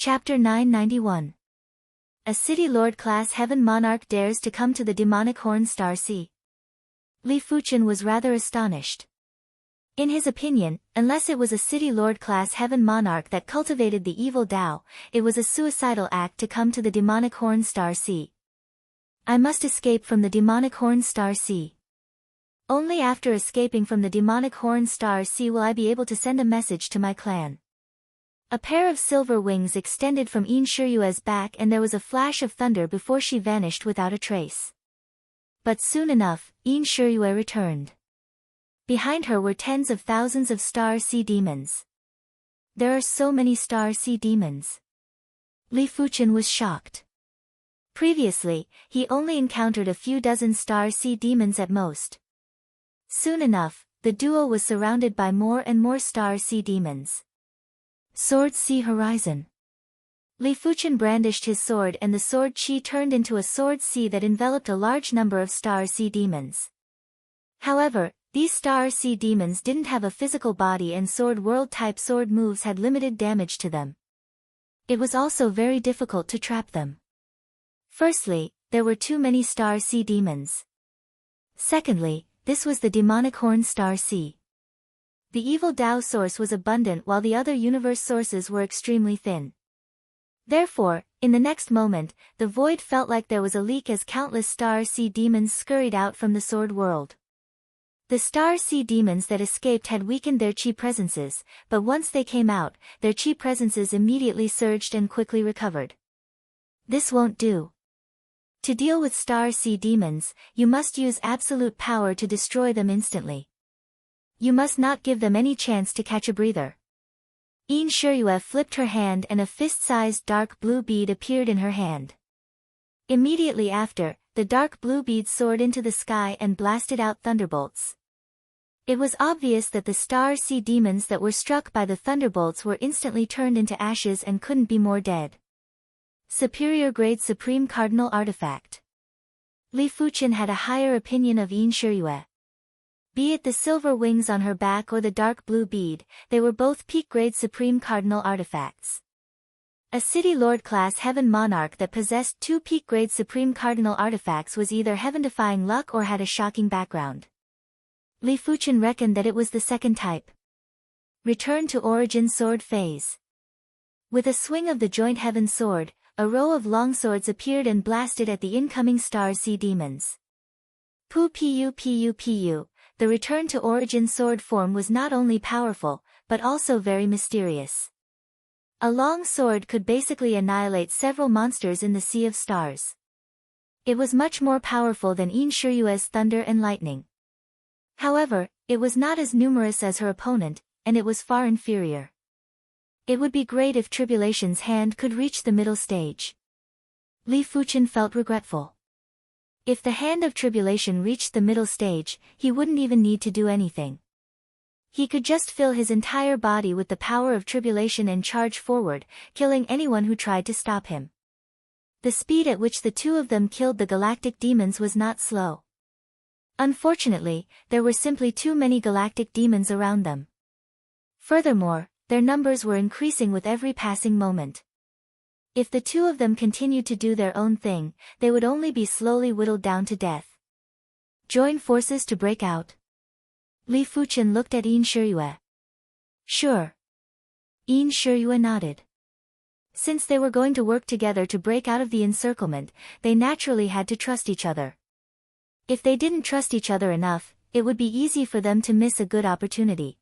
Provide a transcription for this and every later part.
Chapter 991. A City Lord-class Heaven Monarch dares to come to the demonic Horn Star Sea. Li Fuchen was rather astonished. In his opinion, unless it was a City Lord-class Heaven Monarch that cultivated the evil Tao, it was a suicidal act to come to the demonic Horn Star Sea. I must escape from the demonic Horn Star Sea. Only after escaping from the demonic Horn Star Sea will I be able to send a message to my clan. A pair of silver wings extended from Yin Shiyue's back and there was a flash of thunder before she vanished without a trace. But soon enough, Yin Shiyue returned. Behind her were tens of thousands of Star Sea demons. There are so many Star Sea demons. Li Fuchen was shocked. Previously, he only encountered a few dozen Star Sea demons at most. Soon enough, the duo was surrounded by more and more Star Sea demons. Sword Sea Horizon. Li Fuchen brandished his sword and the sword chi turned into a sword sea that enveloped a large number of Star Sea demons. However, these Star Sea demons didn't have a physical body and Sword World type sword moves had limited damage to them. It was also very difficult to trap them. Firstly, there were too many Star Sea demons. Secondly, this was the demonic Horn Star Sea. The evil Tao source was abundant while the other universe sources were extremely thin. Therefore, in the next moment, the void felt like there was a leak as countless Star Sea demons scurried out from the Sword World. The Star Sea demons that escaped had weakened their chi presences, but once they came out, their chi presences immediately surged and quickly recovered. This won't do. To deal with Star Sea demons, you must use absolute power to destroy them instantly. You must not give them any chance to catch a breather. Yin Shiyue flipped her hand and a fist-sized dark blue bead appeared in her hand. Immediately after, the dark blue bead soared into the sky and blasted out thunderbolts. It was obvious that the Star Sea demons that were struck by the thunderbolts were instantly turned into ashes and couldn't be more dead. Superior Grade Supreme Cardinal Artifact. Li Fuchen had a higher opinion of Yin Shiyue. Be it the silver wings on her back or the dark blue bead, they were both peak-grade Supreme Cardinal Artifacts. A City Lord-class Heaven Monarch that possessed two peak-grade Supreme Cardinal Artifacts was either heaven-defying luck or had a shocking background. Li Fuchen reckoned that it was the second type. Return to Origin Sword Phase. With a swing of the joint Heaven Sword, a row of longswords appeared and blasted at the incoming Star Sea demons. Pu. The return to origin sword form was not only powerful, but also very mysterious. A long sword could basically annihilate several monsters in the Sea of Stars. It was much more powerful than Yin Shiyue's thunder and lightning. However, it was not as numerous as her opponent, and it was far inferior. It would be great if Tribulation's hand could reach the middle stage. Li Fuchen felt regretful. If the hand of Tribulation reached the middle stage, he wouldn't even need to do anything. He could just fill his entire body with the power of Tribulation and charge forward, killing anyone who tried to stop him. The speed at which the two of them killed the galactic demons was not slow. Unfortunately, there were simply too many galactic demons around them. Furthermore, their numbers were increasing with every passing moment. If the two of them continued to do their own thing, they would only be slowly whittled down to death. Join forces to break out. Li Fuchen looked at Yin Shiyue. Sure. Yin Shiyue nodded. Since they were going to work together to break out of the encirclement, they naturally had to trust each other. If they didn't trust each other enough, it would be easy for them to miss a good opportunity.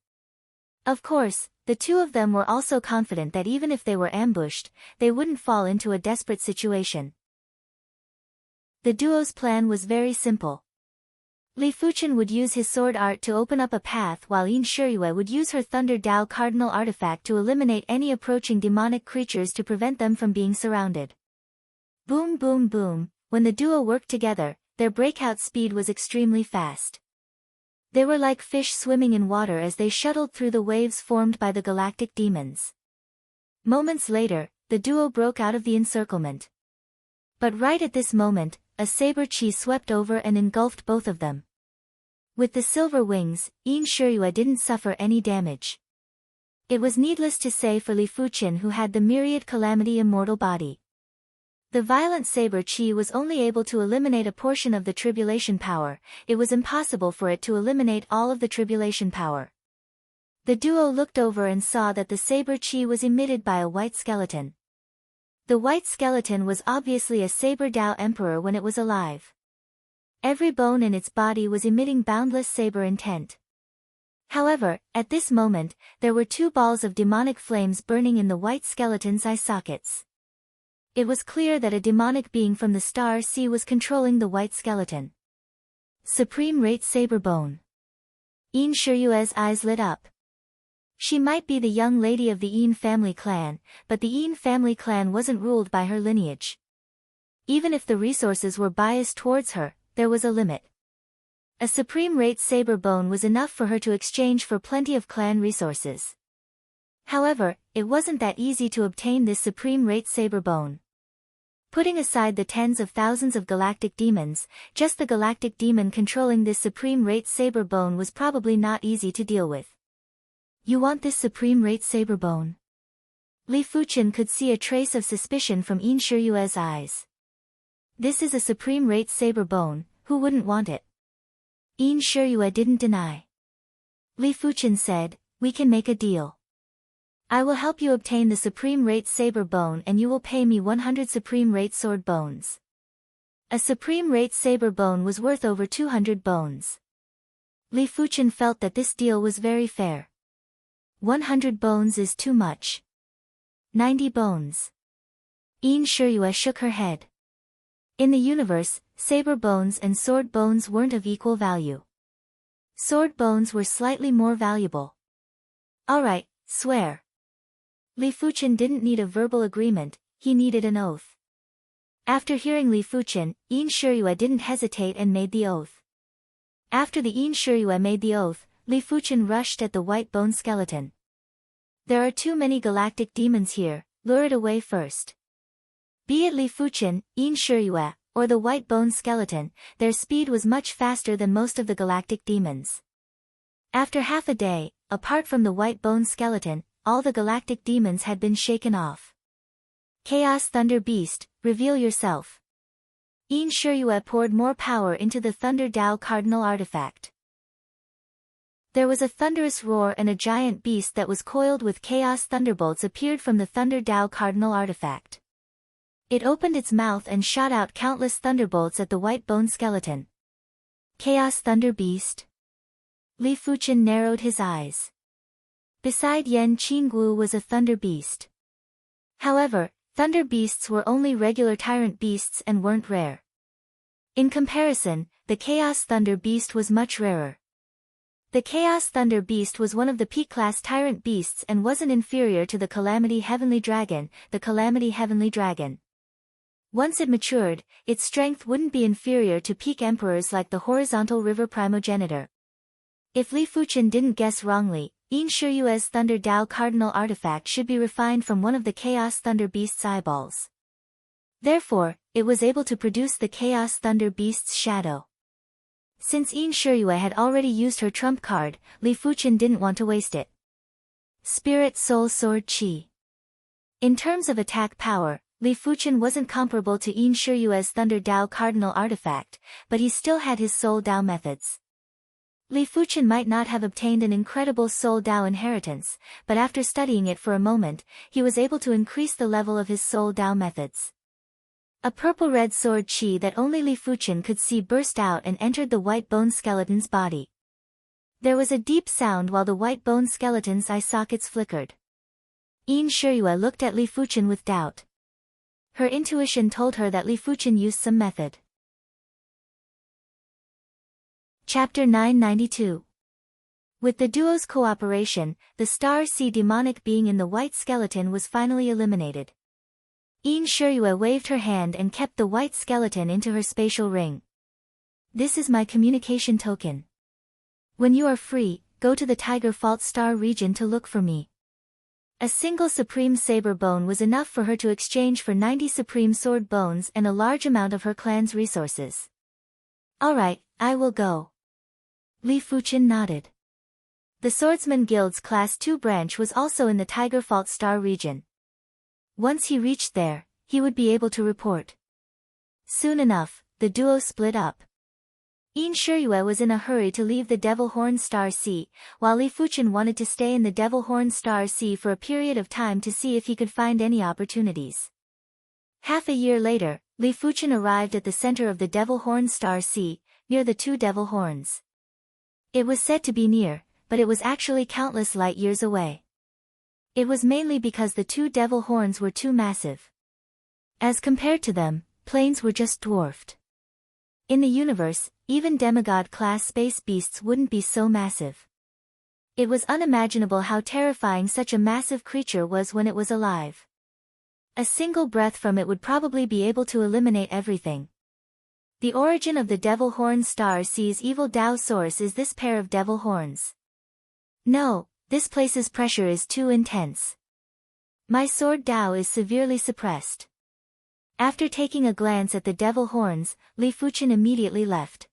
Of course, the two of them were also confident that even if they were ambushed, they wouldn't fall into a desperate situation. The duo's plan was very simple. Li Fuchen would use his sword art to open up a path while Yin Shiyue would use her Thunder Tao Cardinal Artifact to eliminate any approaching demonic creatures to prevent them from being surrounded. Boom boom boom, when the duo worked together, their breakout speed was extremely fast. They were like fish swimming in water as they shuttled through the waves formed by the galactic demons. Moments later, the duo broke out of the encirclement. But right at this moment, a saber chi swept over and engulfed both of them. With the silver wings, Yin Shiyue didn't suffer any damage. It was needless to say for Li Fuqian, who had the myriad calamity immortal body. The violent saber chi was only able to eliminate a portion of the tribulation power. It was impossible for it to eliminate all of the tribulation power. The duo looked over and saw that the saber chi was emitted by a white skeleton. The white skeleton was obviously a saber Dao emperor when it was alive. Every bone in its body was emitting boundless saber intent. However, at this moment, there were two balls of demonic flames burning in the white skeleton's eye sockets. It was clear that a demonic being from the star sea was controlling the white skeleton. Supreme Rate Saber Bone. Yin Shiyue's eyes lit up. She might be the young lady of the Yin family clan, but the Yin family clan wasn't ruled by her lineage. Even if the resources were biased towards her, there was a limit. A Supreme Rate Saber Bone was enough for her to exchange for plenty of clan resources. However, it wasn't that easy to obtain this Supreme Rate Saber Bone. Putting aside the tens of thousands of galactic demons, just the galactic demon controlling this Supreme Rate Saber Bone was probably not easy to deal with. You want this Supreme Rate Saber Bone? Li Fuqian could see a trace of suspicion from Yin Shiyue's eyes. This is a Supreme Rate Saber Bone, who wouldn't want it? Yin Shiyue didn't deny. Li Fuqian said, we can make a deal. I will help you obtain the Supreme Rate Saber Bone and you will pay me 100 Supreme Rate Sword Bones. A Supreme Rate Saber Bone was worth over 200 bones. Li Fuqian felt that this deal was very fair. 100 bones is too much. 90 bones. Yin Shiyue shook her head. In the universe, saber bones and sword bones weren't of equal value. Sword bones were slightly more valuable. Alright, swear. Li Fuqian didn't need a verbal agreement, he needed an oath. After hearing Li Fuqian, Yin Shiyue didn't hesitate and made the oath. After the Yin Shiyue made the oath, Li Fuqian rushed at the white bone skeleton. There are too many galactic demons here, lure it away first. Be it Li Fuqian, Yin Shiyue, or the white bone skeleton, their speed was much faster than most of the galactic demons. After half a day, apart from the white bone skeleton, all the galactic demons had been shaken off. Chaos Thunder Beast, reveal yourself. Yin Shiyue poured more power into the Thunder Dao Cardinal artifact. There was a thunderous roar and a giant beast that was coiled with chaos thunderbolts appeared from the Thunder Dao Cardinal artifact. It opened its mouth and shot out countless thunderbolts at the white bone skeleton. Chaos Thunder Beast? Li Fuqian narrowed his eyes. Beside Yan Qinggu was a thunder beast. However, thunder beasts were only regular tyrant beasts and weren't rare. In comparison, the Chaos Thunder Beast was much rarer. The Chaos Thunder Beast was one of the peak-class tyrant beasts and wasn't inferior to the Calamity Heavenly Dragon, Once it matured, its strength wouldn't be inferior to peak emperors like the Horizontal River Primogenitor. If Li Fuqian didn't guess wrongly, Yin Shiyue's Thunder Dao Cardinal artifact should be refined from one of the Chaos Thunder Beast's eyeballs. Therefore, it was able to produce the Chaos Thunder Beast's shadow. Since Yin Shiyue had already used her trump card, Li Fuqian didn't want to waste it. Spirit Soul Sword Chi. In terms of attack power, Li Fuqian wasn't comparable to Yin Shiyue's Thunder Dao Cardinal artifact, but he still had his Soul Dao methods. Li Fuqian might not have obtained an incredible Soul Dao inheritance, but after studying it for a moment, he was able to increase the level of his Soul Dao methods. A purple-red sword chi that only Li Fuqian could see burst out and entered the white bone skeleton's body. There was a deep sound while the white bone skeleton's eye sockets flickered. Yin Shiyue looked at Li Fuqian with doubt. Her intuition told her that Li Fuqian used some method. Chapter 992. With the duo's cooperation, the Star Sea demonic being in the white skeleton was finally eliminated. Yin Shiyue waved her hand and kept the white skeleton into her spatial ring. This is my communication token. When you are free, go to the Tiger Fault Star region to look for me. A single Supreme Saber Bone was enough for her to exchange for 90 Supreme Sword Bones and a large amount of her clan's resources. Alright, I will go. Li Fuqian nodded. The Swordsman Guild's Class 2 branch was also in the Tiger Fault Star region. Once he reached there, he would be able to report. Soon enough, the duo split up. Yin Shiyue was in a hurry to leave the Devil Horn Star Sea, while Li Fuchen wanted to stay in the Devil Horn Star Sea for a period of time to see if he could find any opportunities. Half a year later, Li Fuchen arrived at the center of the Devil Horn Star Sea, near the two devil horns. It was said to be near, but it was actually countless light years away. It was mainly because the two devil horns were too massive. As compared to them, planes were just dwarfed. In the universe, even demigod-class space beasts wouldn't be so massive. It was unimaginable how terrifying such a massive creature was when it was alive. A single breath from it would probably be able to eliminate everything. The origin of the Devil Horn Star Sea's evil Tao source is this pair of devil horns. No, this place's pressure is too intense. My sword Tao is severely suppressed. After taking a glance at the devil horns, Li Fuchen immediately left.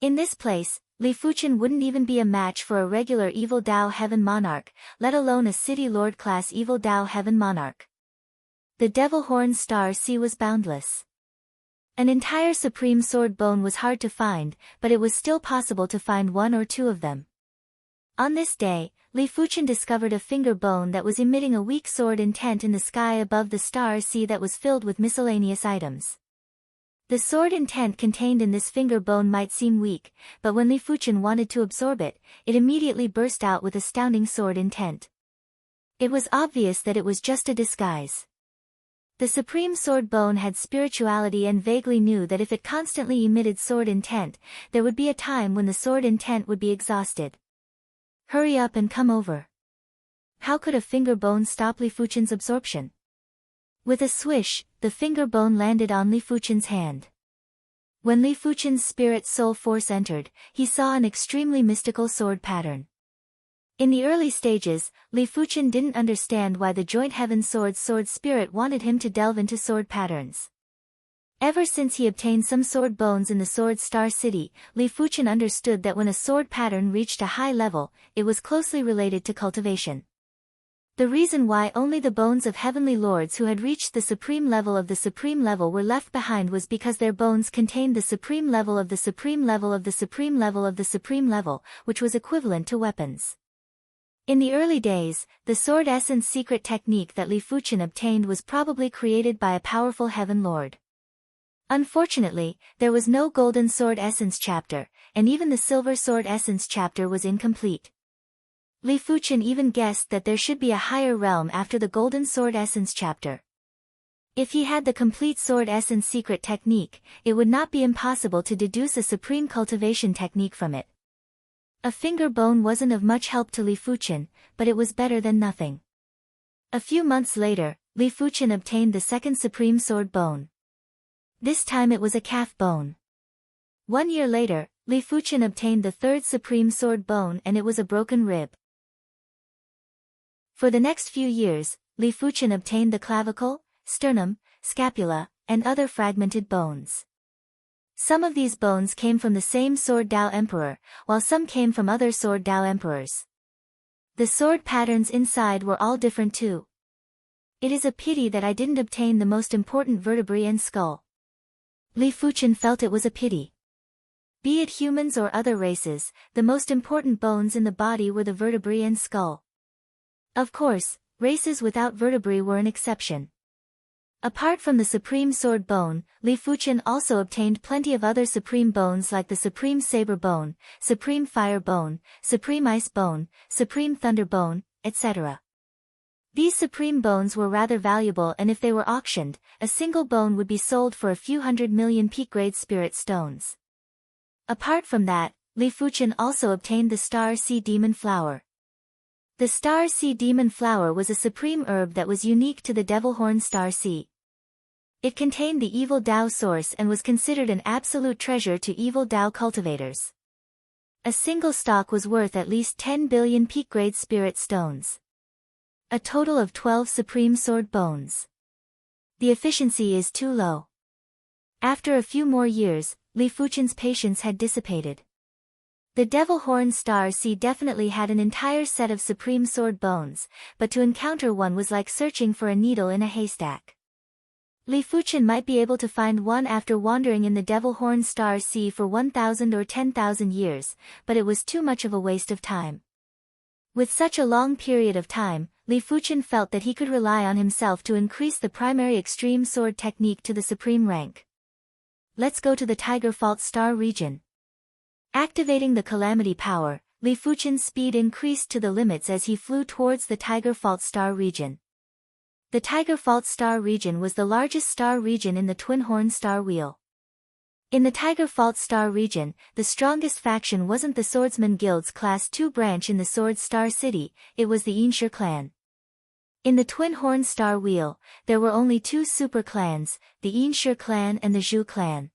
In this place, Li Fuchen wouldn't even be a match for a regular Evil Tao Heaven Monarch, let alone a City Lord class Evil Tao Heaven Monarch. The Devil Horn Star Sea was boundless. An entire Supreme Sword Bone was hard to find, but it was still possible to find one or two of them. On this day, Li Fuchen discovered a finger bone that was emitting a weak sword intent in the sky above the star sea that was filled with miscellaneous items. The sword intent contained in this finger bone might seem weak, but when Li Fuchen wanted to absorb it, it immediately burst out with astounding sword intent. It was obvious that it was just a disguise. The Supreme Sword Bone had spirituality and vaguely knew that if it constantly emitted sword intent, there would be a time when the sword intent would be exhausted. Hurry up and come over. How could a finger bone stop Li Fuchen's absorption? With a swish, the finger bone landed on Li Fuchen's hand. When Li Fuchen's spirit soul force entered, he saw an extremely mystical sword pattern. In the early stages, Li Fuchen didn't understand why the Joint Heaven Sword Spirit wanted him to delve into sword patterns. Ever since he obtained some sword bones in the Sword Star City, Li Fuchen understood that when a sword pattern reached a high level, it was closely related to cultivation. The reason why only the bones of heavenly lords who had reached the supreme level of the supreme level were left behind was because their bones contained the supreme level of the supreme level of the supreme level of the supreme level, which was equivalent to weapons. In the early days, the Sword Essence secret technique that Li Fuchen obtained was probably created by a powerful heaven lord. Unfortunately, there was no Golden Sword Essence chapter, and even the Silver Sword Essence chapter was incomplete. Li Fuchen even guessed that there should be a higher realm after the Golden Sword Essence chapter. If he had the complete Sword Essence secret technique, it would not be impossible to deduce a supreme cultivation technique from it. A finger bone wasn't of much help to Li Fuchen, but it was better than nothing. A few months later, Li Fuchen obtained the second supreme sword bone. This time it was a calf bone. 1 year later, Li Fuchen obtained the third supreme sword bone and it was a broken rib. For the next few years, Li Fuchen obtained the clavicle, sternum, scapula, and other fragmented bones. Some of these bones came from the same Sword Dao Emperor, while some came from other Sword Dao Emperors. The sword patterns inside were all different too. It is a pity that I didn't obtain the most important vertebrae and skull. Li Fuchen felt it was a pity. Be it humans or other races, the most important bones in the body were the vertebrae and skull. Of course, races without vertebrae were an exception. Apart from the Supreme Sword Bone, Li Fuchen also obtained plenty of other Supreme Bones like the Supreme Saber Bone, Supreme Fire Bone, Supreme Ice Bone, Supreme Thunder Bone, etc. These Supreme Bones were rather valuable and if they were auctioned, a single bone would be sold for a few 100 million peak-grade spirit stones. Apart from that, Li Fuchen also obtained the Star Sea Demon Flower. The Star Sea Demon Flower was a supreme herb that was unique to the Devil Horn Star Sea. It contained the evil Tao source and was considered an absolute treasure to evil Tao cultivators. A single stalk was worth at least 10 billion peak-grade spirit stones. A total of 12 supreme sword bones. The efficiency is too low. After a few more years, Li Fuchen's patience had dissipated. The Devil Horn Star Sea definitely had an entire set of supreme sword bones, but to encounter one was like searching for a needle in a haystack. Li Fuchen might be able to find one after wandering in the Devil Horn Star Sea for 1,000 or 10,000 years, but it was too much of a waste of time. With such a long period of time, Li Fuchen felt that he could rely on himself to increase the primary extreme sword technique to the supreme rank. Let's go to the Tiger Fault Star region. Activating the Calamity power, Li Fuchen's speed increased to the limits as he flew towards the Tiger Fault Star region. The Tiger Fault Star region was the largest star region in the Twin Horn Star Wheel. In the Tiger Fault Star region, the strongest faction wasn't the Swordsman Guild's Class 2 branch in the Sword Star City, it was the Einshur clan. In the Twin Horn Star Wheel, there were only two super clans, the Einshur clan and the Zhu clan.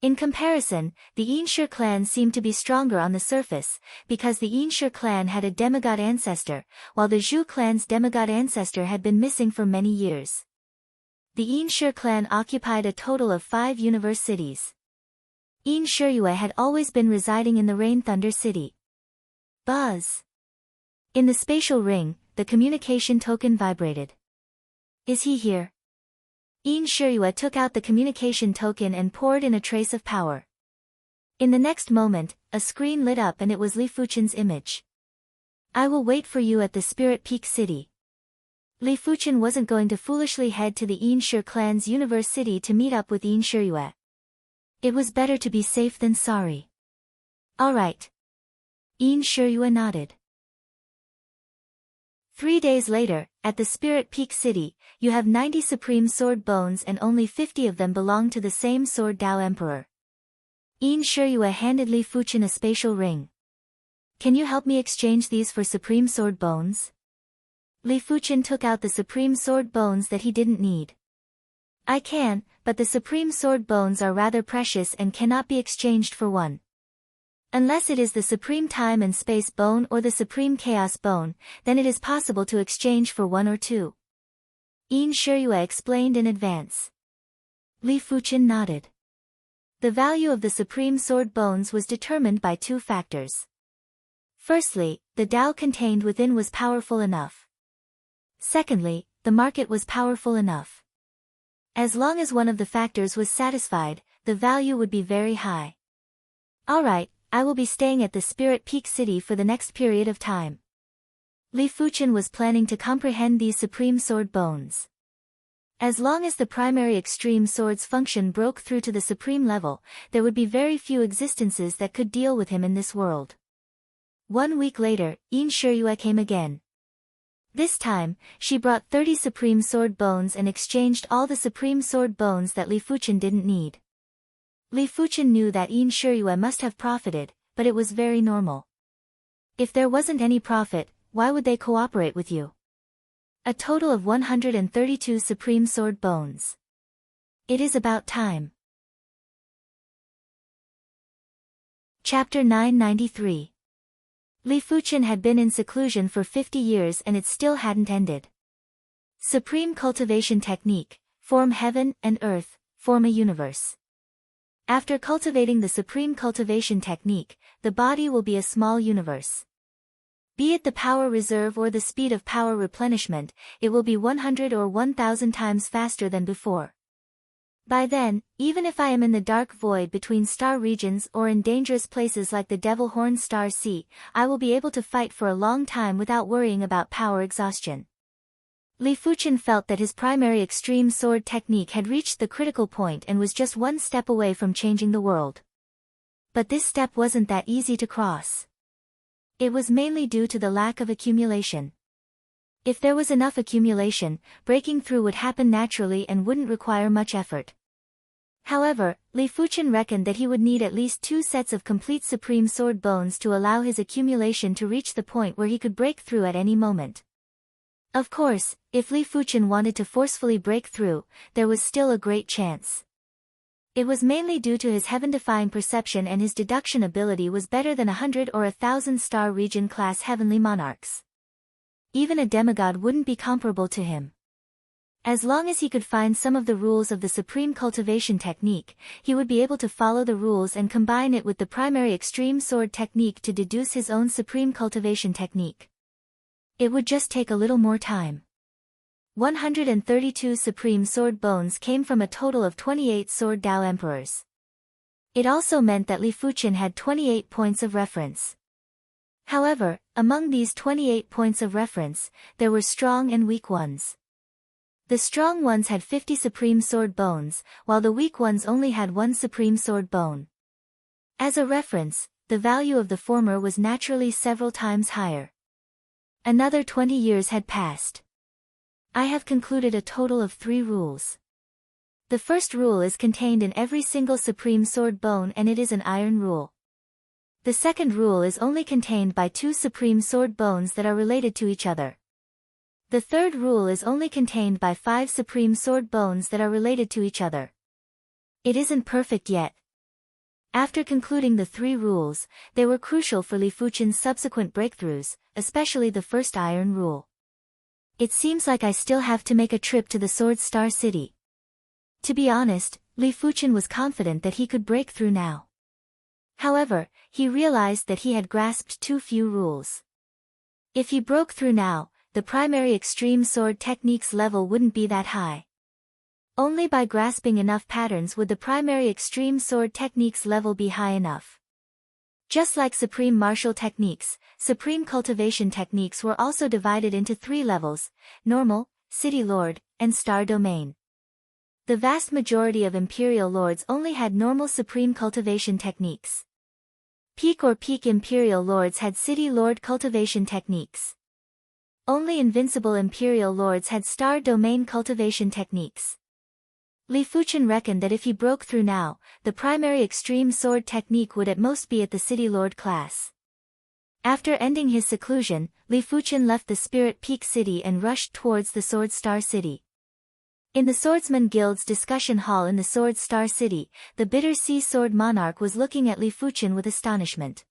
In comparison, the Einshur clan seemed to be stronger on the surface, because the Einshur clan had a demigod ancestor, while the Zhu clan's demigod ancestor had been missing for many years. The Einshur clan occupied a total of 5 universe cities. Einshur had always been residing in the Rain Thunder City. Buzz. In the spatial ring, the communication token vibrated. Is he here? Einshur took out the communication token and poured in a trace of power. In the next moment, a screen lit up and it was Li Fuchen's image. I will wait for you at the Spirit Peak City. Li Fuchen wasn't going to foolishly head to the Einshur clan's universe city to meet up with Einshur. It was better to be safe than sorry. Alright. Einshur nodded. 3 days later, at the Spirit Peak City, you have 90 supreme sword bones and only 50 of them belong to the same Sword Dao Emperor. Einshur handed Li Fuchen a spatial ring. Can you help me exchange these for supreme sword bones? Li Fuchen took out the supreme sword bones that he didn't need. I can, but the supreme sword bones are rather precious and cannot be exchanged for one. Unless it is the Supreme Time and Space Bone or the Supreme Chaos Bone, then it is possible to exchange for one or two. Einshur explained in advance. Li Fuchen nodded. The value of the Supreme Sword Bones was determined by 2 factors. Firstly, the Dao contained within was powerful enough. Secondly, the market was powerful enough. As long as one of the factors was satisfied, the value would be very high. Alright. I will be staying at the Spirit Peak City for the next period of time. Li Fuchen was planning to comprehend these supreme sword bones. As long as the primary extreme sword's function broke through to the supreme level, there would be very few existences that could deal with him in this world. 1 week later, Einshur came again. This time, she brought 30 supreme sword bones and exchanged all the supreme sword bones that Li Fuchen didn't need. Li Fuchen knew that Einshur must have profited, but it was very normal. If there wasn't any profit, why would they cooperate with you? A total of 132 supreme sword bones. It is about time. Chapter 993. Li Fuchen had been in seclusion for 50 years and it still hadn't ended. Supreme cultivation technique, form heaven and earth, form a universe. After cultivating the supreme cultivation technique, the body will be a small universe. Be it the power reserve or the speed of power replenishment, it will be 100 or 1,000 times faster than before. By then, even if I am in the dark void between star regions or in dangerous places like the Devil Horn Star Sea, I will be able to fight for a long time without worrying about power exhaustion. Li Fuchen felt that his primary extreme sword technique had reached the critical point and was just one step away from changing the world. But this step wasn't that easy to cross. It was mainly due to the lack of accumulation. If there was enough accumulation, breaking through would happen naturally and wouldn't require much effort. However, Li Fuchen reckoned that he would need at least 2 sets of complete supreme sword bones to allow his accumulation to reach the point where he could break through at any moment. Of course, if Li Fuchen wanted to forcefully break through, there was still a great chance. It was mainly due to his heaven-defying perception, and his deduction ability was better than 100 or 1,000 star region class heavenly monarchs. Even a demigod wouldn't be comparable to him. As long as he could find some of the rules of the supreme cultivation technique, he would be able to follow the rules and combine it with the primary extreme sword technique to deduce his own supreme cultivation technique. It would just take a little more time. 132 supreme sword bones came from a total of 28 sword Dao emperors. It also meant that Li Fuqian had 28 points of reference. However, among these 28 points of reference, there were strong and weak ones. The strong ones had 50 supreme sword bones, while the weak ones only had 1 supreme sword bone. As a reference, the value of the former was naturally several times higher. Another 20 years had passed. I have concluded a total of 3 rules. The first rule is contained in every single supreme sword bone and it is an iron rule. The second rule is only contained by 2 supreme sword bones that are related to each other. The third rule is only contained by 5 supreme sword bones that are related to each other. It isn't perfect yet. After concluding the 3 rules, they were crucial for Li Fuqian's subsequent breakthroughs, especially the first iron rule. It seems like I still have to make a trip to the Sword Star City. To be honest, Li Fuqian was confident that he could break through now. However, he realized that he had grasped too few rules. If he broke through now, the primary extreme sword technique's level wouldn't be that high. Only by grasping enough patterns would the primary extreme sword technique's level be high enough. Just like supreme martial techniques, supreme cultivation techniques were also divided into 3 levels: normal, city lord, and star domain. The vast majority of imperial lords only had normal supreme cultivation techniques. Peak or peak imperial lords had city lord cultivation techniques. Only invincible imperial lords had star domain cultivation techniques. Li Fuqian reckoned that if he broke through now, the primary extreme sword technique would at most be at the city lord class. After ending his seclusion, Li Fuqian left the Spirit Peak City and rushed towards the Sword Star City. In the Swordsman Guild's discussion hall in the Sword Star City, the Bitter Sea Sword Monarch was looking at Li Fuqian with astonishment.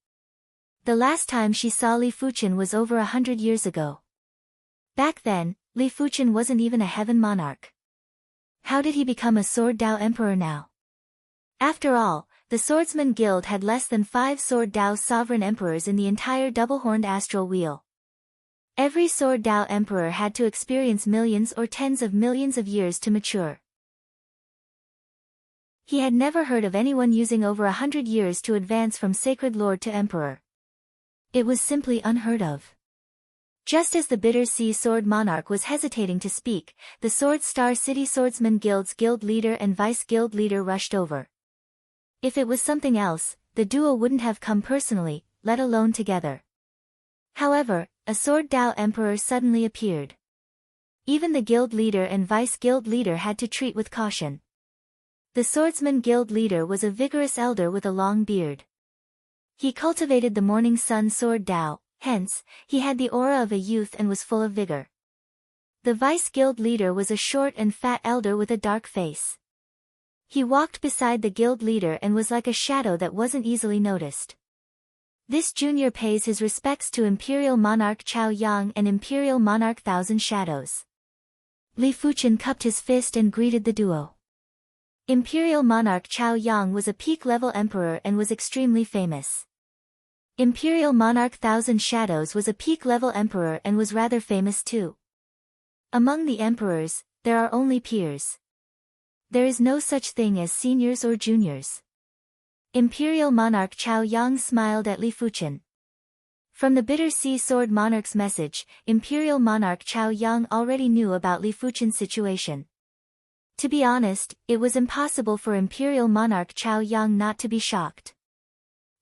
The last time she saw Li Fuqian was over 100 years ago. Back then, Li Fuqian wasn't even a heaven monarch. How did he become a Sword Dao Emperor now? After all, the Swordsman Guild had less than 5 Sword Dao sovereign emperors in the entire double-horned astral wheel. Every Sword Dao Emperor had to experience millions or tens of millions of years to mature. He had never heard of anyone using over 100 years to advance from Sacred Lord to Emperor. It was simply unheard of. Just as the Bitter Sea Sword Monarch was hesitating to speak, the Sword Star City Swordsman Guild's guild leader and vice-guild leader rushed over. If it was something else, the duo wouldn't have come personally, let alone together. However, a Sword Dao Emperor suddenly appeared. Even the guild leader and vice-guild leader had to treat with caution. The Swordsman Guild leader was a vigorous elder with a long beard. He cultivated the Morning Sun Sword Dao. Hence, he had the aura of a youth and was full of vigor. The vice-guild leader was a short and fat elder with a dark face. He walked beside the guild leader and was like a shadow that wasn't easily noticed. This junior pays his respects to Imperial Monarch Chao Yang and Imperial Monarch Thousand Shadows. Li Fuqian cupped his fist and greeted the duo. Imperial Monarch Chao Yang was a peak-level emperor and was extremely famous. Imperial Monarch Thousand Shadows was a peak-level emperor and was rather famous too. Among the emperors, there are only peers. There is no such thing as seniors or juniors. Imperial Monarch Chao Yang smiled at Li Fuqian. From the Bitter Sea Sword Monarch's message, Imperial Monarch Chao Yang already knew about Li Fuqian's situation. To be honest, it was impossible for Imperial Monarch Chao Yang not to be shocked.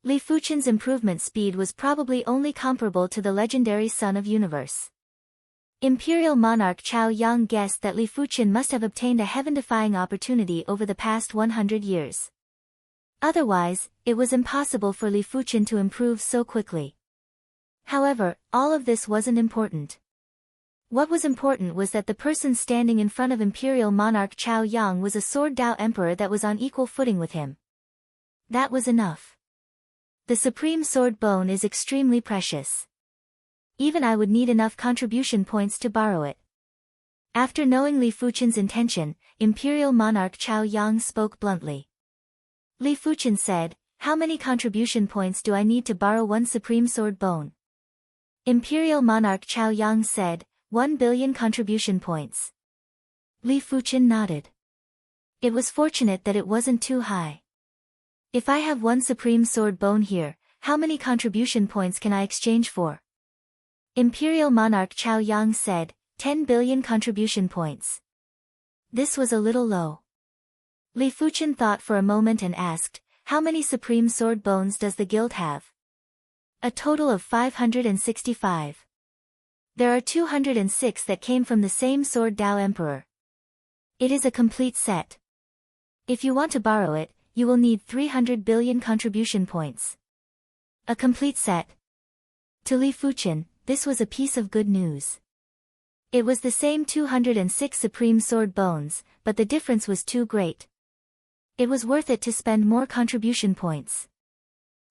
Li Fuqian's improvement speed was probably only comparable to the legendary Son of Universe. Imperial Monarch Chao Yang guessed that Li Fuqian must have obtained a heaven-defying opportunity over the past 100 years. Otherwise, it was impossible for Li Fuqian to improve so quickly. However, all of this wasn't important. What was important was that the person standing in front of Imperial Monarch Chao Yang was a Sword Dao Emperor that was on equal footing with him. That was enough. The Supreme Sword Bone is extremely precious. Even I would need enough contribution points to borrow it. After knowing Li Fuchen's intention, Imperial Monarch Chao Yang spoke bluntly. Li Fuchen said, "How many contribution points do I need to borrow one Supreme Sword Bone?" Imperial Monarch Chao Yang said, 1 billion contribution points. Li Fuchen nodded. It was fortunate that it wasn't too high. If I have one Supreme Sword Bone here, how many contribution points can I exchange for? Imperial Monarch Chao Yang said, 10 billion contribution points. This was a little low. Li Fuchen thought for a moment and asked, how many Supreme Sword Bones does the guild have? A total of 565. There are 206 that came from the same Sword Dao Emperor. It is a complete set. If you want to borrow it, you will need 300 billion contribution points. A complete set. To Li Fuchen, this was a piece of good news. It was the same 206 Supreme Sword Bones, but the difference was too great. It was worth it to spend more contribution points.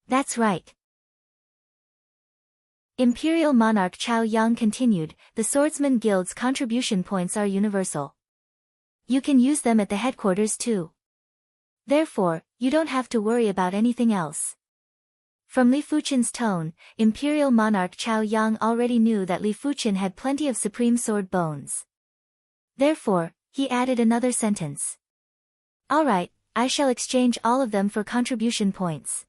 That's right. Imperial Monarch Chao Yang continued, the Swordsman Guild's contribution points are universal. You can use them at the headquarters too. Therefore, you don't have to worry about anything else. From Li Fuchen's tone, Imperial Monarch Chao Yang already knew that Li Fuchen had plenty of Supreme Sword Bones. Therefore, he added another sentence. All right, I shall exchange all of them for contribution points.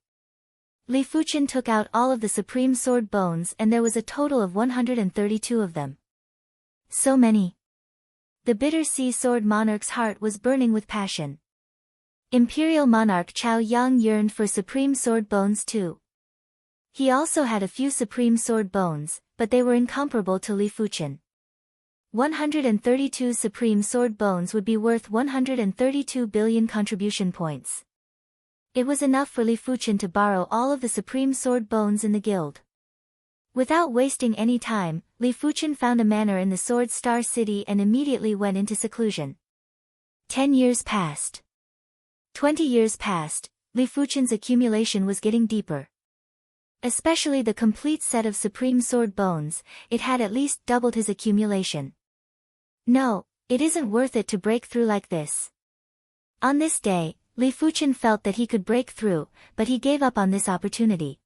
Li Fuchen took out all of the Supreme Sword Bones and there was a total of 132 of them. So many. The Bitter Sea Sword Monarch's heart was burning with passion. Imperial Monarch Chao Yang yearned for Supreme Sword Bones too. He also had a few Supreme Sword Bones, but they were incomparable to Li Fuchen. 132 Supreme Sword Bones would be worth 132 billion contribution points. It was enough for Li Fuchen to borrow all of the Supreme Sword Bones in the guild. Without wasting any time, Li Fuchen found a manor in the Sword Star City and immediately went into seclusion. 10 years passed. 20 years passed, Li Fuchen's accumulation was getting deeper. Especially the complete set of Supreme Sword Bones, it had at least doubled his accumulation. No, it isn't worth it to break through like this. On this day, Li Fuchen felt that he could break through, but he gave up on this opportunity.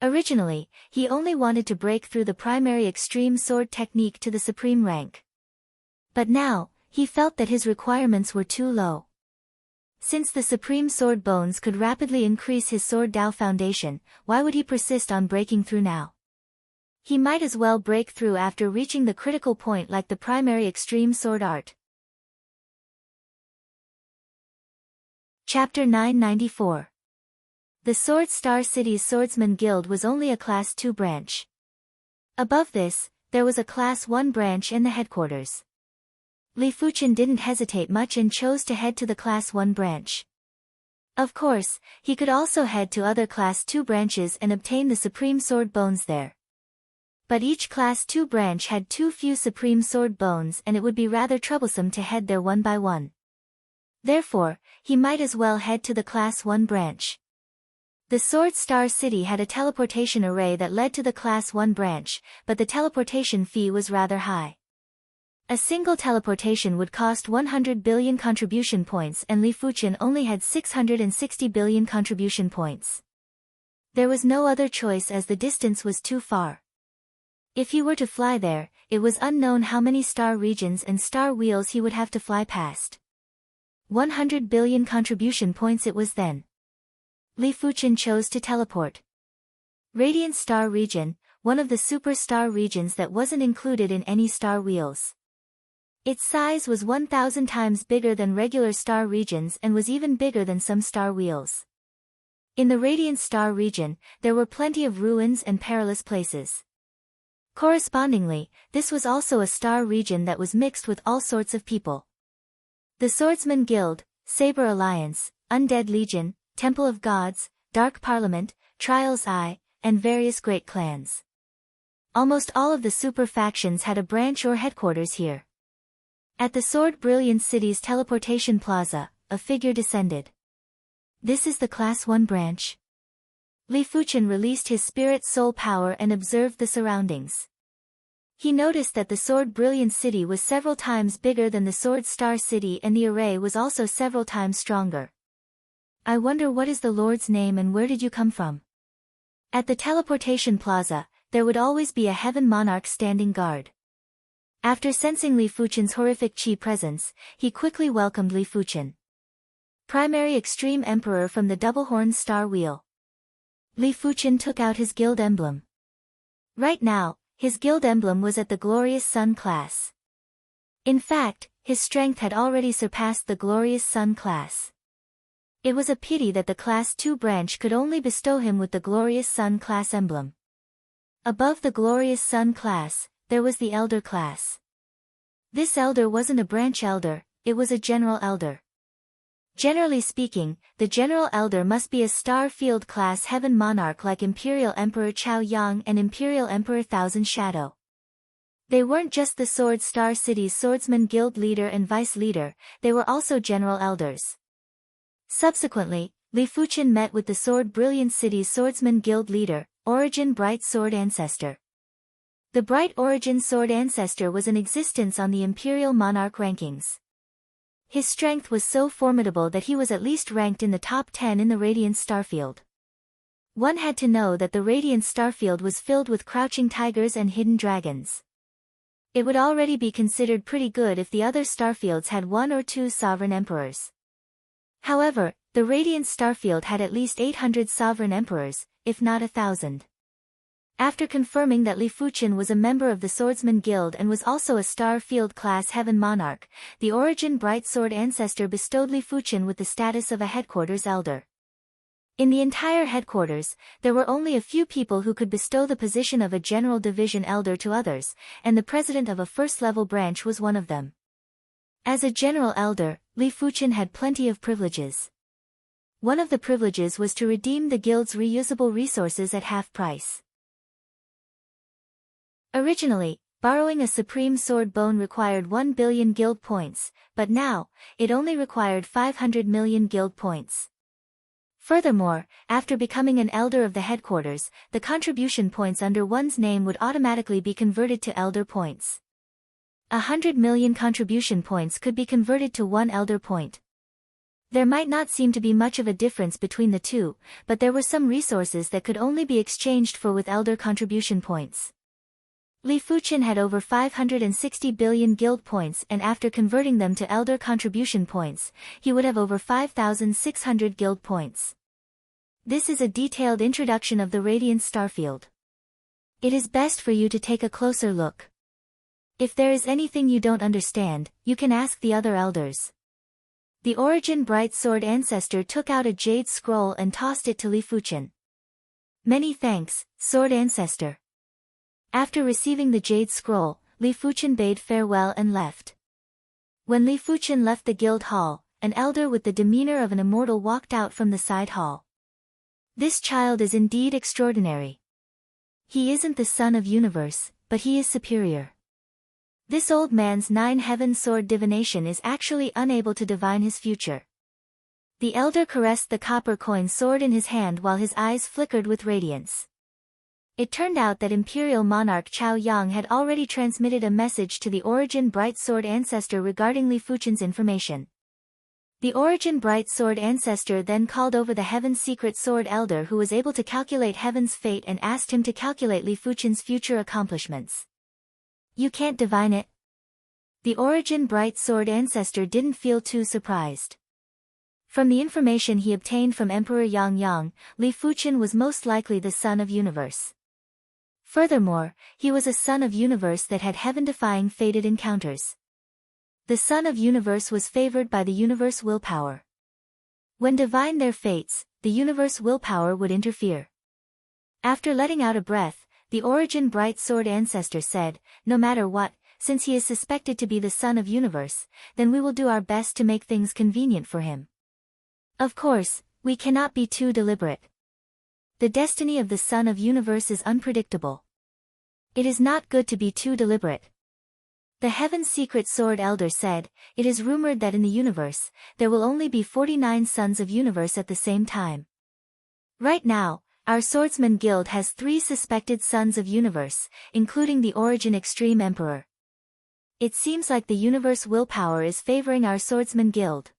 Originally, he only wanted to break through the primary extreme sword technique to the supreme rank. But now, he felt that his requirements were too low. Since the Supreme Sword Bones could rapidly increase his Sword Dao foundation, why would he persist on breaking through now? He might as well break through after reaching the critical point like the primary extreme sword art. Chapter 994. The Sword Star City's Swordsman Guild was only a Class 2 branch. Above this, there was a Class 1 branch in the headquarters. Li Fuchen didn't hesitate much and chose to head to the Class 1 branch. Of course, he could also head to other Class 2 branches and obtain the Supreme Sword Bones there. But each Class 2 branch had too few Supreme Sword Bones and it would be rather troublesome to head there one by one. Therefore, he might as well head to the Class 1 branch. The Sword Star City had a teleportation array that led to the Class 1 branch, but the teleportation fee was rather high. A single teleportation would cost 100 billion contribution points and Li Fuchen only had 660 billion contribution points. There was no other choice as the distance was too far. If he were to fly there, it was unknown how many star regions and star wheels he would have to fly past. 100 billion contribution points it was then. Li Fuchen chose to teleport. Radiant Star Region, one of the super star regions that wasn't included in any star wheels. Its size was 1,000 times bigger than regular star regions and was even bigger than some star wheels. In the Radiant Star Region, there were plenty of ruins and perilous places. Correspondingly, this was also a star region that was mixed with all sorts of people. The Swordsman Guild, Saber Alliance, Undead Legion, Temple of Gods, Dark Parliament, Trials Eye, and various great clans. Almost all of the super factions had a branch or headquarters here. At the Sword Brilliant City's teleportation plaza, a figure descended. This is the Class 1 branch. Li Fuchen released his spirit soul power and observed the surroundings. He noticed that the Sword Brilliant City was several times bigger than the Sword Star City, and the array was also several times stronger. I wonder what is the Lord's name and where did you come from? At the teleportation plaza, there would always be a heaven monarch standing guard. After sensing Li Fuchen's horrific chi presence, he quickly welcomed Li Fuchen. Primary Extreme Emperor from the double-horned star wheel. Li Fuchen took out his guild emblem. Right now, his guild emblem was at the Glorious Sun class. In fact, his strength had already surpassed the Glorious Sun class. It was a pity that the Class 2 branch could only bestow him with the Glorious Sun class emblem. Above the Glorious Sun class, there was the Elder class. This elder wasn't a branch elder, it was a general elder. Generally speaking, the General Elder must be a Star Field class heaven monarch like Imperial Emperor Chao Yang and Imperial Emperor Thousand Shadow. They weren't just the Sword Star City's Swordsman Guild leader and vice leader, they were also General Elders. Subsequently, Li Fuchen met with the Sword Brilliant City's Swordsman Guild leader, Origin Bright Sword Ancestor. The Bright Origin Sword Ancestor was in existence on the Imperial Monarch rankings. His strength was so formidable that he was at least ranked in the top 10 in the Radiant Starfield. One had to know that the Radiant Starfield was filled with crouching tigers and hidden dragons. It would already be considered pretty good if the other starfields had 1 or 2 sovereign emperors. However, the Radiant Starfield had at least 800 sovereign emperors, if not 1,000. After confirming that Li Fuchen was a member of the Swordsman Guild and was also a Star Field class Heaven Monarch, the Origin Bright Sword Ancestor bestowed Li Fuchen with the status of a headquarters elder. In the entire headquarters, there were only a few people who could bestow the position of a General Division Elder to others, and the president of a first-level branch was one of them. As a General Elder, Li Fuchen had plenty of privileges. One of the privileges was to redeem the guild's reusable resources at half price. Originally, borrowing a Supreme Sword Bone required 1 billion guild points, but now, it only required 500 million guild points. Furthermore, after becoming an Elder of the headquarters, the contribution points under one's name would automatically be converted to Elder points. 100 million contribution points could be converted to 1 Elder point. There might not seem to be much of a difference between the two, but there were some resources that could only be exchanged for with Elder contribution points. Li Fuchen had over 560 billion guild points, and after converting them to Elder contribution points, he would have over 5,600 guild points. This is a detailed introduction of the Radiant Starfield. It is best for you to take a closer look. If there is anything you don't understand, you can ask the other elders. The Origin Bright Sword Ancestor took out a jade scroll and tossed it to Li Fuchen. Many thanks, Sword Ancestor. After receiving the jade scroll, Li Fuchen bade farewell and left. When Li Fuchen left the guild hall, an elder with the demeanor of an immortal walked out from the side hall. This child is indeed extraordinary. He isn't the son of universe, but he is superior. This old man's 9 heaven sword divination is actually unable to divine his future. The elder caressed the copper coin sword in his hand while his eyes flickered with radiance. It turned out that Imperial Monarch Chao Yang had already transmitted a message to the Origin Bright Sword Ancestor regarding Li Fuchen's information. The Origin Bright Sword Ancestor then called over the Heaven's Secret Sword Elder who was able to calculate Heaven's fate and asked him to calculate Li Fuchen's future accomplishments. You can't divine it? The Origin Bright Sword Ancestor didn't feel too surprised. From the information he obtained from Emperor Yang Yang, Li Fuchen was most likely the son of Universe. Furthermore, he was a son of Universe that had heaven-defying fated encounters. The son of Universe was favored by the Universe willpower. When divine their fates, the Universe willpower would interfere. After letting out a breath, the Origin Bright Sword Ancestor said, no matter what, since he is suspected to be the son of Universe, then we will do our best to make things convenient for him. Of course, we cannot be too deliberate. The destiny of the son of Universe is unpredictable. It is not good to be too deliberate. The Heaven's Secret Sword Elder said, it is rumored that in the universe, there will only be 49 sons of Universe at the same time. Right now, our Swordsman Guild has 3 suspected Sons of Universe, including the Origin Extreme Emperor. It seems like the universe willpower is favoring our Swordsman Guild.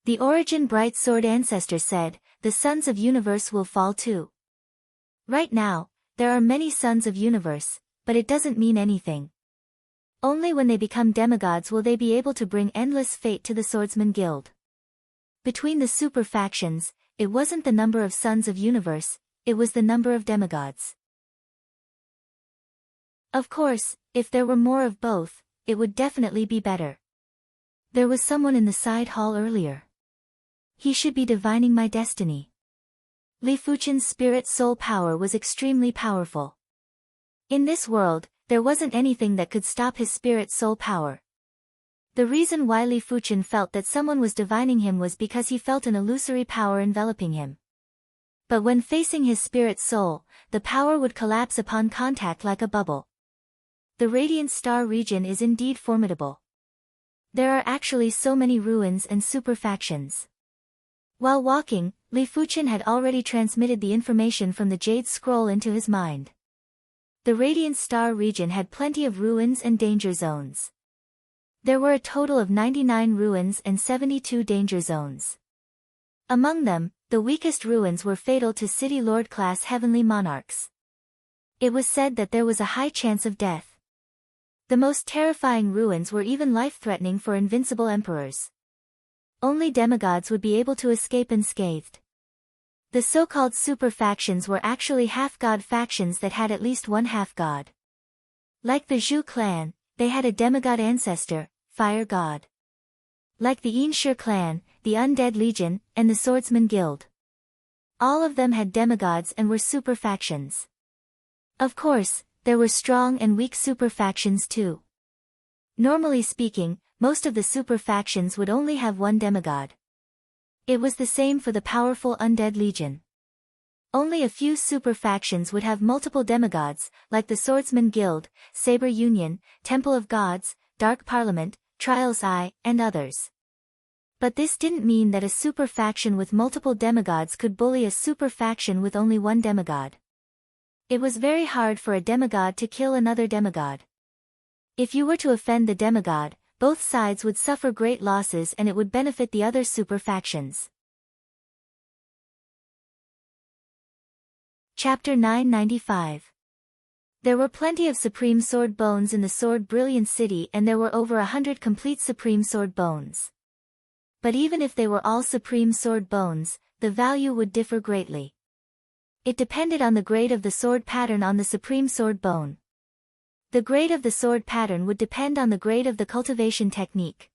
The Origin Bright Sword Ancestor said, the Sons of Universe will fall too. Right now, there are many Sons of Universe, but it doesn't mean anything. Only when they become demigods will they be able to bring endless fate to the Swordsman Guild. Between the super factions, it wasn't the number of Sons of Universe, it was the number of demigods. Of course, if there were more of both, it would definitely be better. There was someone in the side hall earlier. He should be divining my destiny. Li Fuchen's spirit soul power was extremely powerful. In this world, there wasn't anything that could stop his spirit soul power. The reason why Li Fuchen felt that someone was divining him was because he felt an illusory power enveloping him. But when facing his spirit soul, the power would collapse upon contact like a bubble. The Radiant Star region is indeed formidable. There are actually so many ruins and super factions. While walking, Li Fuchen had already transmitted the information from the Jade Scroll into his mind. The Radiant Star region had plenty of ruins and danger zones. There were a total of 99 ruins and 72 danger zones. Among them, the weakest ruins were fatal to City Lord class heavenly monarchs. It was said that there was a high chance of death. The most terrifying ruins were even life-threatening for invincible emperors. Only demigods would be able to escape unscathed. The so-called super factions were actually half-god factions that had at least one half-god. Like the Zhu clan, they had a demigod ancestor, Fire God. Like the Yinshi clan, the Undead Legion, and the Swordsman Guild. All of them had demigods and were super factions. Of course, there were strong and weak super factions too. Normally speaking, most of the super factions would only have one demigod. It was the same for the powerful Undead Legion. Only a few super factions would have multiple demigods, like the Swordsman Guild, Saber Union, Temple of Gods, Dark Parliament, Trials Eye, and others. But this didn't mean that a super faction with multiple demigods could bully a super faction with only one demigod. It was very hard for a demigod to kill another demigod. If you were to offend the demigod, both sides would suffer great losses and it would benefit the other super factions. Chapter 995. There were plenty of Supreme Sword Bones in the Sword Brilliant City and there were over 100 complete Supreme Sword Bones. But even if they were all Supreme Sword Bones, the value would differ greatly. It depended on the grade of the sword pattern on the Supreme Sword Bone. The grade of the sword pattern would depend on the grade of the cultivation technique.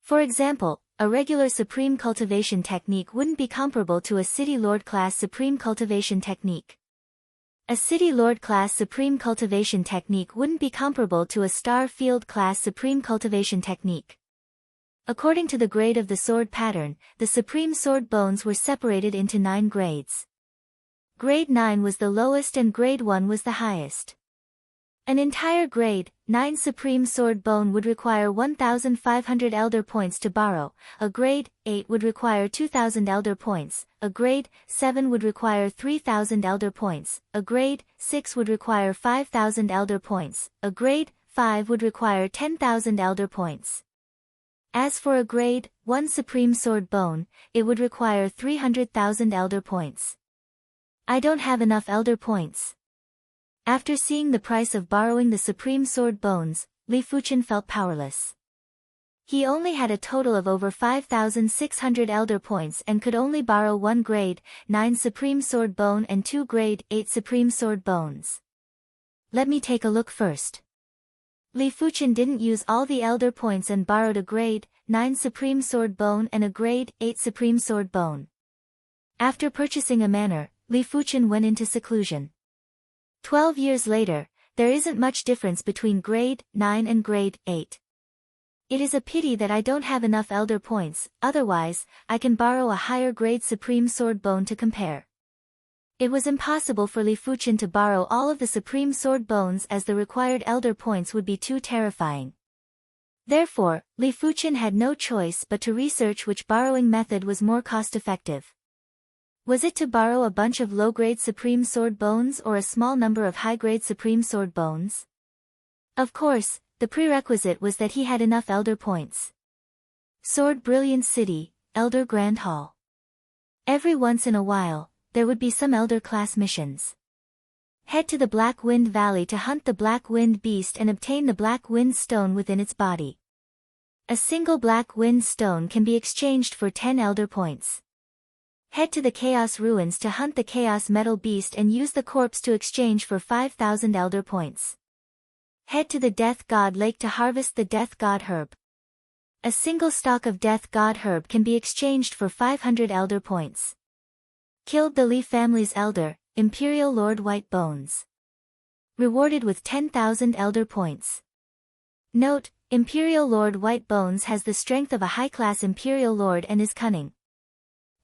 For example, a regular Supreme Cultivation Technique wouldn't be comparable to a City Lord class Supreme Cultivation Technique. A City Lord class Supreme Cultivation Technique wouldn't be comparable to a Star Field class Supreme Cultivation Technique. According to the grade of the sword pattern, the Supreme Sword Bones were separated into 9 grades. Grade 9 was the lowest and Grade 1 was the highest. An entire Grade 9 Supreme Sword Bone would require 1,500 Elder Points to borrow, a Grade 8 would require 2,000 Elder Points, a Grade 7 would require 3,000 Elder Points, a Grade 6 would require 5,000 Elder Points, a Grade 5 would require 10,000 Elder Points. As for a Grade 1 Supreme Sword Bone, it would require 300,000 Elder Points. I don't have enough Elder Points. After seeing the price of borrowing the Supreme Sword Bones, Li Fuchen felt powerless. He only had a total of over 5,600 Elder Points and could only borrow 1 Grade 9 Supreme Sword Bone and 2 Grade 8 Supreme Sword Bones. Let me take a look first. Li Fuchen didn't use all the Elder Points and borrowed a Grade 9 Supreme Sword Bone and a Grade 8 Supreme Sword Bone. After purchasing a manor, Li Fuchen went into seclusion. 12 years later, there isn't much difference between Grade 9 and Grade 8. It is a pity that I don't have enough Elder Points, otherwise, I can borrow a higher grade Supreme Sword Bone to compare. It was impossible for Li Fuchen to borrow all of the Supreme Sword Bones as the required Elder Points would be too terrifying. Therefore, Li Fuchen had no choice but to research which borrowing method was more cost-effective. Was it to borrow a bunch of low-grade Supreme Sword bones or a small number of high-grade Supreme Sword bones? Of course, the prerequisite was that he had enough Elder points. Sword Brilliant City, Elder Grand Hall. Every once in a while, there would be some Elder class missions. Head to the Black Wind Valley to hunt the Black Wind Beast and obtain the Black Wind Stone within its body. A single Black Wind Stone can be exchanged for 10 Elder points. Head to the Chaos Ruins to hunt the Chaos Metal Beast and use the corpse to exchange for 5,000 Elder points. Head to the Death God Lake to harvest the Death God Herb. A single stalk of Death God Herb can be exchanged for 500 Elder points. Killed the Lee family's Elder, Imperial Lord White Bones. Rewarded with 10,000 Elder points. Note, Imperial Lord White Bones has the strength of a high-class Imperial Lord and is cunning.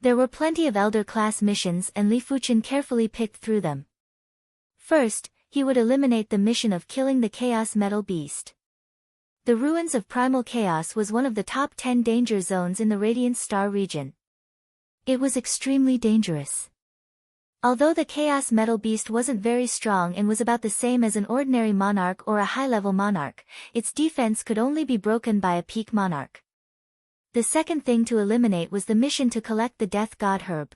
There were plenty of Elder class missions and Li Fuchen carefully picked through them. First, he would eliminate the mission of killing the Chaos Metal Beast. The Ruins of Primal Chaos was one of the top 10 danger zones in the Radiant Star region. It was extremely dangerous. Although the Chaos Metal Beast wasn't very strong and was about the same as an ordinary monarch or a high-level monarch, its defense could only be broken by a peak monarch. The second thing to eliminate was the mission to collect the Death God Herb.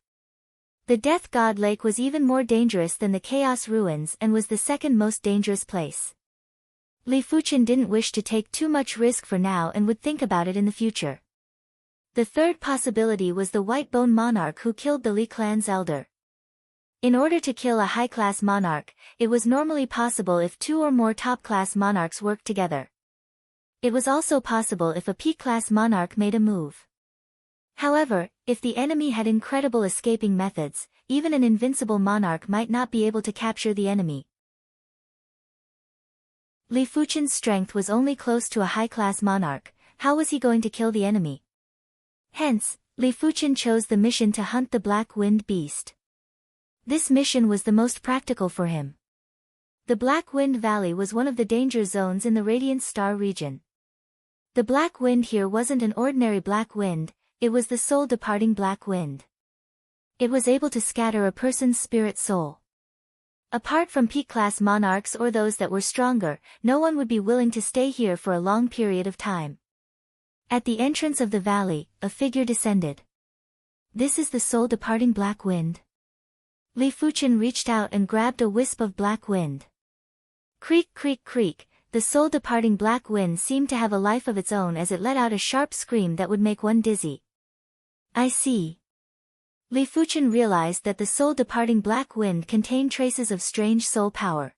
The Death God Lake was even more dangerous than the Chaos Ruins and was the second most dangerous place. Li Fuchen didn't wish to take too much risk for now and would think about it in the future. The third possibility was the White Bone Monarch who killed the Li clan's elder. In order to kill a high-class monarch, it was normally possible if 2 or more top-class monarchs worked together. It was also possible if a peak-class monarch made a move. However, if the enemy had incredible escaping methods, even an invincible monarch might not be able to capture the enemy. Li Fuchen's strength was only close to a high-class monarch. How was he going to kill the enemy? Hence, Li Fuchen chose the mission to hunt the Black Wind Beast. This mission was the most practical for him. The Black Wind Valley was one of the danger zones in the Radiant Star region. The Black Wind here wasn't an ordinary Black Wind, it was the soul-departing Black Wind. It was able to scatter a person's spirit soul. Apart from peak-class monarchs or those that were stronger, no one would be willing to stay here for a long period of time. At the entrance of the valley, a figure descended. This is the soul-departing Black Wind. Li Fuchen reached out and grabbed a wisp of black wind. Creak creak creak, the soul-departing black wind seemed to have a life of its own as it let out a sharp scream that would make one dizzy. I see. Li Fuchen realized that the soul-departing black wind contained traces of strange soul power.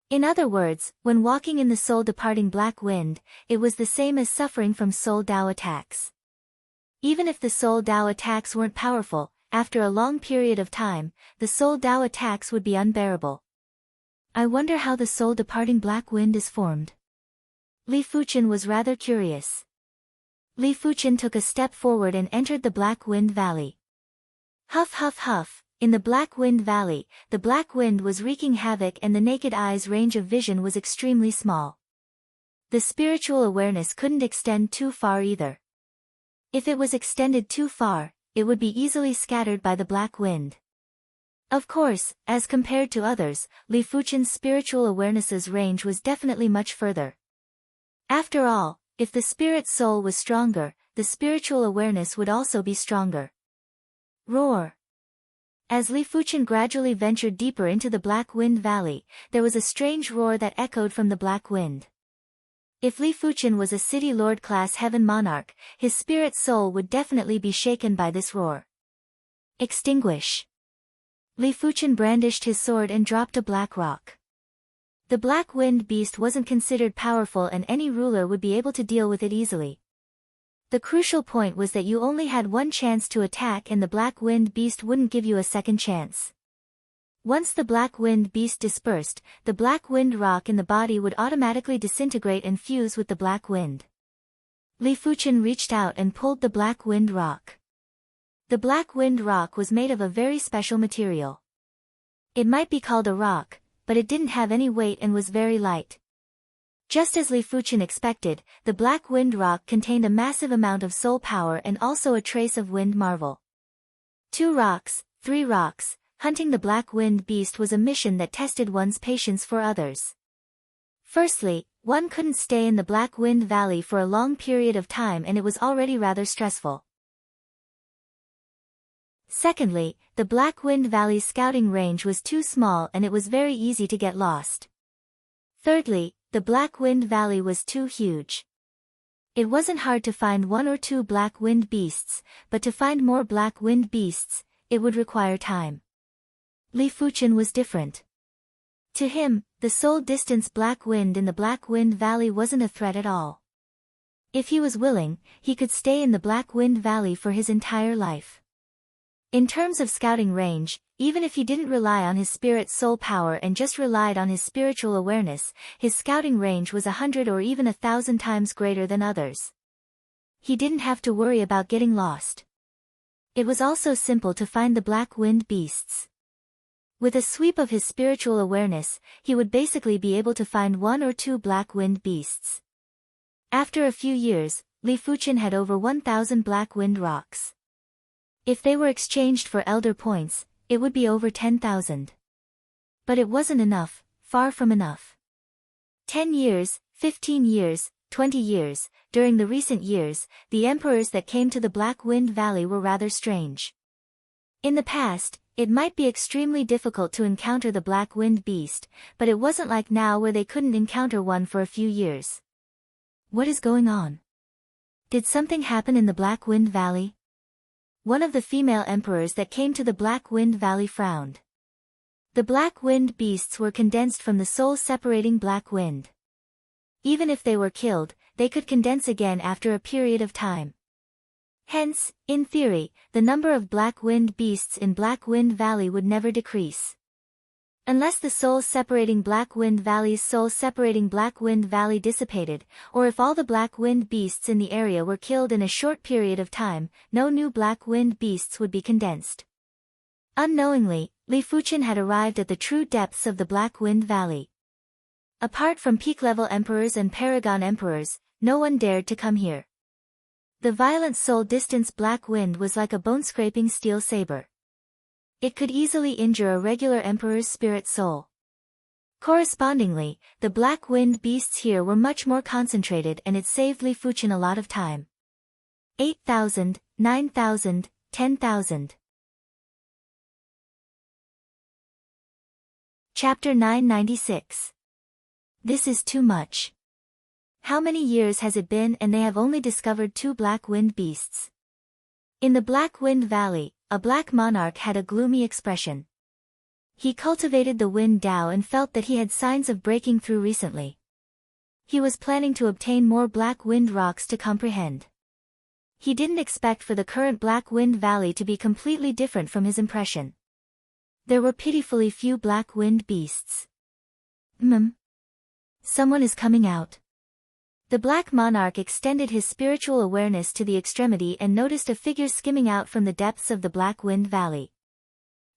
In other words, when walking in the soul-departing black wind, it was the same as suffering from soul Dao attacks. Even if the soul Dao attacks weren't powerful, after a long period of time, the soul Dao attacks would be unbearable. I wonder how the soul-departing black wind is formed. Li Fuchen was rather curious. Li Fuchen took a step forward and entered the Black Wind Valley. Huff huff huff, in the Black Wind Valley, the black wind was wreaking havoc and the naked eye's range of vision was extremely small. The spiritual awareness couldn't extend too far either. If it was extended too far, it would be easily scattered by the black wind. Of course, as compared to others, Li Fuchen's spiritual awareness's range was definitely much further. After all, if the spirit soul was stronger, the spiritual awareness would also be stronger. Roar! As Li Fuchen gradually ventured deeper into the Black Wind Valley, there was a strange roar that echoed from the black wind. If Li Fuchen was a City Lord class Heaven Monarch, his spirit soul would definitely be shaken by this roar. Extinguish! Li Fuchen brandished his sword and dropped a black rock. The Black Wind Beast wasn't considered powerful and any ruler would be able to deal with it easily. The crucial point was that you only had one chance to attack and the Black Wind Beast wouldn't give you a second chance. Once the Black Wind Beast dispersed, the Black Wind Rock in the body would automatically disintegrate and fuse with the Black Wind. Li Fuchen reached out and pulled the Black Wind Rock. The Black Wind Rock was made of a very special material. It might be called a rock, but it didn't have any weight and was very light. Just as Li Fuchen expected, the Black Wind Rock contained a massive amount of soul power and also a trace of wind marvel. Two rocks, 3 rocks. Hunting the Black Wind Beast was a mission that tested one's patience for others. Firstly, one couldn't stay in the Black Wind Valley for a long period of time and it was already rather stressful. Secondly, the Black Wind Valley's scouting range was too small and it was very easy to get lost. Thirdly, the Black Wind Valley was too huge. It wasn't hard to find 1 or 2 Black Wind Beasts, but to find more Black Wind Beasts, it would require time. Li Fuchen was different. To him, the sole distance Black Wind in the Black Wind Valley wasn't a threat at all. If he was willing, he could stay in the Black Wind Valley for his entire life. In terms of scouting range, even if he didn't rely on his spirit soul power and just relied on his spiritual awareness, his scouting range was 100 or even 1,000 times greater than others. He didn't have to worry about getting lost. It was also simple to find the Black Wind Beasts. With a sweep of his spiritual awareness, he would basically be able to find 1 or 2 Black Wind Beasts. After a few years, Li Fuchen had over 1,000 Black Wind rocks. If they were exchanged for elder points, it would be over 10,000. But it wasn't enough, far from enough. 10 years, 15 years, 20 years, during the recent years, the emperors that came to the Black Wind Valley were rather strange. In the past, it might be extremely difficult to encounter the Black Wind Beast, but it wasn't like now where they couldn't encounter one for a few years. What is going on? Did something happen in the Black Wind Valley? One of the female emperors that came to the Black Wind Valley frowned. The Black Wind Beasts were condensed from the soul-separating Black Wind. Even if they were killed, they could condense again after a period of time. Hence, in theory, the number of Black Wind Beasts in Black Wind Valley would never decrease. Unless the soul-separating Black Wind Valley's soul-separating Black Wind Valley dissipated, or if all the Black Wind Beasts in the area were killed in a short period of time, no new Black Wind Beasts would be condensed. Unknowingly, Li Fuchen had arrived at the true depths of the Black Wind Valley. Apart from peak-level emperors and paragon emperors, no one dared to come here. The violent soul-distance Black Wind was like a bone-scraping steel saber. It could easily injure a regular emperor's spirit soul. Correspondingly, the Black Wind Beasts here were much more concentrated and it saved Li Fuchen a lot of time. 8,000, 9,000, 10,000. Chapter 996. This is too much. How many years has it been and they have only discovered 2 Black Wind Beasts? In the Black Wind Valley, a black monarch had a gloomy expression. He cultivated the Wind Dao and felt that he had signs of breaking through recently. He was planning to obtain more Black Wind rocks to comprehend. He didn't expect for the current Black Wind Valley to be completely different from his impression. There were pitifully few Black Wind Beasts. Someone is coming out. The Black Monarch extended his spiritual awareness to the extremity and noticed a figure skimming out from the depths of the Black Wind Valley.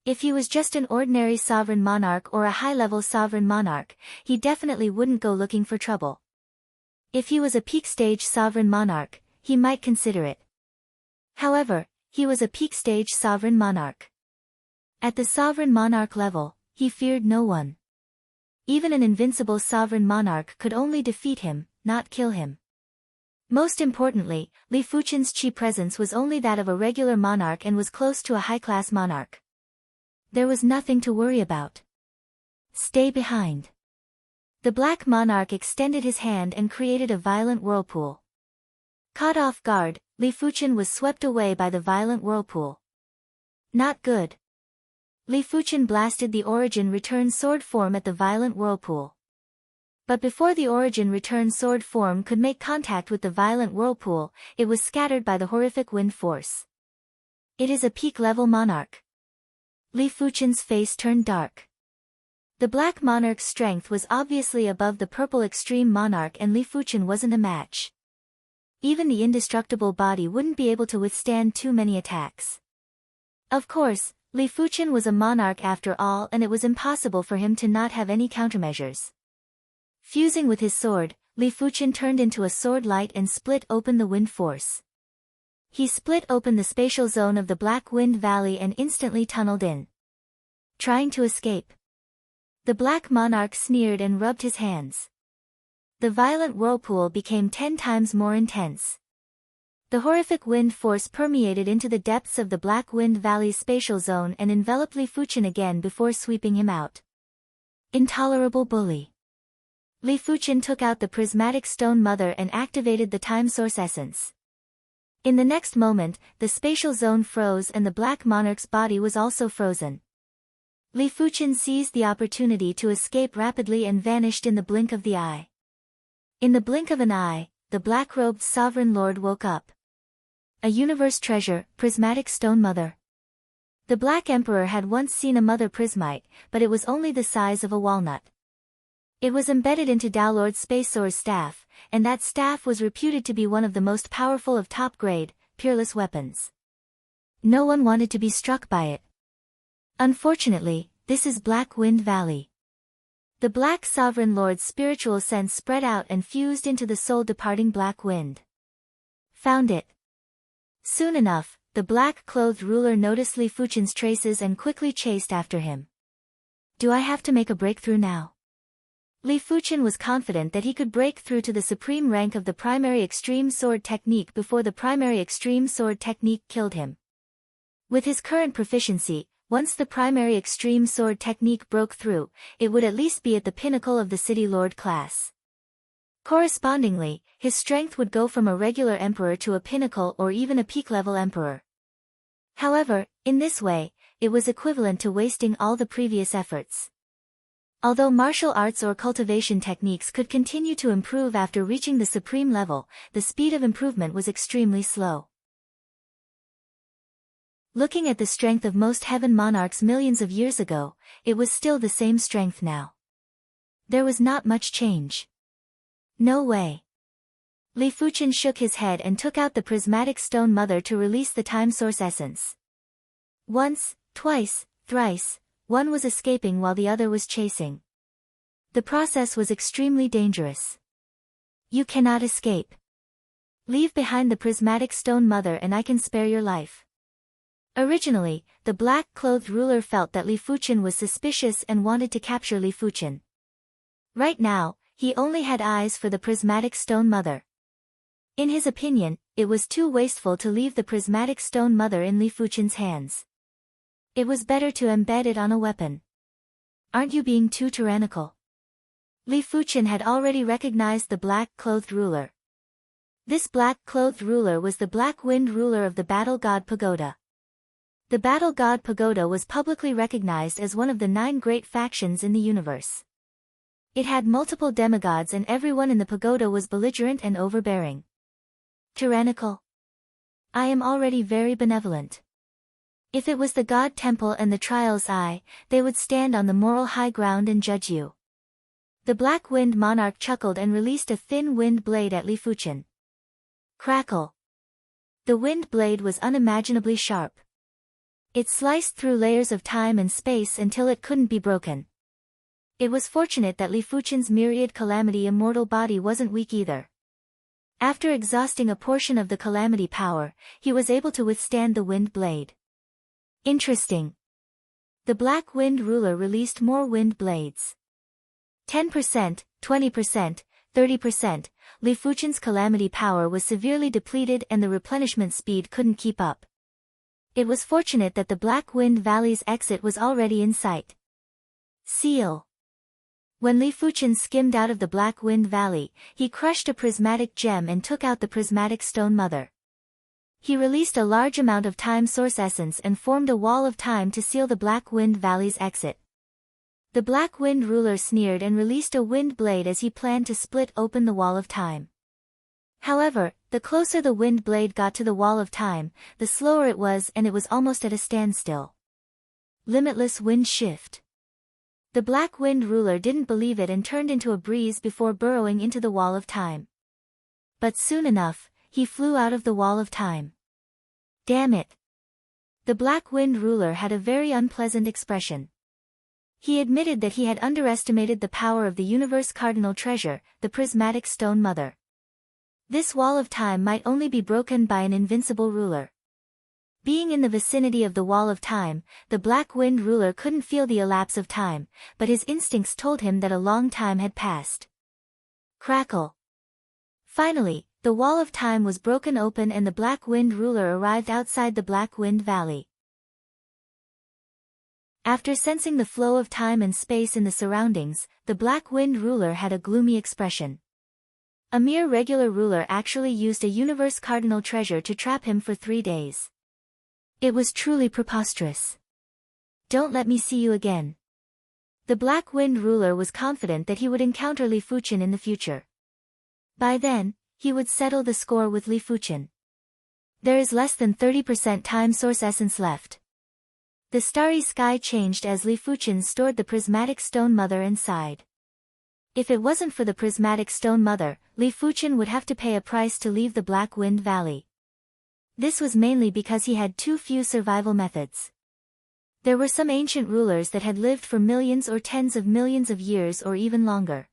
If he was just an ordinary sovereign monarch or a high-level sovereign monarch, he definitely wouldn't go looking for trouble. If he was a peak-stage sovereign monarch, he might consider it. However, he was a peak-stage sovereign monarch. At the sovereign monarch level, he feared no one. Even an invincible sovereign monarch could only defeat him, not kill him. Most importantly, Li Fuchen's chi presence was only that of a regular monarch and was close to a high-class monarch. There was nothing to worry about. Stay behind. The Black Monarch extended his hand and created a violent whirlpool. Caught off guard, Li Fuchen was swept away by the violent whirlpool. Not good. Li Fuchen blasted the Origin Return sword form at the violent whirlpool. But before the Origin Return sword form could make contact with the violent whirlpool, it was scattered by the horrific wind force. It is a peak-level monarch. Li Fuchen's face turned dark. The Black Monarch's strength was obviously above the Purple Extreme Monarch and Li Fuchen wasn't a match. Even the indestructible body wouldn't be able to withstand too many attacks. Of course, Li Fuchen was a monarch after all and it was impossible for him to not have any countermeasures. Fusing with his sword, Li Fuchen turned into a sword light and split open the wind force. He split open the spatial zone of the Black Wind Valley and instantly tunneled in, trying to escape. The Black Monarch sneered and rubbed his hands. The violent whirlpool became 10 times more intense. The horrific wind force permeated into the depths of the Black Wind Valley's spatial zone and enveloped Li Fuchen again before sweeping him out. Intolerable bully. Li Fuchen took out the prismatic stone mother and activated the time source essence. In the next moment, the spatial zone froze and the Black Monarch's body was also frozen. Li Fuchen seized the opportunity to escape rapidly and vanished in the blink of the eye. In the blink of an eye, the black-robed sovereign lord woke up. A universe treasure, prismatic stone mother. The Black Emperor had once seen a mother prismite, but it was only the size of a walnut. It was embedded into Tao Lord Spaceor's staff, and that staff was reputed to be one of the most powerful of top-grade, peerless weapons. No one wanted to be struck by it. Unfortunately, this is Black Wind Valley. The Black Sovereign Lord's spiritual sense spread out and fused into the soul-departing Black Wind. Found it. Soon enough, the black-clothed ruler noticed Li Fuchen's traces and quickly chased after him. Do I have to make a breakthrough now? Li Fuchen was confident that he could break through to the supreme rank of the primary extreme sword technique before the primary extreme sword technique killed him. With his current proficiency, once the primary extreme sword technique broke through, it would at least be at the pinnacle of the City Lord class. Correspondingly, his strength would go from a regular emperor to a pinnacle or even a peak-level emperor. However, in this way, it was equivalent to wasting all the previous efforts. Although martial arts or cultivation techniques could continue to improve after reaching the supreme level, the speed of improvement was extremely slow. Looking at the strength of most heaven monarchs millions of years ago, it was still the same strength now. There was not much change. No way. Li Fuchen shook his head and took out the prismatic stone mother to release the time source essence. Once, twice, thrice, one was escaping while the other was chasing. The process was extremely dangerous. You cannot escape. Leave behind the prismatic stone mother and I can spare your life. Originally, the black-clothed ruler felt that Li Fuchen was suspicious and wanted to capture Li Fuchen. Right now, he only had eyes for the prismatic stone mother. In his opinion, it was too wasteful to leave the prismatic stone mother in Li Fuchen's hands. It was better to embed it on a weapon. Aren't you being too tyrannical? Li Fuchen had already recognized the black-clothed ruler. This black-clothed ruler was the Black Wind ruler of the Battle God Pagoda. The Battle God Pagoda was publicly recognized as one of the 9 great factions in the universe. It had multiple demigods and everyone in the pagoda was belligerent and overbearing. Tyrannical? I am already very benevolent. If it was the God Temple and the Trial's Eye, they would stand on the moral high ground and judge you. The Black Wind Monarch chuckled and released a thin wind blade at Li Fuchen. Crackle. The wind blade was unimaginably sharp. It sliced through layers of time and space until it couldn't be broken. It was fortunate that Li Fuchen's myriad calamity immortal body wasn't weak either. After exhausting a portion of the calamity power, he was able to withstand the wind blade. Interesting. The Black Wind ruler released more wind blades. 10%, 20%, 30%, Li Fuchen's calamity power was severely depleted and the replenishment speed couldn't keep up. It was fortunate that the Black Wind Valley's exit was already in sight. Seal. When Li Fuchen skimmed out of the Black Wind Valley, he crushed a prismatic gem and took out the prismatic stone mother. He released a large amount of time source essence and formed a wall of time to seal the Black Wind Valley's exit. The Black Wind ruler sneered and released a wind blade as he planned to split open the wall of time. However, the closer the wind blade got to the wall of time, the slower it was and it was almost at a standstill. Limitless wind shift. The Black Wind ruler didn't believe it and turned into a breeze before burrowing into the wall of time. But soon enough, he flew out of the wall of time. Damn it. The Black Wind ruler had a very unpleasant expression. He admitted that he had underestimated the power of the universe cardinal treasure, the prismatic stone mother. This wall of time might only be broken by an invincible ruler. Being in the vicinity of the wall of time, the Black Wind ruler couldn't feel the elapse of time, but his instincts told him that a long time had passed. Crackle. Finally, the wall of time was broken open and the Black Wind ruler arrived outside the Black Wind Valley. After sensing the flow of time and space in the surroundings, the Black Wind ruler had a gloomy expression. A mere regular ruler actually used a universe cardinal treasure to trap him for 3 days. It was truly preposterous. Don't let me see you again. The Black Wind ruler was confident that he would encounter Li Fuchen in the future. By then, he would settle the score with Li Fuchen. There is less than 30% time source essence left. The starry sky changed as Li Fuchen stored the prismatic stone mother inside. If it wasn't for the prismatic stone mother, Li Fuchen would have to pay a price to leave the Black Wind Valley. This was mainly because he had too few survival methods. There were some ancient rulers that had lived for millions or tens of millions of years or even longer.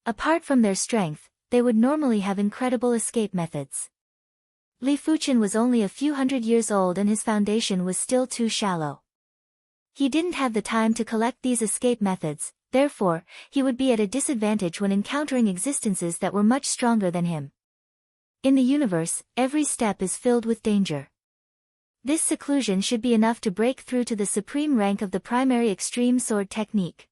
Apart from their strength, they would normally have incredible escape methods. Li Fuchen was only a few hundred years old and his foundation was still too shallow. He didn't have the time to collect these escape methods, therefore, he would be at a disadvantage when encountering existences that were much stronger than him. In the universe, every step is filled with danger. This seclusion should be enough to break through to the supreme rank of the primary extreme sword technique.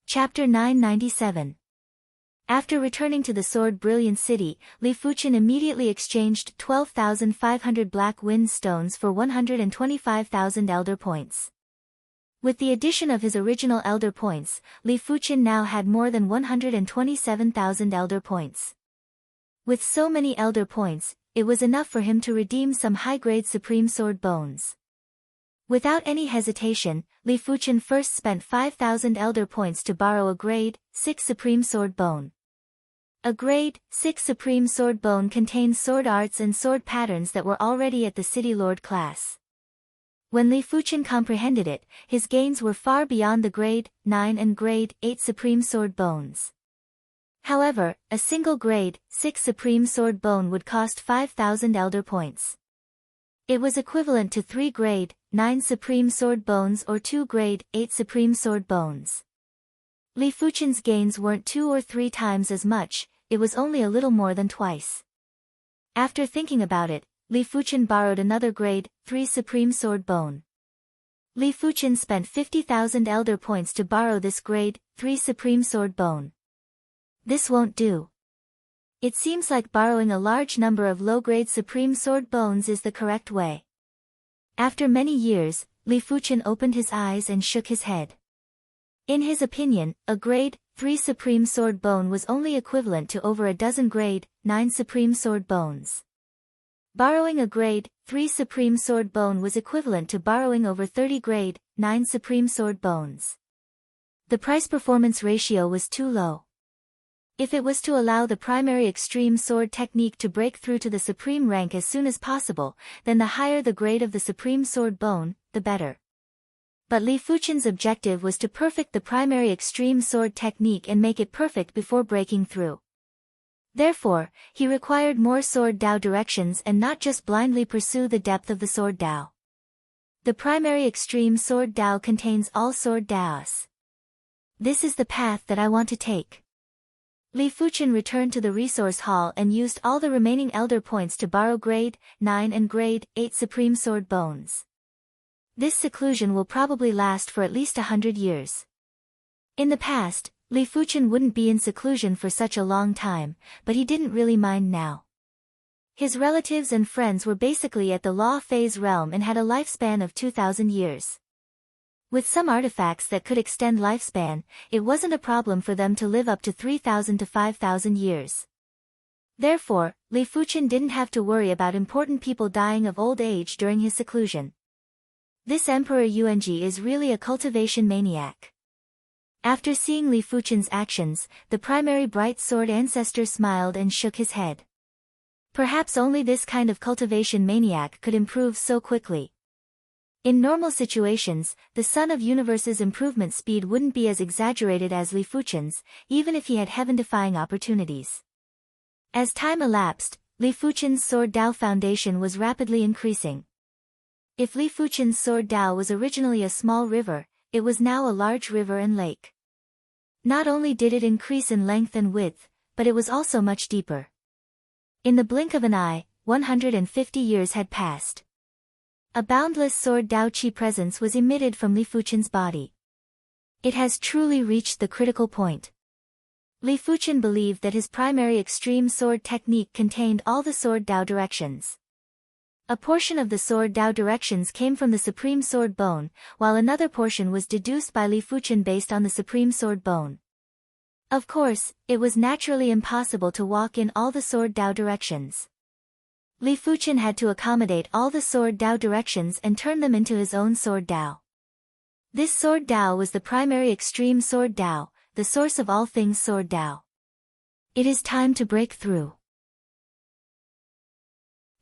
Chapter 997. After returning to the Sword Brilliant City, Li Fuchen immediately exchanged 12,500 Black Wind stones for 125,000 Elder Points. With the addition of his original Elder Points, Li Fuchen now had more than 127,000 Elder Points. With so many Elder Points, it was enough for him to redeem some high-grade Supreme Sword bones. Without any hesitation, Li Fuchen first spent 5,000 Elder Points to borrow a Grade 6 Supreme Sword bone. A Grade 6 Supreme Sword bone contained sword arts and sword patterns that were already at the City Lord class. When Li Fuchen comprehended it, his gains were far beyond the Grade 9 and Grade 8 Supreme Sword bones. However, a single Grade 6 Supreme Sword bone would cost 5,000 Elder Points. It was equivalent to 3 Grade 9 Supreme Sword bones or 2 Grade 8 Supreme Sword bones. Li Fuchen's gains weren't 2 or 3 times as much, it was only a little more than twice. After thinking about it, Li Fuchen borrowed another Grade 3 Supreme Sword bone. Li Fuchen spent 50,000 Elder Points to borrow this Grade 3 Supreme Sword bone. This won't do. It seems like borrowing a large number of low-grade Supreme Sword bones is the correct way. After many years, Li Fuchen opened his eyes and shook his head. In his opinion, a Grade 3 Supreme Sword bone was only equivalent to over a dozen Grade 9 Supreme Sword bones. Borrowing a Grade 3 Supreme Sword bone was equivalent to borrowing over 30 Grade 9 Supreme Sword bones. The price-performance ratio was too low. If it was to allow the primary extreme sword technique to break through to the supreme rank as soon as possible, then the higher the grade of the supreme sword bone, the better. But Li Fuchen's objective was to perfect the primary extreme sword technique and make it perfect before breaking through. Therefore, he required more sword Dao directions and not just blindly pursue the depth of the sword Dao. The primary extreme sword Dao contains all sword Daos. This is the path that I want to take. Li Fuchen returned to the resource hall and used all the remaining Elder Points to borrow Grade 9 and Grade 8 Supreme Sword bones. This seclusion will probably last for at least 100 years. In the past, Li Fuchen wouldn't be in seclusion for such a long time, but he didn't really mind now. His relatives and friends were basically at the Law Phase realm and had a lifespan of 2,000 years. With some artifacts that could extend lifespan, it wasn't a problem for them to live up to 3,000 to 5,000 years. Therefore, Li Fuchen didn't have to worry about important people dying of old age during his seclusion. This Emperor Yuanji is really a cultivation maniac. After seeing Li Fuchen's actions, the primary bright sword ancestor smiled and shook his head. Perhaps only this kind of cultivation maniac could improve so quickly. In normal situations, the Son of Universe's improvement speed wouldn't be as exaggerated as Li Fuchen's, even if he had heaven-defying opportunities. As time elapsed, Li Fuchen's Sword Dao foundation was rapidly increasing. If Li Fuchen's Sword Dao was originally a small river, it was now a large river and lake. Not only did it increase in length and width, but it was also much deeper. In the blink of an eye, 150 years had passed. A boundless Sword Dao Qi presence was emitted from Li Fuchen's body. It has truly reached the critical point. Li Fuchen believed that his primary extreme sword technique contained all the Sword Dao directions. A portion of the Sword Dao directions came from the Supreme Sword Bone, while another portion was deduced by Li Fuchen based on the Supreme Sword Bone. Of course, it was naturally impossible to walk in all the Sword Dao directions. Li Fuchen had to accommodate all the Sword Dao directions and turn them into his own Sword Dao. This Sword Dao was the primary extreme Sword Dao, the source of all things Sword Dao. It is time to break through.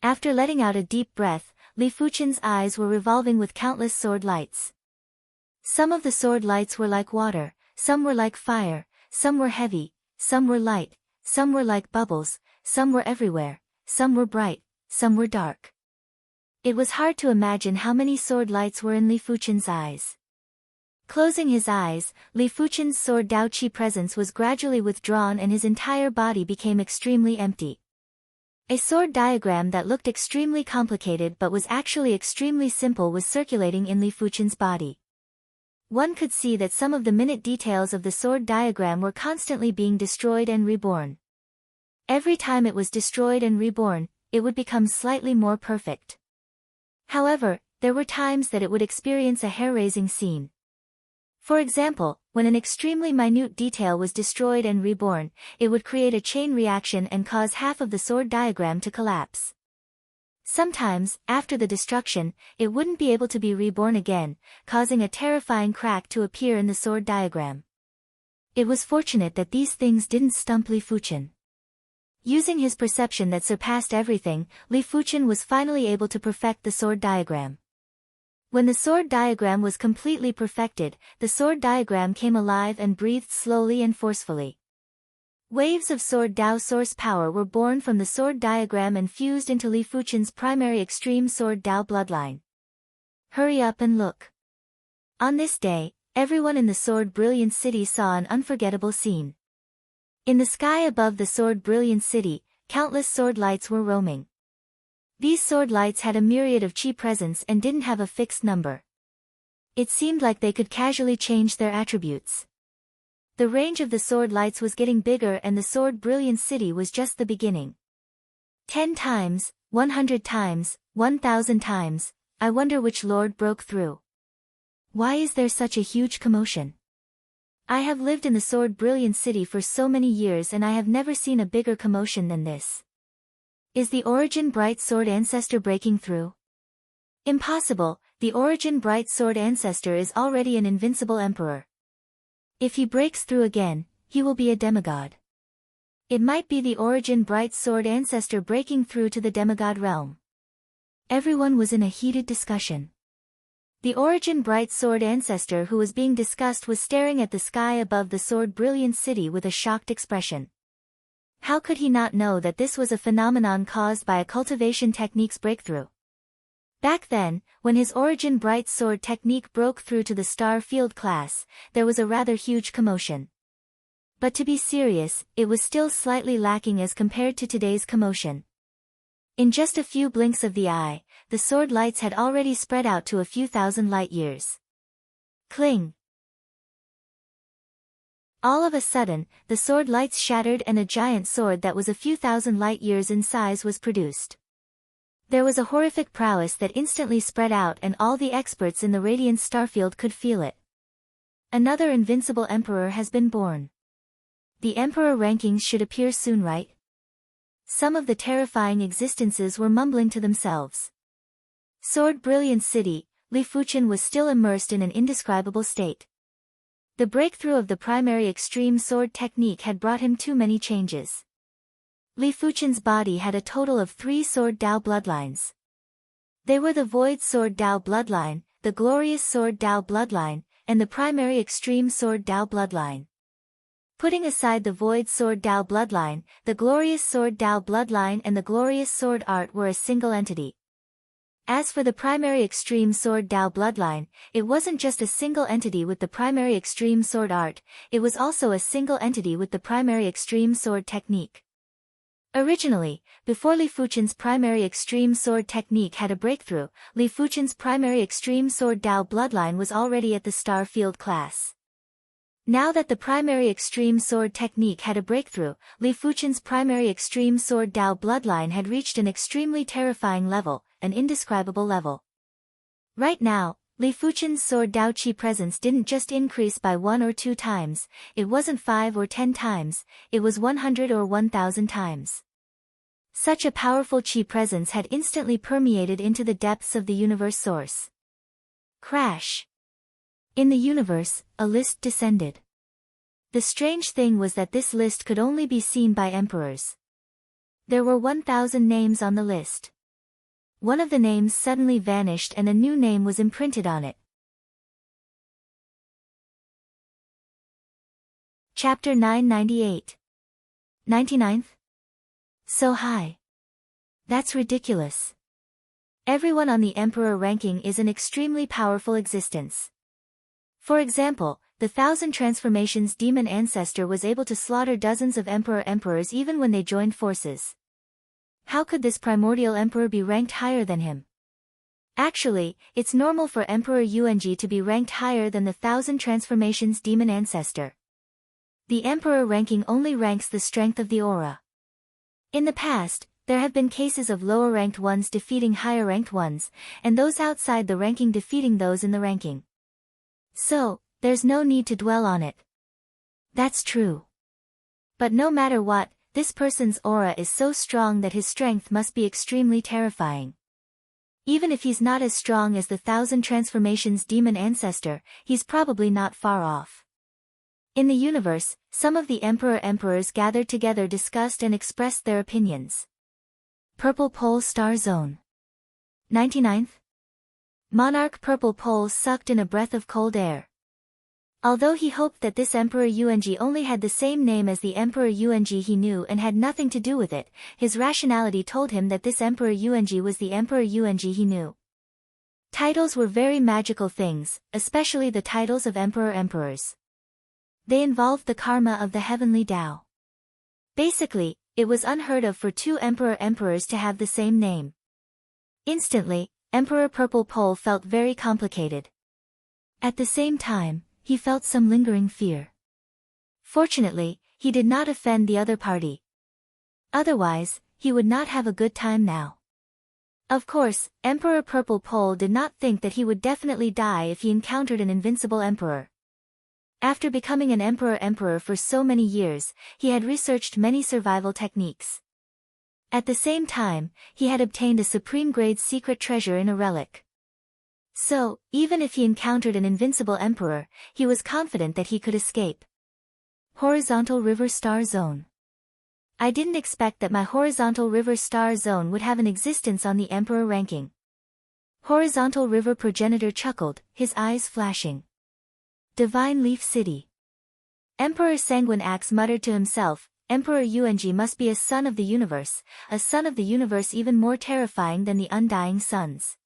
After letting out a deep breath, Li Fuchen's eyes were revolving with countless sword lights. Some of the sword lights were like water, some were like fire, some were heavy, some were light, some were like bubbles, some were everywhere, some were bright, some were dark. It was hard to imagine how many sword lights were in Li Fuchen's eyes. Closing his eyes, Li Fuchen's Sword Dao Qi presence was gradually withdrawn and his entire body became extremely empty. A sword diagram that looked extremely complicated but was actually extremely simple was circulating in Li Fuchen's body. One could see that some of the minute details of the sword diagram were constantly being destroyed and reborn. Every time it was destroyed and reborn, it would become slightly more perfect. However, there were times that it would experience a hair-raising scene. For example, when an extremely minute detail was destroyed and reborn, it would create a chain reaction and cause half of the sword diagram to collapse. Sometimes, after the destruction, it wouldn't be able to be reborn again, causing a terrifying crack to appear in the sword diagram. It was fortunate that these things didn't stump Li Fuchen. Using his perception that surpassed everything, Li Fuchen was finally able to perfect the sword diagram. When the sword diagram was completely perfected, the sword diagram came alive and breathed slowly and forcefully. Waves of Sword Dao source power were born from the sword diagram and fused into Li Fuchen's primary extreme Sword Dao bloodline. Hurry up and look. On this day, everyone in the Sword Brilliant City saw an unforgettable scene. In the sky above the Sword Brilliant City, countless sword lights were roaming. These sword lights had a myriad of Qi presence and didn't have a fixed number. It seemed like they could casually change their attributes. The range of the sword lights was getting bigger and the Sword Brilliant City was just the beginning. 10 times, 100 times, 1,000 times, I wonder which lord broke through. Why is there such a huge commotion? I have lived in the Sword Brilliant City for so many years and I have never seen a bigger commotion than this. Is the Origin Bright Sword Ancestor breaking through? Impossible, the Origin Bright Sword Ancestor is already an invincible emperor. If he breaks through again, he will be a demigod. It might be the Origin Bright Sword Ancestor breaking through to the demigod realm. Everyone was in a heated discussion. The Origin Bright Sword Ancestor who was being discussed was staring at the sky above the Sword Brilliant City with a shocked expression. How could he not know that this was a phenomenon caused by a cultivation technique's breakthrough? Back then, when his Origin Bright Sword technique broke through to the Star Field class, there was a rather huge commotion. But to be serious, it was still slightly lacking as compared to today's commotion. In just a few blinks of the eye, the sword lights had already spread out to a few thousand light years. Cling! All of a sudden, the sword lights shattered and a giant sword that was a few thousand light years in size was produced. There was a horrific prowess that instantly spread out and all the experts in the Radiant Starfield could feel it. Another invincible emperor has been born. The emperor rankings should appear soon, right? Some of the terrifying existences were mumbling to themselves. Sword Brilliant City, Li Fuchen was still immersed in an indescribable state. The breakthrough of the primary extreme sword technique had brought him too many changes. Li Fuchen's body had a total of 3 Sword Dao bloodlines. They were the Void Sword Dao bloodline, the glorious sword Dao bloodline, and the primary extreme sword Dao bloodline. Putting aside the void sword Dao bloodline, the glorious sword Dao bloodline and the glorious sword art were a single entity. As for the primary extreme sword Dao bloodline, it wasn't just a single entity with the primary extreme sword art, it was also a single entity with the primary extreme sword technique. Originally, before Li Fuchen's primary extreme sword technique had a breakthrough, Li Fuchen's primary extreme sword Dao bloodline was already at the star field class. Now that the primary extreme sword technique had a breakthrough, Li Fuchen's primary extreme sword Dao bloodline had reached an extremely terrifying level, an indescribable level. Right now, Li Fuchen's sword Dao Qi presence didn't just increase by 1 or 2 times, it wasn't 5 or 10 times, it was 100 or 1,000 times. Such a powerful Qi presence had instantly permeated into the depths of the universe source. Crash. In the universe, a list descended. The strange thing was that this list could only be seen by emperors. There were 1,000 names on the list. One of the names suddenly vanished and a new name was imprinted on it. Chapter 998. 99th? So high. That's ridiculous. Everyone on the emperor ranking is an extremely powerful existence. For example, the 1,000 Transformations demon ancestor was able to slaughter dozens of emperors even when they joined forces. How could this primordial emperor be ranked higher than him? Actually, it's normal for Emperor Yuanji to be ranked higher than the 1,000 Transformations demon ancestor. The emperor ranking only ranks the strength of the aura. In the past, there have been cases of lower-ranked ones defeating higher-ranked ones, and those outside the ranking defeating those in the ranking. So, there's no need to dwell on it. That's true. But no matter what, this person's aura is so strong that his strength must be extremely terrifying. Even if he's not as strong as the 1,000 Transformations demon ancestor, he's probably not far off. In the universe, some of the emperors gathered together discussed and expressed their opinions. Purple Pole Star Zone. 99th? Monarch Purple Pole sucked in a breath of cold air. Although he hoped that this Emperor Yuanji only had the same name as the Emperor Yuanji he knew and had nothing to do with it, his rationality told him that this Emperor Yuanji was the Emperor Yuanji he knew. Titles were very magical things, especially the titles of emperors. They involved the karma of the heavenly Tao. Basically, it was unheard of for 2 emperors to have the same name. Instantly, Emperor Purple Pole felt very complicated. At the same time, he felt some lingering fear. Fortunately, he did not offend the other party. Otherwise, he would not have a good time now. Of course, Emperor Purple Pole did not think that he would definitely die if he encountered an invincible emperor. After becoming an emperor for so many years, he had researched many survival techniques. At the same time, he had obtained a supreme-grade secret treasure in a relic. So, even if he encountered an invincible emperor, he was confident that he could escape. Horizontal River Star Zone. I didn't expect that my Horizontal River Star Zone would have an existence on the emperor ranking. Horizontal River Progenitor chuckled, his eyes flashing. Divine Leaf City. Emperor Sanguine Axe muttered to himself, Emperor Yuanji must be a son of the universe even more terrifying than the Undying Suns.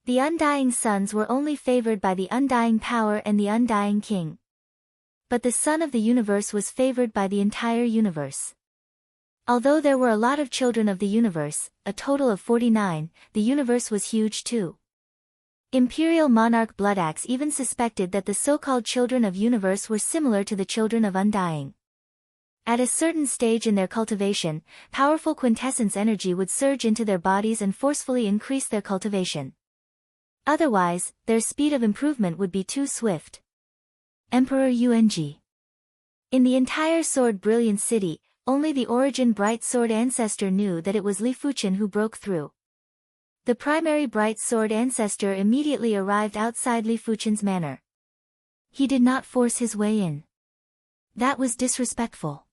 The Undying Suns were only favored by the Undying Power and the Undying King. But the Son of the Universe was favored by the entire universe. Although there were a lot of children of the universe, a total of 49, the universe was huge too. Imperial Monarch Bloodaxe even suspected that the so-called children of universe were similar to the children of Undying. At a certain stage in their cultivation, powerful quintessence energy would surge into their bodies and forcefully increase their cultivation. Otherwise, their speed of improvement would be too swift. Emperor Yuanji. In the entire Sword Brilliant City, only the Origin Bright Sword Ancestor knew that it was Li Fuchen who broke through. The primary Bright Sword Ancestor immediately arrived outside Li Fuchen's manor. He did not force his way in. That was disrespectful.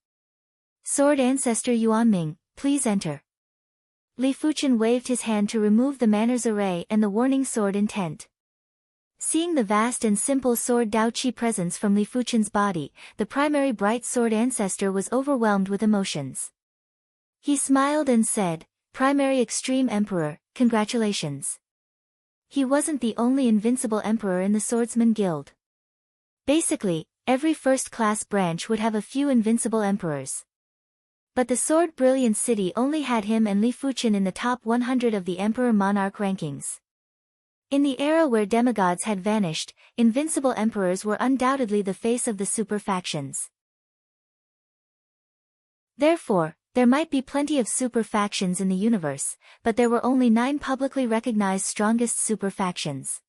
Sword Ancestor Yuanming, please enter. Li Fuchen waved his hand to remove the manor's array and the warning sword intent. Seeing the vast and simple sword Dao Qi presence from Li Fuchen's body, the primary bright sword ancestor was overwhelmed with emotions. He smiled and said, "Primary Extreme Emperor, congratulations." He wasn't the only invincible emperor in the Swordsman Guild. Basically, every first-class branch would have a few invincible emperors. But the Sword Brilliant City only had him and Li Fuchen in the top 100 of the Emperor-Monarch rankings. In the era where demigods had vanished, invincible emperors were undoubtedly the face of the super factions. Therefore, there might be plenty of super factions in the universe, but there were only 9 publicly recognized strongest super factions.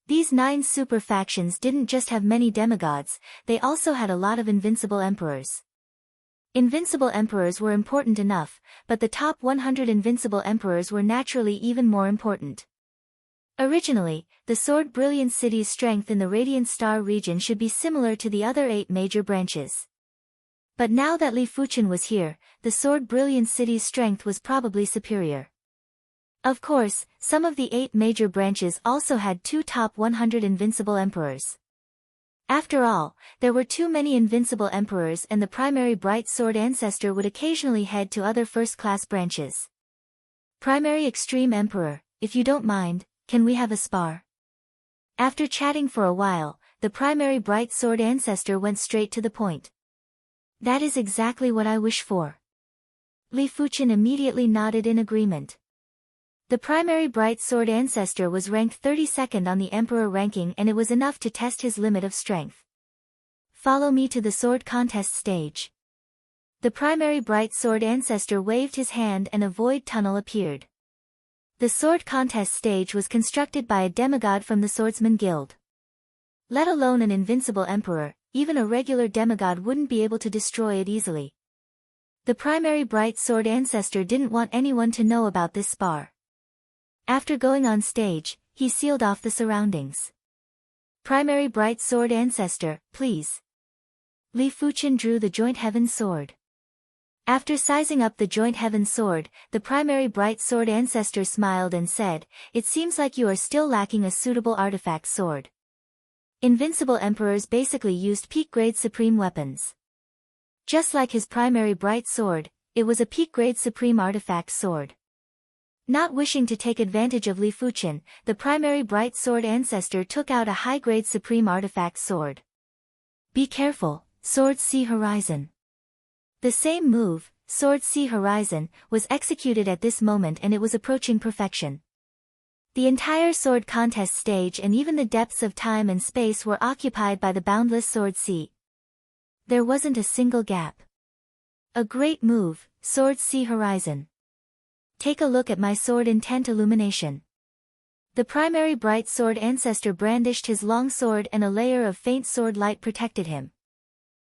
These 9 super factions didn't just have many demigods, they also had a lot of invincible emperors. Invincible emperors were important enough, but the top 100 invincible emperors were naturally even more important. Originally, the Sword Brilliant City's strength in the Radiant Star region should be similar to the other 8 major branches. But now that Li Fuchen was here, the Sword Brilliant City's strength was probably superior. Of course, some of the 8 major branches also had 2 top 100 invincible emperors. After all, there were too many invincible emperors and the primary bright sword ancestor would occasionally head to other first-class branches. Primary Extreme Emperor, if you don't mind, can we have a spar? After chatting for a while, the primary bright sword ancestor went straight to the point. That is exactly what I wish for. Li Fuchen immediately nodded in agreement. The primary bright sword ancestor was ranked 32nd on the emperor ranking and it was enough to test his limit of strength. Follow me to the sword contest stage. The primary bright sword ancestor waved his hand and a void tunnel appeared. The sword contest stage was constructed by a demigod from the Swordsman Guild. Let alone an invincible emperor, even a regular demigod wouldn't be able to destroy it easily. The primary bright sword ancestor didn't want anyone to know about this spar. After going on stage, he sealed off the surroundings. Primary bright sword ancestor, please. Li Fuchen drew the Joint Heaven sword. After sizing up the Joint Heaven sword, the primary bright sword ancestor smiled and said, "It seems like you are still lacking a suitable artifact sword." Invincible emperors basically used peak-grade supreme weapons. Just like his primary bright sword, it was a peak-grade supreme artifact sword. Not wishing to take advantage of Li Fuchen, the primary bright sword ancestor took out a high-grade supreme artifact sword. Be careful, Sword Sea Horizon. The same move, Sword Sea Horizon, was executed at this moment and it was approaching perfection. The entire sword contest stage and even the depths of time and space were occupied by the boundless Sword Sea. There wasn't a single gap. A great move, Sword Sea Horizon. Take a look at my sword intent illumination. The primary bright sword ancestor brandished his long sword and a layer of faint sword light protected him.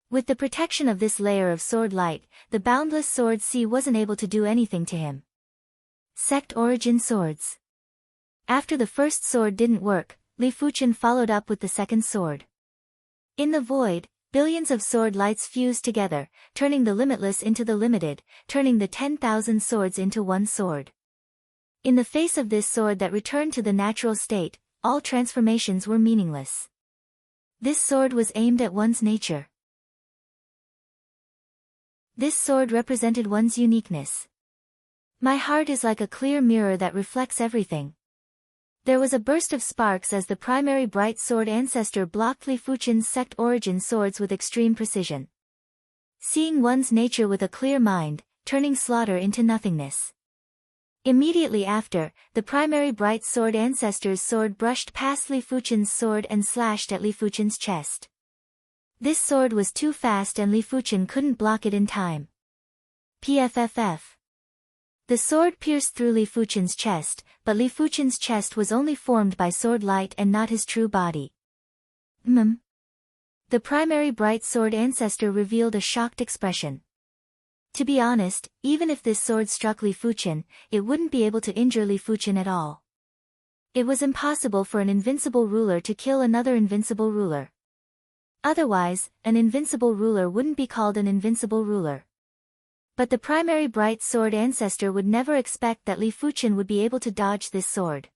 With the protection of this layer of sword light, the boundless Sword Sea wasn't able to do anything to him. Sect Origin Swords. After the first sword didn't work, Li Fuchen followed up with the second sword. In the void, billions of sword lights fused together, turning the limitless into the limited, turning the 10,000 swords into one sword. In the face of this sword that returned to the natural state, all transformations were meaningless. This sword was aimed at one's nature. This sword represented one's uniqueness. My heart is like a clear mirror that reflects everything. There was a burst of sparks as the primary bright sword ancestor blocked Li Fuchen's sect origin swords with extreme precision. Seeing one's nature with a clear mind, turning slaughter into nothingness. Immediately after, the primary bright sword ancestor's sword brushed past Li Fuchen's sword and slashed at Li Fuchen's chest. This sword was too fast and Li Fuchen couldn't block it in time. PFFF. The sword pierced through Li Fuchen's chest, but Li Fuchen's chest was only formed by sword light and not his true body. The primary bright sword ancestor revealed a shocked expression. To be honest, even if this sword struck Li Fuchen, it wouldn't be able to injure Li Fuchen at all. It was impossible for an invincible ruler to kill another invincible ruler. Otherwise, an invincible ruler wouldn't be called an invincible ruler. But the primary bright sword ancestor would never expect that Li Fuchen would be able to dodge this sword.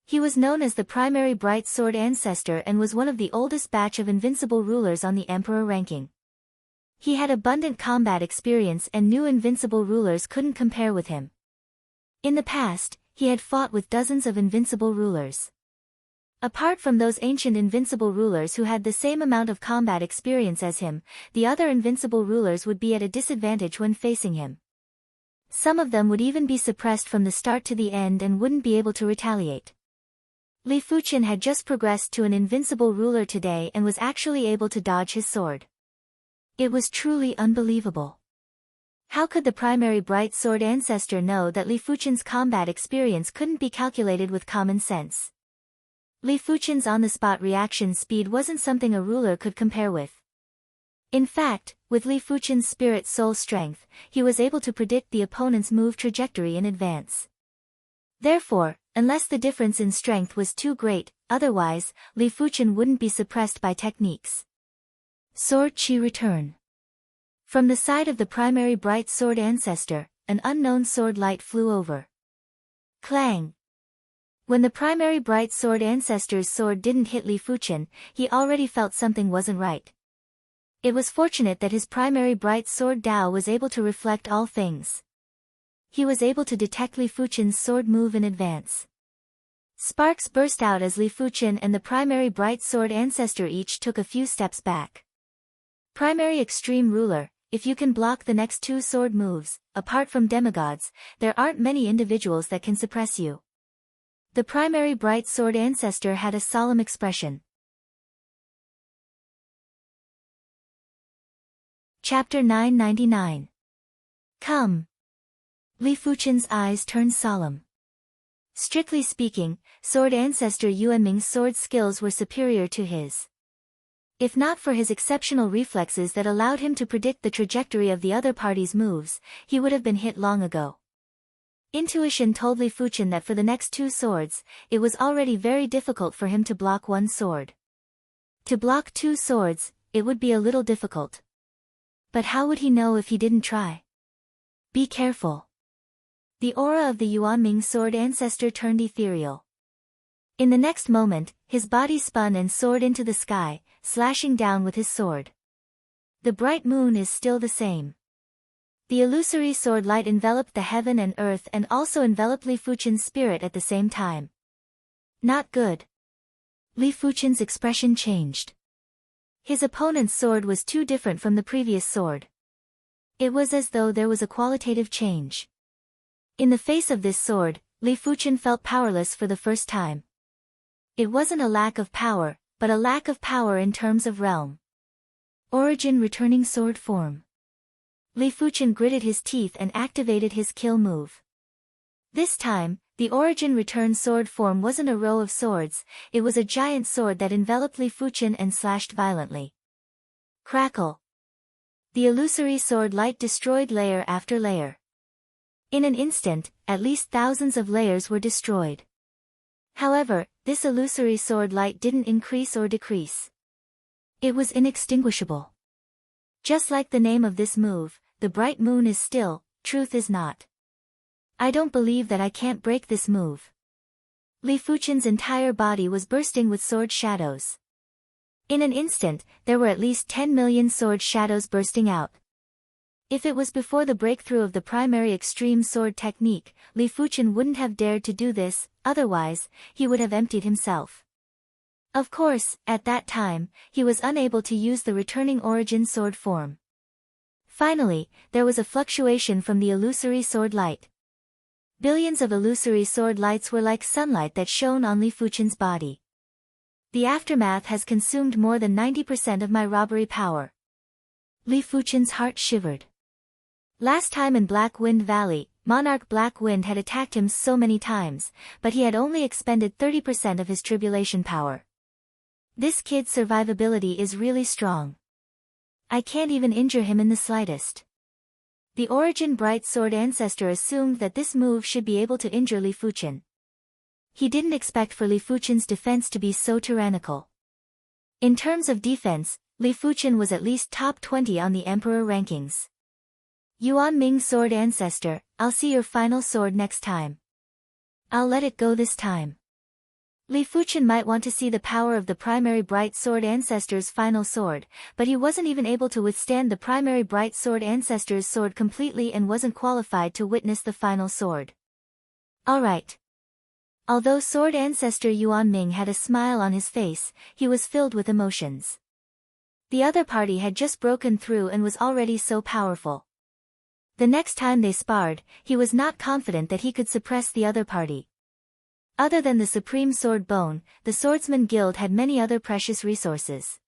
He was known as the primary bright sword ancestor and was one of the oldest batch of invincible rulers on the emperor ranking. He had abundant combat experience and knew invincible rulers couldn't compare with him. In the past, he had fought with dozens of invincible rulers. Apart from those ancient invincible rulers who had the same amount of combat experience as him, the other invincible rulers would be at a disadvantage when facing him. Some of them would even be suppressed from the start to the end and wouldn't be able to retaliate. Li Fuqian had just progressed to an invincible ruler today and was actually able to dodge his sword. It was truly unbelievable. How could the primary bright sword ancestor know that Li Fuqian's combat experience couldn't be calculated with common sense? Li Fuqian's on-the-spot reaction speed wasn't something a ruler could compare with. In fact, with Li Fuqian's spirit soul strength, he was able to predict the opponent's move trajectory in advance. Therefore, unless the difference in strength was too great, otherwise, Li Fuqian wouldn't be suppressed by techniques. Sword Chi return. From the side of the primary bright sword ancestor, an unknown sword light flew over. Clang! When the primary bright sword ancestor's sword didn't hit Li Fuqian, he already felt something wasn't right. It was fortunate that his primary bright sword Dao was able to reflect all things. He was able to detect Li Fuqian's sword move in advance. Sparks burst out as Li Fuqian and the primary bright sword ancestor each took a few steps back. Primary extreme ruler, if you can block the next two sword moves, apart from demigods, there aren't many individuals that can suppress you. The primary bright sword ancestor had a solemn expression. Chapter 999. Come. Li Fuqian's eyes turned solemn. Strictly speaking, sword ancestor Yuanming's sword skills were superior to his. If not for his exceptional reflexes that allowed him to predict the trajectory of the other party's moves, he would have been hit long ago. Intuition told Li Fuqian that for the next two swords, it was already very difficult for him to block one sword. To block two swords, it would be a little difficult. But how would he know if he didn't try? Be careful. The aura of the Yuanming sword ancestor turned ethereal. In the next moment, his body spun and soared into the sky, slashing down with his sword. The bright moon is still the same. The illusory sword light enveloped the heaven and earth and also enveloped Li Fuqian's spirit at the same time. Not good. Li Fuqian's expression changed. His opponent's sword was too different from the previous sword. It was as though there was a qualitative change. In the face of this sword, Li Fuqian felt powerless for the first time. It wasn't a lack of power, but a lack of power in terms of realm. Origin returning sword form. Li Fuqian gritted his teeth and activated his kill move. This time, the origin return sword form wasn't a row of swords, it was a giant sword that enveloped Li Fuqian and slashed violently. Crackle! The illusory sword light destroyed layer after layer. In an instant, at least thousands of layers were destroyed. However, this illusory sword light didn't increase or decrease. It was inextinguishable. Just like the name of this move, the bright moon is still, truth is not. I don't believe that I can't break this move. Li Fuqian's entire body was bursting with sword shadows. In an instant, there were at least 10 million sword shadows bursting out. If it was before the breakthrough of the primary extreme sword technique, Li Fuqian wouldn't have dared to do this, otherwise, he would have emptied himself. Of course, at that time, he was unable to use the returning origin sword form. Finally, there was a fluctuation from the illusory sword light. Billions of illusory sword lights were like sunlight that shone on Li Fuqian's body. The aftermath has consumed more than 90% of my robbery power. Li Fuqian's heart shivered. Last time in Black Wind Valley, Monarch Black Wind had attacked him so many times, but he had only expended 30% of his tribulation power. This kid's survivability is really strong. I can't even injure him in the slightest. The origin bright sword ancestor assumed that this move should be able to injure Li Fuqian. He didn't expect for Li Fuqian's defense to be so tyrannical. In terms of defense, Li Fuqian was at least top 20 on the emperor rankings. Yuanming sword ancestor, I'll see your final sword next time. I'll let it go this time. Li Fuchen might want to see the power of the primary Bright Sword Ancestor's final sword, but he wasn't even able to withstand the primary Bright Sword Ancestor's sword completely and wasn't qualified to witness the final sword. Alright. Although Sword Ancestor Yuan Ming had a smile on his face, he was filled with emotions. The other party had just broken through and was already so powerful. The next time they sparred, he was not confident that he could suppress the other party. Other than the Supreme Sword Bone, the Swordsman Guild had many other precious resources.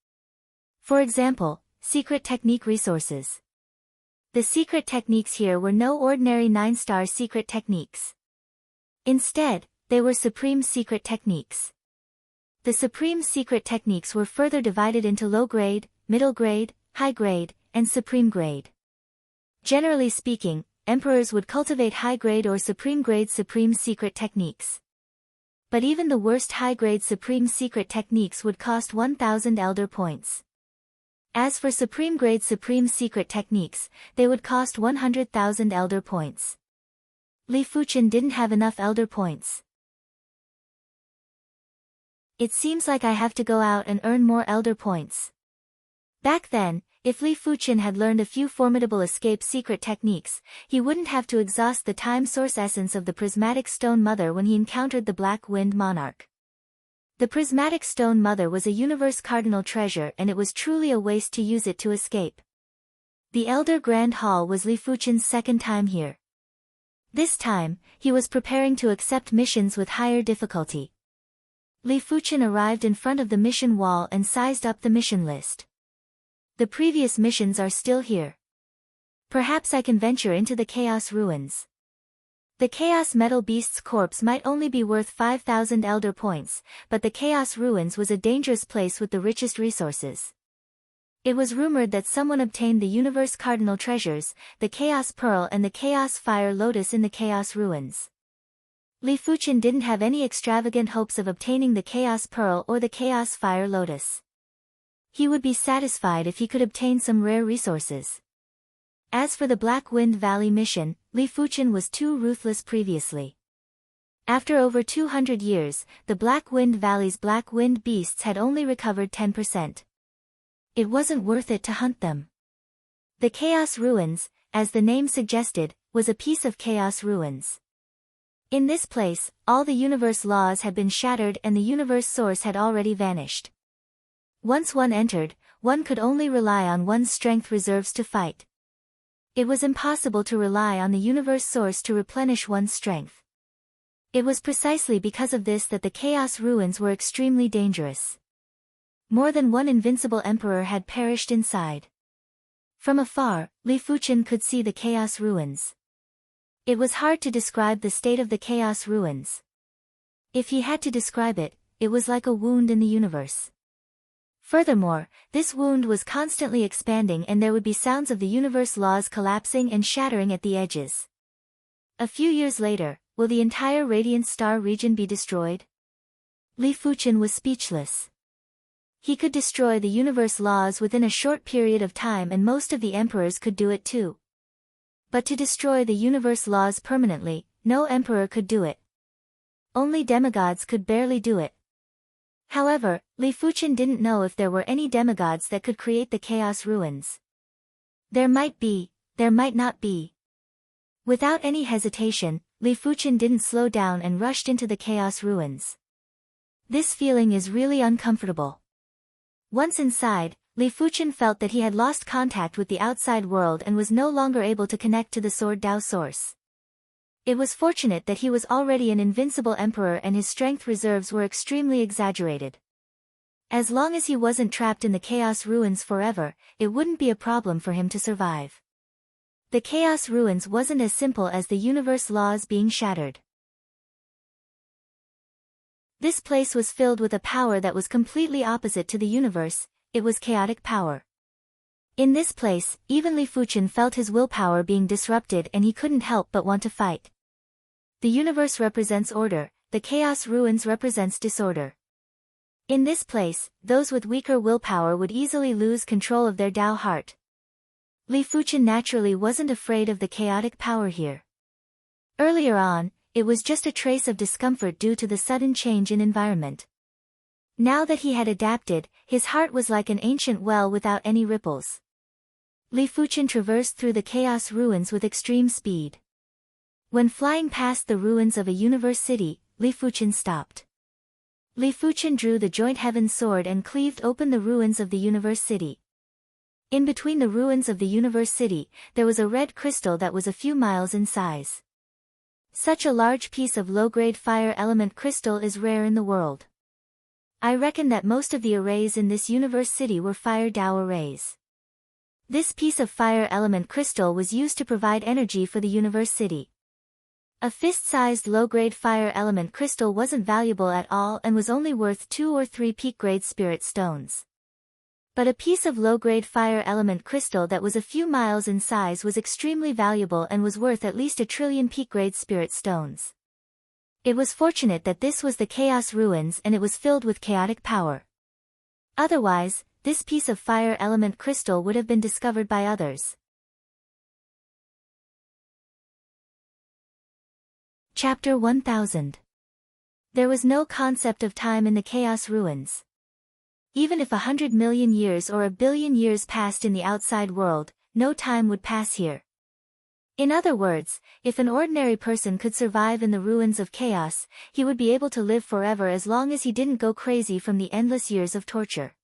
For example, secret technique resources. The secret techniques here were no ordinary 9-star secret techniques. Instead, they were supreme secret techniques. The supreme secret techniques were further divided into low grade, middle grade, high grade, and supreme grade. Generally speaking, emperors would cultivate high grade or supreme grade supreme secret techniques. But even the worst high-grade supreme secret techniques would cost 1,000 elder points. As for supreme-grade supreme secret techniques, they would cost 100,000 elder points. Li Fuchen didn't have enough elder points. It seems like I have to go out and earn more elder points. Back then, if Li Fuchen had learned a few formidable escape secret techniques, he wouldn't have to exhaust the time source essence of the Prismatic Stone Mother when he encountered the Black Wind Monarch. The Prismatic Stone Mother was a universe cardinal treasure and it was truly a waste to use it to escape. The Elder Grand Hall was Li Fuchen's second time here. This time, he was preparing to accept missions with higher difficulty. Li Fuchen arrived in front of the mission wall and sized up the mission list. The previous missions are still here. Perhaps I can venture into the Chaos Ruins. The Chaos Metal Beast's corpse might only be worth 5,000 elder points, but the Chaos Ruins was a dangerous place with the richest resources. It was rumored that someone obtained the Universe Cardinal Treasures, the Chaos Pearl and the Chaos Fire Lotus in the Chaos Ruins. Li Fuchen didn't have any extravagant hopes of obtaining the Chaos Pearl or the Chaos Fire Lotus. He would be satisfied if he could obtain some rare resources. As for the Black Wind Valley mission, Li Fuchen was too ruthless previously. After over 200 years, the Black Wind Valley's Black Wind Beasts had only recovered 10%. It wasn't worth it to hunt them. The Chaos Ruins, as the name suggested, was a piece of Chaos Ruins. In this place, all the universe laws had been shattered and the universe source had already vanished. Once one entered, one could only rely on one's strength reserves to fight. It was impossible to rely on the universe source to replenish one's strength. It was precisely because of this that the Chaos Ruins were extremely dangerous. More than one invincible emperor had perished inside. From afar, Li Fuchen could see the Chaos Ruins. It was hard to describe the state of the Chaos Ruins. If he had to describe it, it was like a wound in the universe. Furthermore, this wound was constantly expanding and there would be sounds of the universe laws collapsing and shattering at the edges. A few years later, will the entire Radiant Star region be destroyed? Li Fuchen was speechless. He could destroy the universe laws within a short period of time and most of the emperors could do it too. But to destroy the universe laws permanently, no emperor could do it. Only demigods could barely do it. However, Li Fuchen didn't know if there were any demigods that could create the Chaos Ruins. There might be, there might not be. Without any hesitation, Li Fuchen didn't slow down and rushed into the Chaos Ruins. This feeling is really uncomfortable. Once inside, Li Fuchen felt that he had lost contact with the outside world and was no longer able to connect to the Sword Dao source. It was fortunate that he was already an invincible emperor and his strength reserves were extremely exaggerated. As long as he wasn't trapped in the Chaos Ruins forever, it wouldn't be a problem for him to survive. The Chaos Ruins wasn't as simple as the universe laws being shattered. This place was filled with a power that was completely opposite to the universe, it was chaotic power. In this place, even Li Fuchen felt his willpower being disrupted and he couldn't help but want to fight. The universe represents order, the Chaos Ruins represents disorder. In this place, those with weaker willpower would easily lose control of their Dao heart. Li Fuchen naturally wasn't afraid of the chaotic power here. Earlier on, it was just a trace of discomfort due to the sudden change in environment. Now that he had adapted, his heart was like an ancient well without any ripples. Li Fuqian traversed through the chaos ruins with extreme speed. When flying past the ruins of a universe city, Li Fuqian stopped. Li Fuqian drew the joint heaven sword and cleaved open the ruins of the universe city. In between the ruins of the universe city, there was a red crystal that was a few miles in size. Such a large piece of low-grade fire element crystal is rare in the world. I reckon that most of the arrays in this universe city were fire Dao arrays. This piece of fire element crystal was used to provide energy for the universe city. A fist-sized low-grade fire element crystal wasn't valuable at all and was only worth 2 or 3 peak-grade spirit stones. But a piece of low-grade fire element crystal that was a few miles in size was extremely valuable and was worth at least 1 trillion peak-grade spirit stones. It was fortunate that this was the Chaos Ruins and it was filled with chaotic power. Otherwise, this piece of fire element crystal would have been discovered by others. Chapter 1000. There was no concept of time in the Chaos Ruins. Even if 100 million years or 1 billion years passed in the outside world, no time would pass here. In other words, if an ordinary person could survive in the ruins of chaos, he would be able to live forever as long as he didn't go crazy from the endless years of torture.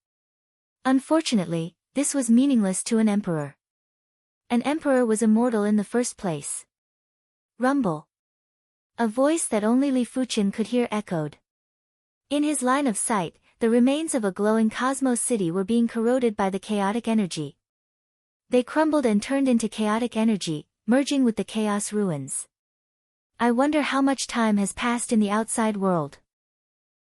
Unfortunately, this was meaningless to an emperor. An emperor was immortal in the first place. Rumble. A voice that only Li Fuqian could hear echoed. In his line of sight, the remains of a glowing cosmos city were being corroded by the chaotic energy. They crumbled and turned into chaotic energy, merging with the chaos ruins. I wonder how much time has passed in the outside world.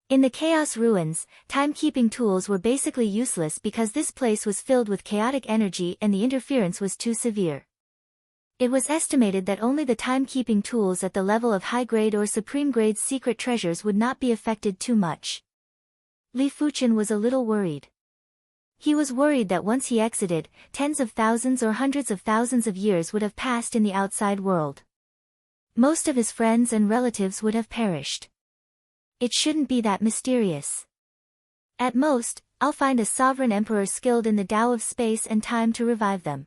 In the chaos ruins, timekeeping tools were basically useless because this place was filled with chaotic energy and the interference was too severe. It was estimated that only the timekeeping tools at the level of high-grade or supreme-grade secret treasures would not be affected too much. Li Fuqian was a little worried. He was worried that once he exited, tens of thousands or hundreds of thousands of years would have passed in the outside world. Most of his friends and relatives would have perished. It shouldn't be that mysterious. At most, I'll find a sovereign emperor skilled in the Tao of space and time to revive them.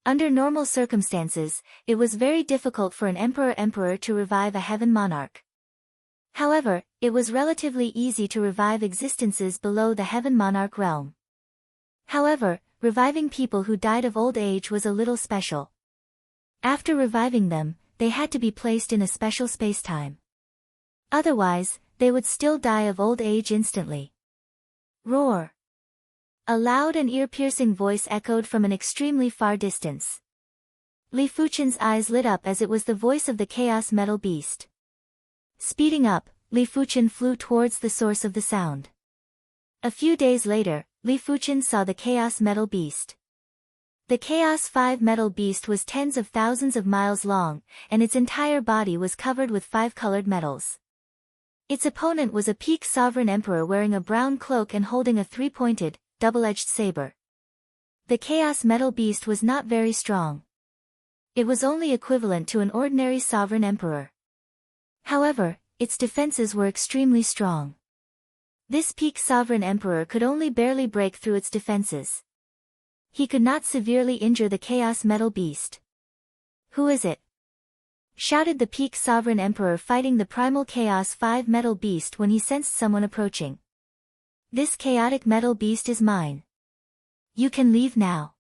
Under normal circumstances, it was very difficult for an emperor to revive a heaven monarch. However, it was relatively easy to revive existences below the heaven monarch realm. However, reviving people who died of old age was a little special. After reviving them, they had to be placed in a special space-time. Otherwise, they would still die of old age instantly. Roar! A loud and ear-piercing voice echoed from an extremely far distance. Li Fuqian's eyes lit up as it was the voice of the Chaos Metal Beast. Speeding up, Li Fuqian flew towards the source of the sound. A few days later, Li Fuqian saw the Chaos Metal Beast. The Chaos 5 Metal Beast was tens of thousands of miles long, and its entire body was covered with 5 colored metals. Its opponent was a peak sovereign emperor wearing a brown cloak and holding a 3-pointed, double-edged saber. The Chaos Metal Beast was not very strong. It was only equivalent to an ordinary sovereign emperor. However, its defenses were extremely strong. This peak sovereign emperor could only barely break through its defenses. He could not severely injure the Chaos Metal Beast. Who is it? Shouted the peak sovereign emperor, fighting the primal Chaos 5 Metal Beast when he sensed someone approaching. This chaotic metal beast is mine. You can leave now.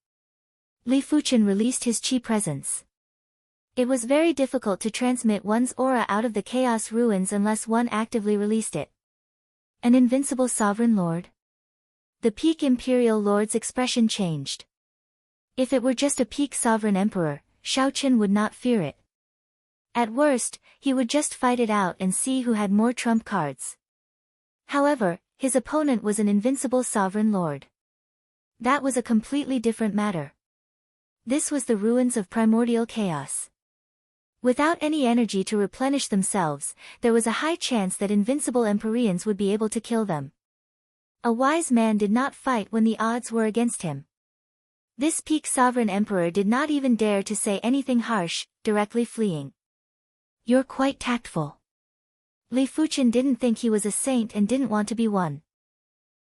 Li Fuqian released his chi presence. It was very difficult to transmit one's aura out of the chaos ruins unless one actively released it. An invincible sovereign lord? The peak imperial lord's expression changed. If it were just a peak sovereign emperor, Shaoqian would not fear it. At worst, he would just fight it out and see who had more trump cards. However, his opponent was an invincible sovereign lord. That was a completely different matter. This was the ruins of primordial chaos. Without any energy to replenish themselves, there was a high chance that invincible Empyreans would be able to kill them. A wise man did not fight when the odds were against him. This peak sovereign emperor did not even dare to say anything harsh, directly fleeing. You're quite tactful. Li Fuqian didn't think he was a saint and didn't want to be one.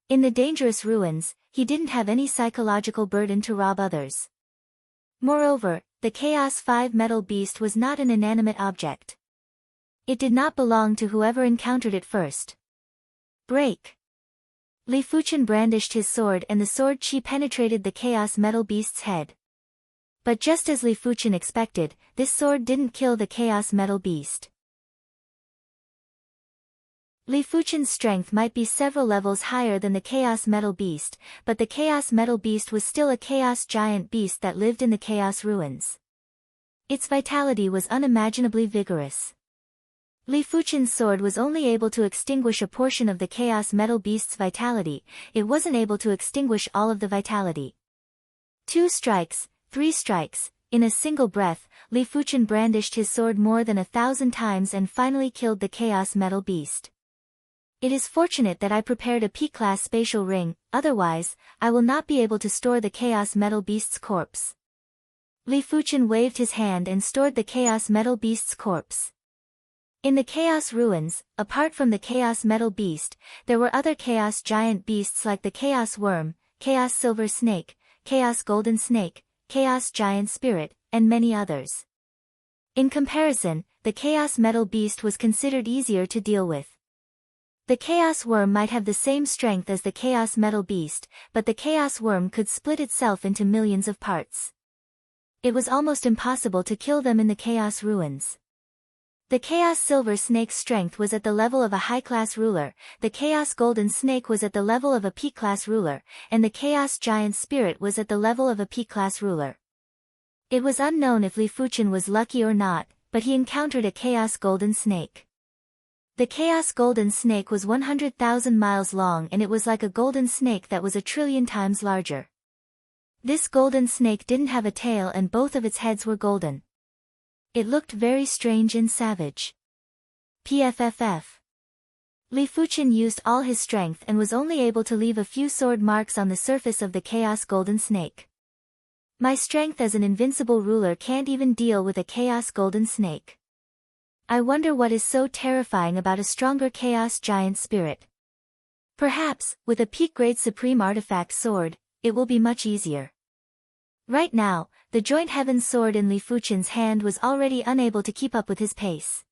In the dangerous ruins, he didn't have any psychological burden to rob others. Moreover, the Chaos 5 metal beast was not an inanimate object. It did not belong to whoever encountered it first. Break! Li Fuqian brandished his sword and the sword chi penetrated the Chaos metal beast's head. But just as Li Fuqian expected, this sword didn't kill the Chaos metal beast. Li Fuqian's strength might be several levels higher than the Chaos Metal Beast, but the Chaos Metal Beast was still a Chaos Giant Beast that lived in the Chaos Ruins. Its vitality was unimaginably vigorous. Li Fuqian's sword was only able to extinguish a portion of the Chaos Metal Beast's vitality, it wasn't able to extinguish all of the vitality. 2 strikes, 3 strikes, in a single breath, Li Fuqian brandished his sword more than 1,000 times and finally killed the Chaos Metal Beast. It is fortunate that I prepared a P-class spatial ring, otherwise, I will not be able to store the Chaos Metal Beast's corpse. Li Fuqian waved his hand and stored the Chaos Metal Beast's corpse. In the Chaos Ruins, apart from the Chaos Metal Beast, there were other Chaos Giant Beasts like the Chaos Worm, Chaos Silver Snake, Chaos Golden Snake, Chaos Giant Spirit, and many others. In comparison, the Chaos Metal Beast was considered easier to deal with. The Chaos Worm might have the same strength as the Chaos Metal Beast, but the Chaos Worm could split itself into millions of parts. It was almost impossible to kill them in the Chaos Ruins. The Chaos Silver Snake's strength was at the level of a high-class ruler, the Chaos Golden Snake was at the level of a P-class ruler, and the Chaos Giant Spirit was at the level of a P-class ruler. It was unknown if Li Fuqian was lucky or not, but he encountered a Chaos Golden Snake. The Chaos Golden Snake was 100,000 miles long and it was like a golden snake that was 1,000,000,000,000 times larger. This golden snake didn't have a tail and both of its heads were golden. It looked very strange and savage. PFFF. Li Fuqian used all his strength and was only able to leave a few sword marks on the surface of the Chaos Golden Snake. My strength as an invincible ruler can't even deal with a Chaos Golden Snake. I wonder what is so terrifying about a stronger Chaos Giant Spirit. Perhaps, with a peak-grade Supreme Artifact sword, it will be much easier. Right now, the Joint Heaven sword in Li Fuqian's hand was already unable to keep up with his pace.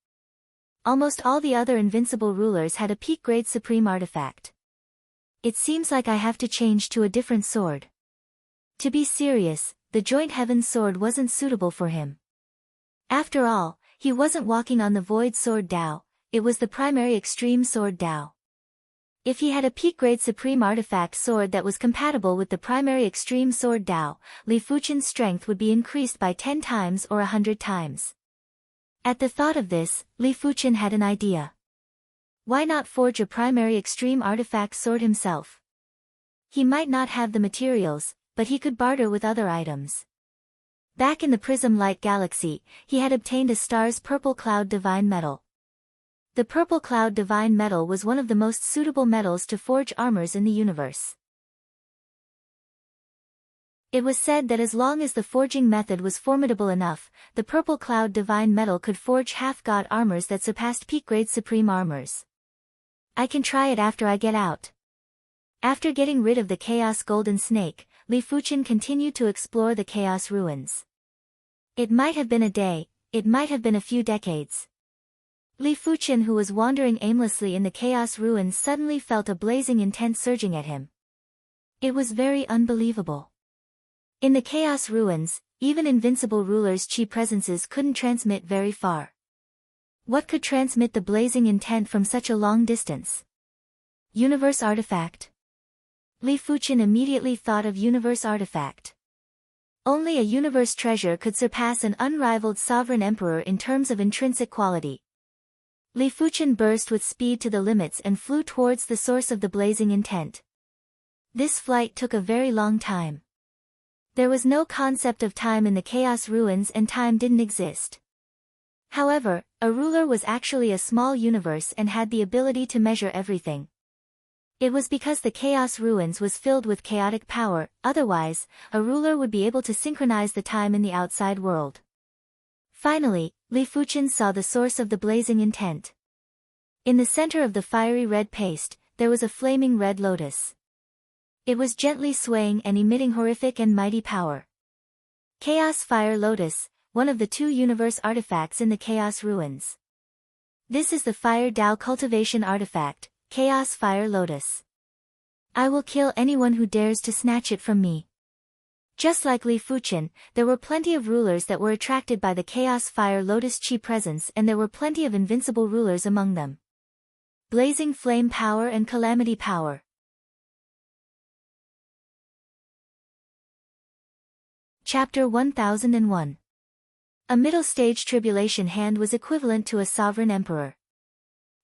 Almost all the other invincible rulers had a peak-grade Supreme Artifact. It seems like I have to change to a different sword. To be serious, the Joint Heaven sword wasn't suitable for him. After all, he wasn't walking on the Void Sword Dao, it was the primary Extreme Sword Dao. If he had a peak-grade Supreme Artifact sword that was compatible with the primary Extreme Sword Dao, Li Fuqian's strength would be increased by 10 times or 100 times. At the thought of this, Li Fuqian had an idea. Why not forge a primary Extreme Artifact sword himself? He might not have the materials, but he could barter with other items. Back in the Prism Light Galaxy, he had obtained a star's Purple Cloud Divine Metal. The Purple Cloud Divine Metal was one of the most suitable metals to forge armors in the universe. It was said that as long as the forging method was formidable enough, the Purple Cloud Divine Metal could forge half-god armors that surpassed peak-grade Supreme armors. I can try it after I get out. After getting rid of the Chaos Golden Snake, Li Fuqian continued to explore the Chaos Ruins. It might have been a day, it might have been a few decades. Li Fuqian, who was wandering aimlessly in the Chaos Ruins, suddenly felt a blazing intent surging at him. It was very unbelievable. In the Chaos Ruins, even invincible rulers' chi presences couldn't transmit very far. What could transmit the blazing intent from such a long distance? Universe Artifact? Li Fuqian immediately thought of Universe Artifact. Only a universe treasure could surpass an unrivaled sovereign emperor in terms of intrinsic quality. Li Fuqian burst with speed to the limits and flew towards the source of the blazing intent. This flight took a very long time. There was no concept of time in the Chaos Ruins and time didn't exist. However, a ruler was actually a small universe and had the ability to measure everything. It was because the Chaos Ruins was filled with chaotic power, otherwise, a ruler would be able to synchronize the time in the outside world. Finally, Li Fuqian saw the source of the blazing intent. In the center of the fiery red paste, there was a flaming red lotus. It was gently swaying and emitting horrific and mighty power. Chaos Fire Lotus, one of the 2 universe artifacts in the Chaos Ruins. This is the Fire Dao cultivation artifact, Chaos Fire Lotus. I will kill anyone who dares to snatch it from me. Just like Li Fuqian, there were plenty of rulers that were attracted by the Chaos Fire Lotus Chi presence, and there were plenty of invincible rulers among them. Blazing Flame Power and Calamity Power. Chapter 1001. A middle-stage tribulation hand was equivalent to a sovereign emperor.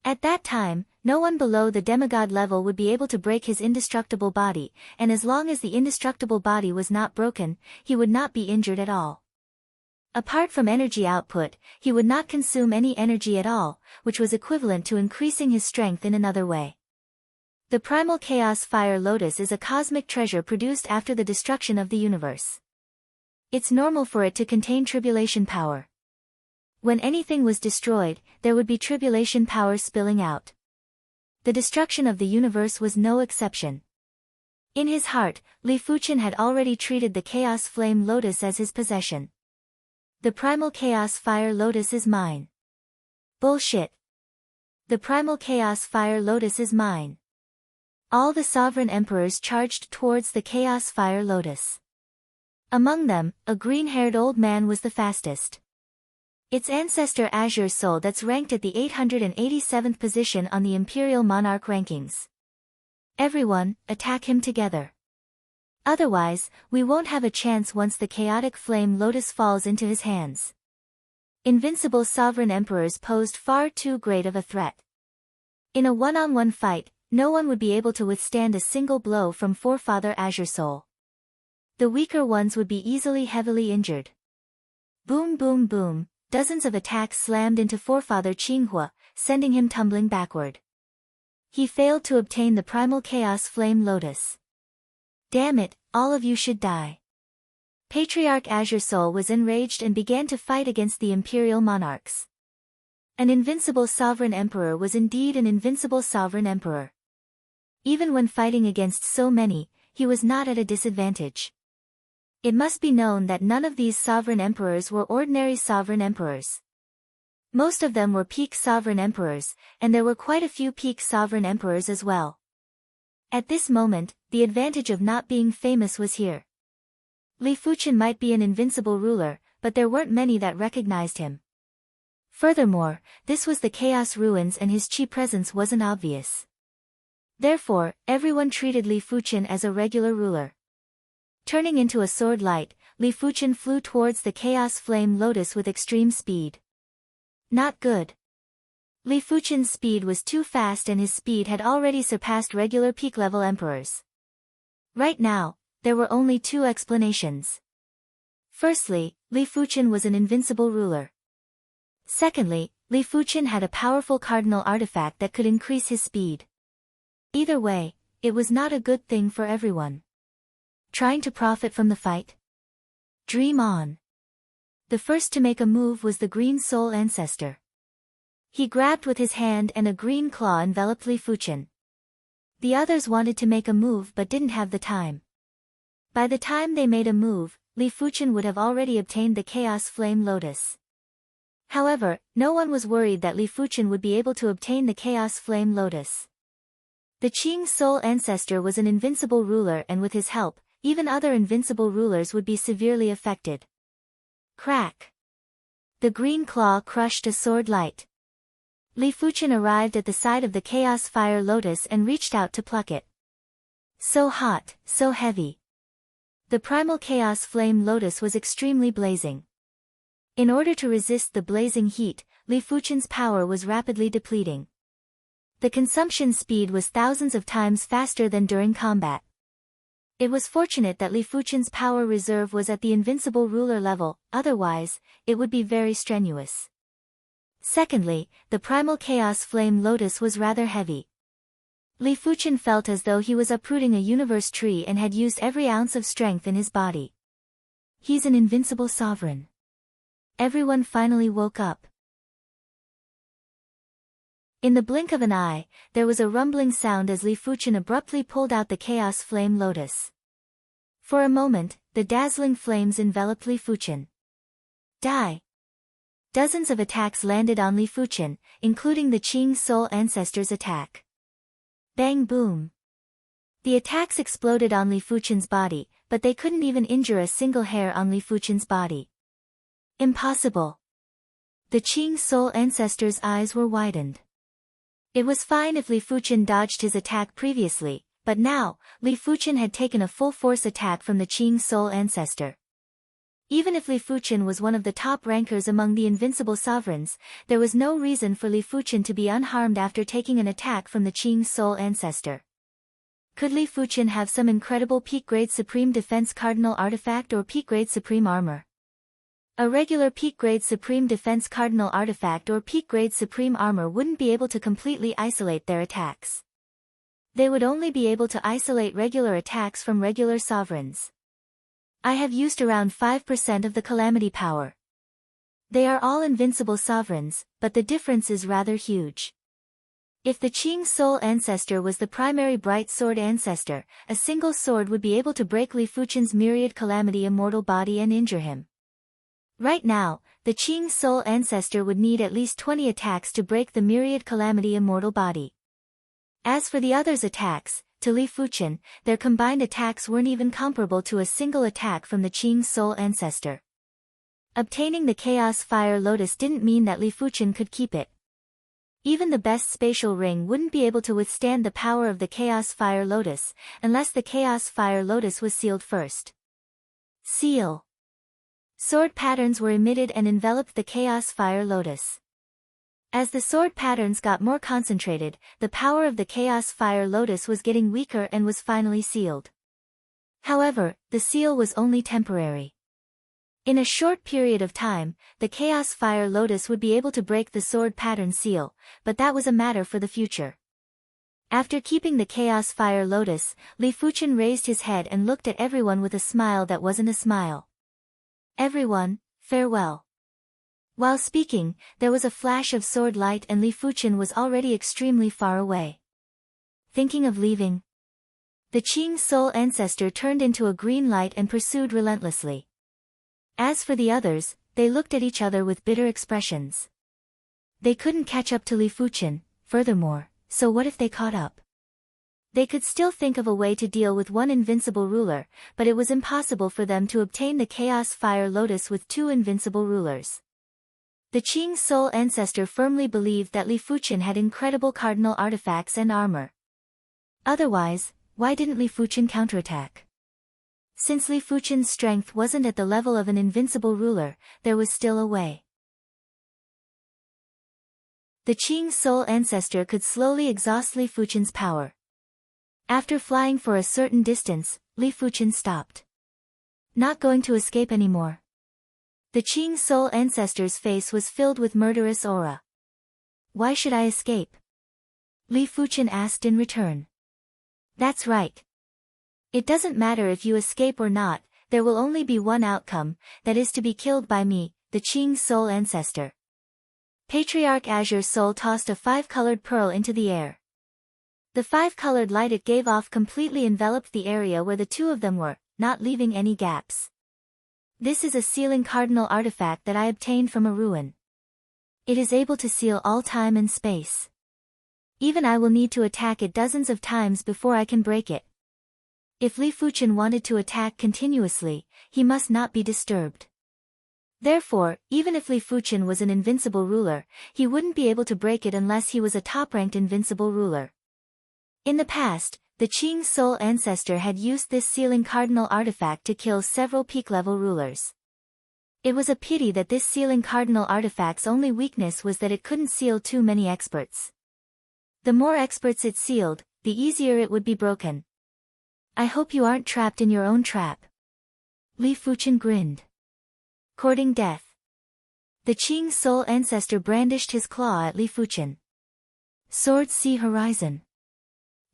At that time, no one below the demigod level would be able to break his indestructible body, and as long as the indestructible body was not broken, he would not be injured at all. Apart from energy output, he would not consume any energy at all, which was equivalent to increasing his strength in another way. The primal Chaos Fire Lotus is a cosmic treasure produced after the destruction of the universe. It's normal for it to contain tribulation power. When anything was destroyed, there would be tribulation power spilling out. The destruction of the universe was no exception. In his heart, Li Fuqian had already treated the Chaos Flame Lotus as his possession. The primal Chaos Fire Lotus is mine. Bullshit. The primal Chaos Fire Lotus is mine. All the sovereign emperors charged towards the Chaos Fire Lotus. Among them, a green-haired old man was the fastest. Its ancestor Azure Soul that's ranked at the 887th position on the Imperial Monarch rankings. Everyone, attack him together. Otherwise, we won't have a chance once the chaotic flame lotus falls into his hands. Invincible sovereign emperors posed far too great of a threat. In a one-on-one fight, no one would be able to withstand a single blow from Forefather Azure Soul. The weaker ones would be easily heavily injured. Boom boom boom, dozens of attacks slammed into Forefather Qinghua, sending him tumbling backward. He failed to obtain the primal chaos flame lotus. Damn it, all of you should die. Patriarch Azure Soul was enraged and began to fight against the imperial monarchs. An invincible sovereign emperor was indeed an invincible sovereign emperor. Even when fighting against so many, he was not at a disadvantage. It must be known that none of these sovereign emperors were ordinary sovereign emperors. Most of them were peak sovereign emperors, and there were quite a few peak sovereign emperors as well. At this moment, the advantage of not being famous was here. Li Fuqian might be an invincible ruler, but there weren't many that recognized him. Furthermore, this was the Chaos Ruins and his chi presence wasn't obvious. Therefore, everyone treated Li Fuqian as a regular ruler. Turning into a sword light, Li Fuqian flew towards the Chaos Flame Lotus with extreme speed. Not good. Li Fuqian's speed was too fast and his speed had already surpassed regular peak-level emperors. Right now, there were only two explanations. Firstly, Li Fuqian was an invincible ruler. Secondly, Li Fuqian had a powerful cardinal artifact that could increase his speed. Either way, it was not a good thing for everyone. Trying to profit from the fight? Dream on. The first to make a move was the Green Soul Ancestor. He grabbed with his hand and a green claw enveloped Li Fuqian. The others wanted to make a move but didn't have the time. By the time they made a move, Li Fuqian would have already obtained the Chaos Flame Lotus. However, no one was worried that Li Fuqian would be able to obtain the Chaos Flame Lotus. The Qing Soul Ancestor was an invincible ruler and with his help, even other invincible rulers would be severely affected. Crack! The green claw crushed a sword light. Li Fuqian arrived at the side of the Chaos Fire Lotus and reached out to pluck it. So hot, so heavy. The primal Chaos Flame Lotus was extremely blazing. In order to resist the blazing heat, Li Fuqian's power was rapidly depleting. The consumption speed was thousands of times faster than during combat. It was fortunate that Li Fuqian's power reserve was at the invincible ruler level, otherwise, it would be very strenuous. Secondly, the primal Chaos Flame Lotus was rather heavy. Li Fuqian felt as though he was uprooting a universe tree and had used every ounce of strength in his body. He's an invincible sovereign. Everyone finally woke up. In the blink of an eye, there was a rumbling sound as Li Fuchen abruptly pulled out the Chaos Flame Lotus. For a moment, the dazzling flames enveloped Li Fuchen. Die! Dozens of attacks landed on Li Fuchen, including the Qing Soul Ancestor's attack. Bang boom! The attacks exploded on Li Fuchen's body, but they couldn't even injure a single hair on Li Fuchen's body. Impossible! The Qing Soul Ancestor's eyes were widened. It was fine if Li Fuchen dodged his attack previously, but now, Li Fuchen had taken a full-force attack from the Qing Soul Ancestor. Even if Li Fuchen was one of the top rankers among the invincible sovereigns, there was no reason for Li Fuchen to be unharmed after taking an attack from the Qing Soul Ancestor. Could Li Fuchen have some incredible peak-grade Supreme Defense Cardinal Artifact or peak-grade Supreme Armor? A regular peak-grade Supreme Defense Cardinal Artifact or peak-grade Supreme Armor wouldn't be able to completely isolate their attacks. They would only be able to isolate regular attacks from regular sovereigns. I have used around 5% of the Calamity power. They are all invincible sovereigns, but the difference is rather huge. If the Qing Soul Ancestor was the primary Bright Sword Ancestor, a single sword would be able to break Li Fuchen's myriad Calamity immortal body and injure him. Right now, the Qing Soul Ancestor would need at least 20 attacks to break the myriad Calamity immortal body. As for the others' attacks, to Li Fuchen, their combined attacks weren't even comparable to a single attack from the Qing Soul Ancestor. Obtaining the Chaos Fire Lotus didn't mean that Li Fuchen could keep it. Even the best spatial ring wouldn't be able to withstand the power of the Chaos Fire Lotus, unless the Chaos Fire Lotus was sealed first. Seal. Sword patterns were emitted and enveloped the Chaos Fire Lotus. As the sword patterns got more concentrated, the power of the Chaos Fire Lotus was getting weaker and was finally sealed. However, the seal was only temporary. In a short period of time, the Chaos Fire Lotus would be able to break the sword pattern seal, but that was a matter for the future. After keeping the Chaos Fire Lotus, Li Fuchen raised his head and looked at everyone with a smile that wasn't a smile. Everyone, farewell. While speaking, there was a flash of sword light and Li Fuchen was already extremely far away. Thinking of leaving? The Qing Soul Ancestor turned into a green light and pursued relentlessly. As for the others, they looked at each other with bitter expressions. They couldn't catch up to Li Fuchen, furthermore, so what if they caught up? They could still think of a way to deal with one invincible ruler, but it was impossible for them to obtain the Chaos Fire Lotus with two invincible rulers. The Qing Soul Ancestor firmly believed that Li Fuchen had incredible cardinal artifacts and armor. Otherwise, why didn't Li Fuchen counterattack? Since Li Fuchen's strength wasn't at the level of an invincible ruler, there was still a way. The Qing Soul Ancestor could slowly exhaust Li Fuchen's power. After flying for a certain distance, Li Fuchen stopped. Not going to escape anymore. The Qing Soul Ancestor's face was filled with murderous aura. Why should I escape? Li Fuchen asked in return. That's right. It doesn't matter if you escape or not, there will only be one outcome, that is to be killed by me, the Qing Soul Ancestor. Patriarch Azure Soul tossed a 5-colored pearl into the air. The 5-colored light it gave off completely enveloped the area where the two of them were, not leaving any gaps. This is a sealing cardinal artifact that I obtained from a ruin. It is able to seal all time and space. Even I will need to attack it dozens of times before I can break it. If Li Fuchen wanted to attack continuously, he must not be disturbed. Therefore, even if Li Fuchen was an invincible ruler, he wouldn't be able to break it unless he was a top-ranked invincible ruler. In the past, the Qing Soul Ancestor had used this sealing cardinal artifact to kill several peak-level rulers. It was a pity that this sealing cardinal artifact's only weakness was that it couldn't seal too many experts. The more experts it sealed, the easier it would be broken. I hope you aren't trapped in your own trap. Li Fuchen grinned. Courting death. The Qing Soul Ancestor brandished his claw at Li Fuchen. Sword See Horizon.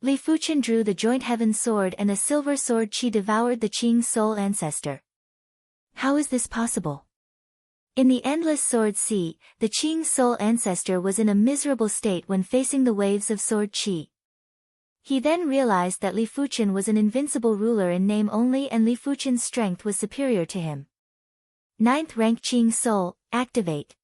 Li Fuchen drew the joint heaven sword and a silver sword chi devoured the Qing Soul Ancestor. How is this possible? In the endless sword sea, the Qing's soul ancestor was in a miserable state when facing the waves of sword qi. He then realized that Li Fuqian was an invincible ruler in name only, and Li Fuqian's strength was superior to him. 9th rank Qing Soul, activate.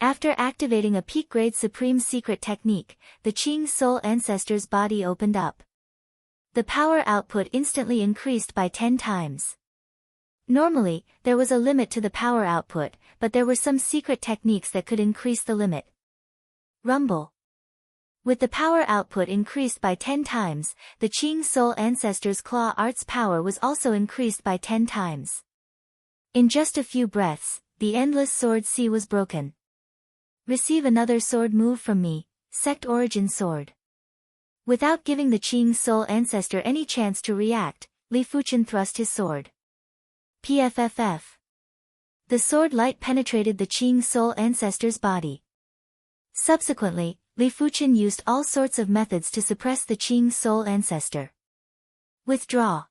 After activating a peak-grade supreme secret technique, the Qing soul ancestor's body opened up. The power output instantly increased by 10 times. Normally, there was a limit to the power output, but there were some secret techniques that could increase the limit. Rumble. With the power output increased by 10 times, the Qing soul ancestor's claw art's power was also increased by 10 times. In just a few breaths, the endless sword sea was broken. Receive another sword move from me, Sect Origin Sword. Without giving the Qing soul ancestor any chance to react, Li Fuqian thrust his sword. PFFF. The sword light penetrated the Qing soul ancestor's body. Subsequently, Li Fuqian used all sorts of methods to suppress the Qing soul ancestor. Withdraw.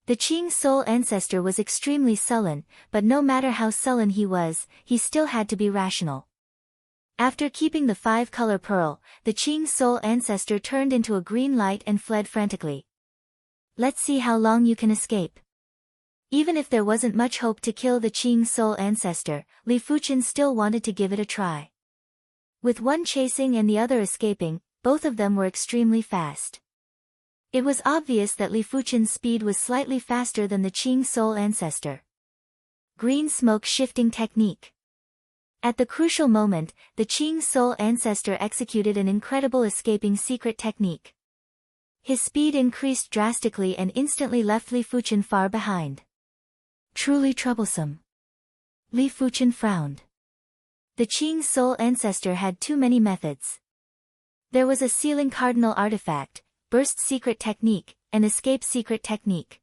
The Qing soul ancestor was extremely sullen, but no matter how sullen he was, he still had to be rational. After keeping the 5-color pearl, the Qing soul ancestor turned into a green light and fled frantically. Let's see how long you can escape. Even if there wasn't much hope to kill the Qing soul ancestor, Li Fuqian still wanted to give it a try. With one chasing and the other escaping, both of them were extremely fast. It was obvious that Li Fuqian's speed was slightly faster than the Qing soul ancestor. Green smoke shifting technique. At the crucial moment, the Qing soul ancestor executed an incredible escaping secret technique. His speed increased drastically and instantly left Li Fuqian far behind. Truly troublesome. Li Fuqian frowned. The Qing soul ancestor had too many methods. There was a sealing cardinal artifact, burst secret technique, and escape secret technique.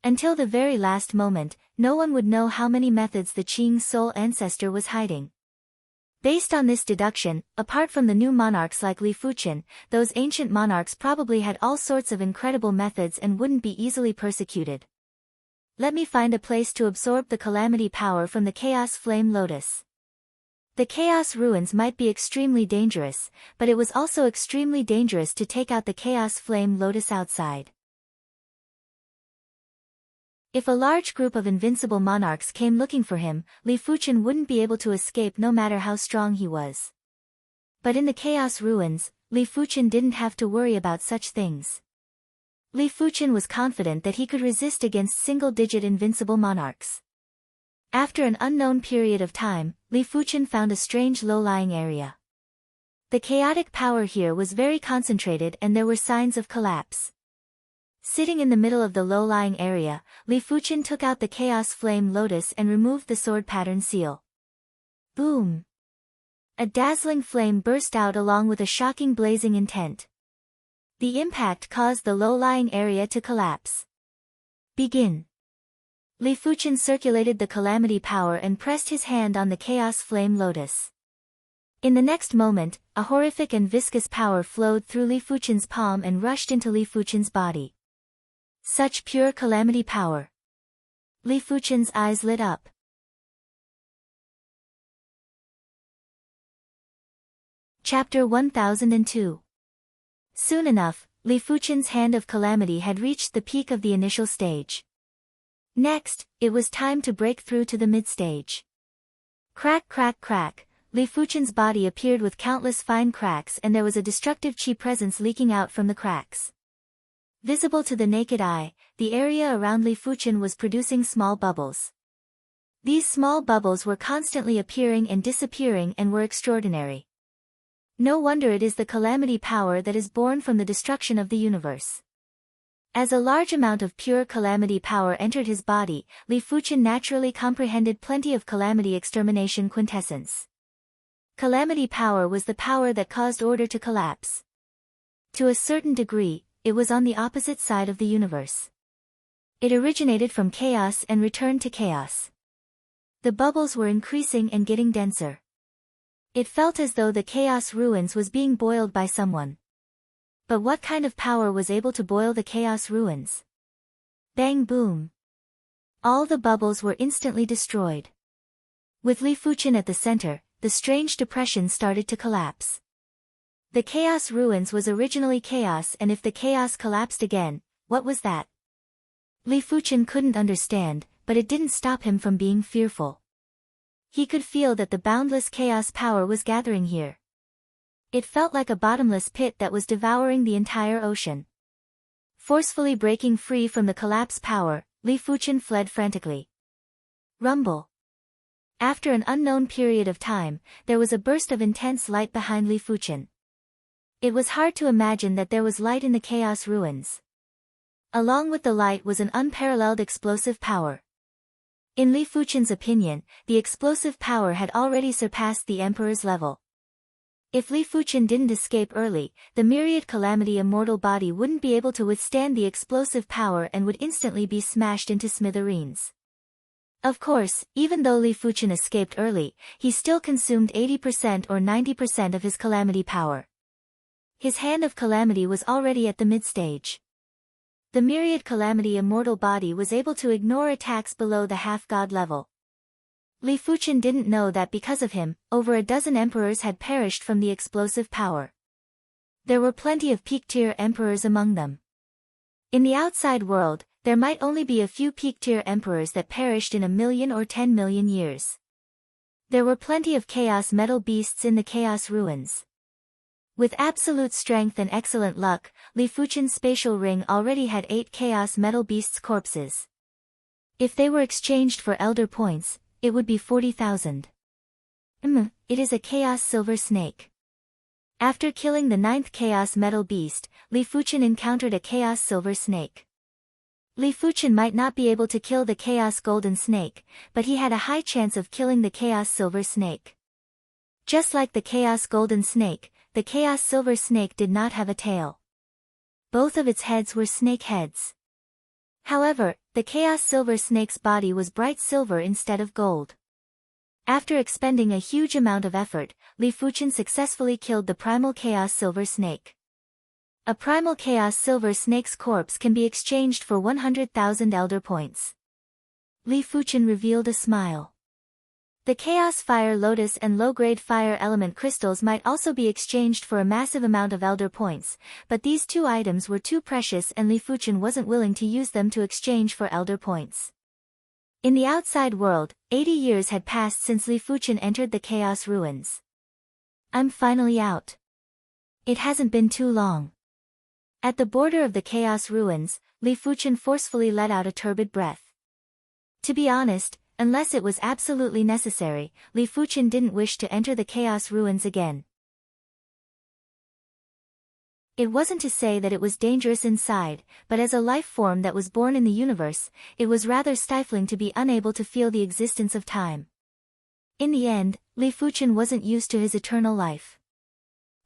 Until the very last moment, no one would know how many methods the Qing soul ancestor was hiding. Based on this deduction, apart from the new monarchs like Li Fuqian, those ancient monarchs probably had all sorts of incredible methods and wouldn't be easily persecuted. Let me find a place to absorb the calamity power from the Chaos Flame Lotus. The Chaos Ruins might be extremely dangerous, but it was also extremely dangerous to take out the Chaos Flame Lotus outside. If a large group of invincible monarchs came looking for him, Li Fuqian wouldn't be able to escape no matter how strong he was. But in the Chaos Ruins, Li Fuqian didn't have to worry about such things. Li Fuqian was confident that he could resist against single-digit invincible monarchs. After an unknown period of time, Li Fuqian found a strange low-lying area. The chaotic power here was very concentrated and there were signs of collapse. Sitting in the middle of the low-lying area, Li Fuqian took out the Chaos Flame Lotus and removed the sword pattern seal. Boom! A dazzling flame burst out along with a shocking blazing intent. The impact caused the low-lying area to collapse. Begin. Li Fuqian circulated the calamity power and pressed his hand on the Chaos Flame Lotus. In the next moment, a horrific and viscous power flowed through Li Fuqian's palm and rushed into Li Fuqian's body. Such pure calamity power. Li Fuqian's eyes lit up. Chapter 1002. Soon enough, Li Fuqian's hand of calamity had reached the peak of the initial stage. Next, it was time to break through to the mid-stage. Crack crack crack, Li Fuqian's body appeared with countless fine cracks and there was a destructive qi presence leaking out from the cracks. Visible to the naked eye, the area around Li Fuqian was producing small bubbles. These small bubbles were constantly appearing and disappearing and were extraordinary. No wonder it is the calamity power that is born from the destruction of the universe. As a large amount of pure calamity power entered his body, Li Fuqian naturally comprehended plenty of calamity extermination quintessence. Calamity power was the power that caused order to collapse. To a certain degree, it was on the opposite side of the universe. It originated from chaos and returned to chaos. The bubbles were increasing and getting denser. It felt as though the Chaos Ruins was being boiled by someone. But what kind of power was able to boil the Chaos Ruins? Bang boom! All the bubbles were instantly destroyed. With Li Fuchen at the center, the strange depression started to collapse. The chaos ruins was originally chaos, and if the chaos collapsed again, what was that? Li Fuchen couldn't understand, but it didn't stop him from being fearful. He could feel that the boundless chaos power was gathering here. It felt like a bottomless pit that was devouring the entire ocean. Forcefully breaking free from the collapse power, Li Fuchen fled frantically. Rumble. After an unknown period of time, there was a burst of intense light behind Li Fuchen. It was hard to imagine that there was light in the chaos ruins. Along with the light was an unparalleled explosive power. In Li Fuchen's opinion, the explosive power had already surpassed the Emperor's level. If Li Fuchen didn't escape early, the myriad calamity immortal body wouldn't be able to withstand the explosive power and would instantly be smashed into smithereens. Of course, even though Li Fuchen escaped early, he still consumed 80% or 90% of his calamity power. His hand of calamity was already at the mid-stage. The myriad calamity immortal body was able to ignore attacks below the half-god level. Li Fuchen didn't know that because of him, over a dozen emperors had perished from the explosive power. There were plenty of peak-tier emperors among them. In the outside world, there might only be a few peak-tier emperors that perished in 1,000,000 or 10,000,000 years. There were plenty of chaos metal beasts in the chaos ruins. With absolute strength and excellent luck, Li Fuchen's spatial ring already had 8 chaos metal beasts' corpses. If they were exchanged for elder points, it would be 40,000. It is a chaos silver snake. After killing the 9th chaos metal beast, Li Fuchen encountered a chaos silver snake. Li Fuchen might not be able to kill the chaos golden snake, but he had a high chance of killing the chaos silver snake. Just like the chaos golden snake, the chaos silver snake did not have a tail. Both of its heads were snake heads. However, the chaos silver snake's body was bright silver instead of gold. After expending a huge amount of effort, Li Fuchen successfully killed the primal chaos silver snake. A primal chaos silver snake's corpse can be exchanged for 100,000 elder points. Li Fuchen revealed a smile. The Chaos Fire Lotus and low-grade fire element crystals might also be exchanged for a massive amount of elder points, but these two items were too precious and Li Fuchen wasn't willing to use them to exchange for elder points. In the outside world, 80 years had passed since Li Fuchen entered the Chaos Ruins. I'm finally out. It hasn't been too long. At the border of the Chaos Ruins, Li Fuchen forcefully let out a turbid breath. To be honest, unless it was absolutely necessary, Li Fuchen didn't wish to enter the Chaos Ruins again. It wasn't to say that it was dangerous inside, but as a life form that was born in the universe, it was rather stifling to be unable to feel the existence of time. In the end, Li Fuchen wasn't used to his eternal life.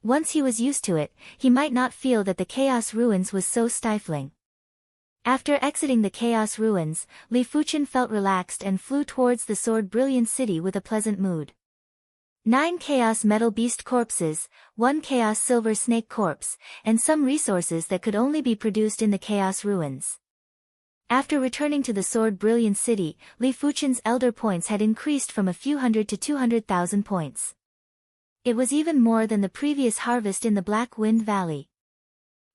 Once he was used to it, he might not feel that the Chaos Ruins was so stifling. After exiting the Chaos Ruins, Li Fuchen felt relaxed and flew towards the Sword Brilliant City with a pleasant mood. 9 Chaos Metal Beast corpses, 1 Chaos Silver Snake corpse, and some resources that could only be produced in the Chaos Ruins. After returning to the Sword Brilliant City, Li Fuchen's elder points had increased from a few hundred to 200,000 points. It was even more than the previous harvest in the Black Wind Valley.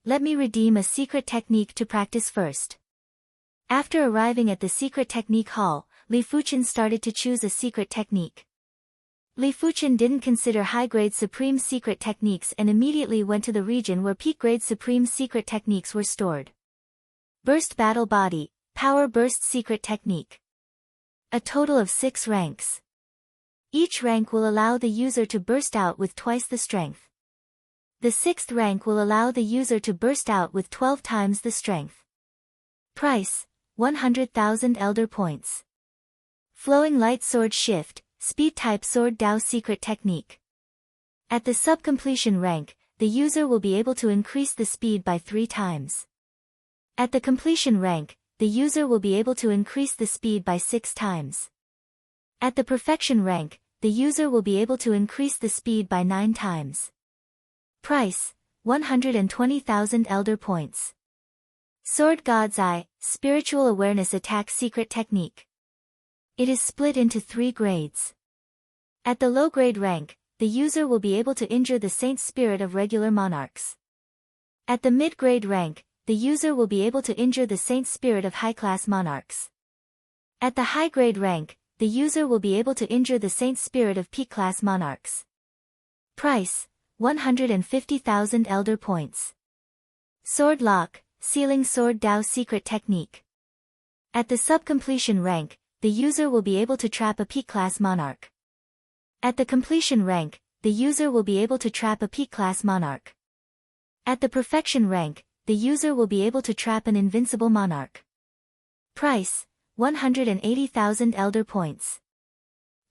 Let me redeem a secret technique to practice first. After arriving at the secret technique hall, Li Fuchen started to choose a secret technique. Li Fuchen didn't consider high-grade supreme secret techniques and immediately went to the region where peak-grade supreme secret techniques were stored. Burst Battle Body, Power Burst Secret Technique. A total of 6 ranks. Each rank will allow the user to burst out with twice the strength. The 6th rank will allow the user to burst out with 12 times the strength. Price, 100,000 elder points. Flowing Light Sword Shift, Speed Type Sword Dao Secret Technique. At the sub-completion rank, the user will be able to increase the speed by 3 times. At the completion rank, the user will be able to increase the speed by 6 times. At the perfection rank, the user will be able to increase the speed by 9 times. Price, 120,000 elder points. Sword God's Eye, Spiritual Awareness Attack Secret Technique. It is split into 3 grades. At the low-grade rank, the user will be able to injure the saint spirit of regular monarchs. At the mid-grade rank, the user will be able to injure the saint spirit of high-class monarchs. At the high-grade rank, the user will be able to injure the saint spirit of peak-class monarchs. Price: 150,000 Elder Points. Sword Lock, Sealing Sword Dao Secret Technique. At the sub-completion rank, the user will be able to trap a peak-class monarch. At the completion rank, the user will be able to trap a peak-class monarch. At the perfection rank, the user will be able to trap an invincible monarch. Price: 180,000 Elder Points.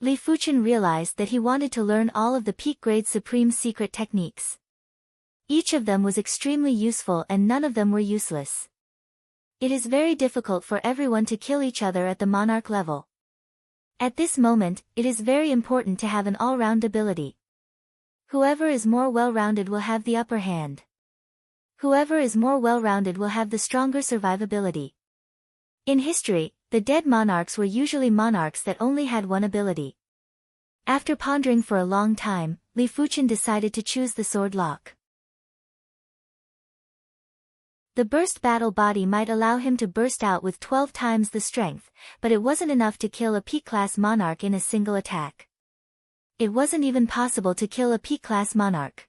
Li Fuchen realized that he wanted to learn all of the peak-grade supreme secret techniques. Each of them was extremely useful and none of them were useless. It is very difficult for everyone to kill each other at the monarch level. At this moment, it is very important to have an all-round ability. Whoever is more well-rounded will have the upper hand. Whoever is more well-rounded will have the stronger survivability. In history, the dead monarchs were usually monarchs that only had one ability. After pondering for a long time, Li Fuchen decided to choose the sword lock. The burst battle body might allow him to burst out with 12 times the strength, but it wasn't enough to kill a peak-class monarch in a single attack. It wasn't even possible to kill a peak-class monarch.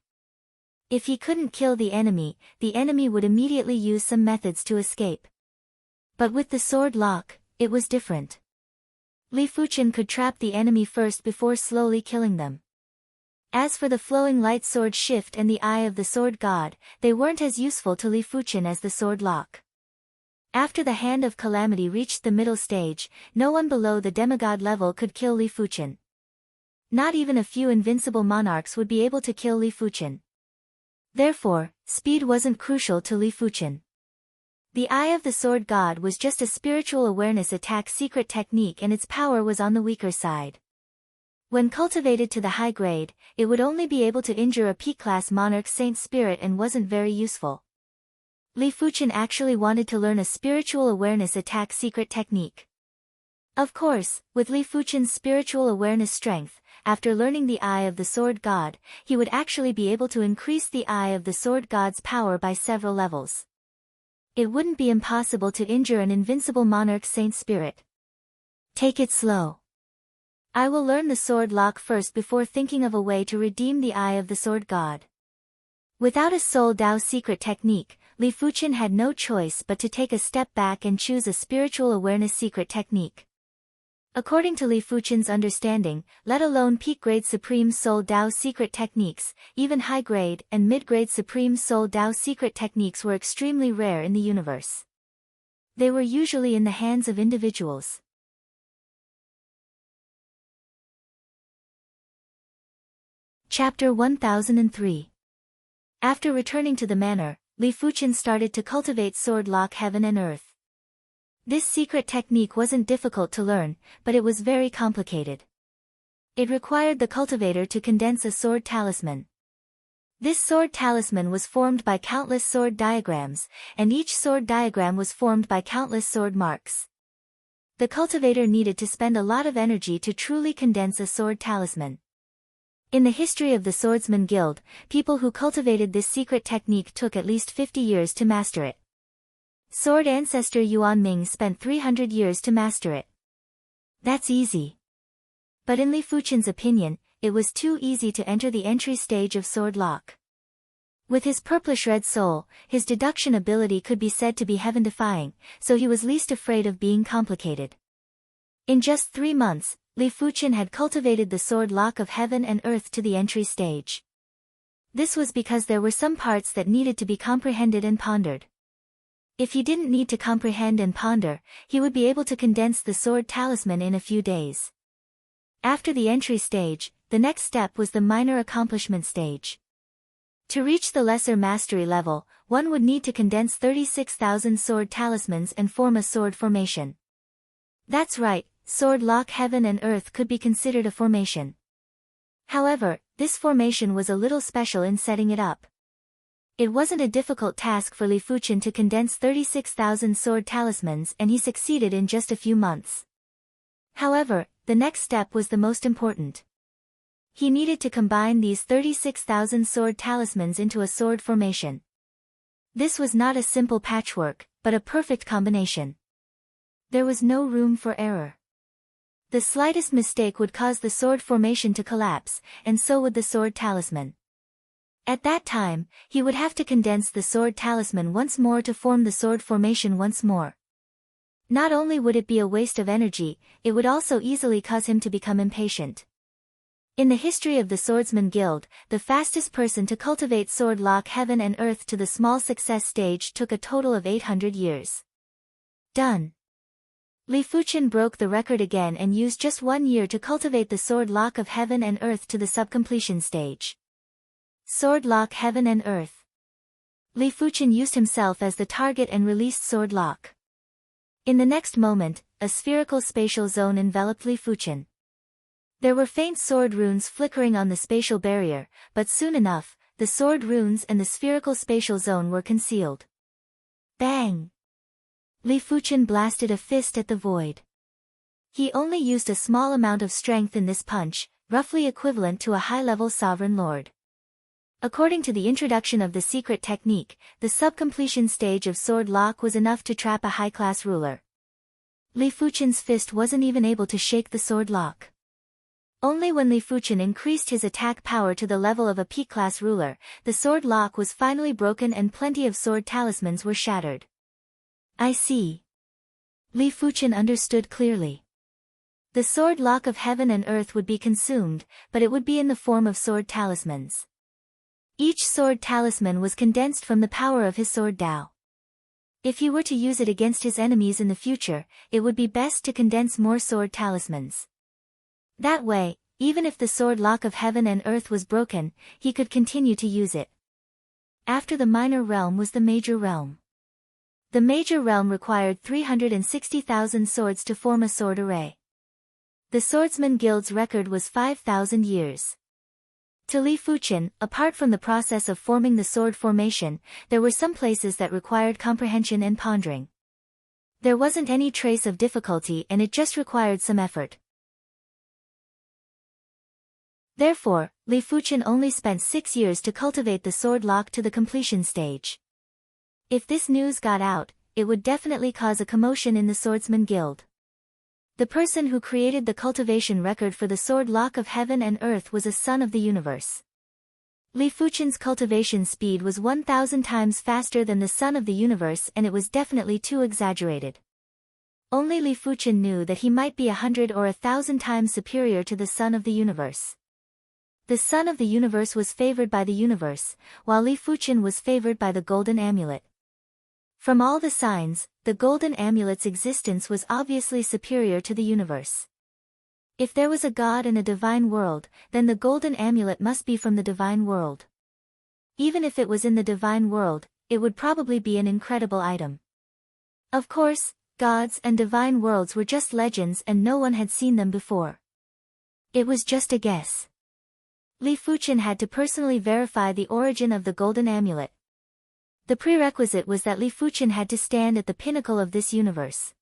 If he couldn't kill the enemy would immediately use some methods to escape. But with the sword lock, it was different. Li Fuchen could trap the enemy first before slowly killing them. As for the flowing light sword shift and the eye of the sword god, they weren't as useful to Li Fuchen as the sword lock. After the hand of calamity reached the middle stage, no one below the demigod level could kill Li Fuchen. Not even a few invincible monarchs would be able to kill Li Fuchen. Therefore, speed wasn't crucial to Li Fuchen. The eye of the sword god was just a spiritual awareness attack secret technique and its power was on the weaker side. When cultivated to the high grade, it would only be able to injure a peak-class monarch saint spirit and wasn't very useful. Li Fuchen actually wanted to learn a spiritual awareness attack secret technique. Of course, with Li Fuchen's spiritual awareness strength, after learning the eye of the sword god, he would actually be able to increase the eye of the sword god's power by several levels. It wouldn't be impossible to injure an invincible monarch saint spirit. Take it slow. I will learn the sword lock first before thinking of a way to redeem the eye of the sword god. Without a soul Dao secret technique, Li Fuchen had no choice but to take a step back and choose a spiritual awareness secret technique. According to Li Fuchen's understanding, let alone peak-grade Supreme Soul Dao secret techniques, even high-grade and mid-grade Supreme Soul Dao secret techniques were extremely rare in the universe. They were usually in the hands of individuals. Chapter 1003. After returning to the manor, Li Fuchen started to cultivate sword lock heaven and earth. This secret technique wasn't difficult to learn, but it was very complicated. It required the cultivator to condense a sword talisman. This sword talisman was formed by countless sword diagrams, and each sword diagram was formed by countless sword marks. The cultivator needed to spend a lot of energy to truly condense a sword talisman. In the history of the Swordsman Guild, people who cultivated this secret technique took at least 50 years to master it. Sword ancestor Yuan Ming spent 300 years to master it. That's easy. But in Li Fuchen's opinion, it was too easy to enter the entry stage of sword lock. With his purplish-red soul, his deduction ability could be said to be heaven-defying, so he was least afraid of being complicated. In just 3 months, Li Fuchen had cultivated the sword lock of heaven and earth to the entry stage. This was because there were some parts that needed to be comprehended and pondered. If he didn't need to comprehend and ponder, he would be able to condense the sword talisman in a few days. After the entry stage, the next step was the minor accomplishment stage. To reach the lesser mastery level, one would need to condense 36,000 sword talismans and form a sword formation. That's right. Sword lock heaven and earth could be considered a formation. However, this formation was a little special in setting it up. It wasn't a difficult task for Li Fuchen to condense 36,000 sword talismans and he succeeded in just a few months. However, the next step was the most important. He needed to combine these 36,000 sword talismans into a sword formation. This was not a simple patchwork, but a perfect combination. There was no room for error. The slightest mistake would cause the sword formation to collapse, and so would the sword talisman. At that time, he would have to condense the sword talisman once more to form the sword formation once more. Not only would it be a waste of energy, it would also easily cause him to become impatient. In the history of the Swordsman Guild, the fastest person to cultivate sword lock heaven and earth to the small success stage took a total of 800 years. Done. Li Fuqian broke the record again and used just 1 year to cultivate the sword lock of heaven and earth to the subcompletion stage. Sword lock heaven and earth. Li Fuqian used himself as the target and released sword lock. In the next moment, a spherical spatial zone enveloped Li Fuqian. There were faint sword runes flickering on the spatial barrier, but soon enough, the sword runes and the spherical spatial zone were concealed. Bang! Li Fuqian blasted a fist at the void. He only used a small amount of strength in this punch, roughly equivalent to a high-level sovereign lord. According to the introduction of the secret technique, the subcompletion stage of sword lock was enough to trap a high-class ruler. Li Fuqian's fist wasn't even able to shake the sword lock. Only when Li Fuqian increased his attack power to the level of a P-class ruler, the sword lock was finally broken and plenty of sword talismans were shattered. I see. Li Fuqian understood clearly. The sword lock of heaven and earth would be consumed, but it would be in the form of sword talismans. Each sword talisman was condensed from the power of his sword Dao. If he were to use it against his enemies in the future, it would be best to condense more sword talismans. That way, even if the sword lock of heaven and earth was broken, he could continue to use it. After the minor realm was the major realm. The major realm required 360,000 swords to form a sword array. The Swordsman Guild's record was 5,000 years. To Li Fuqian, apart from the process of forming the sword formation, there were some places that required comprehension and pondering. There wasn't any trace of difficulty and it just required some effort. Therefore, Li Fuqian only spent 6 years to cultivate the sword lock to the completion stage. If this news got out, it would definitely cause a commotion in the Swordsman Guild. The person who created the cultivation record for the sword lock of heaven and earth was a son of the universe. Li Fuqian's cultivation speed was 1,000 times faster than the son of the universe and it was definitely too exaggerated. Only Li Fuqian knew that he might be 100 or 1,000 times superior to the son of the universe. The son of the universe was favored by the universe, while Li Fuqian was favored by the golden amulet. From all the signs, the golden amulet's existence was obviously superior to the universe. If there was a god in a divine world, then the golden amulet must be from the divine world. Even if it was in the divine world, it would probably be an incredible item. Of course, gods and divine worlds were just legends and no one had seen them before. It was just a guess. Li Fuqian had to personally verify the origin of the golden amulet. The prerequisite was that Li Fuqian had to stand at the pinnacle of this universe.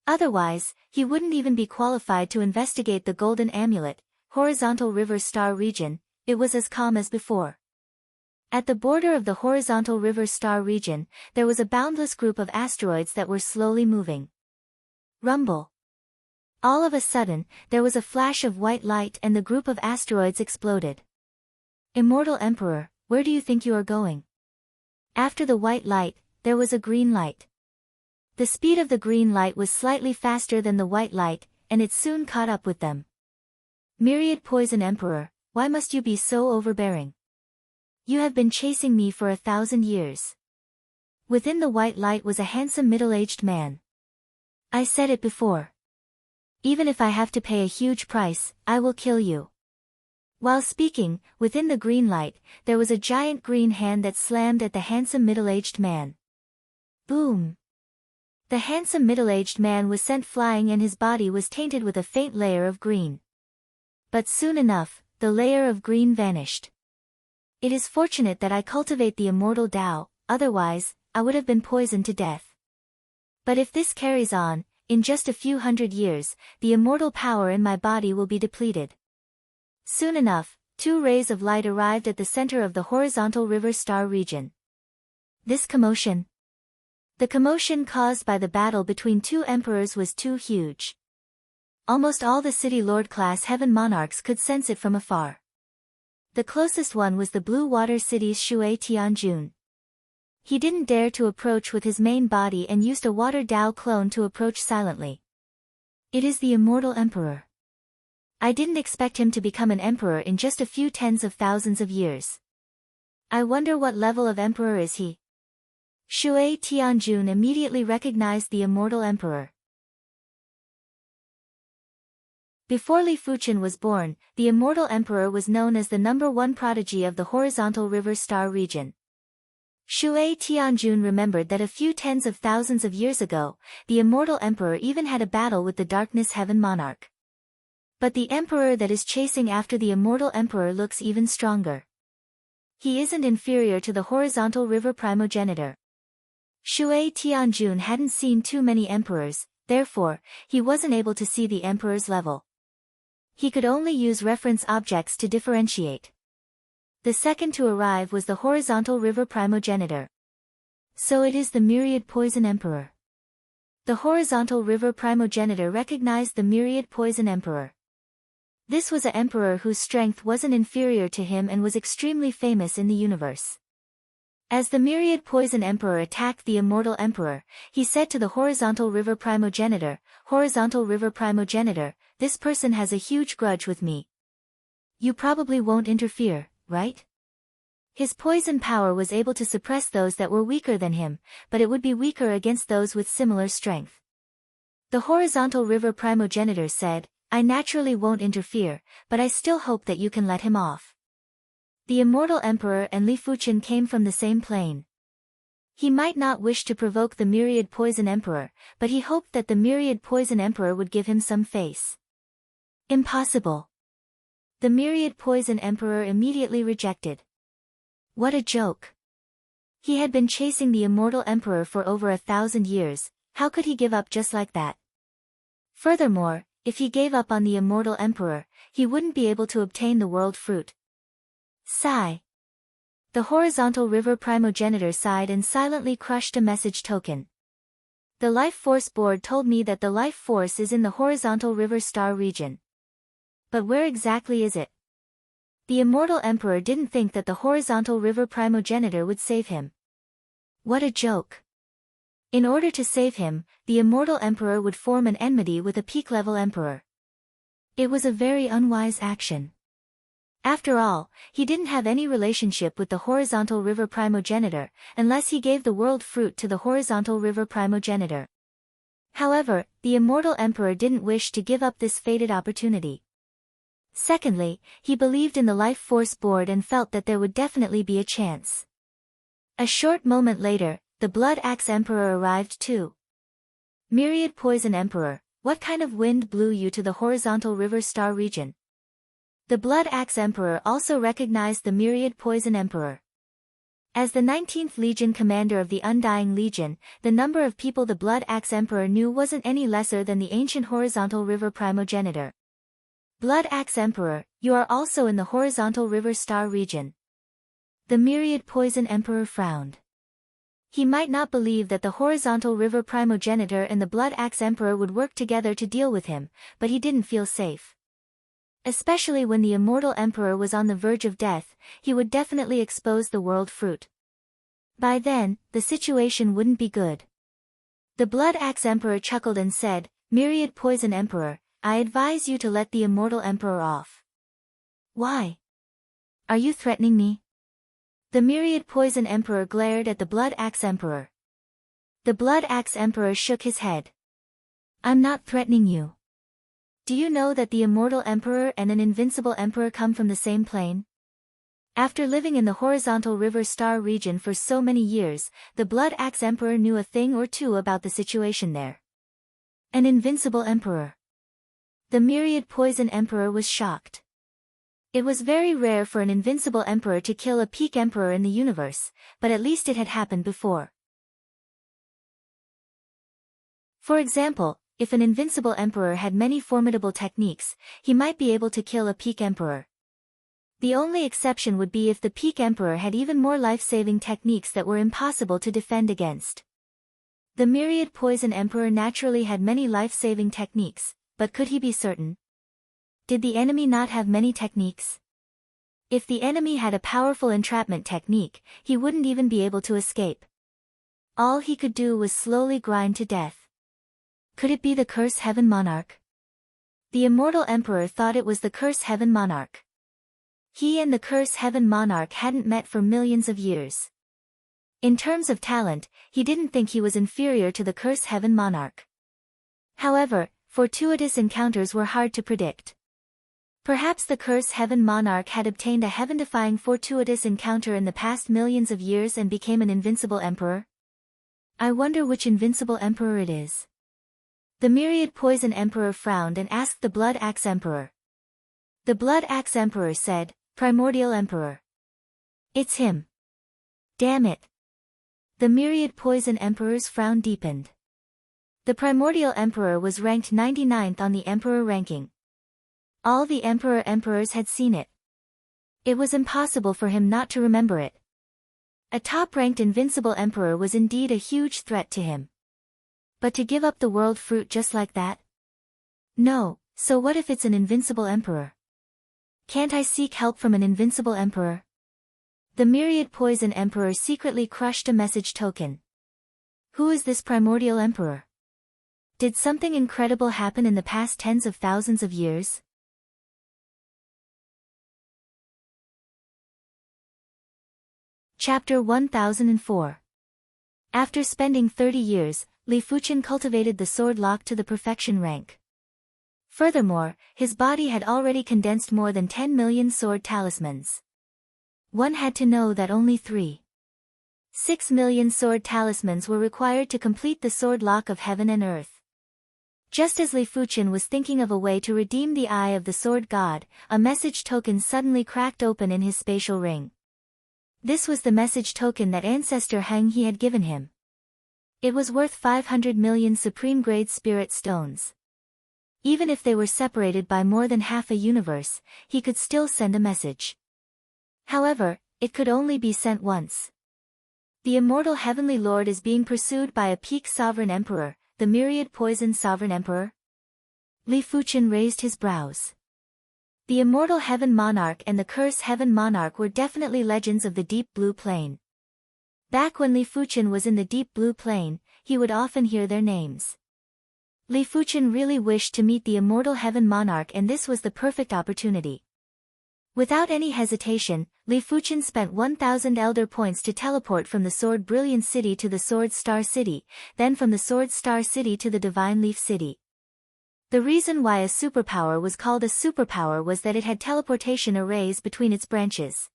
Otherwise, he wouldn't even be qualified to investigate the golden amulet. Horizontal River Star region, it was as calm as before. At the border of the Horizontal River Star region, there was a boundless group of asteroids that were slowly moving. Rumble. All of a sudden, there was a flash of white light and the group of asteroids exploded. Immortal Emperor, where do you think you are going? After the white light, there was a green light. The speed of the green light was slightly faster than the white light, and it soon caught up with them. Myriad Poison Emperor, why must you be so overbearing? You have been chasing me for 1,000 years. Within the white light was a handsome middle-aged man. I said it before. Even if I have to pay a huge price, I will kill you. While speaking, within the green light, there was a giant green hand that slammed at the handsome middle-aged man. Boom! The handsome middle-aged man was sent flying and his body was tainted with a faint layer of green. But soon enough, the layer of green vanished. It is fortunate that I cultivate the immortal Tao, otherwise, I would have been poisoned to death. But if this carries on, in just a few hundred years, the immortal power in my body will be depleted. Soon enough, two rays of light arrived at the center of the horizontal river star region. This commotion. The commotion caused by the battle between two emperors was too huge. Almost all the city lord-class heaven monarchs could sense it from afar. The closest one was the blue water city's Shui Tianjun. He didn't dare to approach with his main body and used a water Dao clone to approach silently. It is the immortal emperor. I didn't expect him to become an emperor in just a few tens of thousands of years. I wonder what level of emperor is he? Shui Tianjun immediately recognized the immortal emperor. Before Li Fuqian was born, the immortal emperor was known as the #1 prodigy of the horizontal river star region. Shui Tianjun remembered that a few tens of thousands of years ago, the immortal emperor even had a battle with the darkness heaven monarch. But the emperor that is chasing after the immortal emperor looks even stronger. He isn't inferior to the horizontal river primogenitor. Shui Tianjun hadn't seen too many emperors, therefore, he wasn't able to see the emperor's level. He could only use reference objects to differentiate. The second to arrive was the horizontal river primogenitor. So it is the myriad poison emperor. The horizontal river primogenitor recognized the myriad poison emperor. This was an emperor whose strength wasn't inferior to him and was extremely famous in the universe. As the myriad poison emperor attacked the immortal emperor, he said to the horizontal river primogenitor, "Horizontal river primogenitor, this person has a huge grudge with me. You probably won't interfere, right?" His poison power was able to suppress those that were weaker than him, but it would be weaker against those with similar strength. The horizontal river primogenitor said, "I naturally won't interfere, but I still hope that you can let him off." The immortal emperor and Li Fuqian came from the same plane. He might not wish to provoke the myriad poison emperor, but he hoped that the myriad poison emperor would give him some face. Impossible. The myriad poison emperor immediately rejected. What a joke. He had been chasing the immortal emperor for over 1,000 years, how could he give up just like that? Furthermore, if he gave up on the immortal emperor, he wouldn't be able to obtain the world fruit. Sigh. The horizontal river primogenitor sighed and silently crushed a message token. The life force board told me that the life force is in the horizontal river star region. But where exactly is it? The immortal emperor didn't think that the horizontal river primogenitor would save him. What a joke. In order to save him, the immortal emperor would form an enmity with a peak-level emperor. It was a very unwise action. After all, he didn't have any relationship with the horizontal river primogenitor, unless he gave the world fruit to the horizontal river primogenitor. However, the immortal emperor didn't wish to give up this fated opportunity. Secondly, he believed in the life force board and felt that there would definitely be a chance. A short moment later, the Blood Axe Emperor arrived too. Myriad Poison Emperor, what kind of wind blew you to the horizontal river star region? The Blood Axe Emperor also recognized the Myriad Poison Emperor. As the 19th Legion commander of the Undying Legion, the number of people the Blood Axe Emperor knew wasn't any lesser than the ancient horizontal river primogenitor. Blood Axe Emperor, you are also in the horizontal river star region. The Myriad Poison Emperor frowned. He might not believe that the horizontal river primogenitor and the Blood Axe Emperor would work together to deal with him, but he didn't feel safe. Especially when the immortal emperor was on the verge of death, he would definitely expose the world fruit. By then, the situation wouldn't be good. The Blood Axe Emperor chuckled and said, "Myriad Poison Emperor, I advise you to let the immortal emperor off." Why? Are you threatening me? The Myriad Poison Emperor glared at the Blood Axe Emperor. The Blood Axe Emperor shook his head. I'm not threatening you. Do you know that the immortal emperor and an invincible emperor come from the same plane? After living in the horizontal river star region for so many years, the Blood Axe Emperor knew a thing or two about the situation there. An invincible emperor. The Myriad Poison Emperor was shocked. It was very rare for an invincible emperor to kill a peak emperor in the universe, but at least it had happened before. For example, if an invincible emperor had many formidable techniques, he might be able to kill a peak emperor. The only exception would be if the peak emperor had even more life-saving techniques that were impossible to defend against. The myriad poison emperor naturally had many life-saving techniques, but could he be certain? Did the enemy not have many techniques? If the enemy had a powerful entrapment technique, he wouldn't even be able to escape. All he could do was slowly grind to death. Could it be the Curse Heaven Monarch? The immortal emperor thought it was the Curse Heaven Monarch. He and the Curse Heaven Monarch hadn't met for millions of years. In terms of talent, he didn't think he was inferior to the Curse Heaven Monarch. However, fortuitous encounters were hard to predict. Perhaps the Curse Heaven Monarch had obtained a heaven-defying fortuitous encounter in the past millions of years and became an invincible emperor? I wonder which invincible emperor it is. The myriad poison emperor frowned and asked the Blood Axe Emperor. The Blood Axe Emperor said, "Primordial Emperor." It's him. Damn it. The myriad poison emperor's frown deepened. The Primordial Emperor was ranked 99th on the Emperor ranking. All the Emperors had seen it. It was impossible for him not to remember it. A top-ranked invincible emperor was indeed a huge threat to him. But to give up the world fruit just like that? No, so what if it's an invincible emperor? Can't I seek help from an invincible emperor? The myriad poison emperor secretly crushed a message token. Who is this primordial emperor? Did something incredible happen in the past tens of thousands of years? Chapter 1004. After spending 30 years, Li Fuqian cultivated the sword lock to the perfection rank. Furthermore, his body had already condensed more than 10 million sword talismans. One had to know that only 6 million sword talismans were required to complete the sword lock of heaven and earth. Just as Li Fuqian was thinking of a way to redeem the eye of the sword god, a message token suddenly cracked open in his spatial ring. This was the message token that ancestor Heng He had given him. It was worth 500 million supreme-grade spirit stones. Even if they were separated by more than half a universe, he could still send a message. However, it could only be sent once. The immortal heavenly lord is being pursued by a peak sovereign emperor, the myriad poison sovereign emperor? Li Fuqian raised his brows. The immortal heaven monarch and the curse heaven monarch were definitely legends of the deep blue plain. Back when Li Fuqian was in the deep blue plain, he would often hear their names. Li Fuqian really wished to meet the immortal heaven monarch, and this was the perfect opportunity. Without any hesitation, Li Fuqian spent 1,000 elder points to teleport from the Sword Brilliant City to the Sword Star City, then from the Sword Star City to the Divine Leaf City. The reason why a superpower was called a superpower was that it had teleportation arrays between its branches.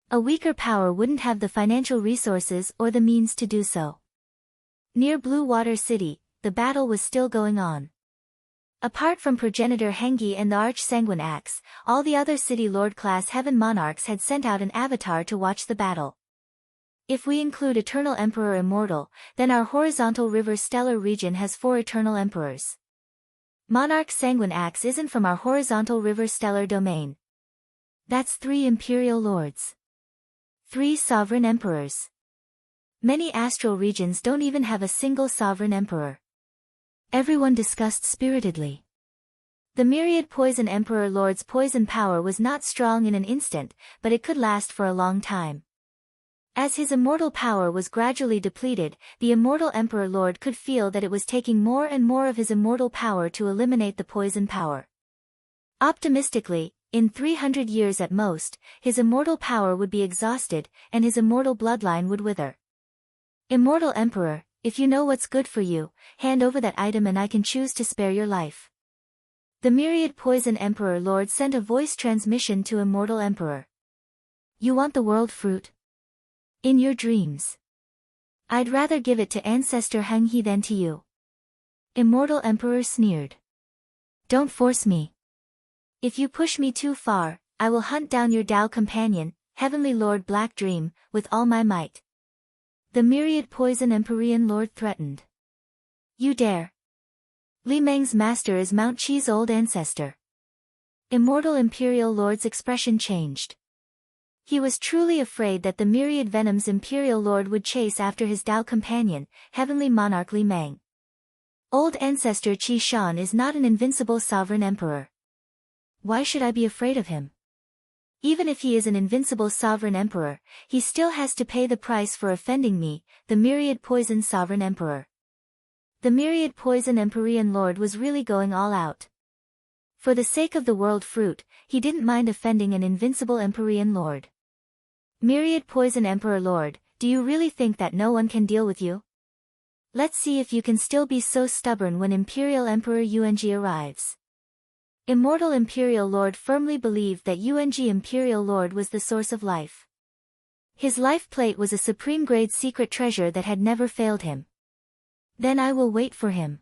A weaker power wouldn't have the financial resources or the means to do so. Near Blue Water City, the battle was still going on. Apart from progenitor Hengyi and the Arch-Sanguine Axe, all the other City Lord-class Heaven Monarchs had sent out an avatar to watch the battle. If we include Eternal Emperor Immortal, then our horizontal river stellar region has 4 Eternal Emperors. Monarch Sanguine Axe isn't from our horizontal river stellar domain. That's 3 Imperial Lords. 3 Sovereign Emperors. Many astral regions don't even have a single Sovereign Emperor. Everyone discussed spiritedly. The myriad poison Emperor Lord's poison power was not strong in an instant, but it could last for a long time. As his immortal power was gradually depleted, the immortal Emperor Lord could feel that it was taking more and more of his immortal power to eliminate the poison power. Optimistically, in 300 years at most, his immortal power would be exhausted, and his immortal bloodline would wither. Immortal Emperor, if you know what's good for you, hand over that item and I can choose to spare your life. The myriad poison Emperor Lord sent a voice transmission to Immortal Emperor. You want the world fruit? In your dreams. I'd rather give it to Ancestor Hengyi than to you. Immortal Emperor sneered. Don't force me. If you push me too far, I will hunt down your Tao companion, Heavenly Lord Black Dream, with all my might. The myriad poison Empyrean Lord threatened. You dare. Li Meng's master is Mount Qi's old ancestor. Immortal Imperial Lord's expression changed. He was truly afraid that the myriad venoms Imperial Lord would chase after his Tao companion, Heavenly Monarch Li Meng. Old Ancestor Qi Shan is not an invincible sovereign emperor. Why should I be afraid of him? Even if he is an invincible sovereign emperor, he still has to pay the price for offending me, the myriad poison sovereign emperor. The myriad poison Empyrean Lord was really going all out. For the sake of the world fruit, he didn't mind offending an invincible Empyrean Lord. Myriad poison Emperor Lord, do you really think that no one can deal with you? Let's see if you can still be so stubborn when Imperial Emperor Yuanji arrives. Immortal Imperial Lord firmly believed that Yuanji Imperial Lord was the source of life. His life plate was a supreme-grade secret treasure that had never failed him. Then I will wait for him.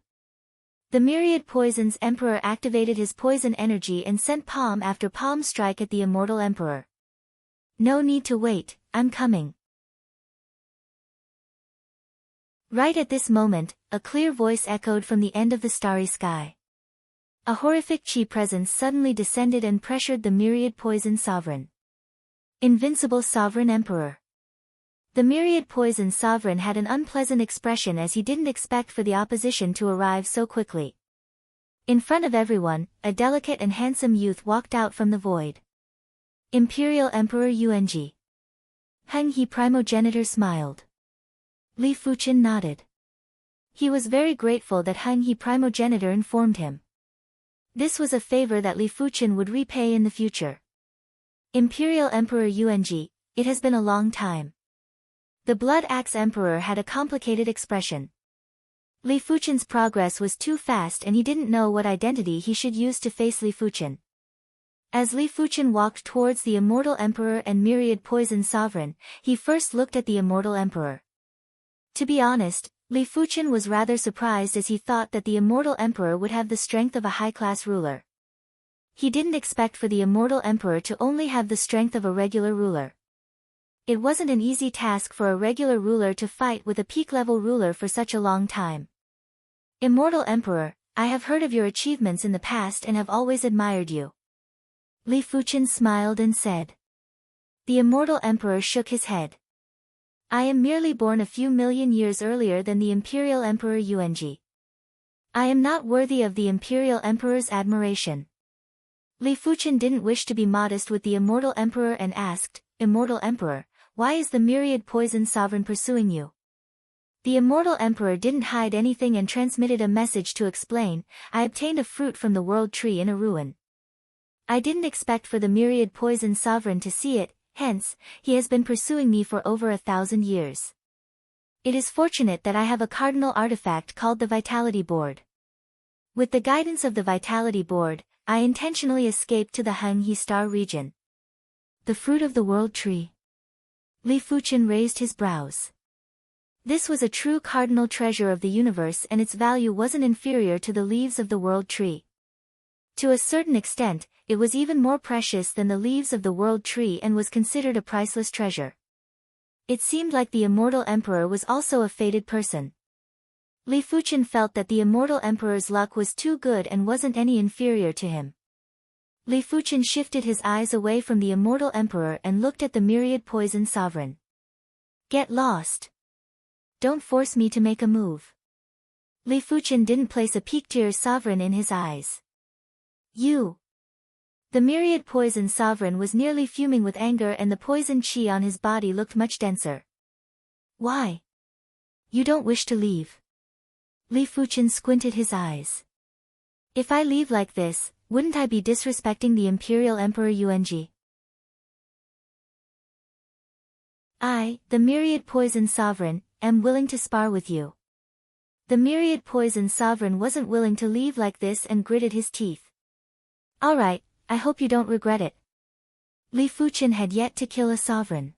The myriad poisons Emperor activated his poison energy and sent palm after palm strike at the Immortal Emperor. No need to wait, I'm coming. Right at this moment, a clear voice echoed from the end of the starry sky. A horrific Qi presence suddenly descended and pressured the myriad poison sovereign. Invincible Sovereign Emperor. The myriad poison sovereign had an unpleasant expression as he didn't expect for the opposition to arrive so quickly. In front of everyone, a delicate and handsome youth walked out from the void. Imperial Emperor Yuanji. Heng He Primogenitor smiled. Li Fuqian nodded. He was very grateful that Heng He Primogenitor informed him. This was a favor that Li Fuqian would repay in the future. Imperial Emperor Yuanji, it has been a long time. The Blood Axe Emperor had a complicated expression. Li Fuqian's progress was too fast and he didn't know what identity he should use to face Li Fuqian. As Li Fuqian walked towards the Immortal Emperor and Myriad Poison Sovereign, he first looked at the Immortal Emperor. To be honest, Li Fuqian was rather surprised as he thought that the Immortal Emperor would have the strength of a high-class ruler. He didn't expect for the Immortal Emperor to only have the strength of a regular ruler. It wasn't an easy task for a regular ruler to fight with a peak-level ruler for such a long time. Immortal Emperor, I have heard of your achievements in the past and have always admired you. Li Fuqian smiled and said. The Immortal Emperor shook his head. I am merely born a few million years earlier than the Imperial Emperor Yuanji. I am not worthy of the Imperial Emperor's admiration. Li Fuqian didn't wish to be modest with the Immortal Emperor and asked, Immortal Emperor, why is the Myriad Poison Sovereign pursuing you? The Immortal Emperor didn't hide anything and transmitted a message to explain, I obtained a fruit from the World Tree in a ruin. I didn't expect for the Myriad Poison Sovereign to see it, hence, he has been pursuing me for over 1,000 years. It is fortunate that I have a cardinal artifact called the Vitality Board. With the guidance of the Vitality Board, I intentionally escaped to the Heng He Star region. The fruit of the World Tree. Li Fuqian raised his brows. This was a true cardinal treasure of the universe and its value wasn't inferior to the leaves of the World Tree. To a certain extent, it was even more precious than the leaves of the World Tree and was considered a priceless treasure. It seemed like the Immortal Emperor was also a fated person. Li Fuqian felt that the Immortal Emperor's luck was too good and wasn't any inferior to him. Li Fuqian shifted his eyes away from the Immortal Emperor and looked at the Myriad Poison Sovereign. Get lost. Don't force me to make a move. Li Fuqian didn't place a peak-tier sovereign in his eyes. You. The Myriad Poison Sovereign was nearly fuming with anger and the poison chi on his body looked much denser. Why? You don't wish to leave. Li Fuqian squinted his eyes. If I leave like this, wouldn't I be disrespecting the Imperial Emperor Yuanji? I, the Myriad Poison Sovereign, am willing to spar with you. The Myriad Poison Sovereign wasn't willing to leave like this and gritted his teeth. Alright, I hope you don't regret it. Li Fuqian had yet to kill a sovereign.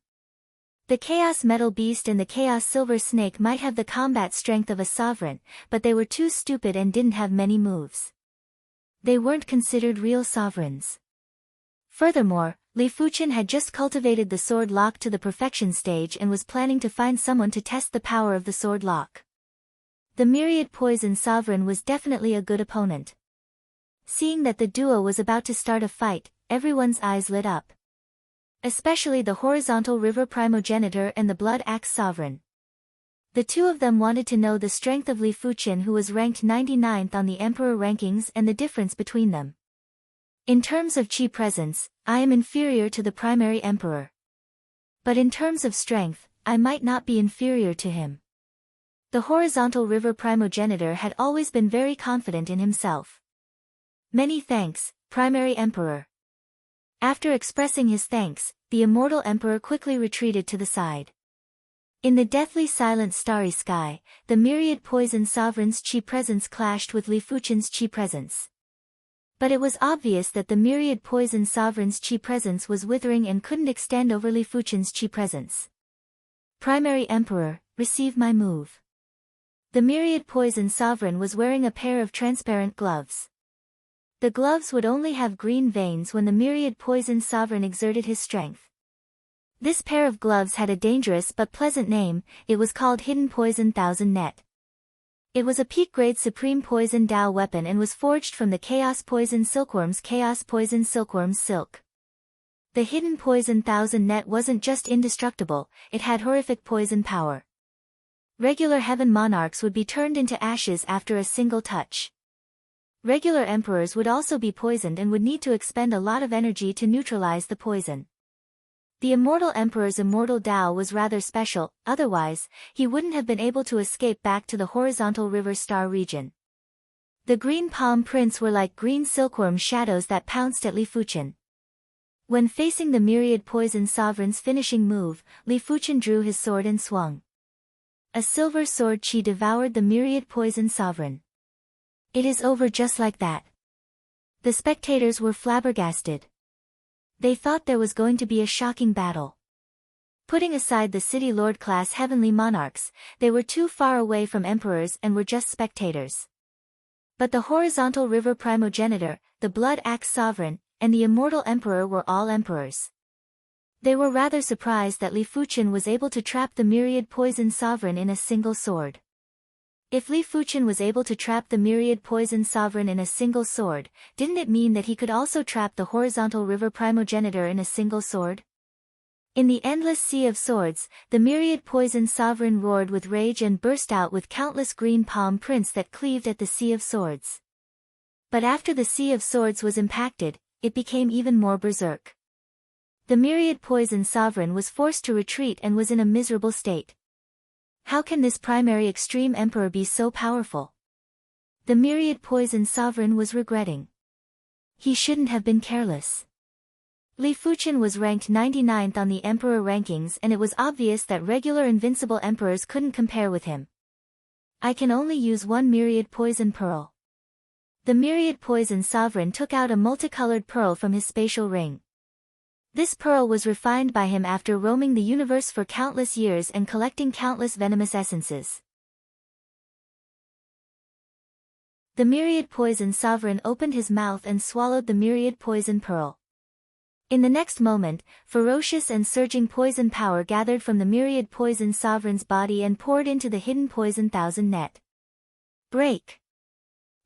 The Chaos Metal Beast and the Chaos Silver Snake might have the combat strength of a sovereign, but they were too stupid and didn't have many moves. They weren't considered real sovereigns. Furthermore, Li Fuqian had just cultivated the sword lock to the perfection stage and was planning to find someone to test the power of the sword lock. The Myriad Poison Sovereign was definitely a good opponent. Seeing that the duo was about to start a fight, everyone's eyes lit up. Especially the horizontal river primogenitor and the blood axe sovereign. The two of them wanted to know the strength of Li Fuqian, who was ranked 99th on the emperor rankings, and the difference between them. In terms of chi presence, I am inferior to the primary emperor. But in terms of strength, I might not be inferior to him. The horizontal river primogenitor had always been very confident in himself. Many thanks, primary emperor. After expressing his thanks, the immortal emperor quickly retreated to the side. In the deathly silent starry sky, the myriad poison sovereign's chi presence clashed with Li Fuqian's chi presence. But it was obvious that the myriad poison sovereign's chi presence was withering and couldn't extend over Li Fuqian's chi presence. Primary emperor, receive my move. The myriad poison sovereign was wearing a pair of transparent gloves. The gloves would only have green veins when the myriad poison sovereign exerted his strength. This pair of gloves had a dangerous but pleasant name. It was called Hidden Poison Thousand Net. It was a peak-grade supreme poison Dao weapon and was forged from the Chaos Poison Silkworm's silk. The Hidden Poison Thousand Net wasn't just indestructible, it had horrific poison power. Regular heaven monarchs would be turned into ashes after a single touch. Regular emperors would also be poisoned and would need to expend a lot of energy to neutralize the poison. The immortal emperor's immortal Dao was rather special, otherwise, he wouldn't have been able to escape back to the horizontal river star region. The green palm prints were like green silkworm shadows that pounced at Li Fuqian. When facing the myriad poison sovereign's finishing move, Li Fuqian drew his sword and swung. A silver sword chi devoured the myriad poison sovereign. It is over just like that. The spectators were flabbergasted. They thought there was going to be a shocking battle. Putting aside the city lord class heavenly monarchs, they were too far away from emperors and were just spectators. But the horizontal river primogenitor, the blood axe sovereign, and the immortal emperor were all emperors. They were rather surprised that Li Fuqian was able to trap the myriad poison sovereign in a single sword. If Li Fuqian was able to trap the myriad poison sovereign in a single sword, didn't it mean that he could also trap the horizontal river primogenitor in a single sword? In the endless sea of swords, the myriad poison sovereign roared with rage and burst out with countless green palm prints that cleaved at the sea of swords. But after the sea of swords was impacted, it became even more berserk. The myriad poison sovereign was forced to retreat and was in a miserable state. How can this primary extreme emperor be so powerful? The myriad poison sovereign was regretting. He shouldn't have been careless. Li Fuqian was ranked 99th on the emperor rankings, and it was obvious that regular invincible emperors couldn't compare with him. I can only use one myriad poison pearl. The myriad poison sovereign took out a multicolored pearl from his spatial ring. This pearl was refined by him after roaming the universe for countless years and collecting countless venomous essences. The myriad poison sovereign opened his mouth and swallowed the myriad poison pearl. In the next moment, ferocious and surging poison power gathered from the myriad poison sovereign's body and poured into the hidden poison thousand net. Break!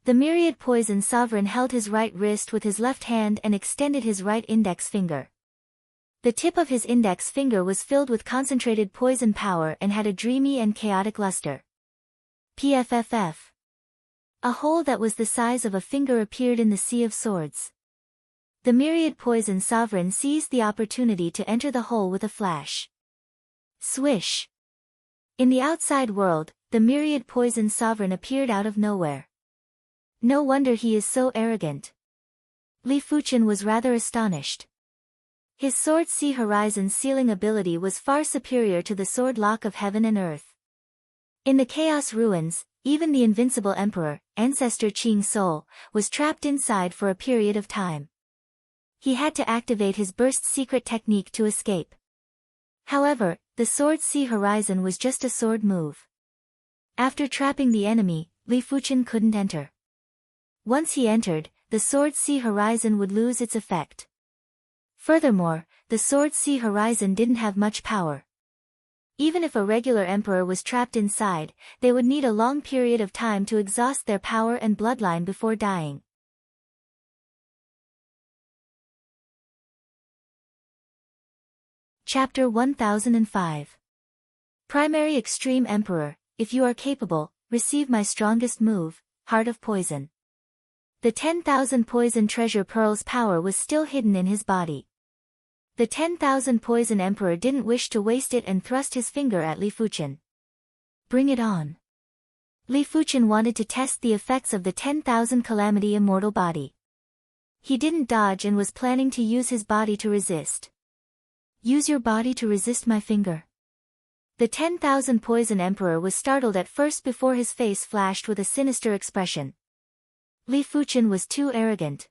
The myriad poison sovereign held his right wrist with his left hand and extended his right index finger. The tip of his index finger was filled with concentrated poison power and had a dreamy and chaotic luster. PFFF. A hole that was the size of a finger appeared in the sea of swords. The myriad poison sovereign seized the opportunity to enter the hole with a flash. Swish! In the outside world, the myriad poison sovereign appeared out of nowhere. No wonder he is so arrogant. Li Fuqian was rather astonished. His sword Sea Horizon's sealing ability was far superior to the sword lock of heaven and earth. In the chaos ruins, even the invincible emperor, ancestor Qing Soul, was trapped inside for a period of time. He had to activate his burst secret technique to escape. However, the sword Sea Horizon was just a sword move. After trapping the enemy, Li Fuqian couldn't enter. Once he entered, the sword Sea Horizon would lose its effect. Furthermore, the sword Sea Horizon didn't have much power. Even if a regular emperor was trapped inside, they would need a long period of time to exhaust their power and bloodline before dying. Chapter 1005. Primary Extreme Emperor, if you are capable, receive my strongest move, Heart of Poison. The 10,000 poison treasure pearls power was still hidden in his body. The 10,000 poison emperor didn't wish to waste it and thrust his finger at Li Fuchen. Bring it on. Li Fuchen wanted to test the effects of the 10,000 calamity immortal body. He didn't dodge and was planning to use his body to resist. Use your body to resist my finger. The 10,000 poison emperor was startled at first before his face flashed with a sinister expression. Li Fuchen was too arrogant.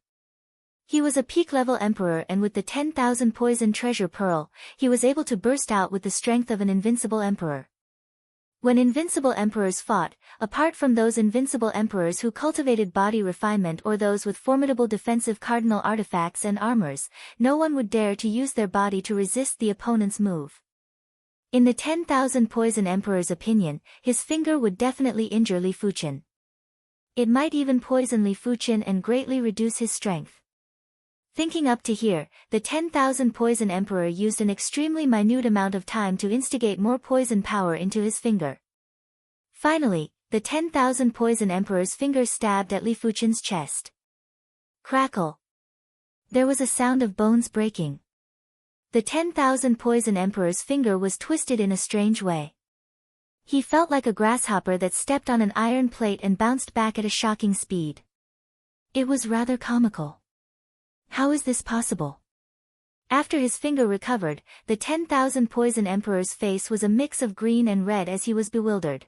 He was a peak-level emperor, and with the 10,000 poison treasure pearl, he was able to burst out with the strength of an invincible emperor. When invincible emperors fought, apart from those invincible emperors who cultivated body refinement or those with formidable defensive cardinal artifacts and armors, no one would dare to use their body to resist the opponent's move. In the 10,000 poison emperor's opinion, his finger would definitely injure Li Fuchen. It might even poison Li Fuchen and greatly reduce his strength. Thinking up to here, the 10,000 poison emperor used an extremely minute amount of time to instigate more poison power into his finger. Finally, the 10,000 poison emperor's finger stabbed at Li Fuchen's chest. Crackle. There was a sound of bones breaking. The 10,000 poison emperor's finger was twisted in a strange way. He felt like a grasshopper that stepped on an iron plate and bounced back at a shocking speed. It was rather comical. How is this possible? After his finger recovered, the 10,000 poison emperor's face was a mix of green and red as he was bewildered.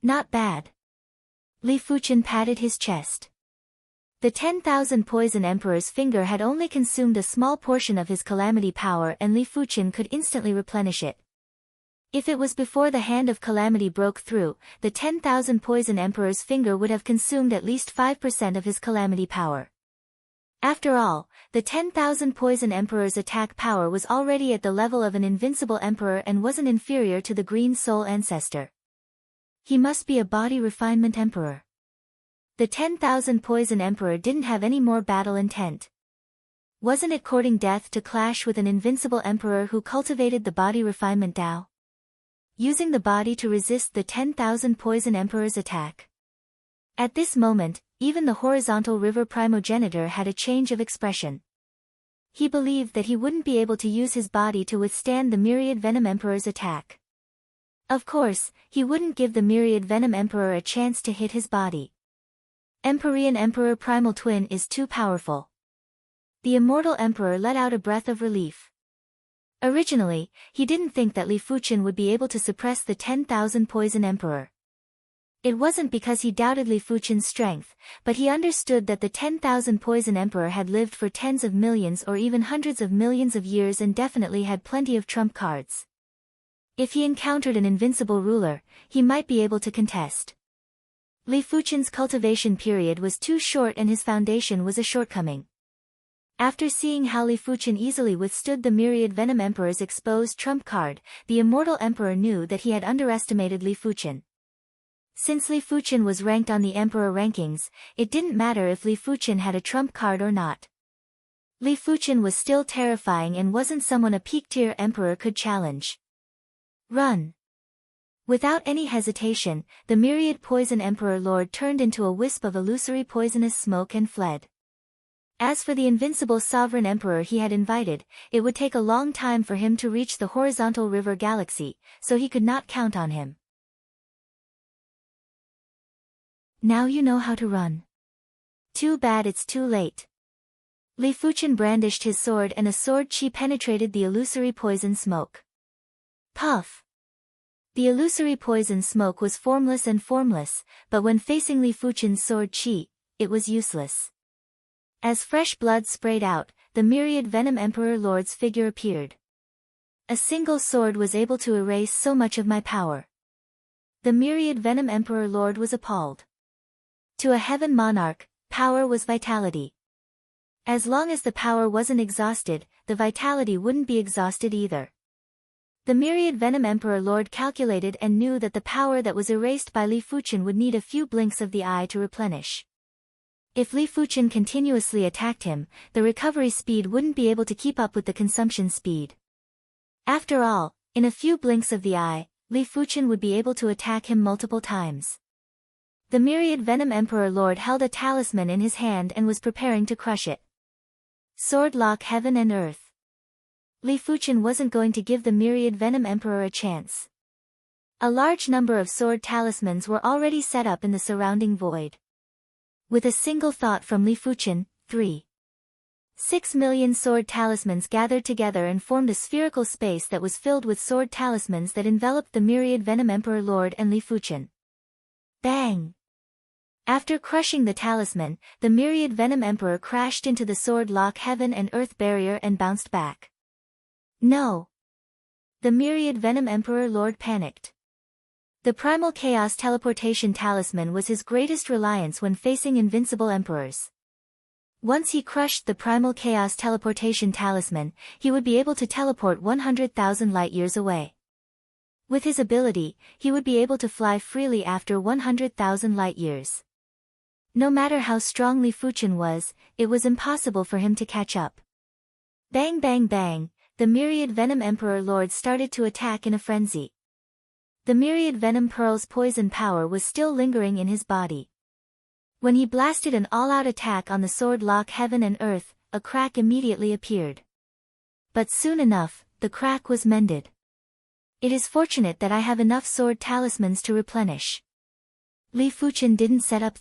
Not bad. Li Fuchen patted his chest. The 10,000 poison emperor's finger had only consumed a small portion of his calamity power, and Li Fuchen could instantly replenish it. If it was before the hand of calamity broke through, the 10,000 poison emperor's finger would have consumed at least 5% of his calamity power. After all, the 10,000 poison emperor's attack power was already at the level of an invincible emperor and wasn't inferior to the green soul ancestor. He must be a body refinement emperor. The 10,000 poison emperor didn't have any more battle intent. Wasn't it courting death to clash with an invincible emperor who cultivated the body refinement Tao? Using the body to resist the 10,000 poison emperor's attack. At this moment, even the horizontal river primogenitor had a change of expression. He believed that he wouldn't be able to use his body to withstand the myriad venom emperor's attack. Of course, he wouldn't give the myriad venom emperor a chance to hit his body. Empyrean Emperor Primal Twin is too powerful. The immortal emperor let out a breath of relief. Originally, he didn't think that Li Fuchen would be able to suppress the 10,000 poison emperor. It wasn't because he doubted Li Fuchen's strength, but he understood that the 10,000 poison emperor had lived for tens of millions or even hundreds of millions of years and definitely had plenty of trump cards. If he encountered an invincible ruler, he might be able to contest. Li Fuchen's cultivation period was too short and his foundation was a shortcoming. After seeing how Li Fuchen easily withstood the myriad venom emperor's exposed trump card, the immortal emperor knew that he had underestimated Li Fuchen. Since Li Fuchen was ranked on the emperor rankings, it didn't matter if Li Fuchen had a trump card or not. Li Fuchen was still terrifying and wasn't someone a peak-tier emperor could challenge. Run! Without any hesitation, the myriad poison emperor lord turned into a wisp of illusory poisonous smoke and fled. As for the invincible sovereign emperor he had invited, it would take a long time for him to reach the horizontal river galaxy, so he could not count on him. Now you know how to run. Too bad it's too late. Li Fuchen brandished his sword and a sword chi penetrated the illusory poison smoke. Puff! The illusory poison smoke was formless and formless, but when facing Li Fuchen's sword chi, it was useless. As fresh blood sprayed out, the myriad venom emperor lord's figure appeared. A single sword was able to erase so much of my power. The myriad venom emperor lord was appalled. To a heaven monarch, power was vitality. As long as the power wasn't exhausted, the vitality wouldn't be exhausted either. The myriad venom emperor lord calculated and knew that the power that was erased by Li Fuchen would need a few blinks of the eye to replenish. If Li Fuchen continuously attacked him, the recovery speed wouldn't be able to keep up with the consumption speed. After all, in a few blinks of the eye, Li Fuqian would be able to attack him multiple times. The Myriad Venom Emperor Lord held a talisman in his hand and was preparing to crush it. Sword lock heaven and earth. Li Fuqian wasn't going to give the Myriad Venom Emperor a chance. A large number of sword talismans were already set up in the surrounding void. With a single thought from Li Fuqian, 6 million sword talismans gathered together and formed a spherical space that was filled with sword talismans that enveloped the Myriad Venom Emperor Lord and Li Fuqian. Bang! After crushing the talisman, the Myriad Venom Emperor crashed into the sword lock heaven and earth barrier and bounced back. No! The Myriad Venom Emperor Lord panicked. The Primal Chaos Teleportation Talisman was his greatest reliance when facing invincible emperors. Once he crushed the Primal Chaos Teleportation Talisman, he would be able to teleport 100,000 light-years away. With his ability, he would be able to fly freely after 100,000 light-years. No matter how strong Li Fuqian was, it was impossible for him to catch up. Bang bang bang, the Myriad Venom Emperor Lord started to attack in a frenzy. The Myriad Venom Pearl's poison power was still lingering in his body. When he blasted an all-out attack on the sword lock heaven and earth, a crack immediately appeared. But soon enough, the crack was mended. It is fortunate that I have enough sword talismans to replenish. Li Fuqian didn't set up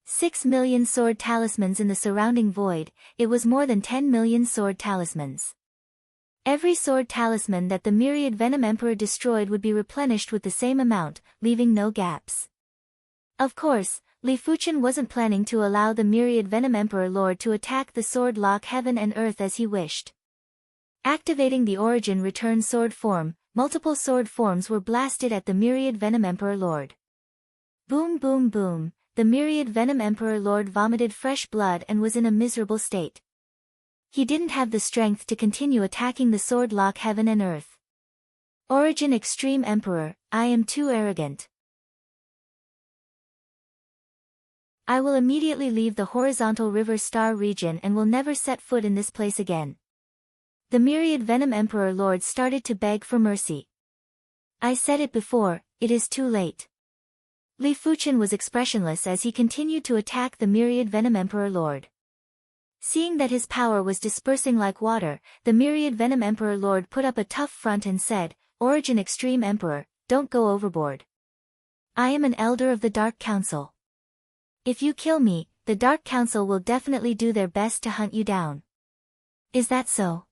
6 million sword talismans in the surrounding void, it was more than 10 million sword talismans. Every sword talisman that the Myriad Venom Emperor destroyed would be replenished with the same amount, leaving no gaps. Of course, Li Fuqian wasn't planning to allow the Myriad Venom Emperor Lord to attack the sword lock heaven and earth as he wished. Activating the Origin Return sword form, multiple sword forms were blasted at the Myriad Venom Emperor Lord. Boom boom boom, the Myriad Venom Emperor Lord vomited fresh blood and was in a miserable state. He didn't have the strength to continue attacking the sword lock heaven and earth. Origin Extreme Emperor, I am too arrogant. I will immediately leave the horizontal river star region and will never set foot in this place again. The Myriad Venom Emperor Lord started to beg for mercy. I said it before, it is too late. Li Fuqian was expressionless as he continued to attack the Myriad Venom Emperor Lord. Seeing that his power was dispersing like water, the Myriad Venom Emperor Lord put up a tough front and said, Origin Extreme Emperor, don't go overboard. I am an elder of the Dark Council. If you kill me, the Dark Council will definitely do their best to hunt you down. Is that so?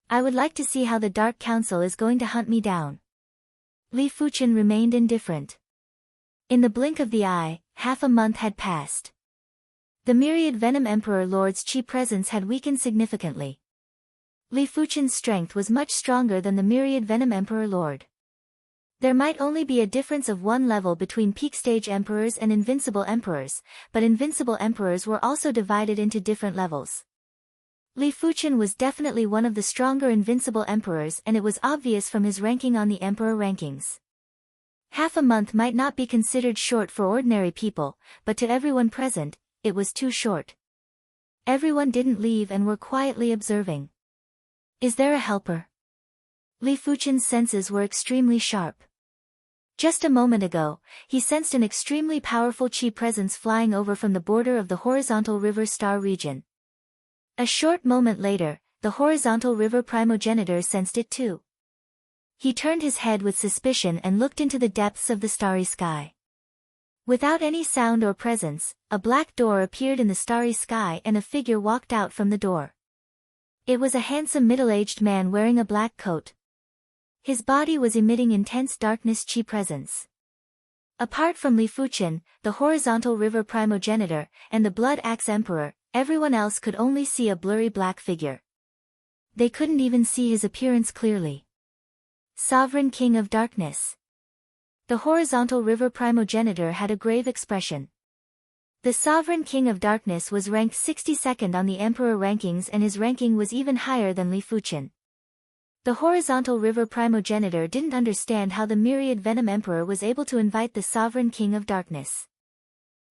I would like to see how the Dark Council is going to hunt me down. Li Fuqian remained indifferent. In the blink of the eye, half a month had passed. The Myriad Venom Emperor Lord's chi presence had weakened significantly. Li Fuqian's strength was much stronger than the Myriad Venom Emperor Lord. There might only be a difference of one level between peak stage emperors and invincible emperors, but invincible emperors were also divided into different levels. Li Fuqian was definitely one of the stronger invincible emperors and it was obvious from his ranking on the emperor rankings. Half a month might not be considered short for ordinary people, but to everyone present, it was too short. Everyone didn't leave and were quietly observing. Is there a helper? Li Fuqian's senses were extremely sharp. Just a moment ago, he sensed an extremely powerful chi presence flying over from the border of the horizontal river star region. A short moment later, the horizontal river primogenitor sensed it too. He turned his head with suspicion and looked into the depths of the starry sky. Without any sound or presence, a black door appeared in the starry sky and a figure walked out from the door. It was a handsome middle-aged man wearing a black coat. His body was emitting intense darkness chi presence. Apart from Li Fuqian, the horizontal river primogenitor, and the Blood Axe Emperor, everyone else could only see a blurry black figure. They couldn't even see his appearance clearly. Sovereign King of Darkness. The horizontal river primogenitor had a grave expression. The Sovereign King of Darkness was ranked 62nd on the Emperor rankings and his ranking was even higher than Li Fuqian. The horizontal river primogenitor didn't understand how the Myriad Venom Emperor was able to invite the Sovereign King of Darkness.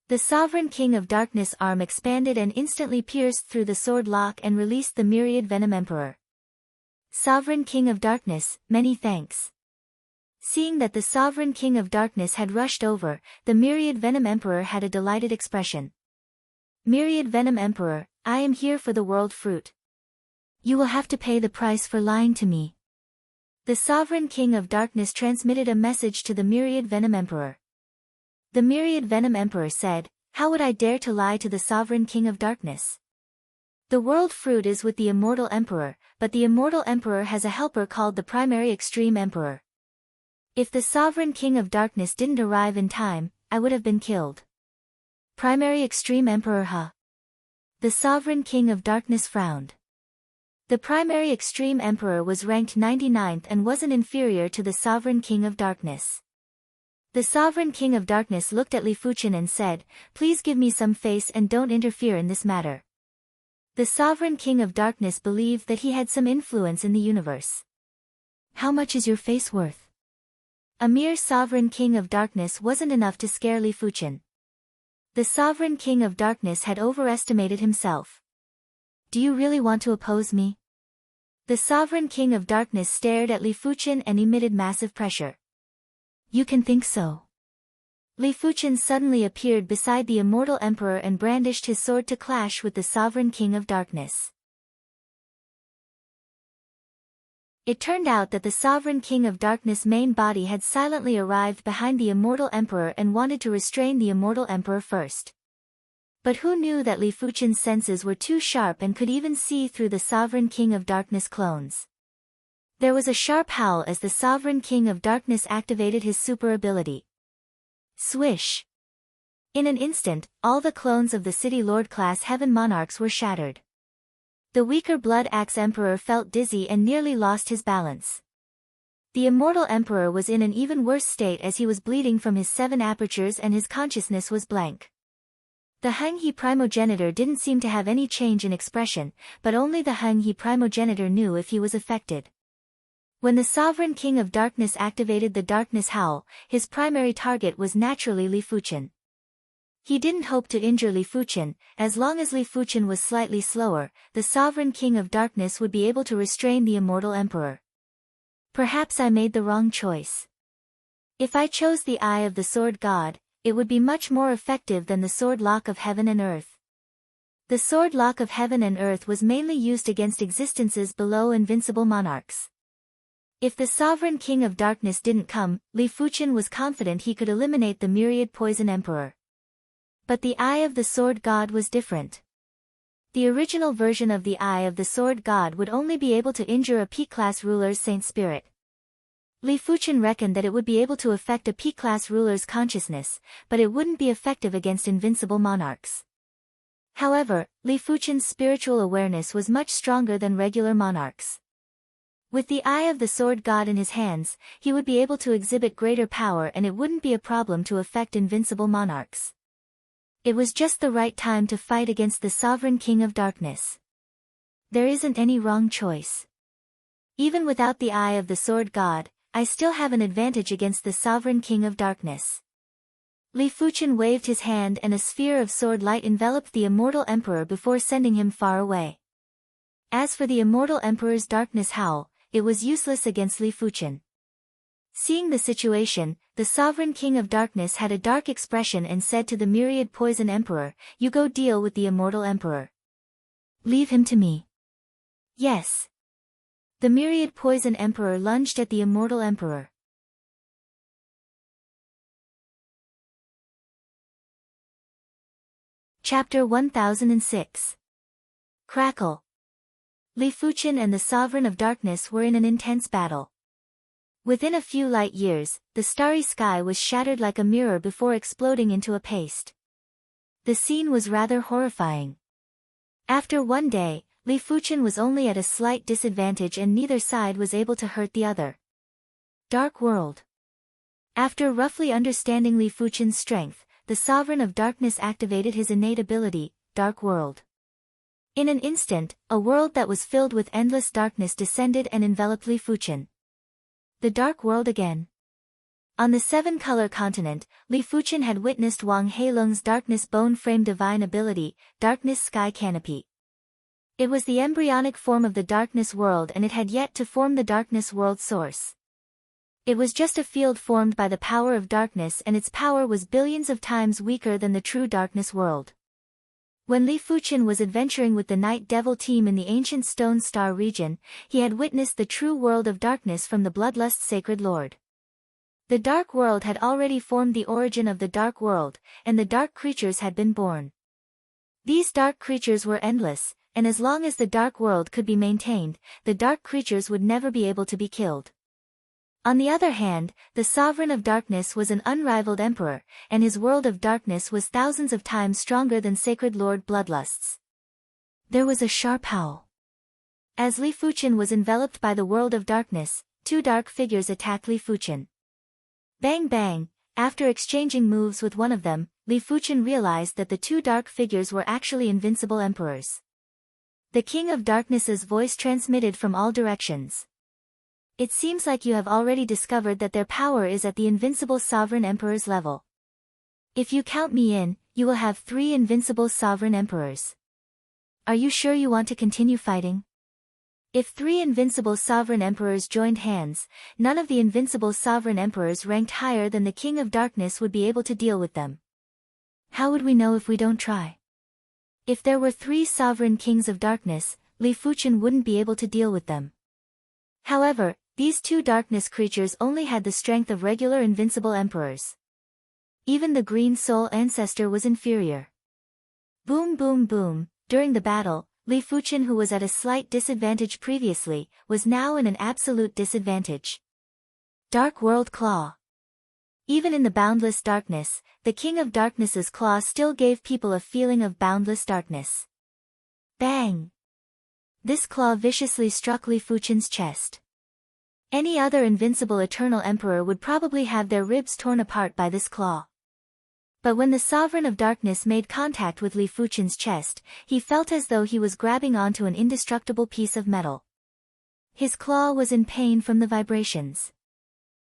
The Sovereign King of Darkness' arm expanded and instantly pierced through the sword lock and released the Myriad Venom Emperor. Sovereign King of Darkness, many thanks. Seeing that the Sovereign King of Darkness had rushed over, the Myriad Venom Emperor had a delighted expression. Myriad Venom Emperor, I am here for the world fruit. You will have to pay the price for lying to me. The Sovereign King of Darkness transmitted a message to the Myriad Venom Emperor. The Myriad Venom Emperor said, how would I dare to lie to the Sovereign King of Darkness? The world fruit is with the Immortal Emperor, but the Immortal Emperor has a helper called the Primary Extreme Emperor. If the Sovereign King of Darkness didn't arrive in time, I would have been killed. Primary Extreme Emperor, huh? The Sovereign King of Darkness frowned. The Primary Extreme Emperor was ranked 99th and wasn't inferior to the Sovereign King of Darkness. The Sovereign King of Darkness looked at Li Fuchen and said, please give me some face and don't interfere in this matter. The Sovereign King of Darkness believed that he had some influence in the universe. How much is your face worth? A mere Sovereign King of Darkness wasn't enough to scare Li Fuchen. The Sovereign King of Darkness had overestimated himself. Do you really want to oppose me? The Sovereign King of Darkness stared at Li Fuchen and emitted massive pressure. You can think so. Li Fuchen suddenly appeared beside the Immortal Emperor and brandished his sword to clash with the Sovereign King of Darkness. It turned out that the Sovereign King of Darkness' main body had silently arrived behind the Immortal Emperor and wanted to restrain the Immortal Emperor first. But who knew that Li Fuchen's senses were too sharp and could even see through the Sovereign King of Darkness clones. There was a sharp howl as the Sovereign King of Darkness activated his super ability. Swish! In an instant, all the clones of the City Lord class Heaven Monarchs were shattered. The weaker Blood Axe Emperor felt dizzy and nearly lost his balance. The Immortal Emperor was in an even worse state as he was bleeding from his 7 apertures and his consciousness was blank. The Hung He primogenitor didn't seem to have any change in expression, but only the Hung He primogenitor knew if he was affected. When the Sovereign King of Darkness activated the Darkness Howl, his primary target was naturally Li Fuchen. He didn't hope to injure Li Fuchen. As long as Li Fuchen was slightly slower, the Sovereign King of Darkness would be able to restrain the Immortal Emperor. Perhaps I made the wrong choice. If I chose the Eye of the Sword God, it would be much more effective than the Sword Lock of Heaven and Earth. The Sword Lock of Heaven and Earth was mainly used against existences below invincible monarchs. If the Sovereign King of Darkness didn't come, Li Fuchen was confident he could eliminate the Myriad Poison Emperor. But the Eye of the Sword God was different. The original version of the Eye of the Sword God would only be able to injure a P-class ruler's Saint Spirit. Li Fuchen reckoned that it would be able to affect a P-class ruler's consciousness, but it wouldn't be effective against invincible monarchs. However, Li Fuchen's spiritual awareness was much stronger than regular monarchs. With the Eye of the Sword God in his hands, he would be able to exhibit greater power and it wouldn't be a problem to affect invincible monarchs. It was just the right time to fight against the Sovereign King of Darkness. There isn't any wrong choice. Even without the Eye of the Sword God, I still have an advantage against the Sovereign King of Darkness. Li Fuchen waved his hand and a sphere of sword light enveloped the Immortal Emperor before sending him far away. As for the Immortal Emperor's Darkness Howl, it was useless against Li Fuchen. Seeing the situation, the Sovereign King of Darkness had a dark expression and said to the Myriad Poison Emperor, "You go deal with the Immortal Emperor. Leave him to me." Yes. The Myriad Poison Emperor lunged at the Immortal Emperor. Chapter 1006. Crackle. Li Fuchen and the Sovereign of Darkness were in an intense battle. Within a few light years, the starry sky was shattered like a mirror before exploding into a paste. The scene was rather horrifying. After one day, Li Fuchen was only at a slight disadvantage and neither side was able to hurt the other. Dark World. After roughly understanding Li Fuchen's strength, the Sovereign of Darkness activated his innate ability, Dark World. In an instant, a world that was filled with endless darkness descended and enveloped Li Fuchen. The Dark World again. On the 7-color continent, Li Fuchen had witnessed Wang Heilung's Darkness Bone Frame divine ability, Darkness Sky Canopy. It was the embryonic form of the darkness world, and it had yet to form the darkness world source. It was just a field formed by the power of darkness, and its power was billions of times weaker than the true darkness world. When Li Fuqian was adventuring with the Night Devil team in the ancient Stone Star region, he had witnessed the true world of darkness from the Bloodlust Sacred Lord. The Dark World had already formed the origin of the Dark World, and the dark creatures had been born. These dark creatures were endless, and as long as the Dark World could be maintained, the dark creatures would never be able to be killed. On the other hand, the Sovereign of Darkness was an unrivaled emperor, and his world of darkness was thousands of times stronger than Sacred Lord Bloodlust's. There was a sharp howl. As Li Fuqian was enveloped by the world of darkness, two dark figures attacked Li Fuqian. Bang bang! After exchanging moves with one of them, Li Fuqian realized that the two dark figures were actually invincible emperors. The King of Darkness's voice transmitted from all directions. It seems like you have already discovered that their power is at the invincible sovereign emperor's level. If you count me in, you will have 3 invincible sovereign emperors. Are you sure you want to continue fighting? If 3 invincible sovereign emperors joined hands, none of the invincible sovereign emperors ranked higher than the King of Darkness would be able to deal with them. How would we know if we don't try? If there were 3 sovereign kings of darkness, Li Fuqian wouldn't be able to deal with them. However, these 2 darkness creatures only had the strength of regular invincible emperors. Even the Green Soul Ancestor was inferior. Boom boom boom, during the battle, Li Fuqian, who was at a slight disadvantage previously, was now in an absolute disadvantage. Dark World Claw. Even in the boundless darkness, the King of Darkness's claw still gave people a feeling of boundless darkness. Bang! This claw viciously struck Li Fuqian's chest. Any other invincible eternal emperor would probably have their ribs torn apart by this claw. But when the Sovereign of Darkness made contact with Li Fuqian's chest, he felt as though he was grabbing onto an indestructible piece of metal. His claw was in pain from the vibrations.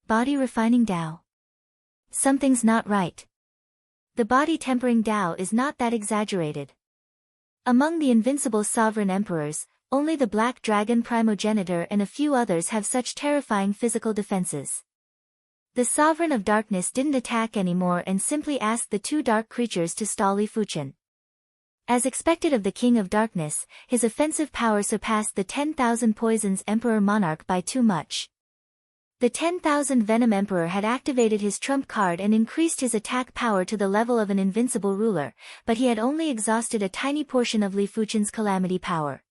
Body refining Tao. Something's not right. The body tempering Tao is not that exaggerated. Among the invincible sovereign emperors, only the Black Dragon Primogenitor and a few others have such terrifying physical defenses. The Sovereign of Darkness didn't attack anymore and simply asked the 2 dark creatures to stall Li Fuqian. As expected of the King of Darkness, his offensive power surpassed the 10,000 Poisons Emperor Monarch by too much. The 10,000 Venom Emperor had activated his trump card and increased his attack power to the level of an invincible ruler, but he had only exhausted a tiny portion of Li Fuqian's calamity power.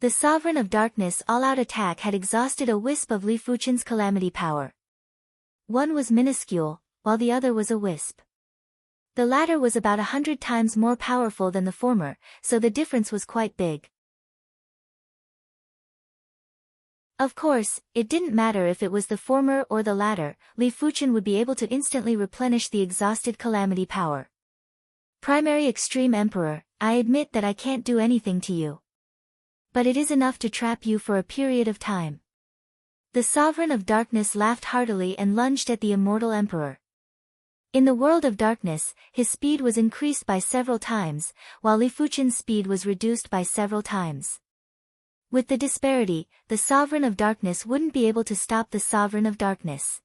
The Sovereign of Darkness' all-out attack had exhausted a wisp of Li Fuqian's calamity power. One was minuscule, while the other was a wisp. The latter was about 100 times more powerful than the former, so the difference was quite big. Of course, it didn't matter if it was the former or the latter, Li Fuqian would be able to instantly replenish the exhausted calamity power. Primary Extreme Emperor, I admit that I can't do anything to you. But it is enough to trap you for a period of time. The Sovereign of Darkness laughed heartily and lunged at the Immortal Emperor. In the world of darkness, his speed was increased by several times, while Li Fuqian's speed was reduced by several times. With the disparity, the Sovereign of Darkness wouldn't be able to stop the Sovereign of Darkness.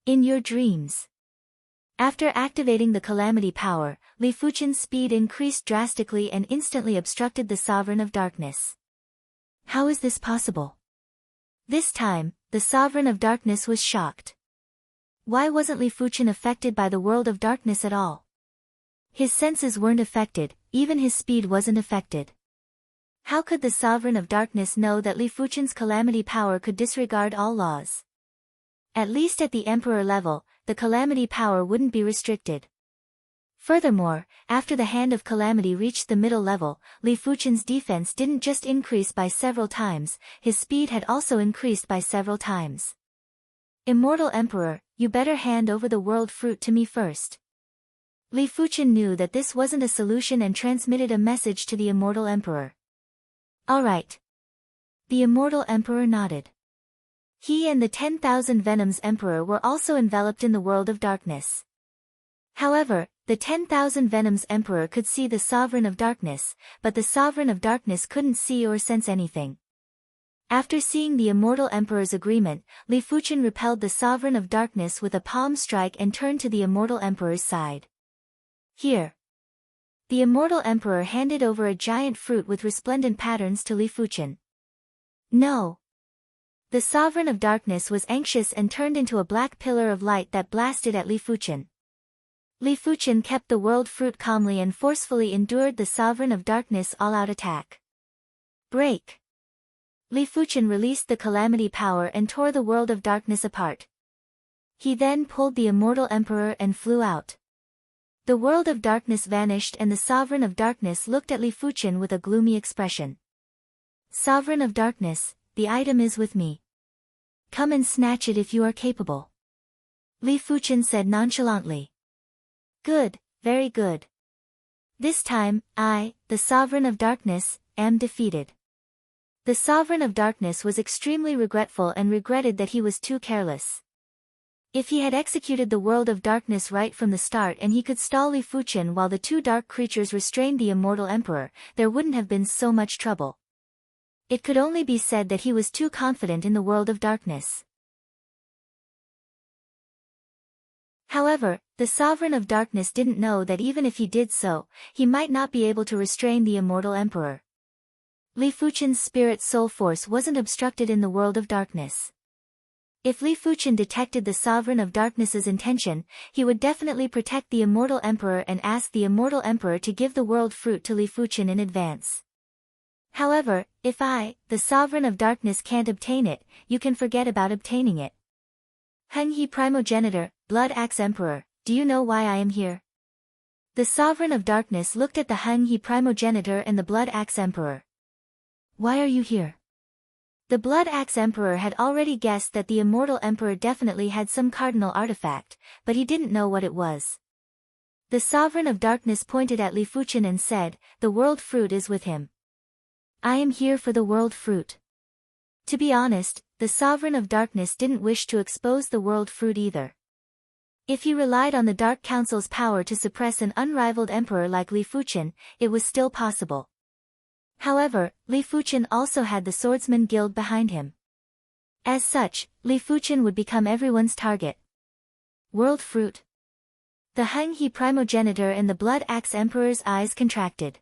In your dreams. After activating the calamity power, Li Fuqian's speed increased drastically and instantly obstructed the Sovereign of Darkness. How is this possible? This time, the Sovereign of Darkness was shocked. Why wasn't Li Fuqian affected by the world of darkness at all? His senses weren't affected, even his speed wasn't affected. How could the Sovereign of Darkness know that Li Fuqian's calamity power could disregard all laws? At least at the Emperor level, the calamity power wouldn't be restricted. Furthermore, after the Hand of Calamity reached the middle level, Li Fuqian's defense didn't just increase by several times, his speed had also increased by several times. Immortal Emperor, you better hand over the world fruit to me first. Li Fuqian knew that this wasn't a solution and transmitted a message to the Immortal Emperor. Alright. The Immortal Emperor nodded. He and the 10,000 Venoms Emperor were also enveloped in the world of darkness. However, The 10,000 Venoms Emperor could see the Sovereign of Darkness, but the Sovereign of Darkness couldn't see or sense anything. After seeing the Immortal Emperor's agreement, Li Fuchen repelled the Sovereign of Darkness with a palm strike and turned to the Immortal Emperor's side. Here. The Immortal Emperor handed over a giant fruit with resplendent patterns to Li Fuchen. No. The Sovereign of Darkness was anxious and turned into a black pillar of light that blasted at Li Fuchen. Li Fuchen kept the world fruit calmly and forcefully endured the Sovereign of Darkness' all-out attack. Break. Li Fuchen released the Calamity power and tore the world of darkness apart. He then pulled the Immortal Emperor and flew out. The world of darkness vanished and the Sovereign of Darkness looked at Li Fuchen with a gloomy expression. Sovereign of Darkness, the item is with me. Come and snatch it if you are capable. Li Fuchen said nonchalantly. Good, very good. This time, I, the Sovereign of Darkness, am defeated. The Sovereign of Darkness was extremely regretful and regretted that he was too careless. If he had executed the world of darkness right from the start and he could stall Li Fuchen while the two dark creatures restrained the Immortal Emperor, there wouldn't have been so much trouble. It could only be said that he was too confident in the world of darkness. However, the Sovereign of Darkness didn't know that even if he did so, he might not be able to restrain the Immortal Emperor. Li Fuchen's spirit soul force wasn't obstructed in the world of darkness. If Li Fuchen detected the Sovereign of Darkness's intention, he would definitely protect the Immortal Emperor and ask the Immortal Emperor to give the world fruit to Li Fuchen in advance. However, if I, the Sovereign of Darkness, can't obtain it, you can forget about obtaining it. Heng He Primogenitor, Blood Axe Emperor, do you know why I am here? The Sovereign of Darkness looked at the Heng He Primogenitor and the Blood Axe Emperor. Why are you here? The Blood Axe Emperor had already guessed that the Immortal Emperor definitely had some cardinal artifact, but he didn't know what it was. The Sovereign of Darkness pointed at Li Fuchen and said, the world fruit is with him. I am here for the world fruit. To be honest, the Sovereign of Darkness didn't wish to expose the world fruit either. If he relied on the Dark Council's power to suppress an unrivaled emperor like Li Fuchen, it was still possible. However, Li Fuchen also had the Swordsman Guild behind him. As such, Li Fuchen would become everyone's target. World fruit. The Heng He Primogenitor and the Blood Axe Emperor's eyes contracted.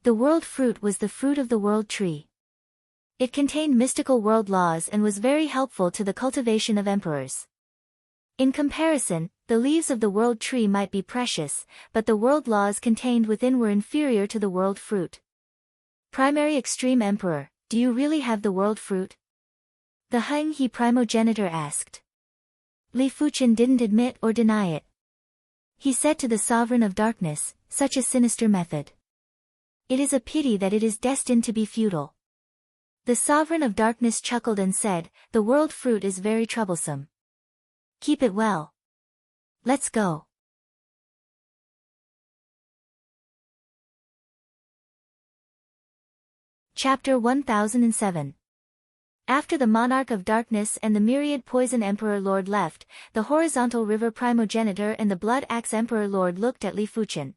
The world fruit was the fruit of the world tree. It contained mystical world laws and was very helpful to the cultivation of emperors. In comparison, the leaves of the world tree might be precious, but the world laws contained within were inferior to the world fruit. Primary Extreme Emperor, do you really have the world fruit? The Heng He Primogenitor asked. Li Fuchen didn't admit or deny it. He said to the Sovereign of Darkness, such a sinister method. It is a pity that it is destined to be futile. The Sovereign of Darkness chuckled and said, the world fruit is very troublesome. Keep it well. Let's go. Chapter 1007. After the Monarch of Darkness and the Myriad Poison Emperor Lord left, the Horizontal River Primogenitor and the Blood Axe Emperor Lord looked at Li Fuchen.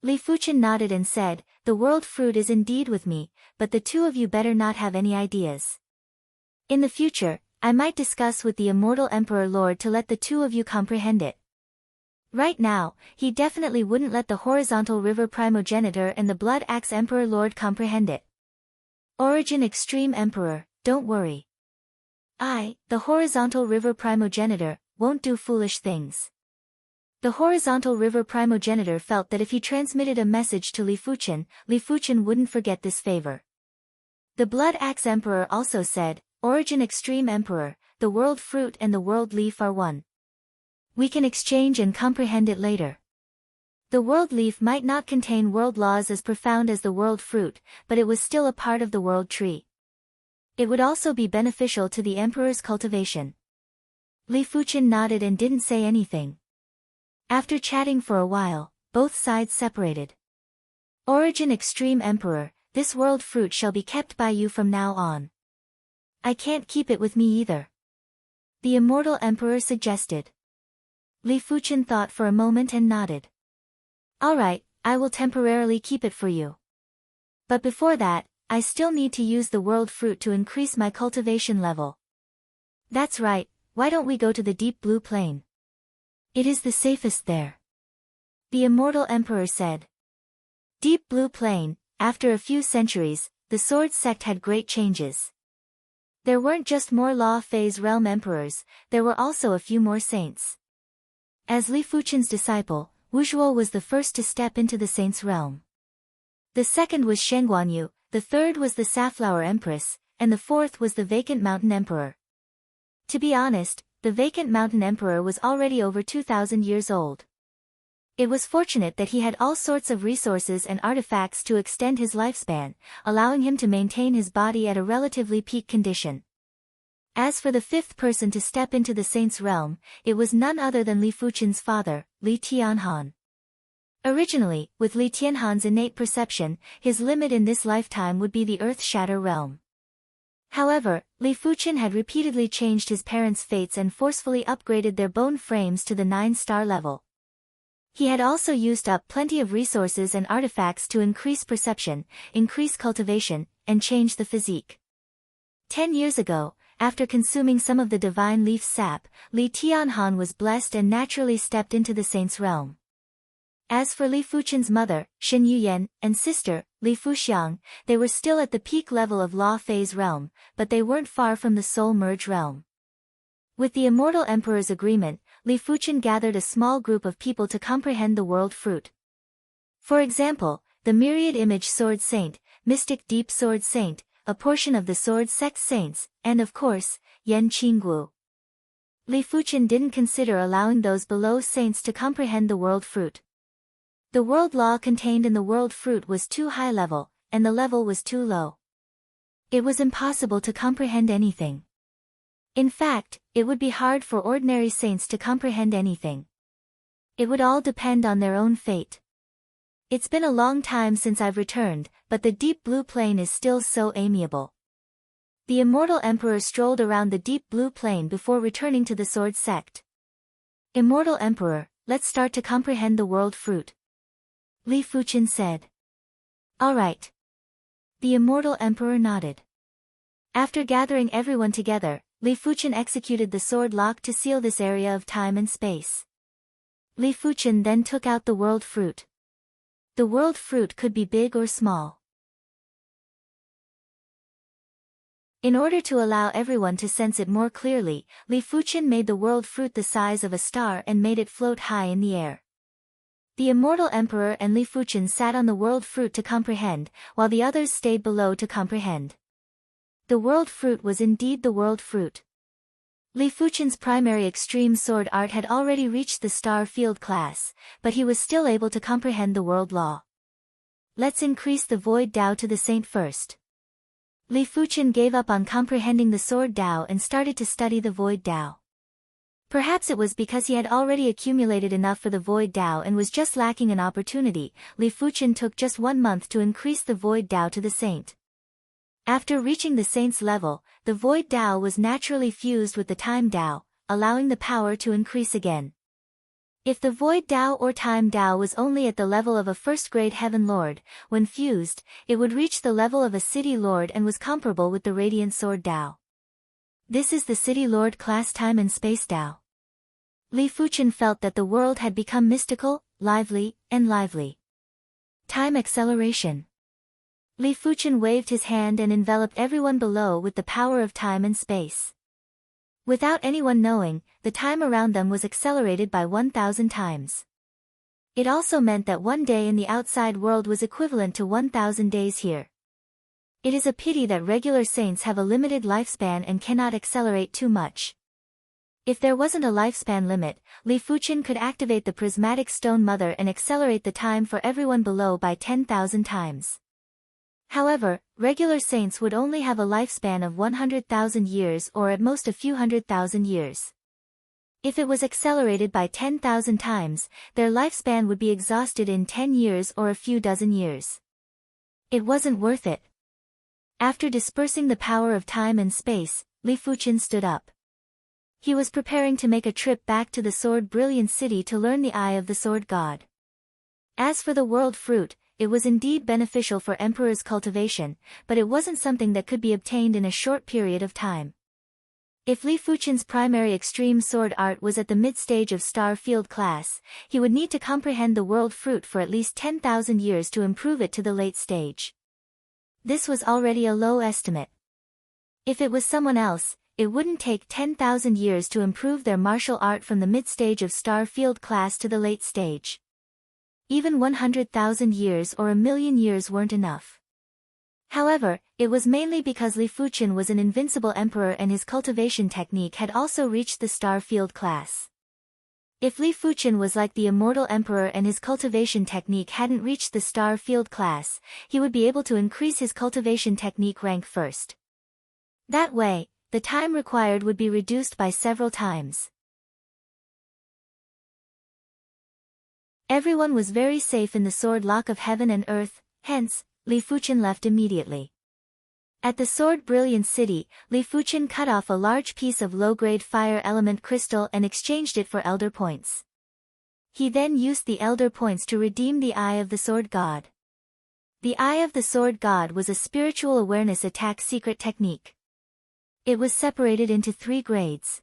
Li Fuchen nodded and said, the world fruit is indeed with me, but the two of you better not have any ideas. In the future, I might discuss with the Immortal Emperor Lord to let the two of you comprehend it. Right now, he definitely wouldn't let the Horizontal River Primogenitor and the Blood Axe Emperor Lord comprehend it. Origin Extreme Emperor, don't worry. I, the Horizontal River Primogenitor, won't do foolish things. The Horizontal River Primogenitor felt that if he transmitted a message to Li Fuchen wouldn't forget this favor. The Blood Axe Emperor also said, Origin Extreme Emperor, the world fruit and the world leaf are one. We can exchange and comprehend it later. The world leaf might not contain world laws as profound as the world fruit, but it was still a part of the world tree. It would also be beneficial to the emperor's cultivation. Li Fuchen nodded and didn't say anything. After chatting for a while, both sides separated. Origin Extreme Emperor, this world fruit shall be kept by you from now on. I can't keep it with me either. The Immortal Emperor suggested. Li Fuchen thought for a moment and nodded. All right, I will temporarily keep it for you. But before that, I still need to use the world fruit to increase my cultivation level. That's right, why don't we go to the deep blue plain? It is the safest there. The immortal emperor said. Deep blue plain, after a few centuries, the sword sect had great changes. There weren't just more law phase realm emperors, there were also a few more saints. As Li Fuchen's disciple, Wu Zhuo was the first to step into the saint's realm. The second was Shen Guanyu, the third was the Safflower Empress, and the fourth was the Vacant Mountain Emperor. To be honest, the Vacant Mountain Emperor was already over 2,000 years old. It was fortunate that he had all sorts of resources and artifacts to extend his lifespan, allowing him to maintain his body at a relatively peak condition. As for the fifth person to step into the saint's realm, it was none other than Li Fuchen's father, Li Tianhan. Originally, with Li Tianhan's innate perception, his limit in this lifetime would be the Earth Shatter realm. However, Li Fuchen had repeatedly changed his parents' fates and forcefully upgraded their bone frames to the 9-star level. He had also used up plenty of resources and artifacts to increase perception, increase cultivation, and change the physique. 10 years ago, after consuming some of the divine leaf sap, Li Tianhan was blessed and naturally stepped into the saint's realm. As for Li Fuchen's mother, Shen Yuyan, and sister, Li Fuxiang, they were still at the peak level of Law Phase realm, but they weren't far from the Soul Merge realm. With the Immortal Emperor's agreement, Li Fuchen gathered a small group of people to comprehend the world fruit. For example, the Myriad Image Sword Saint, Mystic Deep Sword Saint, a portion of the Sword Sect Saints, and of course, Yan Qinggu. Li Fuchen didn't consider allowing those below saints to comprehend the world fruit. The world law contained in the world fruit was too high level, and the level was too low. It was impossible to comprehend anything. In fact, it would be hard for ordinary saints to comprehend anything. It would all depend on their own fate. It's been a long time since I've returned, but the deep blue plain is still so amiable. The Immortal Emperor strolled around the deep blue plain before returning to the Sword Sect. Immortal Emperor, let's start to comprehend the world fruit. Li Fuchen said. All right. The Immortal Emperor nodded. After gathering everyone together, Li Fuchen executed the sword lock to seal this area of time and space. Li Fuchen then took out the world fruit. The world fruit could be big or small. In order to allow everyone to sense it more clearly, Li Fuchen made the world fruit the size of a star and made it float high in the air. The Immortal Emperor and Li Fuchen sat on the world fruit to comprehend, while the others stayed below to comprehend. The world fruit was indeed the world fruit. Li Fuchen's primary extreme sword art had already reached the star field class, but he was still able to comprehend the world law. Let's increase the void Dao to the saint first. Li Fuchen gave up on comprehending the sword Dao and started to study the void Dao. Perhaps it was because he had already accumulated enough for the void Dao and was just lacking an opportunity. Li Fuchen took just 1 month to increase the void Dao to the saint. After reaching the saint's level, the void Dao was naturally fused with the time Dao, allowing the power to increase again. If the void Dao or time Dao was only at the level of a first-grade heaven lord, when fused, it would reach the level of a city lord and was comparable with the radiant sword Dao. This is the city lord class time and space Dao. Li Fuchen felt that the world had become mystical, lively, and lively. Time acceleration. Li Fuchen waved his hand and enveloped everyone below with the power of time and space. Without anyone knowing, the time around them was accelerated by 1,000 times. It also meant that 1 day in the outside world was equivalent to 1,000 days here. It is a pity that regular saints have a limited lifespan and cannot accelerate too much. If there wasn't a lifespan limit, Li Fuchen could activate the prismatic stone mother and accelerate the time for everyone below by 10,000 times. However, regular saints would only have a lifespan of 100,000 years or at most a few 100,000 years. If it was accelerated by 10,000 times, their lifespan would be exhausted in 10 years or a few dozen years. It wasn't worth it. After dispersing the power of time and space, Li Fuchen stood up. He was preparing to make a trip back to the Sword Brilliant City to learn the Eye of the Sword God. As for the world fruit, it was indeed beneficial for Emperor's cultivation, but it wasn't something that could be obtained in a short period of time. If Li Fuchen's primary extreme sword art was at the mid-stage of Star Field class, he would need to comprehend the world fruit for at least 10,000 years to improve it to the late stage. This was already a low estimate. If it was someone else, it wouldn't take 10,000 years to improve their martial art from the mid-stage of Star Field class to the late stage. Even 100,000 years or 1,000,000 years weren't enough. However, it was mainly because Li Fuchen was an invincible emperor and his cultivation technique had also reached the Star Field class. If Li Fuchen was like the immortal emperor and his cultivation technique hadn't reached the Star Field class, he would be able to increase his cultivation technique rank first. That way, the time required would be reduced by several times. Everyone was very safe in the sword lock of heaven and earth, hence, Li Fuchen left immediately. At the Sword Brilliant City, Li Fuchen cut off a large piece of low-grade fire element crystal and exchanged it for Elder Points. He then used the Elder Points to redeem the Eye of the Sword God. The Eye of the Sword God was a spiritual awareness attack secret technique. It was separated into 3 grades.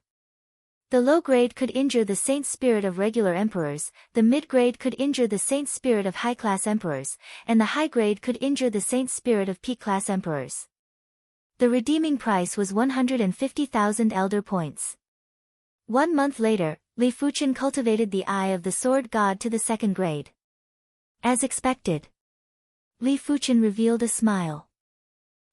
The low grade could injure the saint spirit of regular emperors, the mid grade could injure the saint spirit of high-class emperors, and the high grade could injure the saint spirit of peak-class emperors. The redeeming price was 150,000 Elder Points. 1 month later, Li Fuchen cultivated the Eye of the Sword God to the 2nd grade. As expected, Li Fuchen revealed a smile.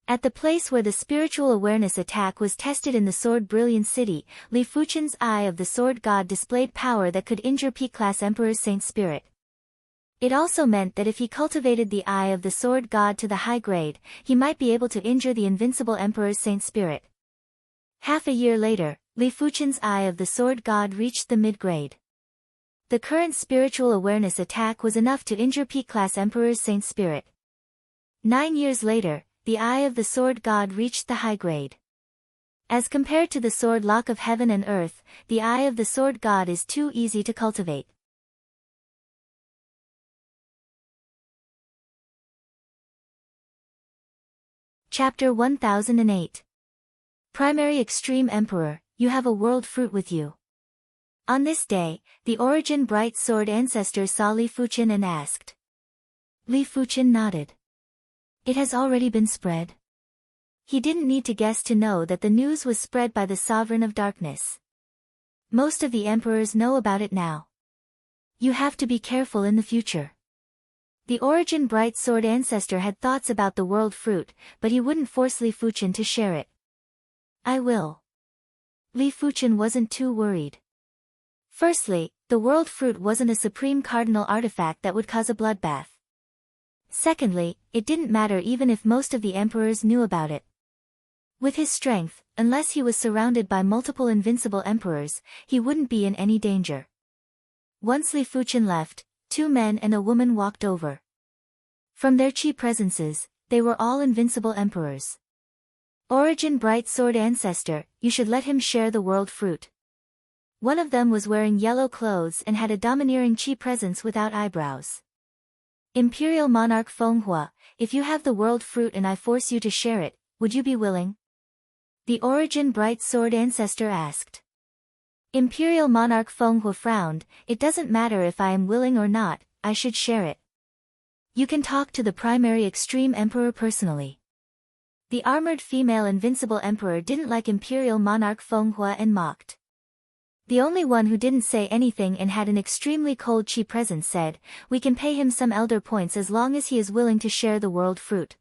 At the place where the spiritual awareness attack was tested in the Sword Brilliant City, Li Fuchen's Eye of the Sword God displayed power that could injure peak-class Emperor's Saint Spirit. It also meant that if he cultivated the Eye of the Sword God to the high grade, he might be able to injure the invincible Emperor's Saint Spirit. Half a year later, Li Fuchen's Eye of the Sword God reached the mid-grade. The current spiritual awareness attack was enough to injure peak-class Emperor's Saint Spirit. 9 years later, the Eye of the Sword God reached the high grade. As compared to the sword lock of heaven and earth, the Eye of the Sword God is too easy to cultivate. Chapter 1008. Primary Extreme Emperor, you have a world fruit with you. On this day, the Origin Bright Sword ancestor saw Li Fuchen and asked. Li Fuchen nodded. It has already been spread. He didn't need to guess to know that the news was spread by the Sovereign of Darkness. Most of the emperors know about it now. You have to be careful in the future. The Origin Bright Sword ancestor had thoughts about the world fruit, but he wouldn't force Li Fuchen to share it. I will. Li Fuchen wasn't too worried. Firstly, the world fruit wasn't a supreme cardinal artifact that would cause a bloodbath. Secondly, it didn't matter even if most of the emperors knew about it. With his strength, unless he was surrounded by multiple invincible emperors, he wouldn't be in any danger. Once Li Fuchen left, 2 men and a woman walked over. From their chi presences, they were all invincible emperors. Origin Bright Sword ancestor, you should let him share the world fruit. One of them was wearing yellow clothes and had a domineering chi presence without eyebrows. Imperial Monarch Fenghua, if you have the world fruit and I force you to share it, would you be willing? The Origin Bright Sword ancestor asked. Imperial Monarch Fenghua frowned, it doesn't matter if I am willing or not, I should share it. You can talk to the primary extreme emperor personally. The armored female invincible emperor didn't like Imperial Monarch Fenghua and mocked. The only one who didn't say anything and had an extremely cold chi presence said, we can pay him some elder points as long as he is willing to share the world fruit.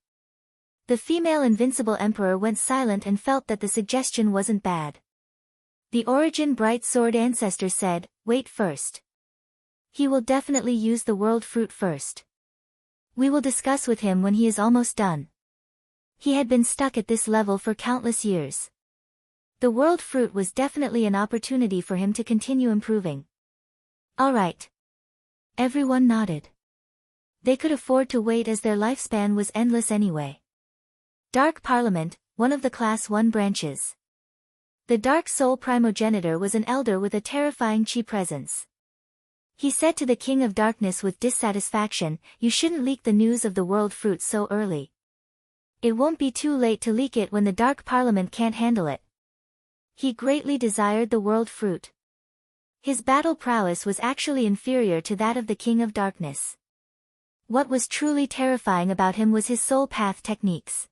The female invincible emperor went silent and felt that the suggestion wasn't bad. The Origin Bright Sword ancestor said, wait first. He will definitely use the world fruit first. We will discuss with him when he is almost done. He had been stuck at this level for countless years. The world fruit was definitely an opportunity for him to continue improving. All right. Everyone nodded. They could afford to wait as their lifespan was endless anyway. Dark Parliament, one of the Class 1 branches. The Dark Soul Primogenitor was an elder with a terrifying chi presence. He said to the King of Darkness with dissatisfaction, "You shouldn't leak the news of the world fruit so early. It won't be too late to leak it when the Dark Parliament can't handle it." He greatly desired the world fruit. His battle prowess was actually inferior to that of the King of Darkness. What was truly terrifying about him was his soul path techniques.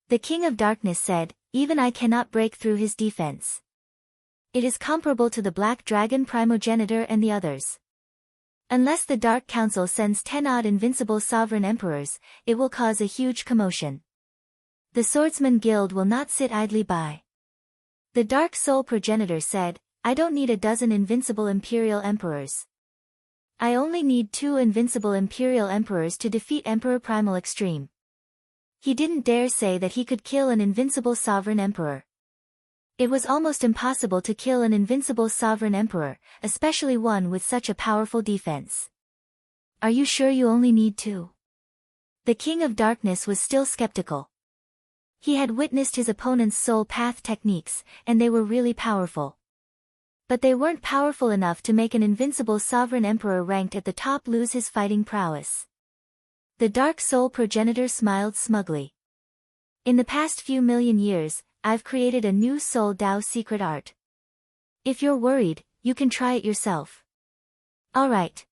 The King of Darkness said, "Even I cannot break through his defense. It is comparable to the Black Dragon Primogenitor and the others. Unless the Dark Council sends 10-odd invincible sovereign emperors, it will cause a huge commotion. The Swordsman Guild will not sit idly by." The Dark Soul Progenitor said, "I don't need a dozen invincible Imperial Emperors. I only need 2 invincible Imperial Emperors to defeat Emperor Primal Extreme." He didn't dare say that he could kill an invincible Sovereign Emperor. It was almost impossible to kill an invincible Sovereign Emperor, especially one with such a powerful defense. "Are you sure you only need 2? The King of Darkness was still skeptical. He had witnessed his opponent's soul path techniques, and they were really powerful. But they weren't powerful enough to make an invincible Sovereign Emperor ranked at the top lose his fighting prowess. The Dark Soul Progenitor smiled smugly. "In the past few million years, I've created a new Soul Dao secret art. If you're worried, you can try it yourself." "Alright."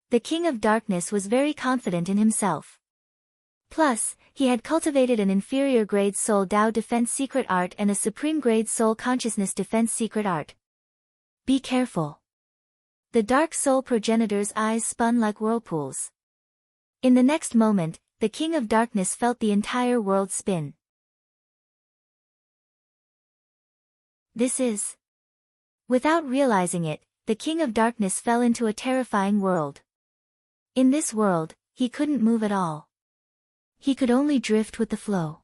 The King of Darkness was very confident in himself. Plus, he had cultivated an inferior grade Soul Dao defense secret art and a supreme grade Soul Consciousness defense secret art. "Be careful." The Dark Soul Progenitor's eyes spun like whirlpools. In the next moment, the King of Darkness felt the entire world spin. This is. Without realizing it, the King of Darkness fell into a terrifying world. In this world, he couldn't move at all. He could only drift with the flow.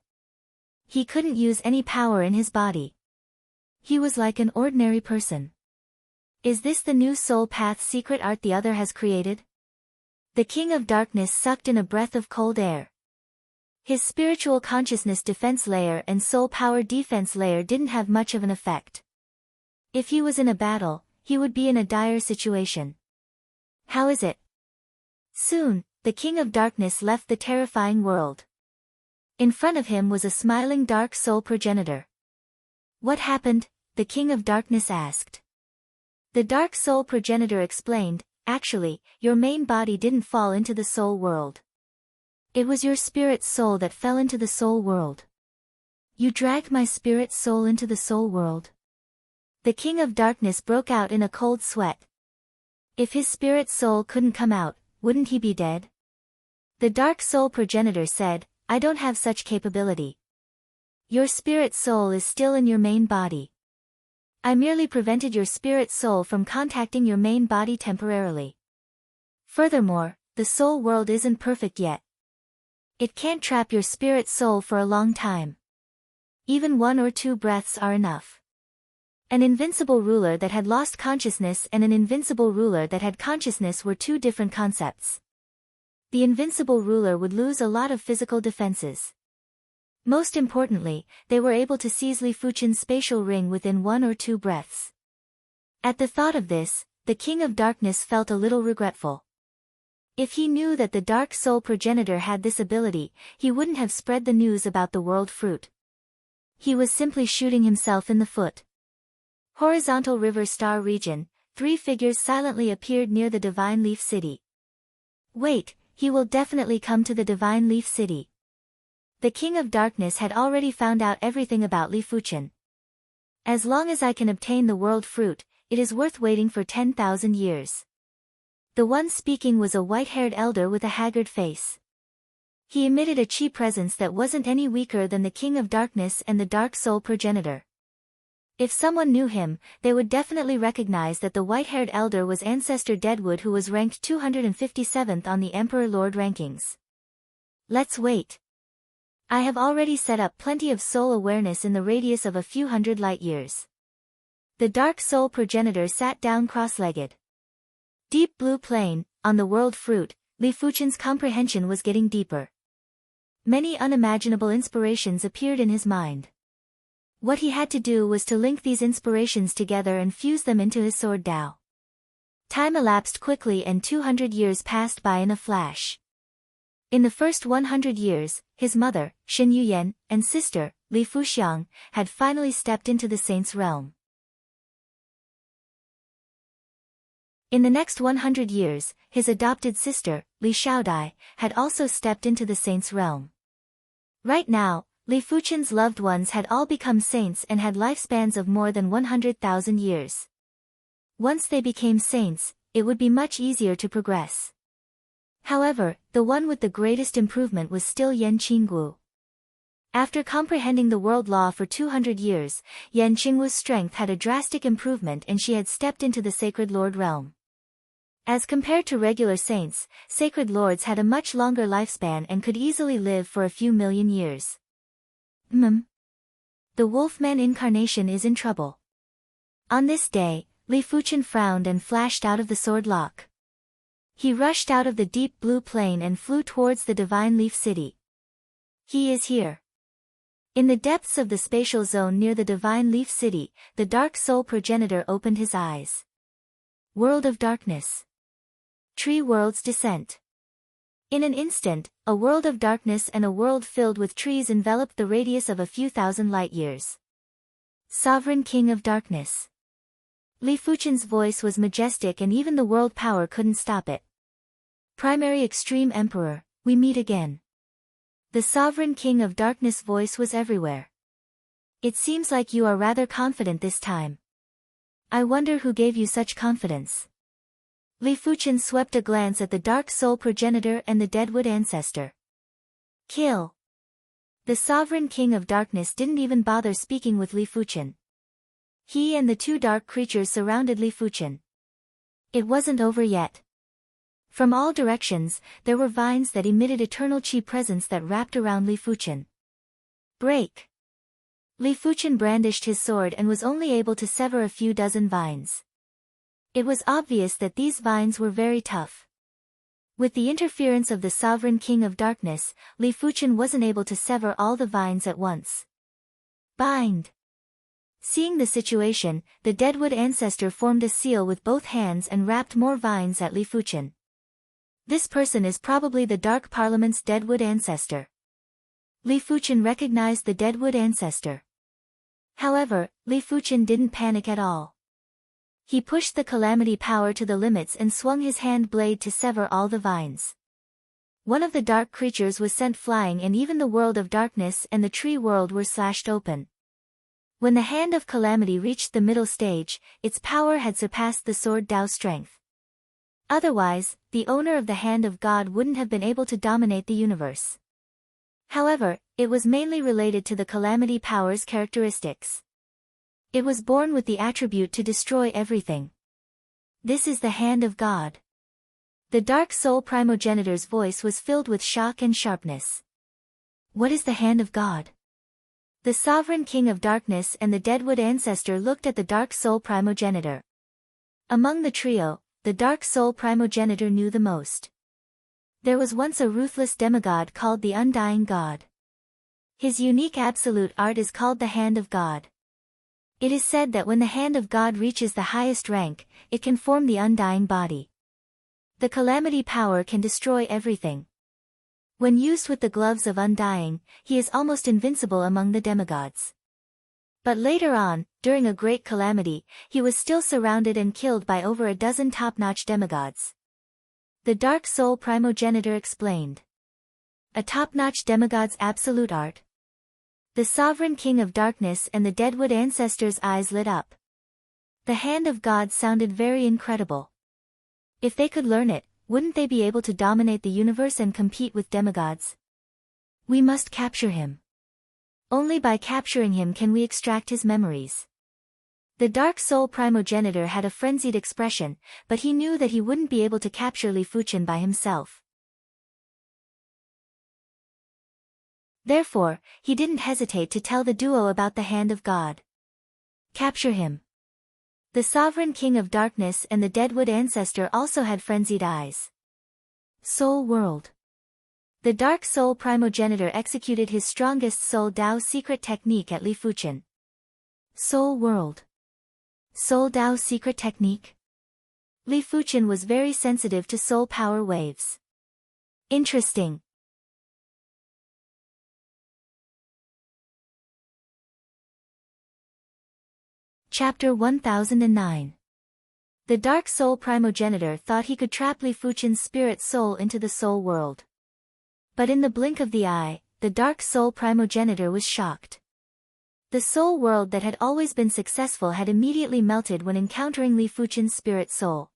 He couldn't use any power in his body. He was like an ordinary person. Is this the new soul path secret art the other has created? The King of Darkness sucked in a breath of cold air. His spiritual consciousness defense layer and soul power defense layer didn't have much of an effect. If he was in a battle, he would be in a dire situation. How is it? Soon, the King of Darkness left the terrifying world. In front of him was a smiling Dark Soul Progenitor. "What happened?" the King of Darkness asked. The Dark Soul Progenitor explained, "Actually, your main body didn't fall into the soul world. It was your spirit soul that fell into the soul world." "You dragged my spirit soul into the soul world?" The King of Darkness broke out in a cold sweat. If his spirit soul couldn't come out, wouldn't he be dead? The Dark Soul Progenitor said, "I don't have such capability. Your spirit soul is still in your main body. I merely prevented your spirit soul from contacting your main body temporarily. Furthermore, the soul world isn't perfect yet. It can't trap your spirit soul for a long time. Even 1 or 2 breaths are enough." An invincible ruler that had lost consciousness and an invincible ruler that had consciousness were 2 different concepts. The invincible ruler would lose a lot of physical defenses. Most importantly, they were able to seize Li Fuchen's spatial ring within 1 or 2 breaths. At the thought of this, the King of Darkness felt a little regretful. If he knew that the Dark Soul Progenitor had this ability, he wouldn't have spread the news about the world fruit. He was simply shooting himself in the foot. Horizontal River Star region, 3 figures silently appeared near the Divine Leaf City. "Wait, he will definitely come to the Divine Leaf City." The King of Darkness had already found out everything about Li Fuchen. "As long as I can obtain the world fruit, it is worth waiting for 10,000 years. The one speaking was a white-haired elder with a haggard face. He emitted a chi presence that wasn't any weaker than the King of Darkness and the Dark Soul Progenitor. If someone knew him, they would definitely recognize that the white-haired elder was Ancestor Deadwood, who was ranked 257th on the Emperor Lord rankings. "Let's wait. I have already set up plenty of soul awareness in the radius of a few hundred light years." The Dark Soul Progenitor sat down cross-legged. Deep blue plain, on the world fruit, Li Fuchen's comprehension was getting deeper. Many unimaginable inspirations appeared in his mind. What he had to do was to link these inspirations together and fuse them into his sword Dao. Time elapsed quickly and 200 years passed by in a flash. In the first 100 years, his mother, Shen Yuyan, and sister, Li Fuxiang, had finally stepped into the saint's realm. In the next 100 years, his adopted sister, Li Xiaodai, had also stepped into the saint's realm. Right now, Li Fuqian's loved ones had all become saints and had lifespans of more than 100,000 years. Once they became saints, it would be much easier to progress. However, the one with the greatest improvement was still Yan Qinggu. After comprehending the world law for 200 years, Yan Qinggu's strength had a drastic improvement and she had stepped into the Sacred Lord realm. As compared to regular saints, Sacred Lords had a much longer lifespan and could easily live for a few million years. The Wolfman incarnation is in trouble. On this day, Li Fuqian frowned and flashed out of the sword lock. He rushed out of the deep blue plain and flew towards the Divine Leaf City. He is here. In the depths of the spatial zone near the Divine Leaf City, the Dark Soul Progenitor opened his eyes. World of Darkness. Tree World's Descent. In an instant, a world of darkness and a world filled with trees enveloped the radius of a few thousand light-years. Sovereign King of Darkness. Li Fuqian's voice was majestic and even the world power couldn't stop it. Primary Extreme Emperor, we meet again. The Sovereign King of Darkness voice was everywhere. It seems like you are rather confident this time. I wonder who gave you such confidence. Li Fuqian swept a glance at the Dark Soul Progenitor and the Deadwood Ancestor. Kill. The Sovereign King of Darkness didn't even bother speaking with Li Fuqian. He and the two dark creatures surrounded Li Fuqian. It wasn't over yet. From all directions, there were vines that emitted eternal chi presence that wrapped around Li Fuqian. Break! Li Fuqian brandished his sword and was only able to sever a few dozen vines. It was obvious that these vines were very tough. With the interference of the Sovereign King of Darkness, Li Fuqian wasn't able to sever all the vines at once. Bind! Seeing the situation, the Deadwood Ancestor formed a seal with both hands and wrapped more vines at Li Fuqian. This person is probably the Dark Parliament's Deadwood Ancestor. Li Fuqian recognized the Deadwood Ancestor. However, Li Fuqian didn't panic at all. He pushed the calamity power to the limits and swung his hand blade to sever all the vines. One of the dark creatures was sent flying and even the world of darkness and the tree world were slashed open. When the hand of calamity reached the middle stage, its power had surpassed the sword Dao strength. Otherwise, the owner of the hand of God wouldn't have been able to dominate the universe. However, it was mainly related to the calamity power's characteristics. It was born with the attribute to destroy everything. This is the hand of God. The Dark Soul Primogenitor's voice was filled with shock and sharpness. What is the hand of God? The Sovereign King of Darkness and the Deadwood Ancestor looked at the Dark Soul Primogenitor. Among the trio, the Dark Soul Primogenitor knew the most. There was once a ruthless demigod called the Undying God. His unique absolute art is called the Hand of God. It is said that when the Hand of God reaches the highest rank, it can form the undying body. The calamity power can destroy everything. When used with the gloves of undying, he is almost invincible among the demigods. But later on, during a great calamity, he was still surrounded and killed by over a dozen top-notch demigods. The Dark Soul Primogenitor explained. A top-notch demigod's absolute art. The Sovereign King of Darkness and the Deadwood Ancestor's eyes lit up. The Hand of God sounded very incredible. If they could learn it, wouldn't they be able to dominate the universe and compete with demigods? We must capture him. Only by capturing him can we extract his memories. The Dark Soul Primogenitor had a frenzied expression, but he knew that he wouldn't be able to capture Li Fuqian by himself. Therefore, he didn't hesitate to tell the duo about the Hand of God. Capture him. The Sovereign King of Darkness and the Deadwood Ancestor also had frenzied eyes. Soul World. The Dark Soul Primogenitor executed his strongest Soul Dao secret technique at Li Fuqian. Soul World. Soul Dao Secret Technique. Li Fuqian was very sensitive to soul power waves. Interesting. Chapter 1009. The Dark Soul Primogenitor thought he could trap Li Fuqian's spirit soul into the soul world. But in the blink of the eye, the Dark Soul Primogenitor was shocked. The soul world that had always been successful had immediately melted when encountering Li Fuqian's spirit soul.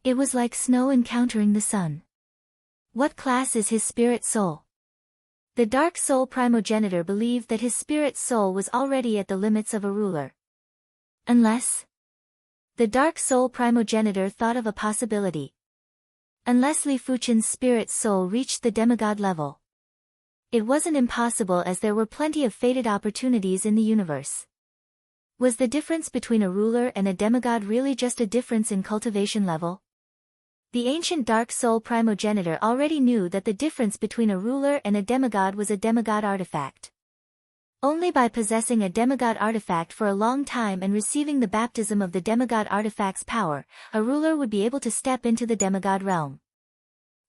It was like snow encountering the sun. What class is his spirit soul? The Dark Soul Primogenitor believed that his spirit soul was already at the limits of a ruler. Unless... The Dark Soul Primogenitor thought of a possibility. Unless Li Fuqian's spirit soul reached the demigod level. It wasn't impossible, as there were plenty of fated opportunities in the universe. Was the difference between a ruler and a demigod really just a difference in cultivation level? The ancient Dark Soul Primogenitor already knew that the difference between a ruler and a demigod was a demigod artifact. Only by possessing a demigod artifact for a long time and receiving the baptism of the demigod artifact's power, a ruler would be able to step into the demigod realm.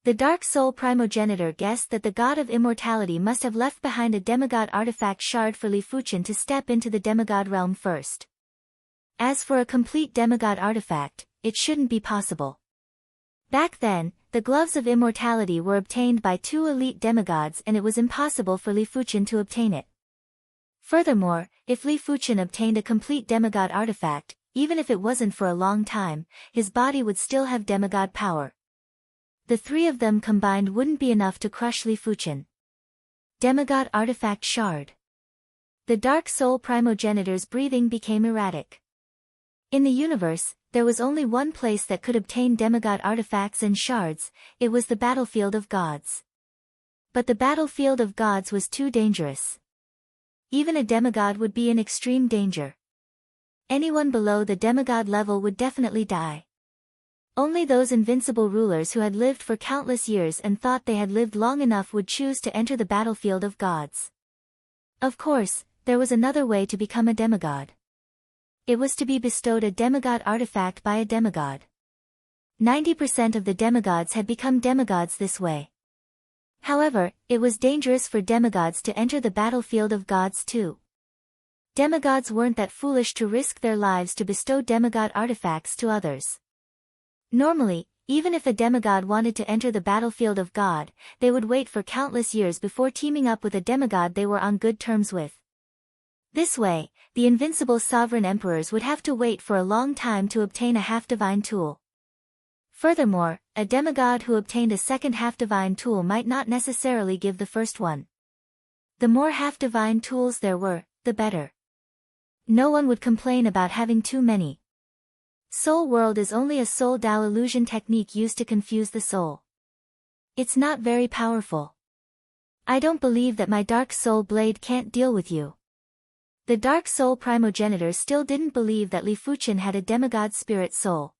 The Dark Soul Primogenitor guessed that the god of immortality must have left behind a demigod artifact shard for Li Fuqian to step into the demigod realm first. As for a complete demigod artifact, it shouldn't be possible. Back then, the gloves of immortality were obtained by 2 elite demigods, and it was impossible for Li Fuqian to obtain it. Furthermore, if Li Fuqian obtained a complete demigod artifact, even if it wasn't for a long time, his body would still have demigod power. The 3 of them combined wouldn't be enough to crush Li Fuqian. Demigod Artifact Shard. The Dark Soul Primogenitor's breathing became erratic. In the universe, there was only one place that could obtain demigod artifacts and shards. It was the battlefield of gods. But the battlefield of gods was too dangerous. Even a demigod would be in extreme danger. Anyone below the demigod level would definitely die. Only those invincible rulers who had lived for countless years and thought they had lived long enough would choose to enter the battlefield of gods. Of course, there was another way to become a demigod. It was to be bestowed a demigod artifact by a demigod. 90% of the demigods had become demigods this way. However, it was dangerous for demigods to enter the battlefield of gods too. Demigods weren't that foolish to risk their lives to bestow demigod artifacts to others. Normally, even if a demigod wanted to enter the battlefield of God, they would wait for countless years before teaming up with a demigod they were on good terms with. This way, the invincible sovereign emperors would have to wait for a long time to obtain a half-divine tool. Furthermore, a demigod who obtained a second half-divine tool might not necessarily give the first one. The more half-divine tools there were, the better. No one would complain about having too many. Soul World is only a soul Dao illusion technique used to confuse the soul. It's not very powerful. I don't believe that my Dark Soul Blade can't deal with you. The Dark Soul Primogenitor still didn't believe that Li Fuqian had a demigod spirit soul.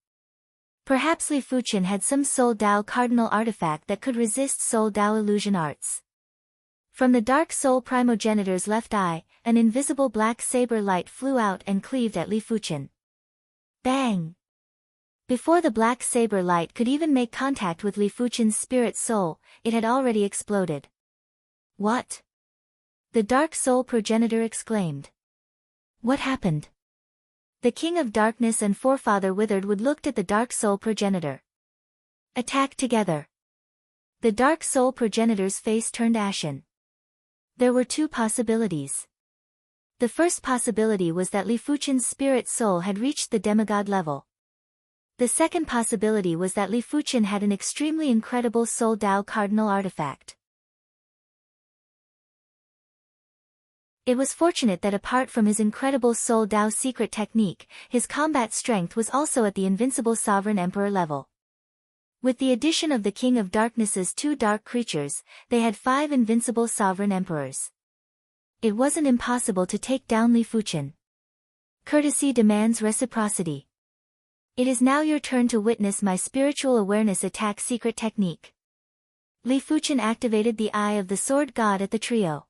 Perhaps Li Fuqian had some Soul Dao cardinal artifact that could resist Soul Dao illusion arts. From the Dark Soul Primogenitor's left eye, an invisible black saber light flew out and cleaved at Li Fuqian. Bang! Before the black saber light could even make contact with Li Fuqian's spirit soul, it had already exploded. What? The Dark Soul Progenitor exclaimed. What happened? The King of Darkness and Forefather Withered looked at the Dark Soul Progenitor. Attack together. The Dark Soul Progenitor's face turned ashen. There were 2 possibilities. The first possibility was that Li Fuqian's spirit soul had reached the demigod level. The second possibility was that Li Fuqian had an extremely incredible Soul Dao cardinal artifact. It was fortunate that apart from his incredible Soul Dao secret technique, his combat strength was also at the invincible Sovereign Emperor level. With the addition of the King of Darkness's 2 dark creatures, they had 5 invincible Sovereign Emperors. It wasn't impossible to take down Li Fuqian. Courtesy demands reciprocity. It is now your turn to witness my spiritual awareness attack secret technique. Li Fuqian activated the Eye of the Sword God at the trio.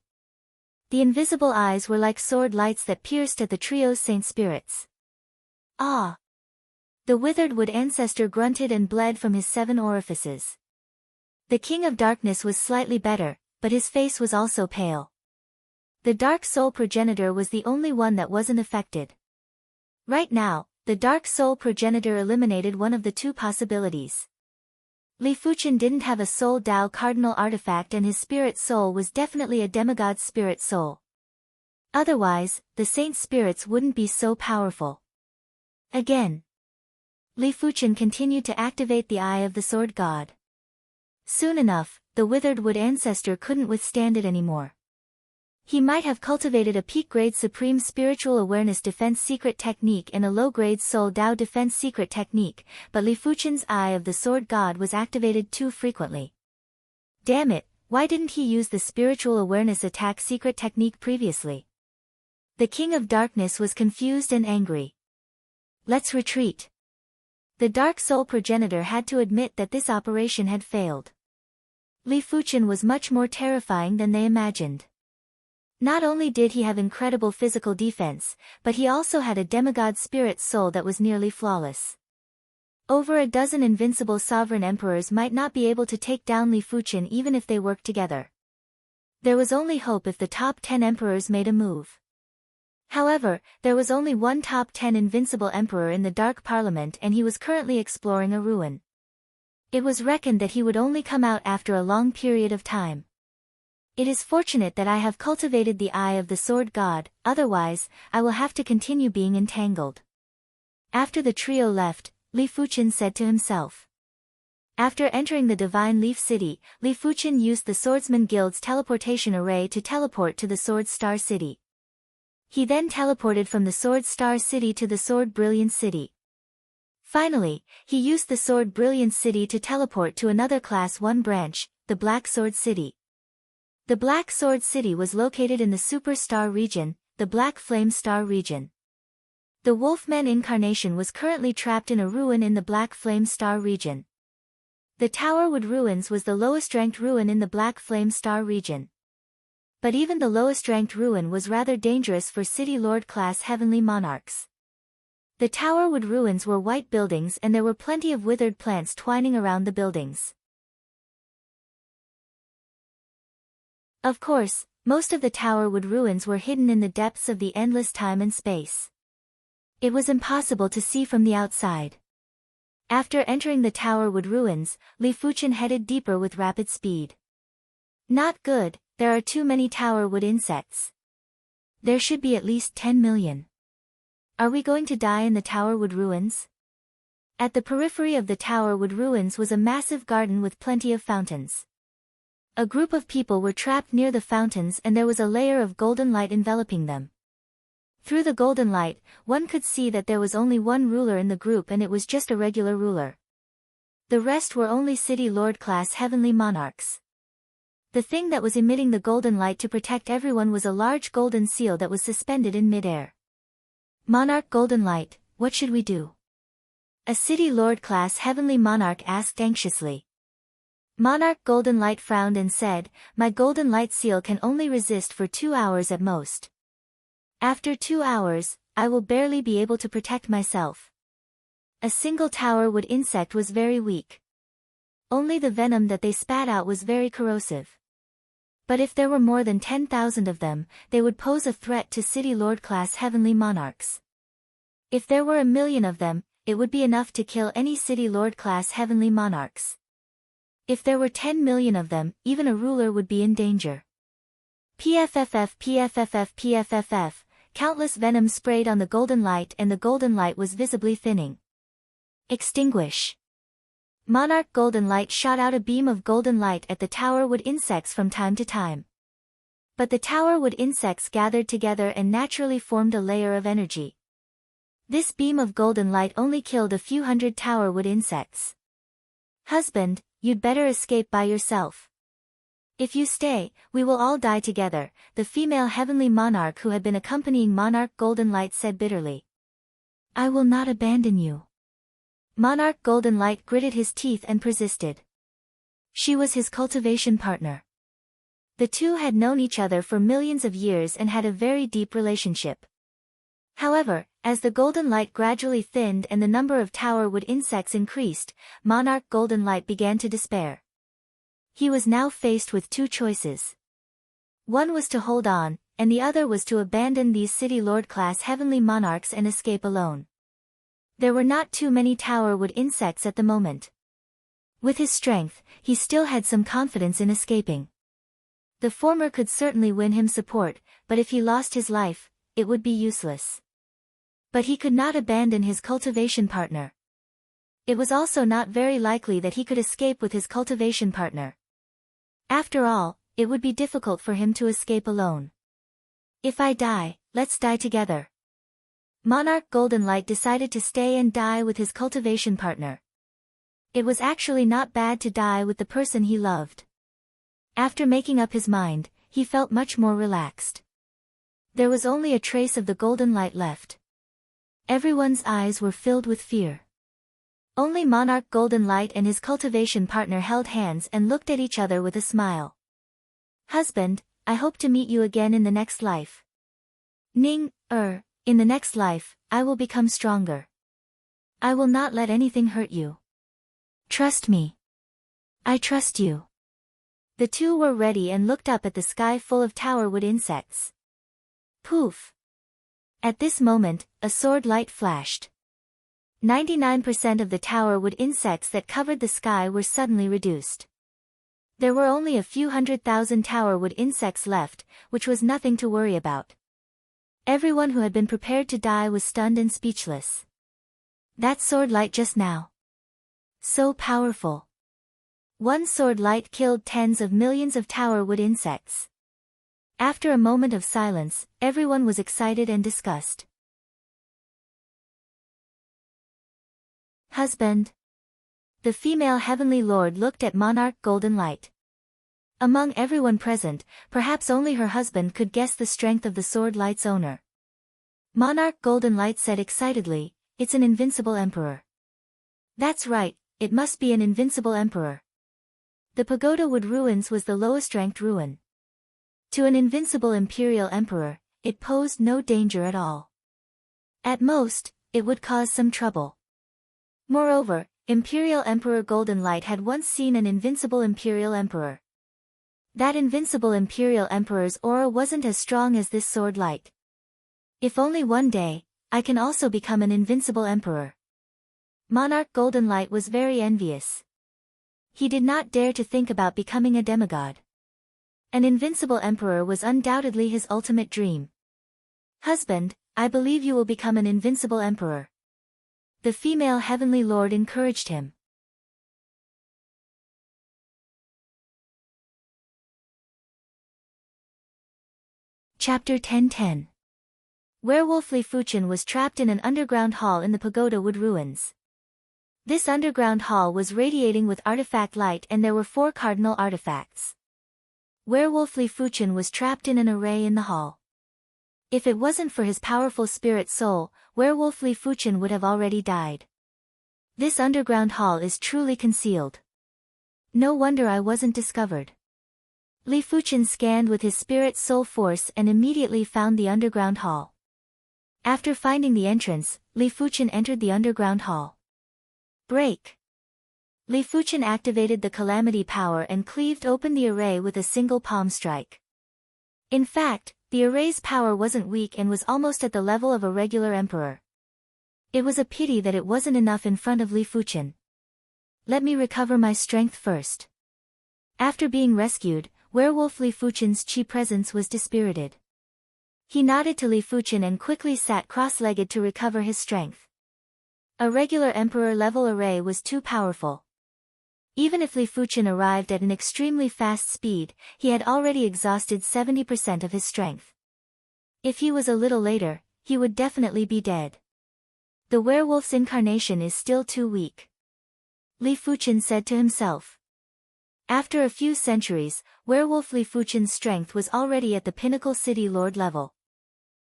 The invisible eyes were like sword lights that pierced at the trio's saint spirits. Ah! The withered wood ancestor grunted and bled from his 7 orifices. The king of darkness was slightly better, but his face was also pale. The dark soul progenitor was the only one that wasn't affected. Right now, the dark soul progenitor eliminated one of the 2 possibilities. Li Fuchen didn't have a soul Dao cardinal artifact and his spirit soul was definitely a demigod's spirit soul. Otherwise, the saint spirits wouldn't be so powerful. Again. Li Fuchen continued to activate the Eye of the Sword God. Soon enough, the withered wood ancestor couldn't withstand it anymore. He might have cultivated a peak-grade Supreme Spiritual Awareness Defense Secret Technique and a low-grade Soul Dao Defense Secret Technique, but Li Fuchen's Eye of the Sword God was activated too frequently. Damn it, why didn't he use the Spiritual Awareness Attack Secret Technique previously? The King of Darkness was confused and angry. Let's retreat. The Dark Soul Progenitor had to admit that this operation had failed. Li Fuchen was much more terrifying than they imagined. Not only did he have incredible physical defense, but he also had a demigod spirit soul that was nearly flawless. Over a dozen invincible sovereign emperors might not be able to take down Li Fuchen even if they worked together. There was only hope if the top 10 emperors made a move. However, there was only one top 10 invincible emperor in the Dark Parliament and he was currently exploring a ruin. It was reckoned that he would only come out after a long period of time. It is fortunate that I have cultivated the Eye of the Sword God, otherwise, I will have to continue being entangled. After the trio left, Li Fuchen said to himself. After entering the Divine Leaf City, Li Fuchen used the Swordsman Guild's teleportation array to teleport to the Sword Star City. He then teleported from the Sword Star City to the Sword Brilliance City. Finally, he used the Sword Brilliance City to teleport to another Class 1 branch, the Black Sword City. The Black Sword City was located in the Super Star region, the Black Flame Star region. The Wolfman incarnation was currently trapped in a ruin in the Black Flame Star region. The Towerwood Ruins was the lowest-ranked ruin in the Black Flame Star region. But even the lowest-ranked ruin was rather dangerous for City Lord class heavenly monarchs. The Towerwood Ruins were white buildings and there were plenty of withered plants twining around the buildings. Of course, most of the Towerwood ruins were hidden in the depths of the endless time and space. It was impossible to see from the outside. After entering the Towerwood ruins, Li Fuchen headed deeper with rapid speed. Not good, there are too many Towerwood insects. There should be at least 10 million. Are we going to die in the Towerwood ruins? At the periphery of the Towerwood ruins was a massive garden with plenty of fountains. A group of people were trapped near the fountains and there was a layer of golden light enveloping them. Through the golden light, one could see that there was only one ruler in the group and it was just a regular ruler. The rest were only City Lord class heavenly monarchs. The thing that was emitting the golden light to protect everyone was a large golden seal that was suspended in midair. Monarch Golden Light, what should we do? A City Lord class heavenly monarch asked anxiously. Monarch Golden Light frowned and said, my golden light seal can only resist for 2 hours at most. After 2 hours, I will barely be able to protect myself. A single Towerwood insect was very weak. Only the venom that they spat out was very corrosive. But if there were more than 10,000 of them, they would pose a threat to City Lord class heavenly monarchs. If there were 1 million of them, it would be enough to kill any City Lord class heavenly monarchs. If there were 10 million of them, even a ruler would be in danger. PFFF, countless venom sprayed on the golden light and the golden light was visibly thinning. Extinguish. Monarch Golden Light shot out a beam of golden light at the Towerwood insects from time to time. But the Towerwood insects gathered together and naturally formed a layer of energy. This beam of golden light only killed a few hundred Towerwood insects. Husband, you'd better escape by yourself. If you stay, we will all die together, the female heavenly monarch who had been accompanying Monarch Golden Light said bitterly. I will not abandon you. Monarch Golden Light gritted his teeth and persisted. She was his cultivation partner. The two had known each other for millions of years and had a very deep relationship. However, as the golden light gradually thinned and the number of tower wood insects increased, Monarch Golden Light began to despair. He was now faced with two choices. One was to hold on, and the other was to abandon these City Lord-class heavenly monarchs and escape alone. There were not too many tower wood insects at the moment. With his strength, he still had some confidence in escaping. The former could certainly win him support, but if he lost his life, it would be useless. But he could not abandon his cultivation partner. It was also not very likely that he could escape with his cultivation partner. After all, it would be difficult for him to escape alone. If I die, let's die together. Monarch Golden Light decided to stay and die with his cultivation partner. It was actually not bad to die with the person he loved. After making up his mind, he felt much more relaxed. There was only a trace of the golden light left. Everyone's eyes were filled with fear. Only Monarch Golden Light and his cultivation partner held hands and looked at each other with a smile. Husband, I hope to meet you again in the next life. Ning, in the next life, I will become stronger. I will not let anything hurt you. Trust me. I trust you. The two were ready and looked up at the sky full of tower wood insects. Poof! At this moment, a sword light flashed. 99% of the tower wood insects that covered the sky were suddenly reduced. There were only a few 100,000 tower wood insects left, which was nothing to worry about. Everyone who had been prepared to die was stunned and speechless. That sword light just now. So powerful. One sword light killed tens of millions of tower wood insects. After a moment of silence, everyone was excited and discussed. Husband. The female heavenly lord looked at Monarch Golden Light. Among everyone present, perhaps only her husband could guess the strength of the sword light's owner. Monarch Golden Light said excitedly, "It's an invincible emperor." That's right, it must be an invincible emperor. The Pagoda Wood Ruins was the lowest-ranked ruin. To an invincible imperial emperor, it posed no danger at all. At most, it would cause some trouble. Moreover, Imperial Emperor Golden Light had once seen an invincible imperial emperor. That invincible imperial emperor's aura wasn't as strong as this sword light. If only one day, I can also become an invincible emperor. Monarch Golden Light was very envious. He did not dare to think about becoming a demigod. An invincible emperor was undoubtedly his ultimate dream. Husband, I believe you will become an invincible emperor. The female heavenly lord encouraged him. Chapter 10:10. Werewolf Li Fuchen was trapped in an underground hall in the Pagoda Wood Ruins. This underground hall was radiating with artifact light and there were 4 cardinal artifacts. Werewolf Li Fuchen was trapped in an array in the hall. If it wasn't for his powerful spirit soul, Werewolf Li Fuchen would have already died. This underground hall is truly concealed. No wonder I wasn't discovered. Li Fuchen scanned with his spirit soul force and immediately found the underground hall. After finding the entrance, Li Fuchen entered the underground hall. Break! Li Fuchen activated the calamity power and cleaved open the array with a single palm strike. In fact, the array's power wasn't weak and was almost at the level of a regular emperor. It was a pity that it wasn't enough in front of Li Fuchen. Let me recover my strength first. After being rescued, Werewolf Li Fuchen's chi presence was dispirited. He nodded to Li Fuchen and quickly sat cross-legged to recover his strength. A regular emperor-level array was too powerful. Even if Li Fuchen arrived at an extremely fast speed, he had already exhausted 70% of his strength. If he was a little later, he would definitely be dead. The werewolf's incarnation is still too weak. Li Fuchen said to himself. After a few centuries, Werewolf Li Fuchen's strength was already at the pinnacle city lord level.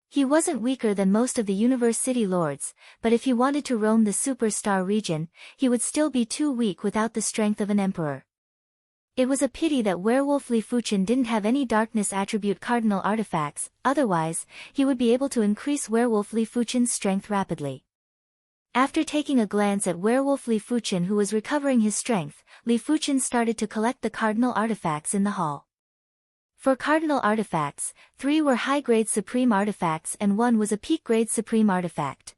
He wasn't weaker than most of the universe city lords, but if he wanted to roam the superstar region, he would still be too weak without the strength of an emperor. It was a pity that werewolf Li Fuchen didn't have any darkness attribute cardinal artifacts, otherwise, he would be able to increase werewolf Li Fuchen's strength rapidly. After taking a glance at werewolf Li Fuchen who was recovering his strength, Li Fuchen started to collect the cardinal artifacts in the hall. For cardinal artifacts, 3 were high-grade supreme artifacts and 1 was a peak-grade supreme artifact.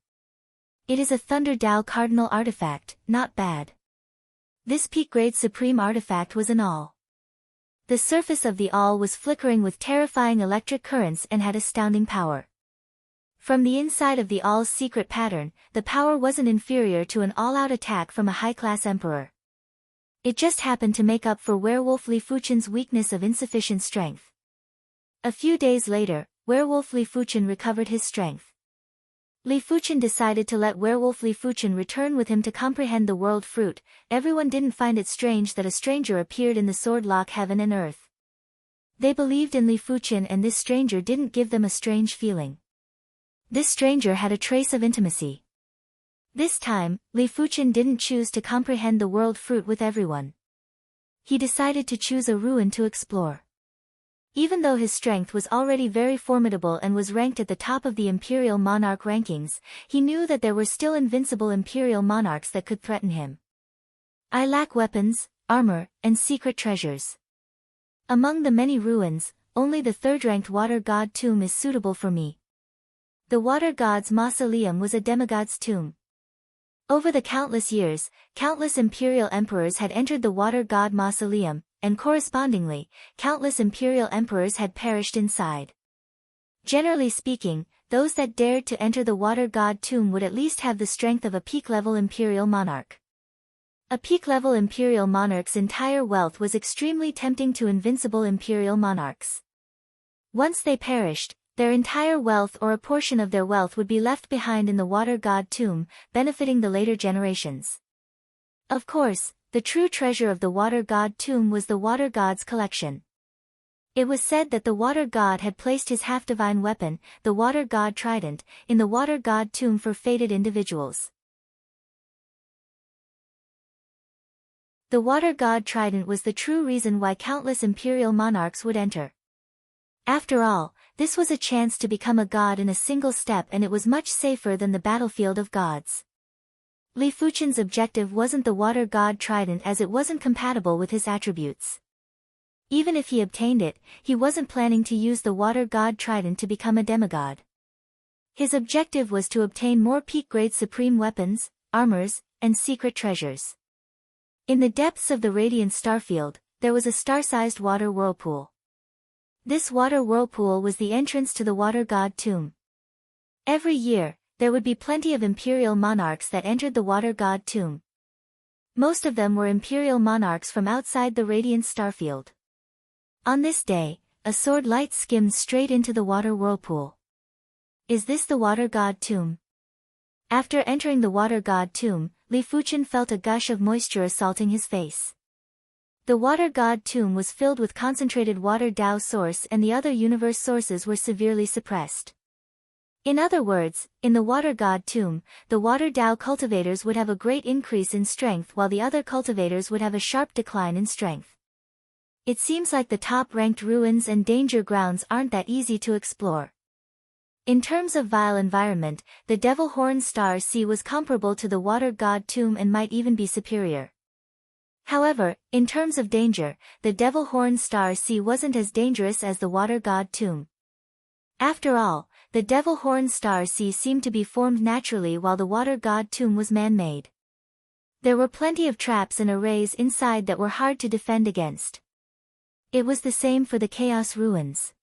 It is a Thunder Dao cardinal artifact, not bad. This peak-grade supreme artifact was an awl. The surface of the awl was flickering with terrifying electric currents and had astounding power. From the inside of the awl's secret pattern, the power wasn't inferior to an all-out attack from a high-class emperor. It just happened to make up for werewolf Li Fuchen's weakness of insufficient strength. A few days later, werewolf Li Fuchen recovered his strength. Li Fuchen decided to let werewolf Li Fuchen return with him to comprehend the world fruit. Everyone didn't find it strange that a stranger appeared in the sword lock heaven and earth. They believed in Li Fuchen and this stranger didn't give them a strange feeling. This stranger had a trace of intimacy. This time, Li Fuchen didn't choose to comprehend the world fruit with everyone. He decided to choose a ruin to explore. Even though his strength was already very formidable and was ranked at the top of the Imperial Monarch rankings, he knew that there were still invincible Imperial Monarchs that could threaten him. I lack weapons, armor, and secret treasures. Among the many ruins, only the third-ranked Water God tomb is suitable for me. The Water God's mausoleum was a demigod's tomb. Over the countless years, countless imperial emperors had entered the Water God mausoleum, and correspondingly, countless imperial emperors had perished inside. Generally speaking, those that dared to enter the Water God tomb would at least have the strength of a peak-level imperial monarch. A peak-level imperial monarch's entire wealth was extremely tempting to invincible imperial monarchs. Once they perished, their entire wealth or a portion of their wealth would be left behind in the Water God tomb, benefiting the later generations. Of course, the true treasure of the Water God tomb was the Water God's collection. It was said that the Water God had placed his half-divine weapon, the Water God Trident, in the Water God tomb for fated individuals. The Water God Trident was the true reason why countless imperial monarchs would enter. After all, this was a chance to become a god in a single step and it was much safer than the battlefield of gods. Li Fuchen's objective wasn't the Water God Trident as it wasn't compatible with his attributes. Even if he obtained it, he wasn't planning to use the Water God Trident to become a demigod. His objective was to obtain more peak-grade supreme weapons, armors, and secret treasures. In the depths of the radiant starfield, there was a star-sized water whirlpool. This water whirlpool was the entrance to the Water God tomb. Every year, there would be plenty of imperial monarchs that entered the Water God tomb. Most of them were imperial monarchs from outside the radiant starfield. On this day, a sword light skimmed straight into the water whirlpool. Is this the Water God tomb? After entering the Water God tomb, Li Fuchen felt a gush of moisture assaulting his face. The Water God tomb was filled with concentrated Water Dao source and the other universe sources were severely suppressed. In other words, in the Water God tomb, the Water Dao cultivators would have a great increase in strength while the other cultivators would have a sharp decline in strength. It seems like the top-ranked ruins and danger grounds aren't that easy to explore. In terms of vile environment, the Devil Horn Star Sea was comparable to the Water God tomb and might even be superior. However, in terms of danger, the Devil Horn Star Sea wasn't as dangerous as the Water God tomb. After all, the Devil Horn Star Sea seemed to be formed naturally while the Water God tomb was man-made. There were plenty of traps and arrays inside that were hard to defend against. It was the same for the Chaos Ruins.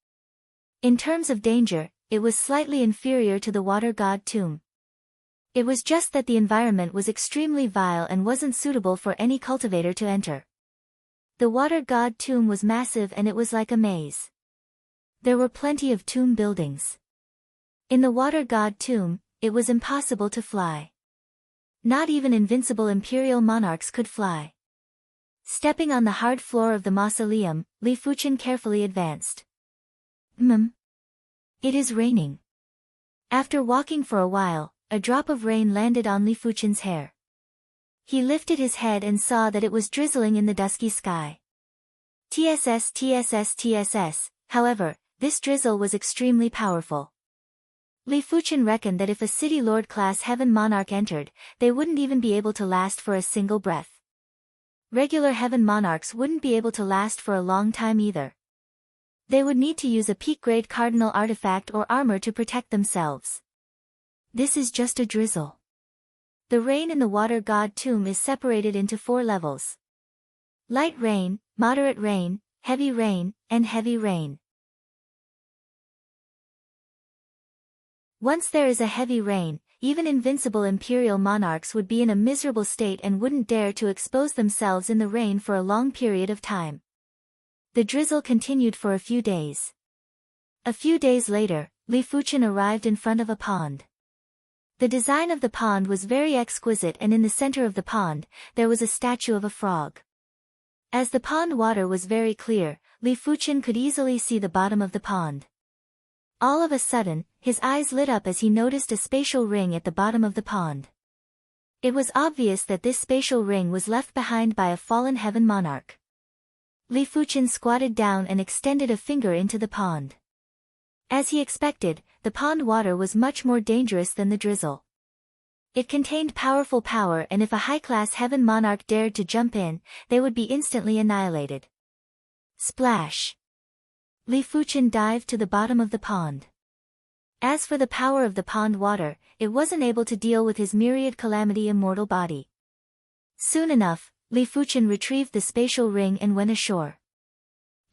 In terms of danger, it was slightly inferior to the Water God tomb. It was just that the environment was extremely vile and wasn't suitable for any cultivator to enter. The Water God tomb was massive and it was like a maze. There were plenty of tomb buildings. In the Water God tomb, it was impossible to fly. Not even invincible imperial monarchs could fly. Stepping on the hard floor of the mausoleum, Li Fuchen carefully advanced. It is raining. After walking for a while, a drop of rain landed on Li Fuchen's hair. He lifted his head and saw that it was drizzling in the dusky sky. TSS. However, this drizzle was extremely powerful. Li Fuchen reckoned that if a City Lord class Heaven Monarch entered, they wouldn't even be able to last for a single breath. Regular Heaven Monarchs wouldn't be able to last for a long time either. They would need to use a peak-grade cardinal artifact or armor to protect themselves. This is just a drizzle. The rain in the Water God Tomb is separated into 4 levels. Light rain, moderate rain, heavy rain, and heavy rain. Once there is a heavy rain, even invincible imperial monarchs would be in a miserable state and wouldn't dare to expose themselves in the rain for a long period of time. The drizzle continued for a few days. A few days later, Li Fuchen arrived in front of a pond. The design of the pond was very exquisite, and in the center of the pond, there was a statue of a frog. As the pond water was very clear, Li Fuchen could easily see the bottom of the pond. All of a sudden, his eyes lit up as he noticed a spatial ring at the bottom of the pond. It was obvious that this spatial ring was left behind by a fallen Heaven Monarch. Li Fuchen squatted down and extended a finger into the pond. As he expected, the pond water was much more dangerous than the drizzle. It contained powerful power, and if a high-class Heaven Monarch dared to jump in, they would be instantly annihilated. Splash! Li Fuchen dived to the bottom of the pond. As for the power of the pond water, it wasn't able to deal with his myriad calamity immortal body. Soon enough, Li Fuchen retrieved the spatial ring and went ashore.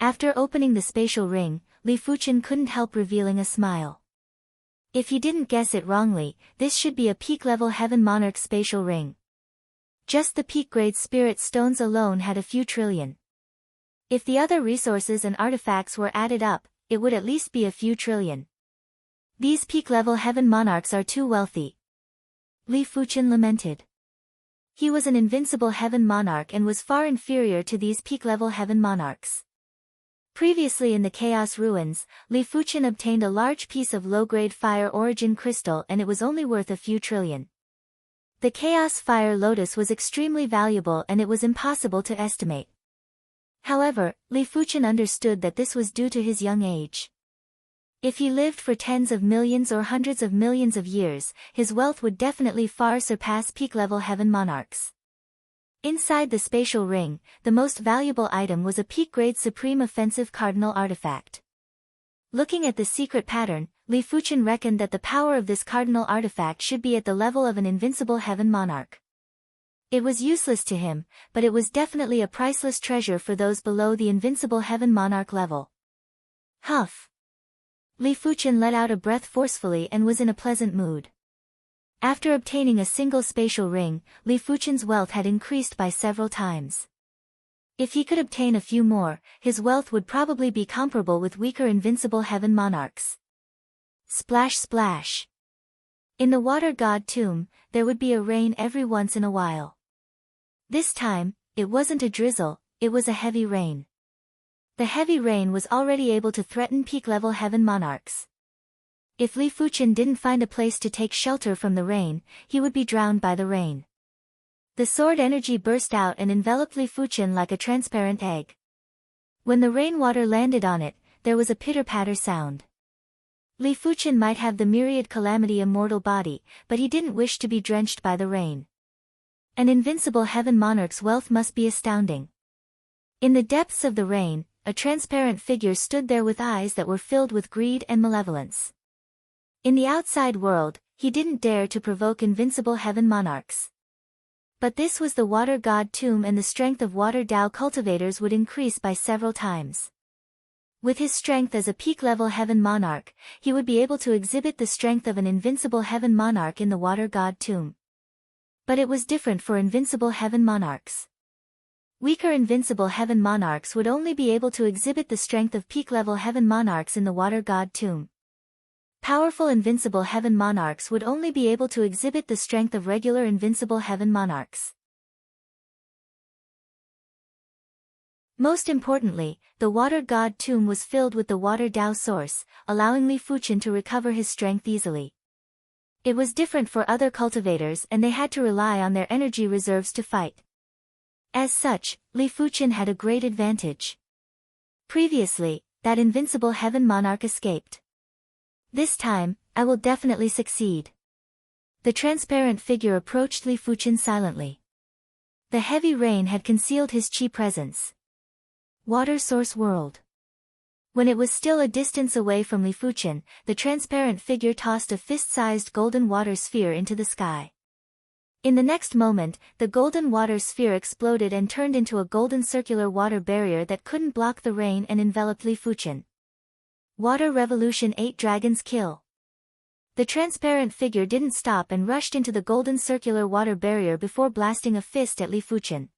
After opening the spatial ring, Li Fuchen couldn't help revealing a smile. If he didn't guess it wrongly, this should be a peak-level Heaven Monarch spatial ring. Just the peak-grade spirit stones alone had a few trillion. If the other resources and artifacts were added up, it would at least be a few trillion. These peak-level Heaven Monarchs are too wealthy. Li Fuchen lamented. He was an invincible Heaven Monarch and was far inferior to these peak-level Heaven Monarchs. Previously in the Chaos Ruins, Li Fuchen obtained a large piece of low-grade Fire Origin Crystal, and it was only worth a few trillion. The Chaos Fire Lotus was extremely valuable, and it was impossible to estimate. However, Li Fuchen understood that this was due to his young age. If he lived for tens of millions or hundreds of millions of years, his wealth would definitely far surpass peak-level Heaven Monarchs. Inside the spatial ring, the most valuable item was a peak-grade Supreme Offensive Cardinal Artifact. Looking at the secret pattern, Li Fuchen reckoned that the power of this Cardinal Artifact should be at the level of an invincible Heaven Monarch. It was useless to him, but it was definitely a priceless treasure for those below the invincible Heaven Monarch level. Huff! Li Fuchen let out a breath forcefully and was in a pleasant mood. After obtaining a single spatial ring, Li Fuchen's wealth had increased by several times. If he could obtain a few more, his wealth would probably be comparable with weaker invincible Heaven Monarchs. Splash splash! In the Water God Tomb, there would be a rain every once in a while. This time, it wasn't a drizzle, it was a heavy rain. The heavy rain was already able to threaten peak-level Heaven Monarchs. If Li Fuchen didn't find a place to take shelter from the rain, he would be drowned by the rain. The sword energy burst out and enveloped Li Fuchen like a transparent egg. When the rainwater landed on it, there was a pitter-patter sound. Li Fuchen might have the myriad calamity immortal body, but he didn't wish to be drenched by the rain. An invincible Heaven Monarch's wealth must be astounding. In the depths of the rain, a transparent figure stood there with eyes that were filled with greed and malevolence. In the outside world, he didn't dare to provoke invincible Heaven Monarchs. But this was the Water God Tomb, and the strength of Water Dao cultivators would increase by several times. With his strength as a peak-level Heaven Monarch, he would be able to exhibit the strength of an invincible Heaven Monarch in the Water God Tomb. But it was different for invincible Heaven Monarchs. Weaker invincible Heaven Monarchs would only be able to exhibit the strength of peak-level Heaven Monarchs in the Water God Tomb. Powerful invincible Heaven Monarchs would only be able to exhibit the strength of regular invincible Heaven Monarchs. Most importantly, the Water God Tomb was filled with the Water Dao source, allowing Li Fuchen to recover his strength easily. It was different for other cultivators, and they had to rely on their energy reserves to fight. As such, Li Fuchen had a great advantage. Previously, that invincible heaven monarch escaped. This time, I will definitely succeed. The transparent figure approached Li Fuchen silently. The heavy rain had concealed his chi presence. Water source world. When it was still a distance away from Li Fuchen, the transparent figure tossed a fist-sized golden water sphere into the sky. In the next moment, the golden water sphere exploded and turned into a golden circular water barrier that couldn't block the rain and enveloped Li Fuchen. Water Revolution 8 Dragons Kill. The transparent figure didn't stop and rushed into the golden circular water barrier before blasting a fist at Li Fuchen.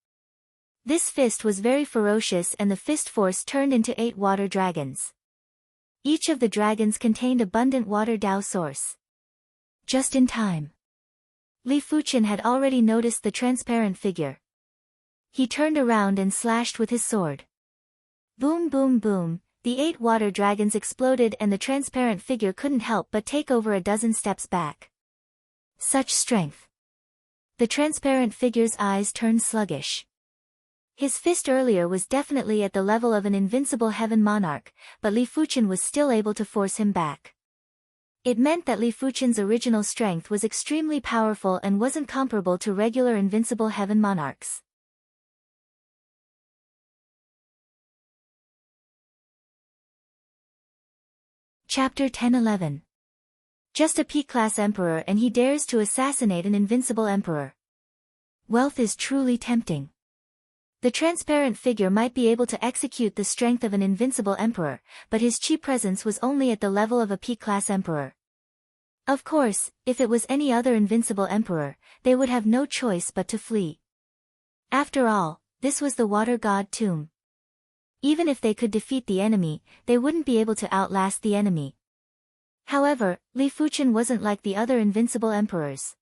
This fist was very ferocious and the fist force turned into 8 water dragons. Each of the dragons contained abundant water Dao source. Just in time. Li Fuchen had already noticed the transparent figure. He turned around and slashed with his sword. Boom boom boom, the 8 water dragons exploded and the transparent figure couldn't help but take over a dozen steps back. Such strength. The transparent figure's eyes turned sluggish. His fist earlier was definitely at the level of an invincible heaven monarch, but Li Fuchen was still able to force him back. It meant that Li Fuchen's original strength was extremely powerful and wasn't comparable to regular invincible heaven monarchs. Chapter 10-11. Just a P-class emperor and he dares to assassinate an invincible emperor. Wealth is truly tempting. The transparent figure might be able to execute the strength of an invincible emperor, but his chi presence was only at the level of a P-class emperor. Of course, if it was any other invincible emperor, they would have no choice but to flee. After all, this was the water god tomb. Even if they could defeat the enemy, they wouldn't be able to outlast the enemy. However, Li Fuchen wasn't like the other invincible emperors.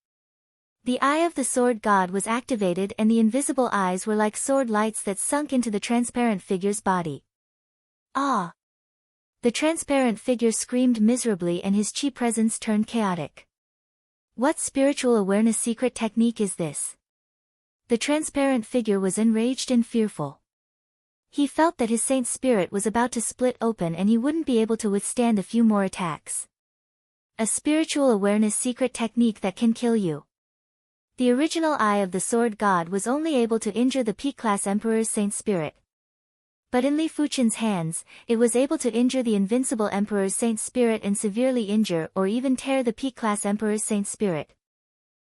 The eye of the sword god was activated and the invisible eyes were like sword lights that sunk into the transparent figure's body. Ah! The transparent figure screamed miserably and his chi presence turned chaotic. What spiritual awareness secret technique is this? The transparent figure was enraged and fearful. He felt that his saint spirit was about to split open and he wouldn't be able to withstand a few more attacks. A spiritual awareness secret technique that can kill you. The original eye of the sword god was only able to injure the P-class emperor's saint spirit. But in Li Fuchen's hands, it was able to injure the invincible emperor's saint spirit and severely injure or even tear the P-class emperor's saint spirit.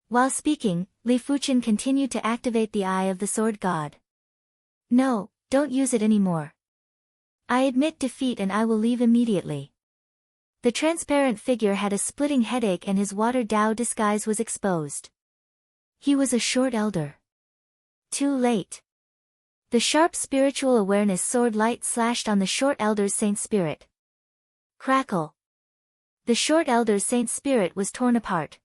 While speaking, Li Fuchen continued to activate the eye of the sword god. No, don't use it anymore. I admit defeat and I will leave immediately. The transparent figure had a splitting headache and his water Dao disguise was exposed. He was a short elder. Too late. The sharp spiritual awareness sword light slashed on the short elder's saint spirit. Crackle. The short elder's saint spirit was torn apart.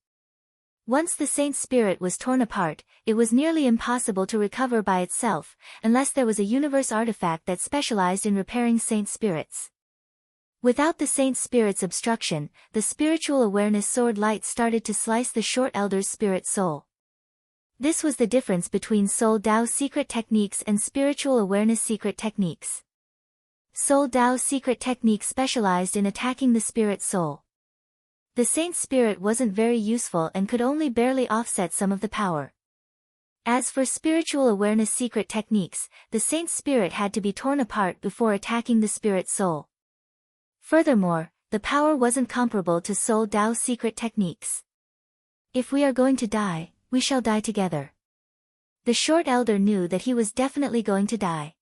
Once the saint spirit was torn apart, it was nearly impossible to recover by itself, unless there was a universe artifact that specialized in repairing saint spirits. Without the saint spirit's obstruction, the spiritual awareness sword light started to slice the short elder's spirit soul. This was the difference between Soul Dao secret techniques and spiritual awareness secret techniques. Soul Dao secret techniques specialized in attacking the spirit soul. The saint spirit wasn't very useful and could only barely offset some of the power. As for spiritual awareness secret techniques, the saint spirit had to be torn apart before attacking the spirit soul. Furthermore, the power wasn't comparable to Soul Dao secret techniques. If we are going to die, we shall die together. The short elder knew that he was definitely going to die.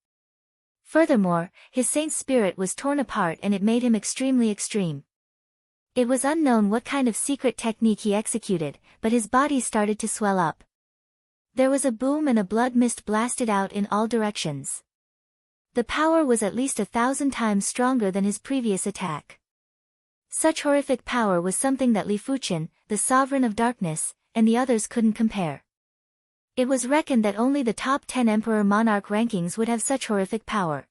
Furthermore, his saint spirit was torn apart and it made him extremely extreme. It was unknown what kind of secret technique he executed, but his body started to swell up. There was a boom and a blood mist blasted out in all directions. The power was at least 1,000 times stronger than his previous attack. Such horrific power was something that Li Fuchen, the sovereign of darkness, and the others couldn't compare. It was reckoned that only the top 10 emperor monarch rankings would have such horrific power.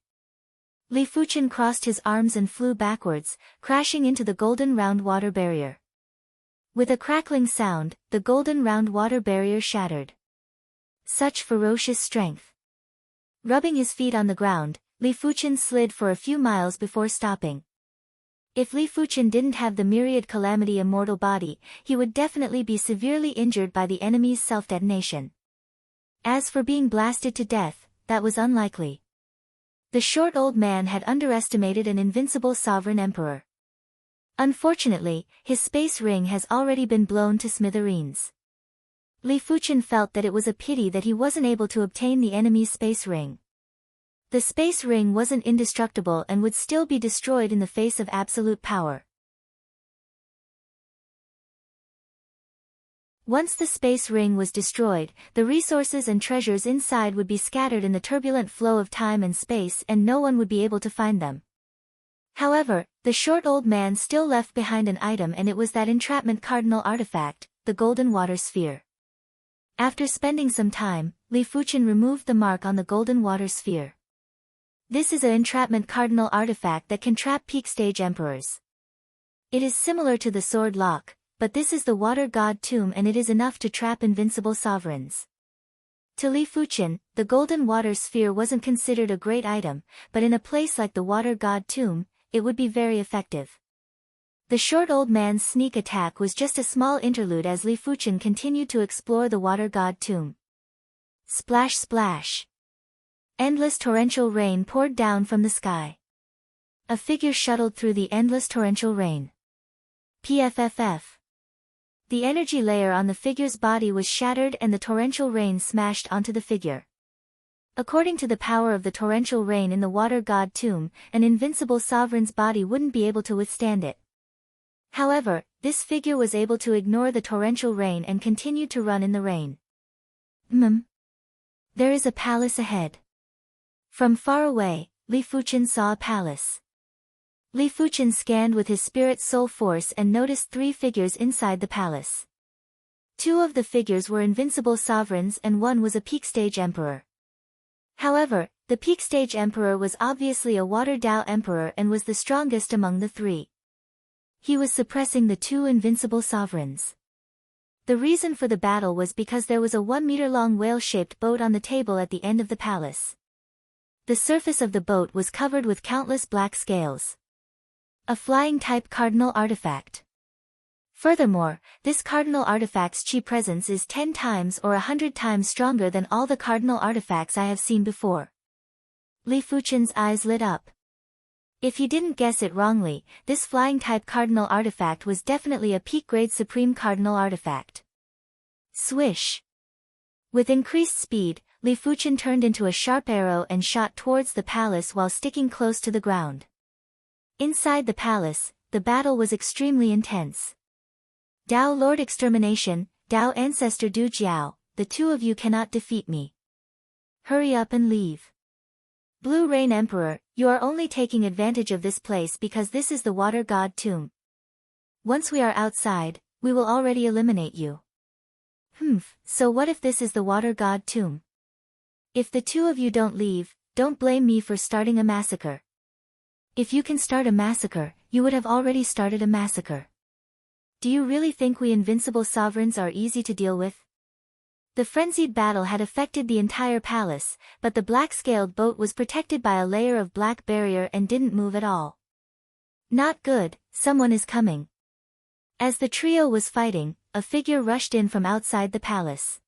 Li Fuchen crossed his arms and flew backwards, crashing into the golden round water barrier. With a crackling sound, the golden round water barrier shattered. Such ferocious strength. Rubbing his feet on the ground, Li Fuchen slid for a few miles before stopping. If Li Fuchen didn't have the myriad calamity immortal body, he would definitely be severely injured by the enemy's self-detonation. As for being blasted to death, that was unlikely. The short old man had underestimated an invincible sovereign emperor. Unfortunately, his space ring has already been blown to smithereens. Li Fuchen felt that it was a pity that he wasn't able to obtain the enemy's space ring. The space ring wasn't indestructible and would still be destroyed in the face of absolute power. Once the space ring was destroyed, the resources and treasures inside would be scattered in the turbulent flow of time and space and no one would be able to find them. However, the short old man still left behind an item and it was that entrapment cardinal artifact, the golden water sphere. After spending some time, Li Fuchen removed the mark on the golden water sphere. This is an entrapment cardinal artifact that can trap peak stage emperors. It is similar to the sword lock, but this is the water god tomb and it is enough to trap invincible sovereigns. To Li Fuchen, the golden water sphere wasn't considered a great item, but in a place like the water god tomb, it would be very effective. The short old man's sneak attack was just a small interlude as Li Fuchen continued to explore the water god tomb. Splash splash. Endless torrential rain poured down from the sky. A figure shuttled through the endless torrential rain. PFFF. The energy layer on the figure's body was shattered and the torrential rain smashed onto the figure. According to the power of the torrential rain in the water god tomb, an invincible sovereign's body wouldn't be able to withstand it. However, this figure was able to ignore the torrential rain and continued to run in the rain. There is a palace ahead. From far away, Li Fuchen saw a palace. Li Fuchen scanned with his spirit soul force and noticed 3 figures inside the palace. 2 of the figures were invincible sovereigns and 1 was a peak stage emperor. However, the peak stage emperor was obviously a water Dao emperor and was the strongest among the 3. He was suppressing the 2 invincible sovereigns. The reason for the battle was because there was a 1-meter-long whale-shaped boat on the table at the end of the palace. The surface of the boat was covered with countless black scales. A flying-type cardinal artifact. Furthermore, this cardinal artifact's chi presence is 10 times or 100 times stronger than all the cardinal artifacts I have seen before. Li Fuchen's eyes lit up. If he didn't guess it wrongly, this flying-type cardinal artifact was definitely a peak-grade supreme cardinal artifact. Swish! With increased speed, Li Fuchen turned into a sharp arrow and shot towards the palace while sticking close to the ground. Inside the palace, the battle was extremely intense. Dao Lord Extermination, Dao Ancestor Du Jiao, the 2 of you cannot defeat me. Hurry up and leave. Blue Rain Emperor, you are only taking advantage of this place because this is the water god tomb. Once we are outside, we will already eliminate you. So what if this is the water god tomb? If the 2 of you don't leave, don't blame me for starting a massacre. If you can start a massacre, you would have already started a massacre. Do you really think we invincible sovereigns are easy to deal with? The frenzied battle had affected the entire palace, but the black-scaled boat was protected by a layer of black barrier and didn't move at all. Not good, someone is coming. As the trio was fighting, a figure rushed in from outside the palace.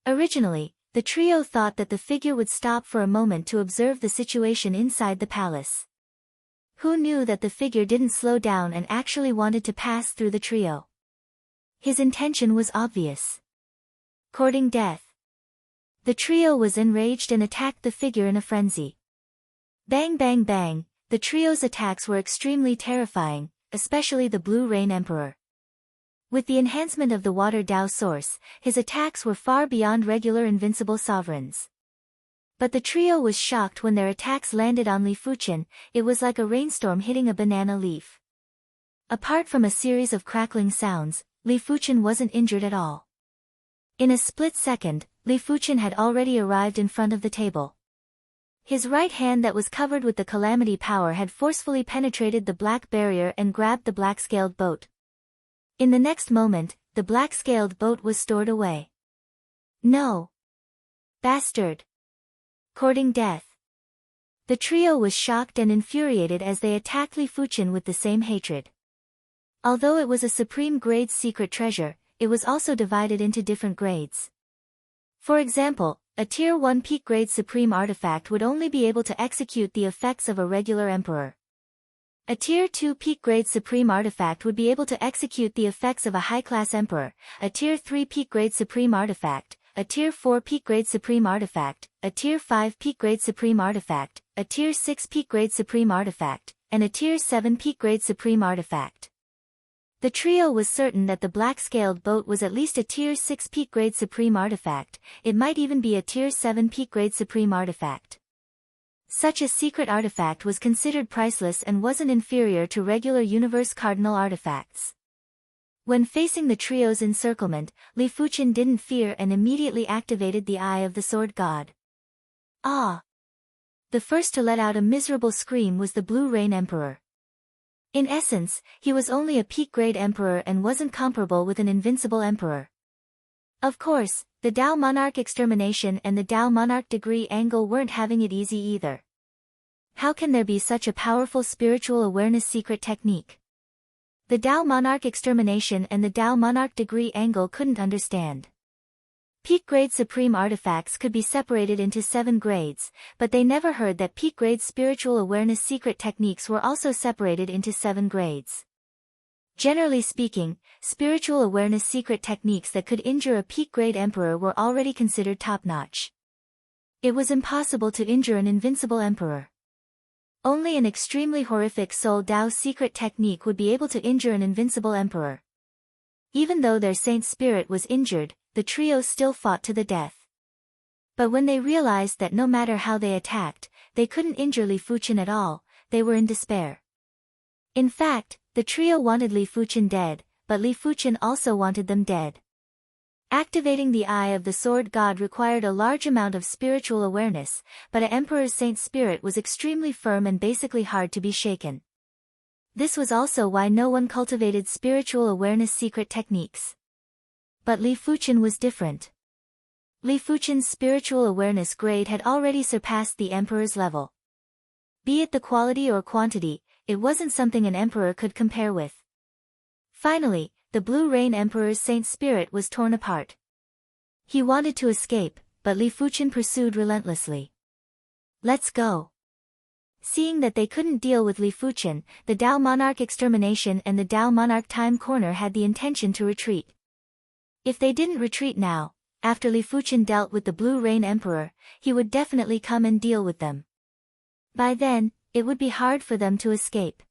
Originally, the trio thought that the figure would stop for a moment to observe the situation inside the palace. Who knew that the figure didn't slow down and actually wanted to pass through the trio? His intention was obvious. Courting death. The trio was enraged and attacked the figure in a frenzy. Bang bang bang, the trio's attacks were extremely terrifying, especially the Blue Rain Emperor. With the enhancement of the Water Dao source, his attacks were far beyond regular invincible sovereigns. But the trio was shocked when their attacks landed on Li Fuchen. It was like a rainstorm hitting a banana leaf. Apart from a series of crackling sounds, Li Fuchen wasn't injured at all. In a split second, Li Fuchen had already arrived in front of the table. His right hand that was covered with the calamity power had forcefully penetrated the black barrier and grabbed the black-scaled boat. In the next moment, the black-scaled boat was stored away. No! Bastard! Courting death. The trio was shocked and infuriated as they attacked Li Fuqian with the same hatred. Although it was a supreme grade's secret treasure, it was also divided into different grades. For example, a Tier 1 peak grade supreme artifact would only be able to execute the effects of a regular emperor. A Tier 2 peak grade supreme artifact would be able to execute the effects of a high-class emperor, a Tier 3 peak grade supreme artifact, a Tier 4 peak grade supreme artifact, a Tier 5 peak grade supreme artifact, a Tier 6 peak grade supreme artifact, and a Tier 7 peak grade supreme artifact. The trio was certain that the black-scaled boat was at least a Tier 6 peak grade supreme artifact, it might even be a Tier 7 peak grade supreme artifact. Such a secret artifact was considered priceless and wasn't inferior to regular universe cardinal artifacts. When facing the trio's encirclement, Li Fuqian didn't fear and immediately activated the Eye of the Sword God. Ah! The first to let out a miserable scream was the Blue Rain Emperor. In essence, he was only a peak-grade emperor and wasn't comparable with an invincible emperor. Of course, the Tao Monarch Extermination and the Tao Monarch Degree Angle weren't having it easy either. How can there be such a powerful spiritual awareness secret technique? The Tao Monarch Extermination and the Tao Monarch Degree Angle couldn't understand. Peak-grade supreme artifacts could be separated into 7 grades, but they never heard that peak-grade spiritual awareness secret techniques were also separated into 7 grades. Generally speaking, spiritual awareness secret techniques that could injure a peak-grade emperor were already considered top-notch. It was impossible to injure an invincible emperor. Only an extremely horrific Soul Dao secret technique would be able to injure an invincible emperor. Even though their saint spirit was injured, the trio still fought to the death. But when they realized that no matter how they attacked, they couldn't injure Li Fuqian at all, they were in despair. In fact, the trio wanted Li Fuqian dead, but Li Fuqian also wanted them dead. Activating the Eye of the Sword God required a large amount of spiritual awareness, but an emperor's saint spirit was extremely firm and basically hard to be shaken. This was also why no one cultivated spiritual awareness secret techniques. But Li Fuqian was different. Li Fuqian's spiritual awareness grade had already surpassed the emperor's level. Be it the quality or quantity, it wasn't something an emperor could compare with. Finally, the Blue Rain Emperor's saint spirit was torn apart. He wanted to escape, but Li Fuqian pursued relentlessly. Let's go. Seeing that they couldn't deal with Li Fuqian, the Tao Monarch Extermination and the Tao Monarch Time Corner had the intention to retreat. If they didn't retreat now, after Li Fuqian dealt with the Blue Rain Emperor, he would definitely come and deal with them. By then, it would be hard for them to escape.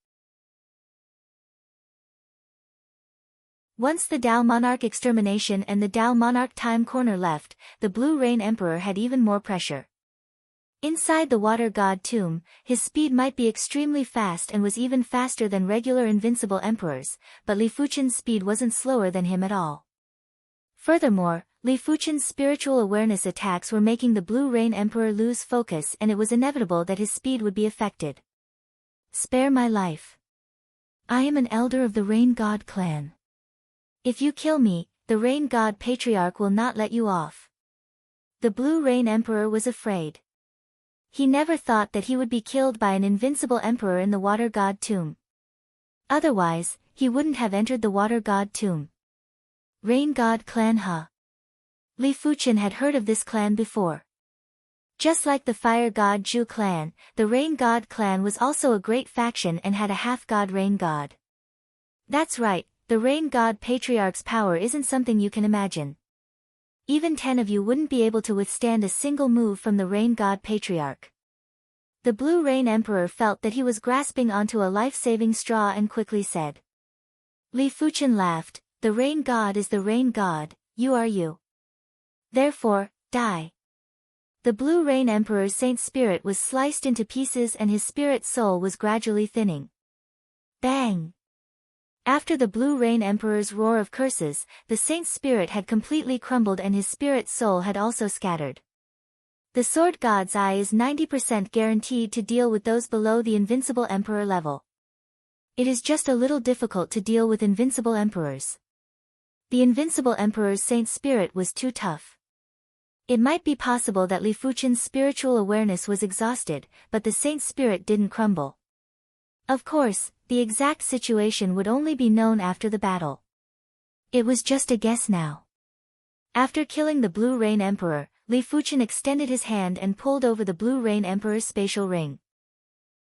Once the Tao Monarch Extermination and the Tao Monarch Time Corner left, the Blue Rain Emperor had even more pressure. Inside the Water God tomb, his speed might be extremely fast and was even faster than regular invincible emperors, but Li Fuqian's speed wasn't slower than him at all. Furthermore, Li Fuqian's spiritual awareness attacks were making the Blue Rain Emperor lose focus and it was inevitable that his speed would be affected. Spare my life. I am an elder of the Rain God clan. If you kill me, the Rain God Patriarch will not let you off. The Blue Rain Emperor was afraid. He never thought that he would be killed by an invincible emperor in the Water God tomb. Otherwise, he wouldn't have entered the Water God tomb. Rain God Clan Li Fuqian had heard of this clan before. Just like the Fire God Zhu clan, the Rain God clan was also a great faction and had a half-god Rain God. That's right, the Rain God Patriarch's power isn't something you can imagine. Even 10 of you wouldn't be able to withstand a single move from the Rain God Patriarch. The Blue Rain Emperor felt that he was grasping onto a life-saving straw and quickly said. Li Fuqian laughed, the Rain God is the Rain God, you are you. Therefore, die. The Blue Rain Emperor's saint spirit was sliced into pieces and his spirit soul was gradually thinning. Bang! After the Blue Rain Emperor's roar of curses, the saint's spirit had completely crumbled and his spirit soul had also scattered. The Sword God's Eye is 90% guaranteed to deal with those below the invincible emperor level. It is just a little difficult to deal with invincible emperors. The invincible emperor's saint spirit was too tough. It might be possible that Li Fuchen's spiritual awareness was exhausted, but the saint's spirit didn't crumble. Of course, the exact situation would only be known after the battle. It was just a guess now. After killing the Blue Rain Emperor, Li Fuchen extended his hand and pulled over the Blue Rain Emperor's spatial ring.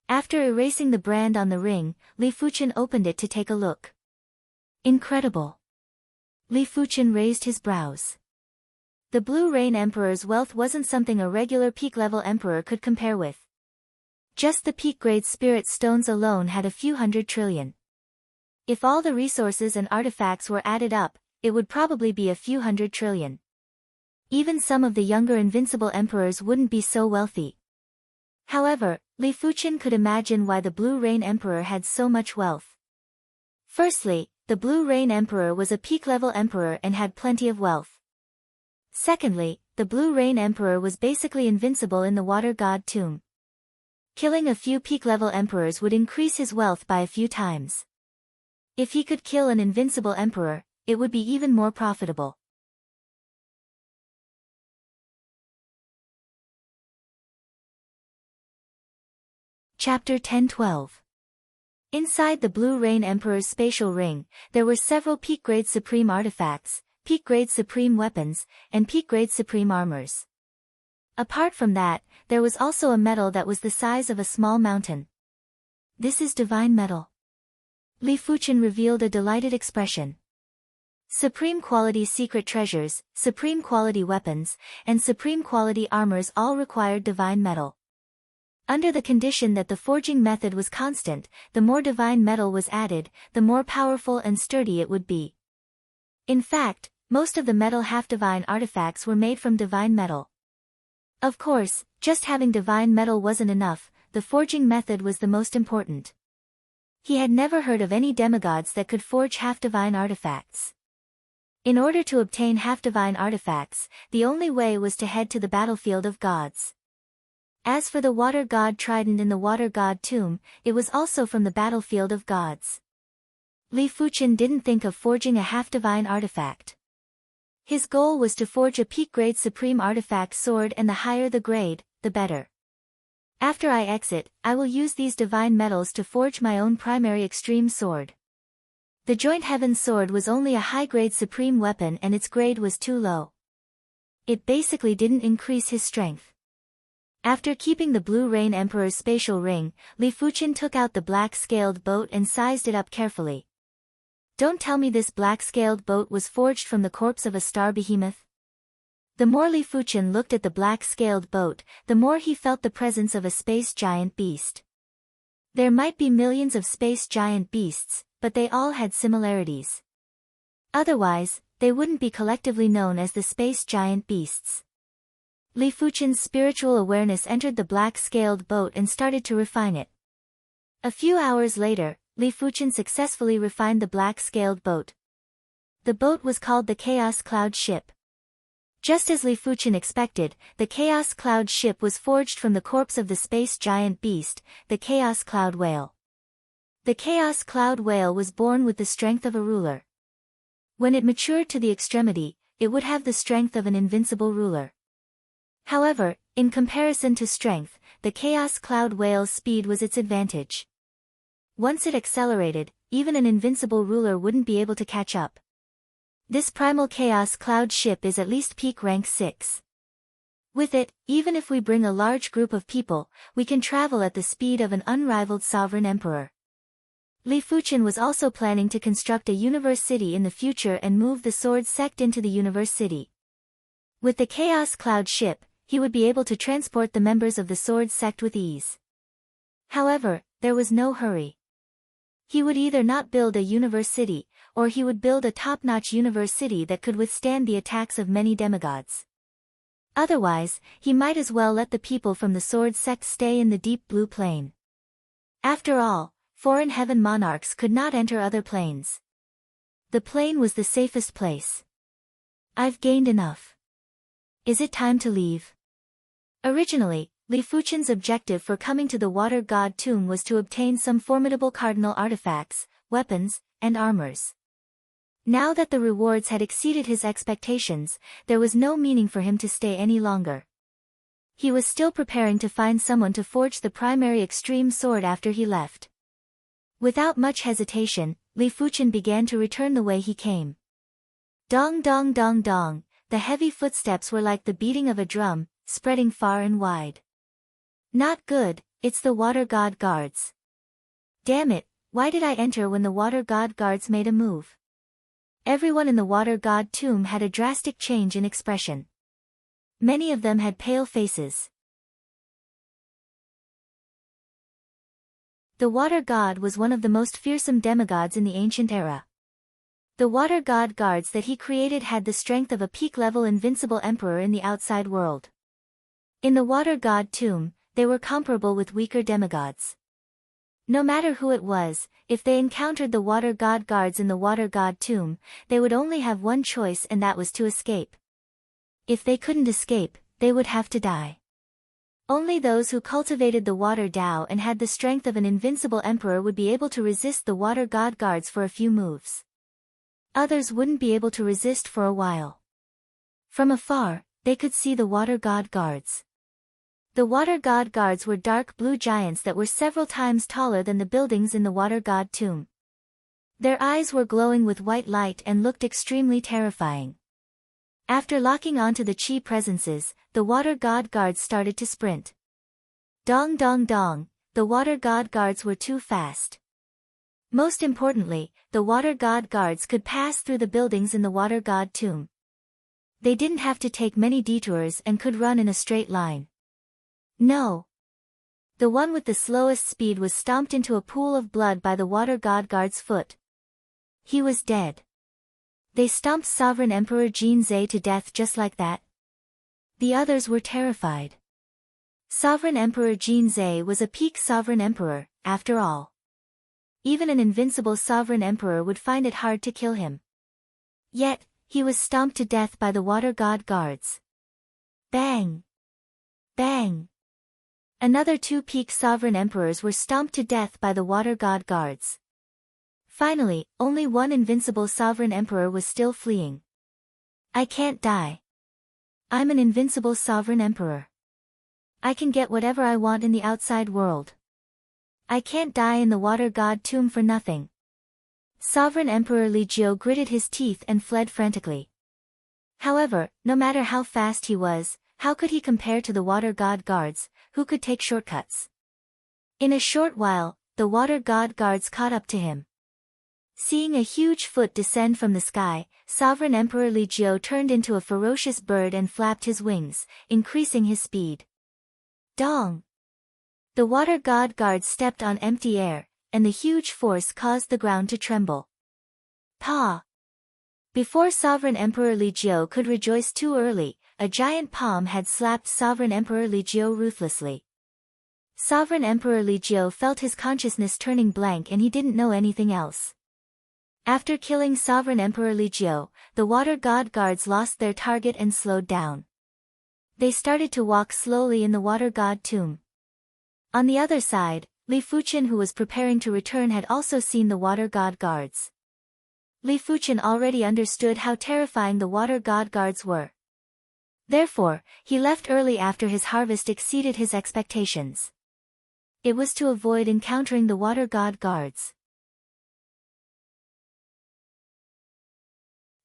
After erasing the brand on the ring, Li Fuchen opened it to take a look. Incredible. Li Fuchen raised his brows. The Blue Rain Emperor's wealth wasn't something a regular peak-level emperor could compare with. Just the peak-grade spirit stones alone had a few 100 trillion. If all the resources and artifacts were added up, it would probably be a few 100 trillion. Even some of the younger invincible emperors wouldn't be so wealthy. However, Li Fuchen could imagine why the Blue Rain Emperor had so much wealth. Firstly, the Blue Rain Emperor was a peak-level emperor and had plenty of wealth. Secondly, the Blue Rain Emperor was basically invincible in the Water God tomb. Killing a few peak-level emperors would increase his wealth by a few times. If he could kill an invincible emperor, it would be even more profitable. Chapter 10-12. Inside the Blue Rain Emperor's spatial ring, there were several peak-grade supreme artifacts, peak-grade supreme weapons, and peak-grade supreme armors. Apart from that, there was also a metal that was the size of a small mountain. This is divine metal. Li Fuchen revealed a delighted expression. Supreme quality secret treasures, supreme quality weapons, and supreme quality armors all required divine metal. Under the condition that the forging method was constant, the more divine metal was added, the more powerful and sturdy it would be. In fact, most of the metal half-divine artifacts were made from divine metal. Of course, just having divine metal wasn't enough, the forging method was the most important. He had never heard of any demigods that could forge half-divine artifacts. In order to obtain half-divine artifacts, the only way was to head to the battlefield of gods. As for the Water God trident in the Water God tomb, it was also from the battlefield of gods. Li Fuchen didn't think of forging a half-divine artifact. His goal was to forge a peak-grade supreme artifact sword, and the higher the grade, the better. After I exit, I will use these divine metals to forge my own primary extreme sword. The Joint Heaven sword was only a high-grade supreme weapon and its grade was too low. It basically didn't increase his strength. After keeping the Blue Rain Emperor's spatial ring, Li Fuchen took out the black-scaled boat and sized it up carefully. Don't tell me this black-scaled boat was forged from the corpse of a star behemoth. The more Li Fuchen looked at the black-scaled boat, the more he felt the presence of a space giant beast. There might be millions of space giant beasts, but they all had similarities. Otherwise, they wouldn't be collectively known as the space giant beasts. Li Fuchen's spiritual awareness entered the black-scaled boat and started to refine it. A few hours later, Li Fuchen successfully refined the black-scaled boat. The boat was called the Chaos Cloud Ship. Just as Li Fuchen expected, the Chaos Cloud Ship was forged from the corpse of the space giant beast, the Chaos Cloud Whale. The Chaos Cloud Whale was born with the strength of a ruler. When it matured to the extremity, it would have the strength of an invincible ruler. However, in comparison to strength, the Chaos Cloud Whale's speed was its advantage. Once it accelerated, even an invincible ruler wouldn't be able to catch up. This primal Chaos Cloud Ship is at least peak rank 6. With it, even if we bring a large group of people, we can travel at the speed of an unrivaled sovereign emperor. Li Fuchen was also planning to construct a universe city in the future and move the sword sect into the universe city. With the Chaos Cloud Ship, he would be able to transport the members of the sword sect with ease. However, there was no hurry. He would either not build a universe city, or he would build a top-notch universe city that could withstand the attacks of many demigods. Otherwise, he might as well let the people from the sword sect stay in the deep blue plane. After all, foreign heaven monarchs could not enter other planes. The plane was the safest place. I've gained enough. Is it time to leave? Originally, Li Fuchen's objective for coming to the Water God tomb was to obtain some formidable cardinal artifacts, weapons, and armors. Now that the rewards had exceeded his expectations, there was no meaning for him to stay any longer. He was still preparing to find someone to forge the primary extreme sword after he left. Without much hesitation, Li Fuqian began to return the way he came. Dong dong dong dong, the heavy footsteps were like the beating of a drum, spreading far and wide. Not good, it's the water god guards. Damn it, why did I enter when the water god guards made a move? Everyone in the water god tomb had a drastic change in expression. Many of them had pale faces. The water god was one of the most fearsome demigods in the ancient era. The water god guards that he created had the strength of a peak-level invincible emperor in the outside world. In the water god tomb, they were comparable with weaker demigods. No matter who it was, if they encountered the water god guards in the water god tomb, they would only have one choice, and that was to escape. If they couldn't escape, they would have to die. Only those who cultivated the water Tao and had the strength of an invincible emperor would be able to resist the water god guards for a few moves. Others wouldn't be able to resist for a while. From afar, they could see the water god guards. The water god guards were dark blue giants that were several times taller than the buildings in the water god tomb. Their eyes were glowing with white light and looked extremely terrifying. After locking onto the chi presences, the water god guards started to sprint. Dong dong dong, the water god guards were too fast. Most importantly, the water god guards could pass through the buildings in the water god tomb. They didn't have to take many detours and could run in a straight line. No. The one with the slowest speed was stomped into a pool of blood by the water god guard's foot. He was dead. They stomped Sovereign Emperor Jin Zhe to death just like that. The others were terrified. Sovereign Emperor Jin Zhe was a peak sovereign emperor, after all. Even an invincible sovereign emperor would find it hard to kill him. Yet, he was stomped to death by the water god guards. Bang! Bang! Another 2 peak sovereign emperors were stomped to death by the water god guards. Finally, only one invincible sovereign emperor was still fleeing. I can't die. I'm an invincible sovereign emperor. I can get whatever I want in the outside world. I can't die in the water god tomb for nothing. Sovereign Emperor Li Jiu gritted his teeth and fled frantically. However, no matter how fast he was, how could he compare to the water god guards, who could take shortcuts? In a short while, the water god guards caught up to him. Seeing a huge foot descend from the sky, Sovereign Emperor Li Jiu turned into a ferocious bird and flapped his wings, increasing his speed. Dong! The water god guards stepped on empty air, and the huge force caused the ground to tremble. Pa! Before Sovereign Emperor Li Jiu could rejoice too early, a giant palm had slapped Sovereign Emperor Li Jiu ruthlessly. Sovereign Emperor Li Jiu felt his consciousness turning blank and he didn't know anything else. After killing Sovereign Emperor Li Jiu, the water god guards lost their target and slowed down. They started to walk slowly in the water god tomb. On the other side, Li Fuqian, who was preparing to return, had also seen the water god guards. Li Fuqian already understood how terrifying the water god guards were. Therefore, he left early after his harvest exceeded his expectations. It was to avoid encountering the water god guards.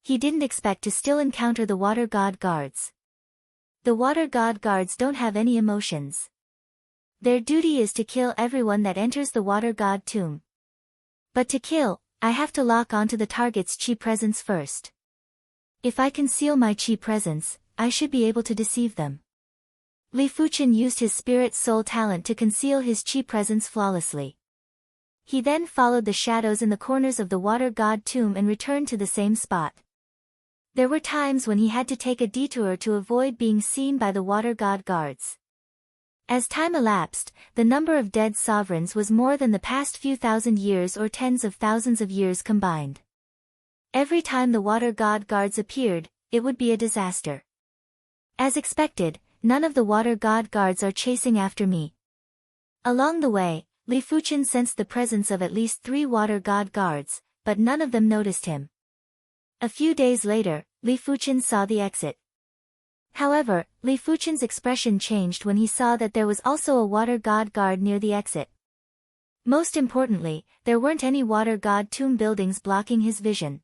He didn't expect to still encounter the water god guards. The water god guards don't have any emotions. Their duty is to kill everyone that enters the water god tomb. But to kill, I have to lock onto the target's chi presence first. If I conceal my chi presence, I should be able to deceive them. Li Fuqian used his spirit soul talent to conceal his chi presence flawlessly. He then followed the shadows in the corners of the water god tomb and returned to the same spot. There were times when he had to take a detour to avoid being seen by the water god guards. As time elapsed, the number of dead sovereigns was more than the past few thousand years or tens of thousands of years combined. Every time the water god guards appeared, it would be a disaster. As expected, none of the water god guards are chasing after me. Along the way, Li Fuqian sensed the presence of at least 3 water god guards, but none of them noticed him. A few days later, Li Fuqian saw the exit. However, Li Fuqian's expression changed when he saw that there was also a water god guard near the exit. Most importantly, there weren't any water god tomb buildings blocking his vision.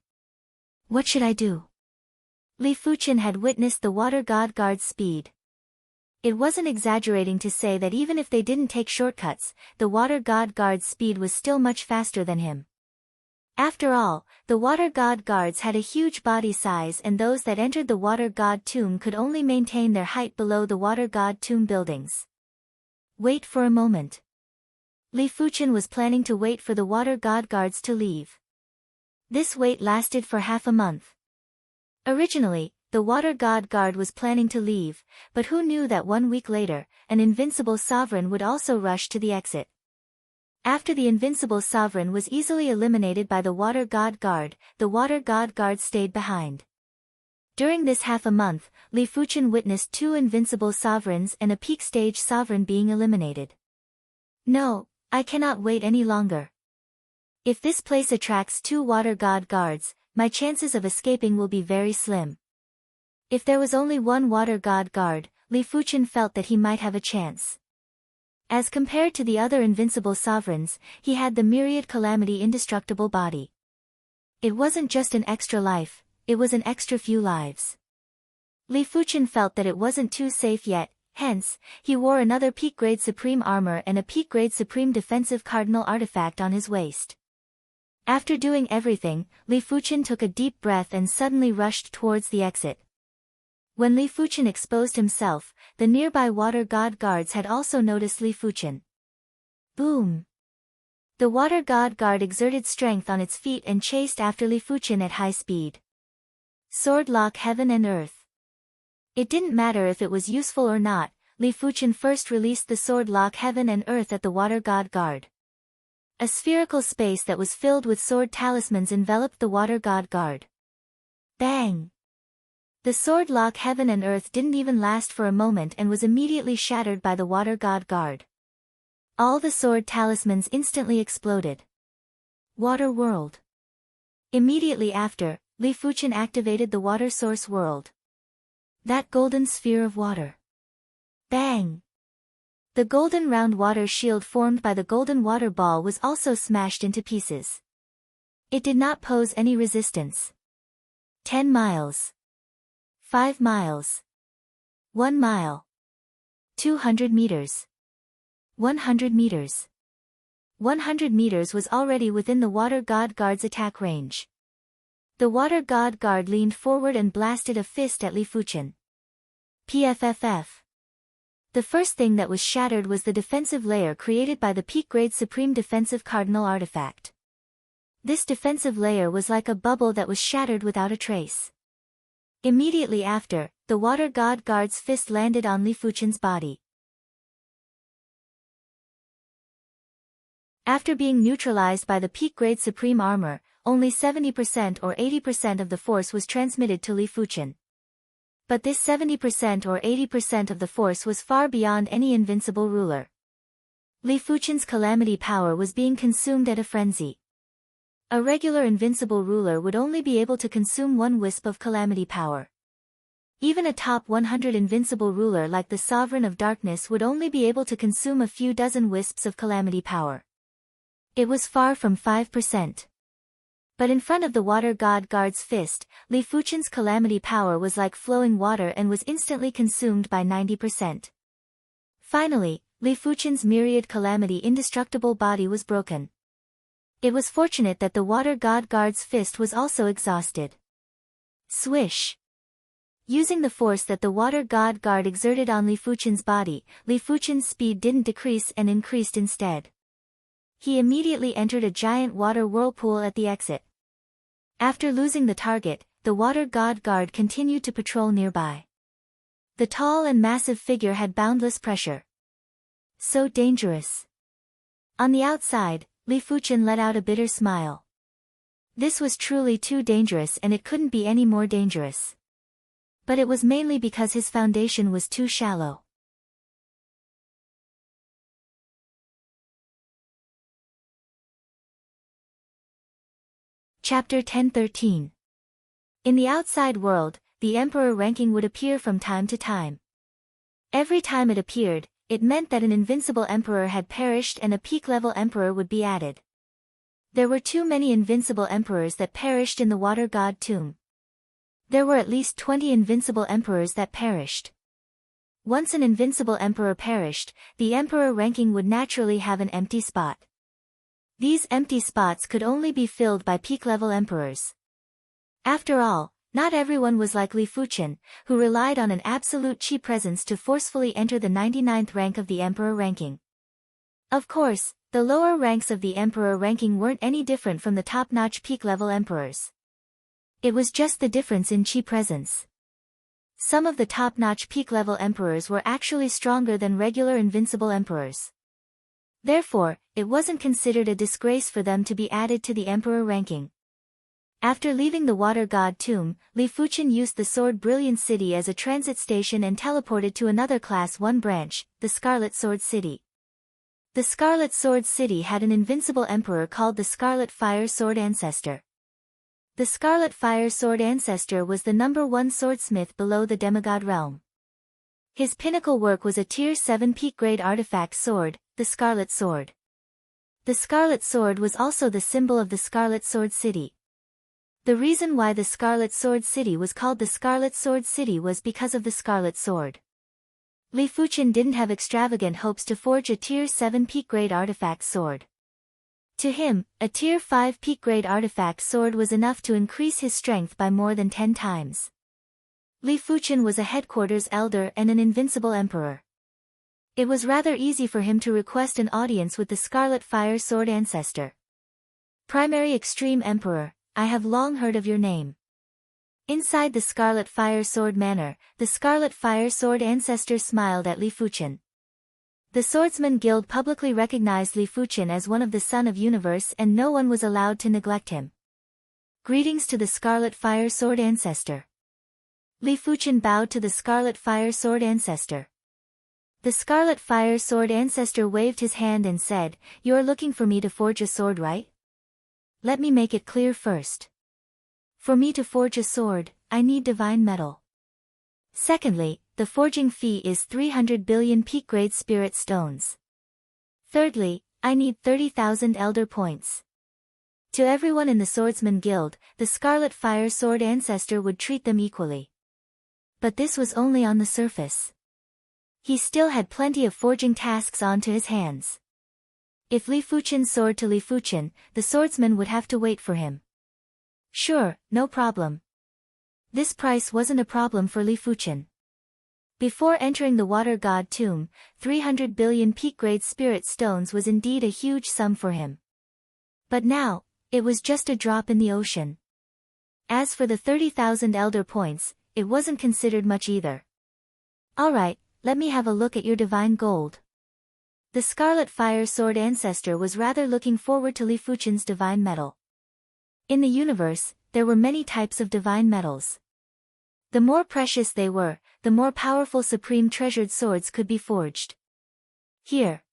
What should I do? Li Fuqian had witnessed the water god guard's speed. It wasn't exaggerating to say that even if they didn't take shortcuts, the water god guard's speed was still much faster than him. After all, the water god guards had a huge body size, and those that entered the water god tomb could only maintain their height below the water god tomb buildings. Wait for a moment. Li Fuqian was planning to wait for the water god guards to leave. This wait lasted for half a month. Originally, the water god guard was planning to leave, but who knew that 1 week later, an invincible sovereign would also rush to the exit. After the invincible sovereign was easily eliminated by the water god guard, the water god guard stayed behind. During this half a month, Li Fuqian witnessed 2 invincible sovereigns and a peak stage sovereign being eliminated. No, I cannot wait any longer. If this place attracts 2 water god guards, my chances of escaping will be very slim. If there was only 1 water god guard, Li Fuqian felt that he might have a chance. As compared to the other invincible sovereigns, he had the myriad calamity indestructible body. It wasn't just an extra life, it was an extra few lives. Li Fuqian felt that it wasn't too safe yet, hence, he wore another peak-grade supreme armor and a peak-grade supreme defensive cardinal artifact on his waist. After doing everything, Li Fuqian took a deep breath and suddenly rushed towards the exit. When Li Fuqian exposed himself, the nearby water god guards had also noticed Li Fuqian. Boom! The water god guard exerted strength on its feet and chased after Li Fuqian at high speed. Sword lock heaven and earth. It didn't matter if it was useful or not, Li Fuqian first released the sword lock heaven and earth at the water god guard. A spherical space that was filled with sword talismans enveloped the water god guard. Bang! The sword lock heaven and earth didn't even last for a moment and was immediately shattered by the water god guard. All the sword talismans instantly exploded. Water world. Immediately after, Li Fuqian activated the water source world. That golden sphere of water. Bang! The golden round water shield formed by the golden water ball was also smashed into pieces. It did not pose any resistance. 10 miles. 5 miles. 1 mile. 200 meters. 100 meters. 100 meters was already within the water god guard's attack range. The water god guard leaned forward and blasted a fist at Li Fuqian. PFFF. The first thing that was shattered was the defensive layer created by the peak-grade supreme defensive cardinal artifact. This defensive layer was like a bubble that was shattered without a trace. Immediately after, the water god guard's fist landed on Li Fuqian's body. After being neutralized by the peak-grade supreme armor, only 70% or 80% of the force was transmitted to Li Fuqian. But this 70% or 80% of the force was far beyond any invincible ruler. Li Fuqian's calamity power was being consumed at a frenzy. A regular invincible ruler would only be able to consume 1 wisp of calamity power. Even a top 100 invincible ruler like the Sovereign of Darkness would only be able to consume a few dozen wisps of calamity power. It was far from 5%. But in front of the water god guard's fist, Li Fuqian's calamity power was like flowing water and was instantly consumed by 90%. Finally, Li Fuqian's myriad calamity indestructible body was broken. It was fortunate that the water god guard's fist was also exhausted. Swish! Using the force that the water god guard exerted on Li Fuqian's body, Li Fuqian's speed didn't decrease and increased instead. He immediately entered a giant water whirlpool at the exit. After losing the target, the water god guard continued to patrol nearby. The tall and massive figure had boundless pressure. So dangerous. On the outside, Li Fuqian let out a bitter smile. This was truly too dangerous, and it couldn't be any more dangerous. But it was mainly because his foundation was too shallow. Chapter 10-13. In the outside world, the emperor ranking would appear from time to time. Every time it appeared, it meant that an invincible emperor had perished and a peak-level emperor would be added. There were too many invincible emperors that perished in the water god tomb. There were at least 20 invincible emperors that perished. Once an invincible emperor perished, the emperor ranking would naturally have an empty spot. These empty spots could only be filled by peak-level emperors. After all, not everyone was like Li Fuqian, who relied on an absolute chi presence to forcefully enter the 99th rank of the emperor ranking. Of course, the lower ranks of the emperor ranking weren't any different from the top-notch peak-level emperors. It was just the difference in chi presence. Some of the top-notch peak-level emperors were actually stronger than regular invincible emperors. Therefore, it wasn't considered a disgrace for them to be added to the emperor ranking. After leaving the water god tomb, Li Fuqian used the Sword Brilliant City as a transit station and teleported to another Class 1 branch, the Scarlet Sword City. The Scarlet Sword City had an invincible emperor called the Scarlet Fire Sword Ancestor. The Scarlet Fire Sword Ancestor was the #1 swordsmith below the demigod realm. His pinnacle work was a Tier 7 peak-grade artifact sword, the Scarlet Sword. The Scarlet Sword was also the symbol of the Scarlet Sword City. The reason why the Scarlet Sword City was called the Scarlet Sword City was because of the Scarlet Sword. Li Fuqian didn't have extravagant hopes to forge a Tier 7 peak-grade artifact sword. To him, a Tier 5 peak-grade artifact sword was enough to increase his strength by more than 10 times. Li Fuqian was a headquarters elder and an invincible emperor. It was rather easy for him to request an audience with the Scarlet Fire Sword Ancestor. Primary Extreme Emperor, I have long heard of your name. Inside the Scarlet Fire Sword Manor, the Scarlet Fire Sword Ancestor smiled at Li Fuqian. The Swordsman Guild publicly recognized Li Fuqian as one of the Son of Universe and no one was allowed to neglect him. Greetings to the Scarlet Fire Sword Ancestor. Li Fuqian bowed to the Scarlet Fire Sword Ancestor. The Scarlet Fire Sword Ancestor waved his hand and said, "You are looking for me to forge a sword, right? Let me make it clear first. For me to forge a sword, I need divine metal. Secondly, the forging fee is 300 billion peak-grade spirit stones. Thirdly, I need 30,000 elder points." To everyone in the Swordsman Guild, the Scarlet Fire Sword Ancestor would treat them equally. But this was only on the surface. He still had plenty of forging tasks onto his hands. If Li Fuqian soared to Li Fuqian, the swordsman would have to wait for him. Sure, no problem. This price wasn't a problem for Li Fuqian. Before entering the water god tomb, 300 billion peak-grade spirit stones was indeed a huge sum for him. But now, it was just a drop in the ocean. As for the 30,000 elder points, it wasn't considered much either. Alright, let me have a look at your divine gold. The Scarlet Fire Sword Ancestor was rather looking forward to Li Fuqian's divine metal. In the universe, there were many types of divine metals. The more precious they were, the more powerful supreme treasured swords could be forged. Here.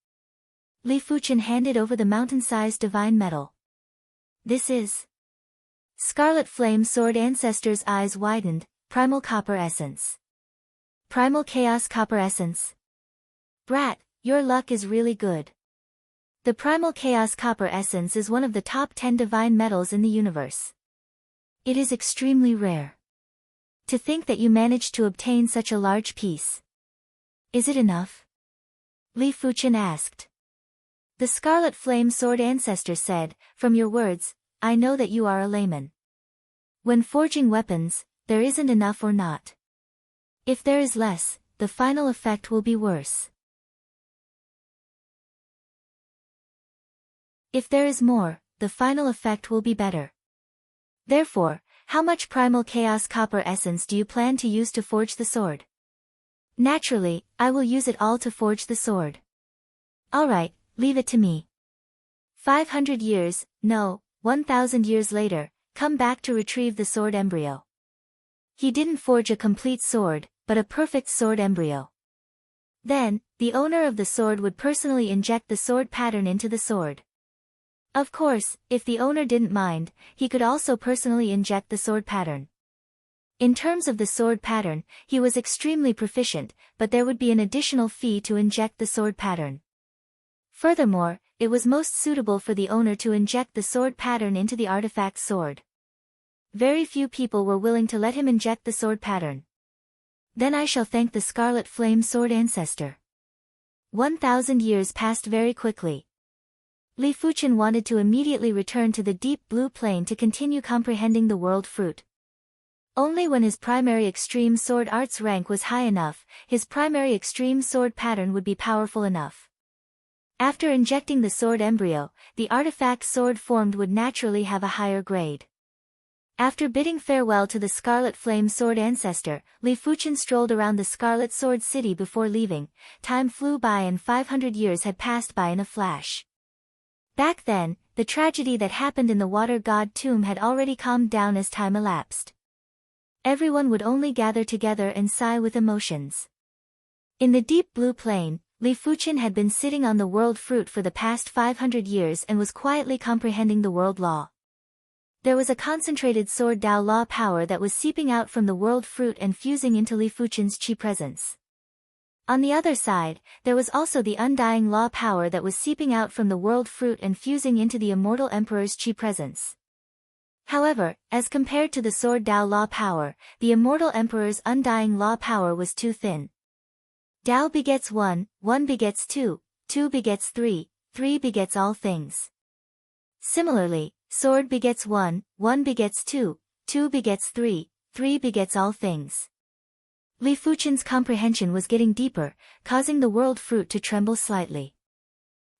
Li Fuqian handed over the mountain-sized divine metal. This is Scarlet Flame Sword Ancestor's eyes widened, Primal Copper Essence. Primal Chaos Copper Essence. Brat, your luck is really good. The Primal Chaos Copper Essence is one of the top 10 divine metals in the universe. It is extremely rare. To think that you managed to obtain such a large piece. Is it enough? Li Fuqian asked. The Scarlet Flame Sword Ancestor said, "From your words, I know that you are a layman. When forging weapons, there isn't enough or not. If there is less, the final effect will be worse. If there is more, the final effect will be better. Therefore, how much Primal Chaos Copper Essence do you plan to use to forge the sword?" "Naturally, I will use it all to forge the sword." "Alright, leave it to me. 500 years, no, 1,000 years later, come back to retrieve the sword embryo." He didn't forge a complete sword, but a perfect sword embryo. Then, the owner of the sword would personally inject the sword pattern into the sword. Of course, if the owner didn't mind, he could also personally inject the sword pattern. In terms of the sword pattern, he was extremely proficient, but there would be an additional fee to inject the sword pattern. Furthermore, it was most suitable for the owner to inject the sword pattern into the artifact sword. Very few people were willing to let him inject the sword pattern. Then I shall thank the Scarlet Flame Sword Ancestor. 1,000 years passed very quickly. Li Fuchen wanted to immediately return to the deep blue plane to continue comprehending the world fruit. Only when his primary extreme sword arts rank was high enough, his primary extreme sword pattern would be powerful enough. After injecting the sword embryo, the artifact sword formed would naturally have a higher grade. After bidding farewell to the Scarlet Flame Sword Ancestor, Li Fuchen strolled around the Scarlet Sword City before leaving. Time flew by and 500 years had passed by in a flash. Back then, the tragedy that happened in the Water God tomb had already calmed down as time elapsed. Everyone would only gather together and sigh with emotions. In the deep blue plain, Li Fuchen had been sitting on the world fruit for the past 500 years and was quietly comprehending the world law. There was a concentrated sword Dao law power that was seeping out from the world fruit and fusing into Li Fuchen's chi presence. On the other side, there was also the undying law power that was seeping out from the world fruit and fusing into the immortal emperor's chi presence. However, as compared to the sword Dao law power, the immortal emperor's undying law power was too thin. Dao begets 1, 1 begets 2, 2 begets 3, 3 begets all things. Similarly, sword begets 1, 1 begets 2, 2 begets 3, 3 begets all things. Li Fuchen's comprehension was getting deeper, causing the world fruit to tremble slightly.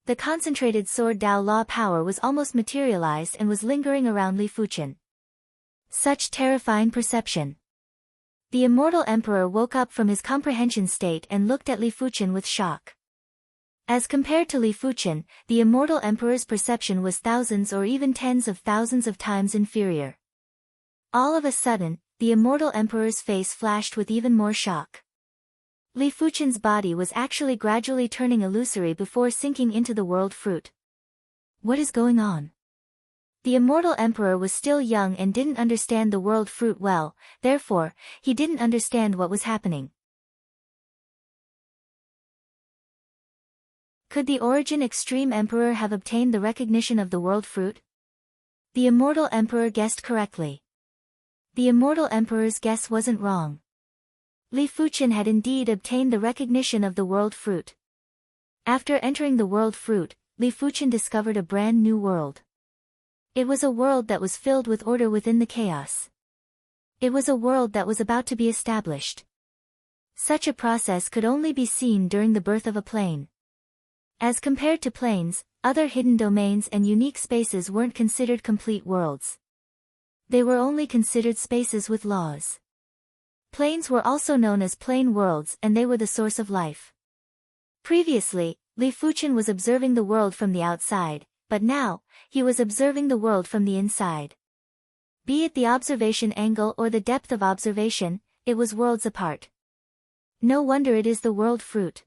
The concentrated sword Dao law power was almost materialized and was lingering around Li Fuchen. Such terrifying perception. The immortal emperor woke up from his comprehension state and looked at Li Fuchen with shock. As compared to Li Fuchen, the immortal emperor's perception was thousands or even tens of thousands of times inferior. All of a sudden, the immortal emperor's face flashed with even more shock. Li Fuchen's body was actually gradually turning illusory before sinking into the world fruit. What is going on? The immortal emperor was still young and didn't understand the world fruit well, therefore, he didn't understand what was happening. Could the Origin Extreme Emperor have obtained the recognition of the world fruit? The immortal emperor guessed correctly. The immortal emperor's guess wasn't wrong. Li Fuchen had indeed obtained the recognition of the world fruit. After entering the world fruit, Li Fuchen discovered a brand new world. It was a world that was filled with order within the chaos. It was a world that was about to be established. Such a process could only be seen during the birth of a plane. As compared to planes, other hidden domains and unique spaces weren't considered complete worlds. They were only considered spaces with laws. Planes were also known as plane worlds and they were the source of life. Previously, Li Fuchen was observing the world from the outside, but now, he was observing the world from the inside. Be it the observation angle or the depth of observation, it was worlds apart. No wonder it is the world fruit.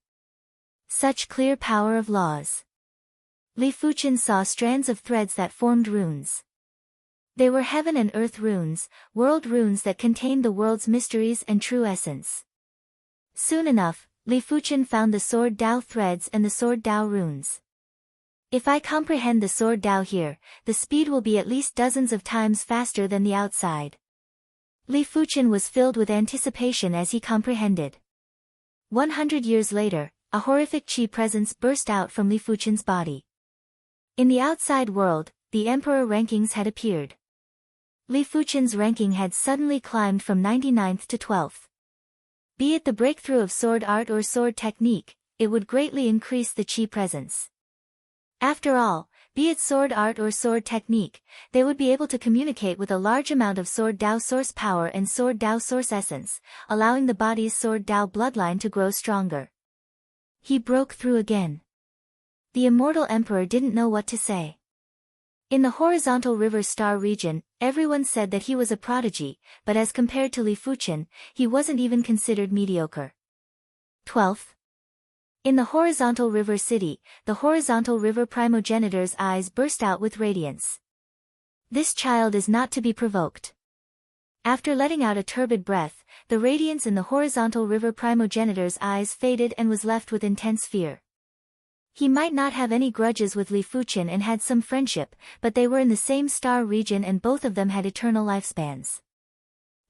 Such clear power of laws. Li Fuchen saw strands of threads that formed runes. They were heaven and earth runes, world runes that contained the world's mysteries and true essence. Soon enough, Li Fuchen found the sword Dao threads and the sword Dao runes. If I comprehend the sword Dao here, the speed will be at least dozens of times faster than the outside. Li Fuchen was filled with anticipation as he comprehended. 100 years later, a horrific chi presence burst out from Li Fuchen's body. In the outside world, the emperor rankings had appeared. Li Fuchen's ranking had suddenly climbed from 99th to 12th. Be it the breakthrough of sword art or sword technique, it would greatly increase the chi presence. After all, be it sword art or sword technique, they would be able to communicate with a large amount of sword Dao source power and sword Dao source essence, allowing the body's sword Dao bloodline to grow stronger. He broke through again. The immortal emperor didn't know what to say. In the horizontal river star region, everyone said that he was a prodigy, but as compared to Li Fuchen, he wasn't even considered mediocre. 12th. In the horizontal river city, the horizontal river primogenitor's eyes burst out with radiance. This child is not to be provoked. After letting out a turbid breath, the radiance in the horizontal river primogenitor's eyes faded and was left with intense fear. He might not have any grudges with Li Fuchen and had some friendship, but they were in the same star region and both of them had eternal lifespans.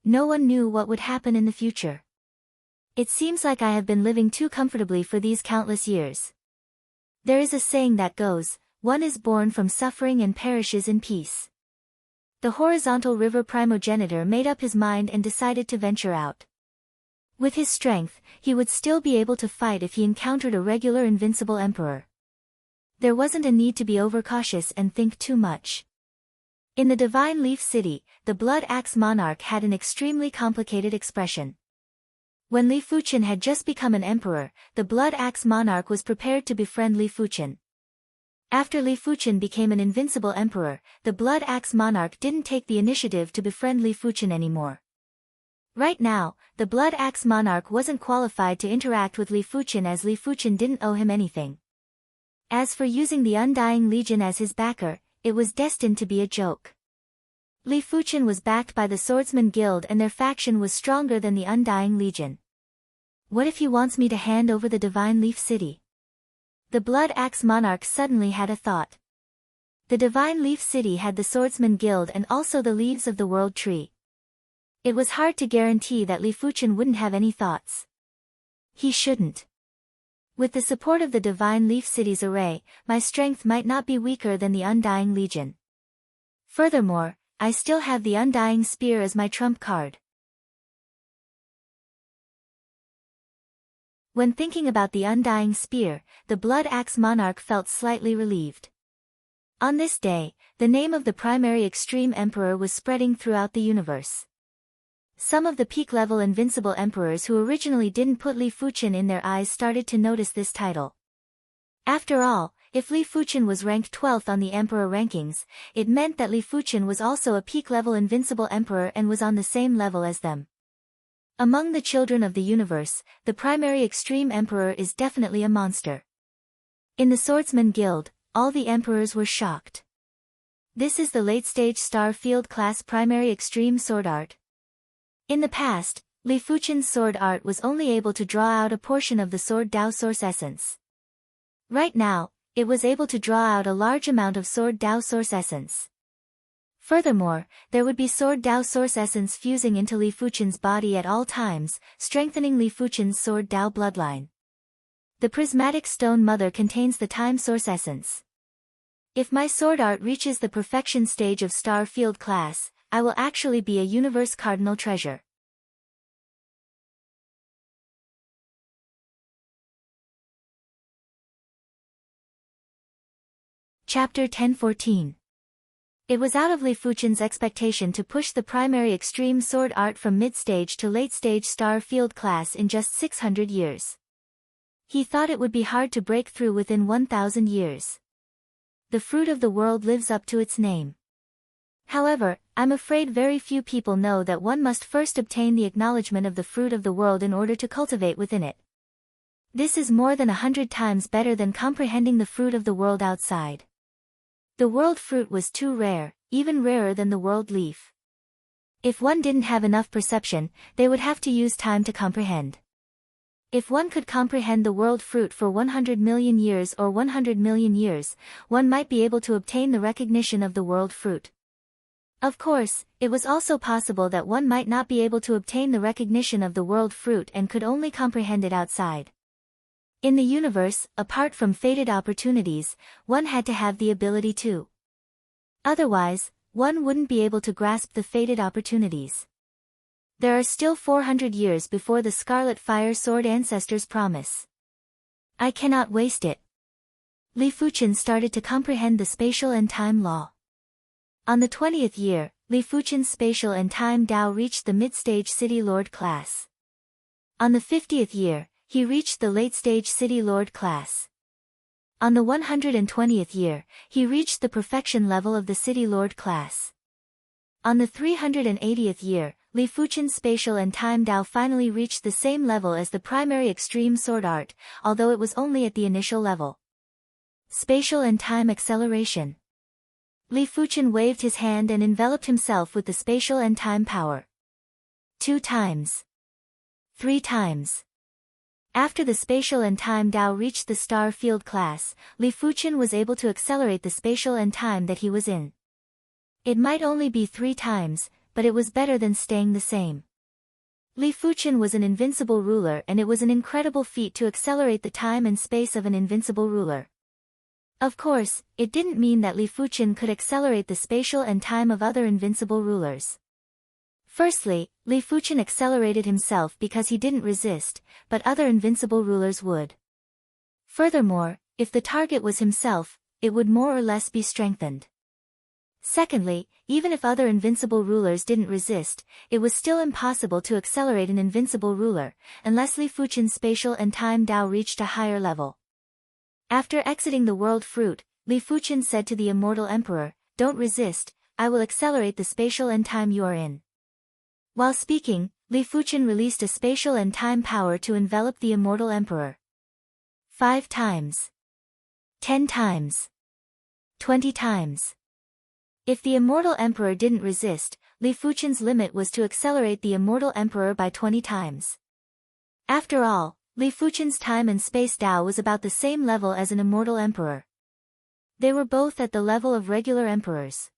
No one knew what would happen in the future. It seems like I have been living too comfortably for these countless years. There is a saying that goes, one is born from suffering and perishes in peace. The horizontal river primogenitor made up his mind and decided to venture out. With his strength, he would still be able to fight if he encountered a regular invincible emperor. There wasn't a need to be overcautious and think too much. In the Divine Leaf City, the Blood Axe Monarch had an extremely complicated expression. When Li Fuchen had just become an emperor, the Blood Axe Monarch was prepared to befriend Li Fuchen. After Li Fuchen became an invincible emperor, the Blood Axe Monarch didn't take the initiative to befriend Li Fuchen anymore. Right now, the Blood Axe Monarch wasn't qualified to interact with Li Fuchen as Li Fuchen didn't owe him anything. As for using the Undying Legion as his backer, it was destined to be a joke. Li Fuchen was backed by the Swordsman Guild and their faction was stronger than the Undying Legion. What if he wants me to hand over the Divine Leaf City? The Blood Axe Monarch suddenly had a thought. The Divine Leaf City had the Swordsman Guild and also the Leaves of the World Tree. It was hard to guarantee that Li Fuchen wouldn't have any thoughts. He shouldn't. With the support of the Divine Leaf City's array, my strength might not be weaker than the Undying Legion. Furthermore, I still have the Undying Spear as my trump card. When thinking about the Undying Spear, the Blood Axe Monarch felt slightly relieved. On this day, the name of the primary Extreme Emperor was spreading throughout the universe. Some of the peak-level invincible emperors who originally didn't put Li Fuchen in their eyes started to notice this title. After all, if Li Fuchen was ranked 12th on the emperor rankings, it meant that Li Fuchen was also a peak-level invincible emperor and was on the same level as them. Among the children of the universe, the primary extreme emperor is definitely a monster. In the Swordsman Guild, all the emperors were shocked. This is the late-stage Star Field class primary extreme sword art. In the past, Li Fuchen's sword art was only able to draw out a portion of the sword Dao source essence. Right now, it was able to draw out a large amount of sword Dao source essence. Furthermore, there would be sword Dao source essence fusing into Li Fuchen's body at all times, strengthening Li Fuchen's sword Dao bloodline. The prismatic stone mother contains the time source essence. If my sword art reaches the perfection stage of Star Field class, I will actually be a universe cardinal treasure. Chapter 1014. It was out of Li Fuchen's expectation to push the primary extreme sword art from mid-stage to late-stage Star Field class in just 600 years. He thought it would be hard to break through within 1,000 years. The fruit of the world lives up to its name. However, I'm afraid very few people know that one must first obtain the acknowledgement of the fruit of the world in order to cultivate within it. This is more than 100 times better than comprehending the fruit of the world outside. The world fruit was too rare, even rarer than the world leaf. If one didn't have enough perception, they would have to use time to comprehend. If one could comprehend the world fruit for 100 million years or 100 million years, one might be able to obtain the recognition of the world fruit. Of course, it was also possible that one might not be able to obtain the recognition of the world fruit and could only comprehend it outside. In the universe, apart from fated opportunities, one had to have the ability to. Otherwise, one wouldn't be able to grasp the fated opportunities. There are still 400 years before the Scarlet Fire Sword Ancestors promise. I cannot waste it. Li Fuchen started to comprehend the spatial and time law. On the 20th year, Li Fuchen's spatial and time Dao reached the mid-stage City Lord class. On the 50th year, he reached the late-stage City Lord class. On the 120th year, he reached the perfection level of the City Lord class. On the 380th year, Li Fuchen's spatial and time Dao finally reached the same level as the primary extreme sword art, although it was only at the initial level. Spatial and time acceleration. Li Fuchen waved his hand and enveloped himself with the spatial and time power. 2 times. 3 times. After the spatial and time Tao reached the star field class, Li Fuqian was able to accelerate the spatial and time that he was in. It might only be 3 times, but it was better than staying the same. Li Fuqian was an invincible ruler, and it was an incredible feat to accelerate the time and space of an invincible ruler. Of course, it didn't mean that Li Fuqian could accelerate the spatial and time of other invincible rulers. Firstly, Li Fuqian accelerated himself because he didn't resist, but other invincible rulers would. Furthermore, if the target was himself, it would more or less be strengthened. Secondly, even if other invincible rulers didn't resist, it was still impossible to accelerate an invincible ruler, unless Li Fuqian's spatial and time Tao reached a higher level. After exiting the world fruit, Li Fuqian said to the immortal emperor, "Don't resist, I will accelerate the spatial and time you are in." While speaking, Li Fuqian released a spatial and time power to envelop the immortal emperor. 5 times. 10 times. 20 times. If the immortal emperor didn't resist, Li Fuqian's limit was to accelerate the immortal emperor by 20 times. After all, Li Fuqian's time and space Tao was about the same level as an immortal emperor. They were both at the level of regular emperors.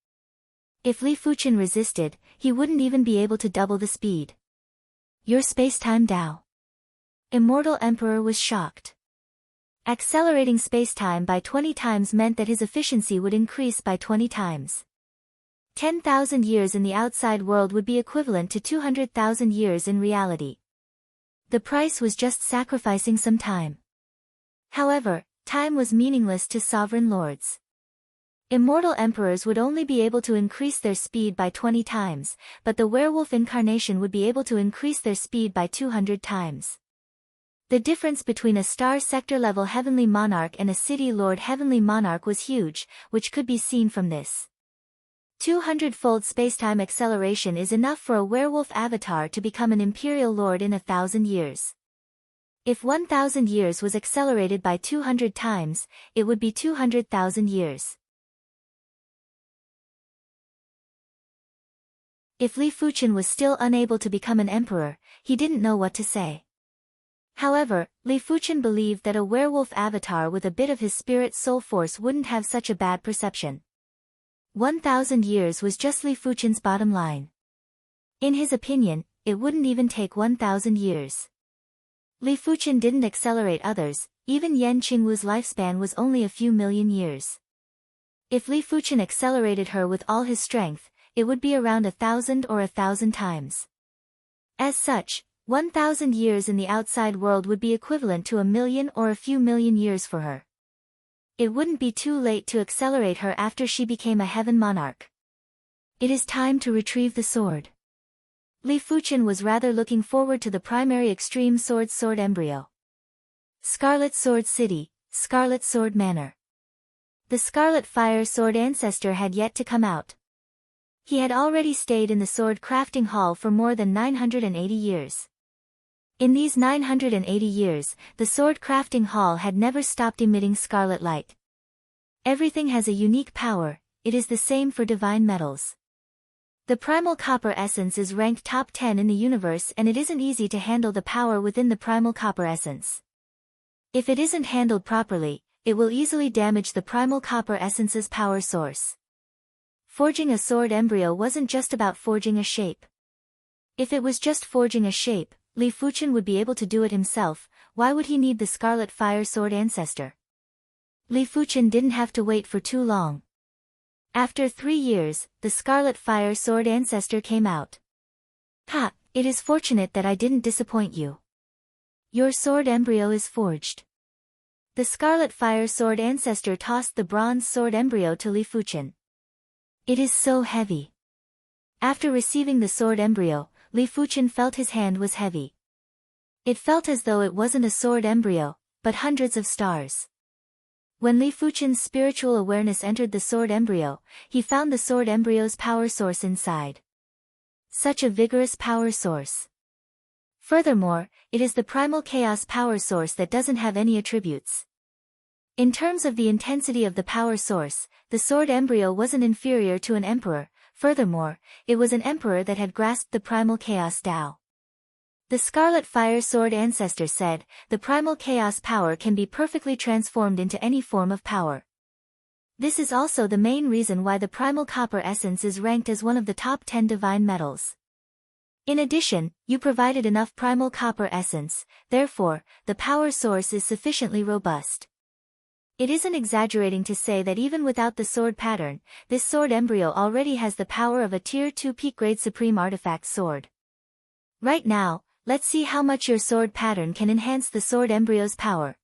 If Li Fuqian resisted, he wouldn't even be able to double the speed. Your space-time Tao. Immortal Emperor was shocked. Accelerating space-time by 20 times meant that his efficiency would increase by 20 times. 10,000 years in the outside world would be equivalent to 200,000 years in reality. The price was just sacrificing some time. However, time was meaningless to sovereign lords. Immortal emperors would only be able to increase their speed by 20 times, but the werewolf incarnation would be able to increase their speed by 200 times. The difference between a star sector level heavenly monarch and a city lord heavenly monarch was huge, which could be seen from this. 200-fold spacetime acceleration is enough for a werewolf avatar to become an imperial lord in 1,000 years. If 1,000 years was accelerated by 200 times, it would be 200,000 years. If Li Fuqian was still unable to become an emperor, he didn't know what to say. However, Li Fuqian believed that a werewolf avatar with a bit of his spirit soul force wouldn't have such a bad perception. 1,000 years was just Li Fuqian's bottom line. In his opinion, it wouldn't even take 1,000 years. Li Fuqian didn't accelerate others, even Yan Qingwu's lifespan was only a few million years. If Li Fuqian accelerated her with all his strength, it would be around 1,000 or 1,000 times. As such, 1,000 years in the outside world would be equivalent to 1,000,000 or a few million years for her. It wouldn't be too late to accelerate her after she became a heaven monarch. It is time to retrieve the sword. Li Fuqian was rather looking forward to the primary extreme sword embryo. Scarlet Sword City, Scarlet Sword Manor. The Scarlet Fire Sword ancestor had yet to come out. He had already stayed in the sword crafting hall for more than 980 years. In these 980 years, the sword crafting hall had never stopped emitting scarlet light. Everything has a unique power, it is the same for divine metals. The primal copper essence is ranked top 10 in the universe, and it isn't easy to handle the power within the primal copper essence. If it isn't handled properly, it will easily damage the primal copper essence's power source. Forging a sword embryo wasn't just about forging a shape. If it was just forging a shape, Li Fuqian would be able to do it himself. Why would he need the Scarlet Fire Sword ancestor? Li Fuqian didn't have to wait for too long. After 3 years, the Scarlet Fire Sword ancestor came out. Ha! It is fortunate that I didn't disappoint you. Your sword embryo is forged. The Scarlet Fire Sword ancestor tossed the bronze sword embryo to Li Fuqian. It is so heavy. After receiving the sword embryo, Li Fuqian felt his hand was heavy. It felt as though it wasn't a sword embryo, but hundreds of stars. When Li Fuqian's spiritual awareness entered the sword embryo, he found the sword embryo's power source inside. Such a vigorous power source. Furthermore, it is the primal chaos power source that doesn't have any attributes. In terms of the intensity of the power source, the sword embryo wasn't inferior to an emperor. Furthermore, it was an emperor that had grasped the primal chaos Tao. The Scarlet Fire Sword Ancestor said, the primal chaos power can be perfectly transformed into any form of power. This is also the main reason why the primal copper essence is ranked as one of the top 10 divine metals. In addition, you provided enough primal copper essence, therefore, the power source is sufficiently robust. It isn't exaggerating to say that even without the sword pattern, this sword embryo already has the power of a Tier 2 peak grade supreme artifact sword. Right now, let's see how much your sword pattern can enhance the sword embryo's power.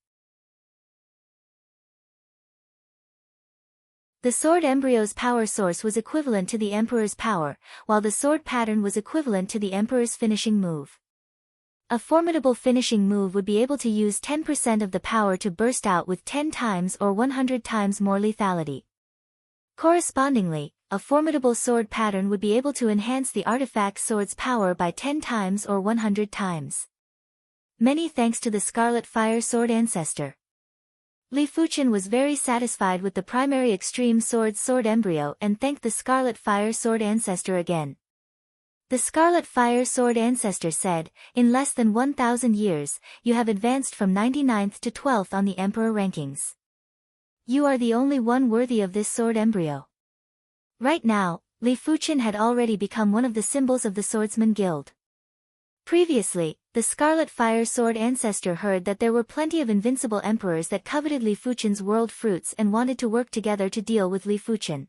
The sword embryo's power source was equivalent to the Emperor's power, while the sword pattern was equivalent to the Emperor's finishing move. A formidable finishing move would be able to use 10% of the power to burst out with 10 times or 100 times more lethality. Correspondingly, a formidable sword pattern would be able to enhance the artifact sword's power by 10 times or 100 times. Many thanks to the Scarlet Fire Sword Ancestor. Li Fuchen was very satisfied with the primary extreme sword embryo and thanked the Scarlet Fire Sword Ancestor again. The Scarlet Fire Sword Ancestor said, in less than 1,000 years, you have advanced from 99th to 12th on the Emperor rankings. You are the only one worthy of this sword embryo. Right now, Li Fuchen had already become one of the symbols of the Swordsman Guild. Previously, the Scarlet Fire Sword Ancestor heard that there were plenty of invincible emperors that coveted Li Fuchen's world fruits and wanted to work together to deal with Li Fuchen.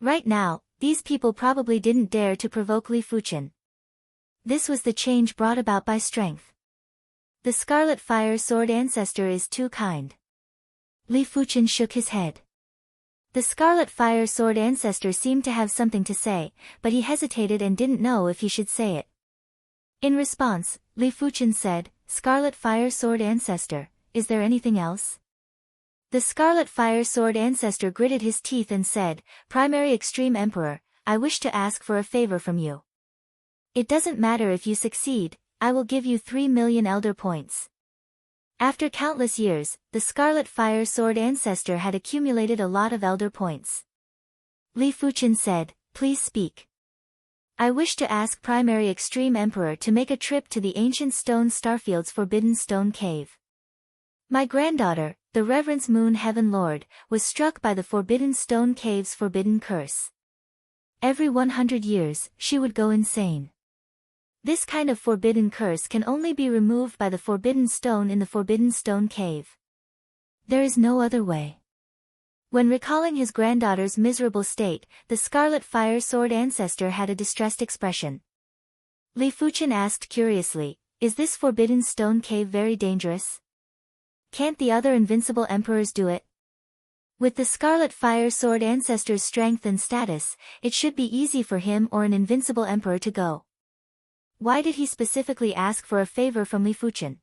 Right now, these people probably didn't dare to provoke Li Fuchen. This was the change brought about by strength. The Scarlet Fire Sword Ancestor is too kind. Li Fuchen shook his head. The Scarlet Fire Sword Ancestor seemed to have something to say, but he hesitated and didn't know if he should say it. In response, Li Fuchen said, Scarlet Fire Sword Ancestor, is there anything else? The Scarlet Fire Sword Ancestor gritted his teeth and said, Primary Extreme Emperor, I wish to ask for a favor from you. It doesn't matter if you succeed, I will give you 3 million elder points. After countless years, the Scarlet Fire Sword Ancestor had accumulated a lot of elder points. Li Fuchen said, please speak. I wish to ask Primary Extreme Emperor to make a trip to the ancient stone Starfield's Forbidden Stone Cave. My granddaughter, the Reverence Moon Heaven Lord, was struck by the Forbidden Stone Cave's forbidden curse. Every 100 years, she would go insane. This kind of forbidden curse can only be removed by the forbidden stone in the Forbidden Stone Cave. There is no other way. When recalling his granddaughter's miserable state, the Scarlet Fire Sword Ancestor had a distressed expression. Li Fuchen asked curiously, is this Forbidden Stone Cave very dangerous? Can't the other invincible emperors do it? With the Scarlet Fire Sword Ancestor's strength and status, it should be easy for him or an invincible emperor to go. Why did he specifically ask for a favor from Li Fuchen?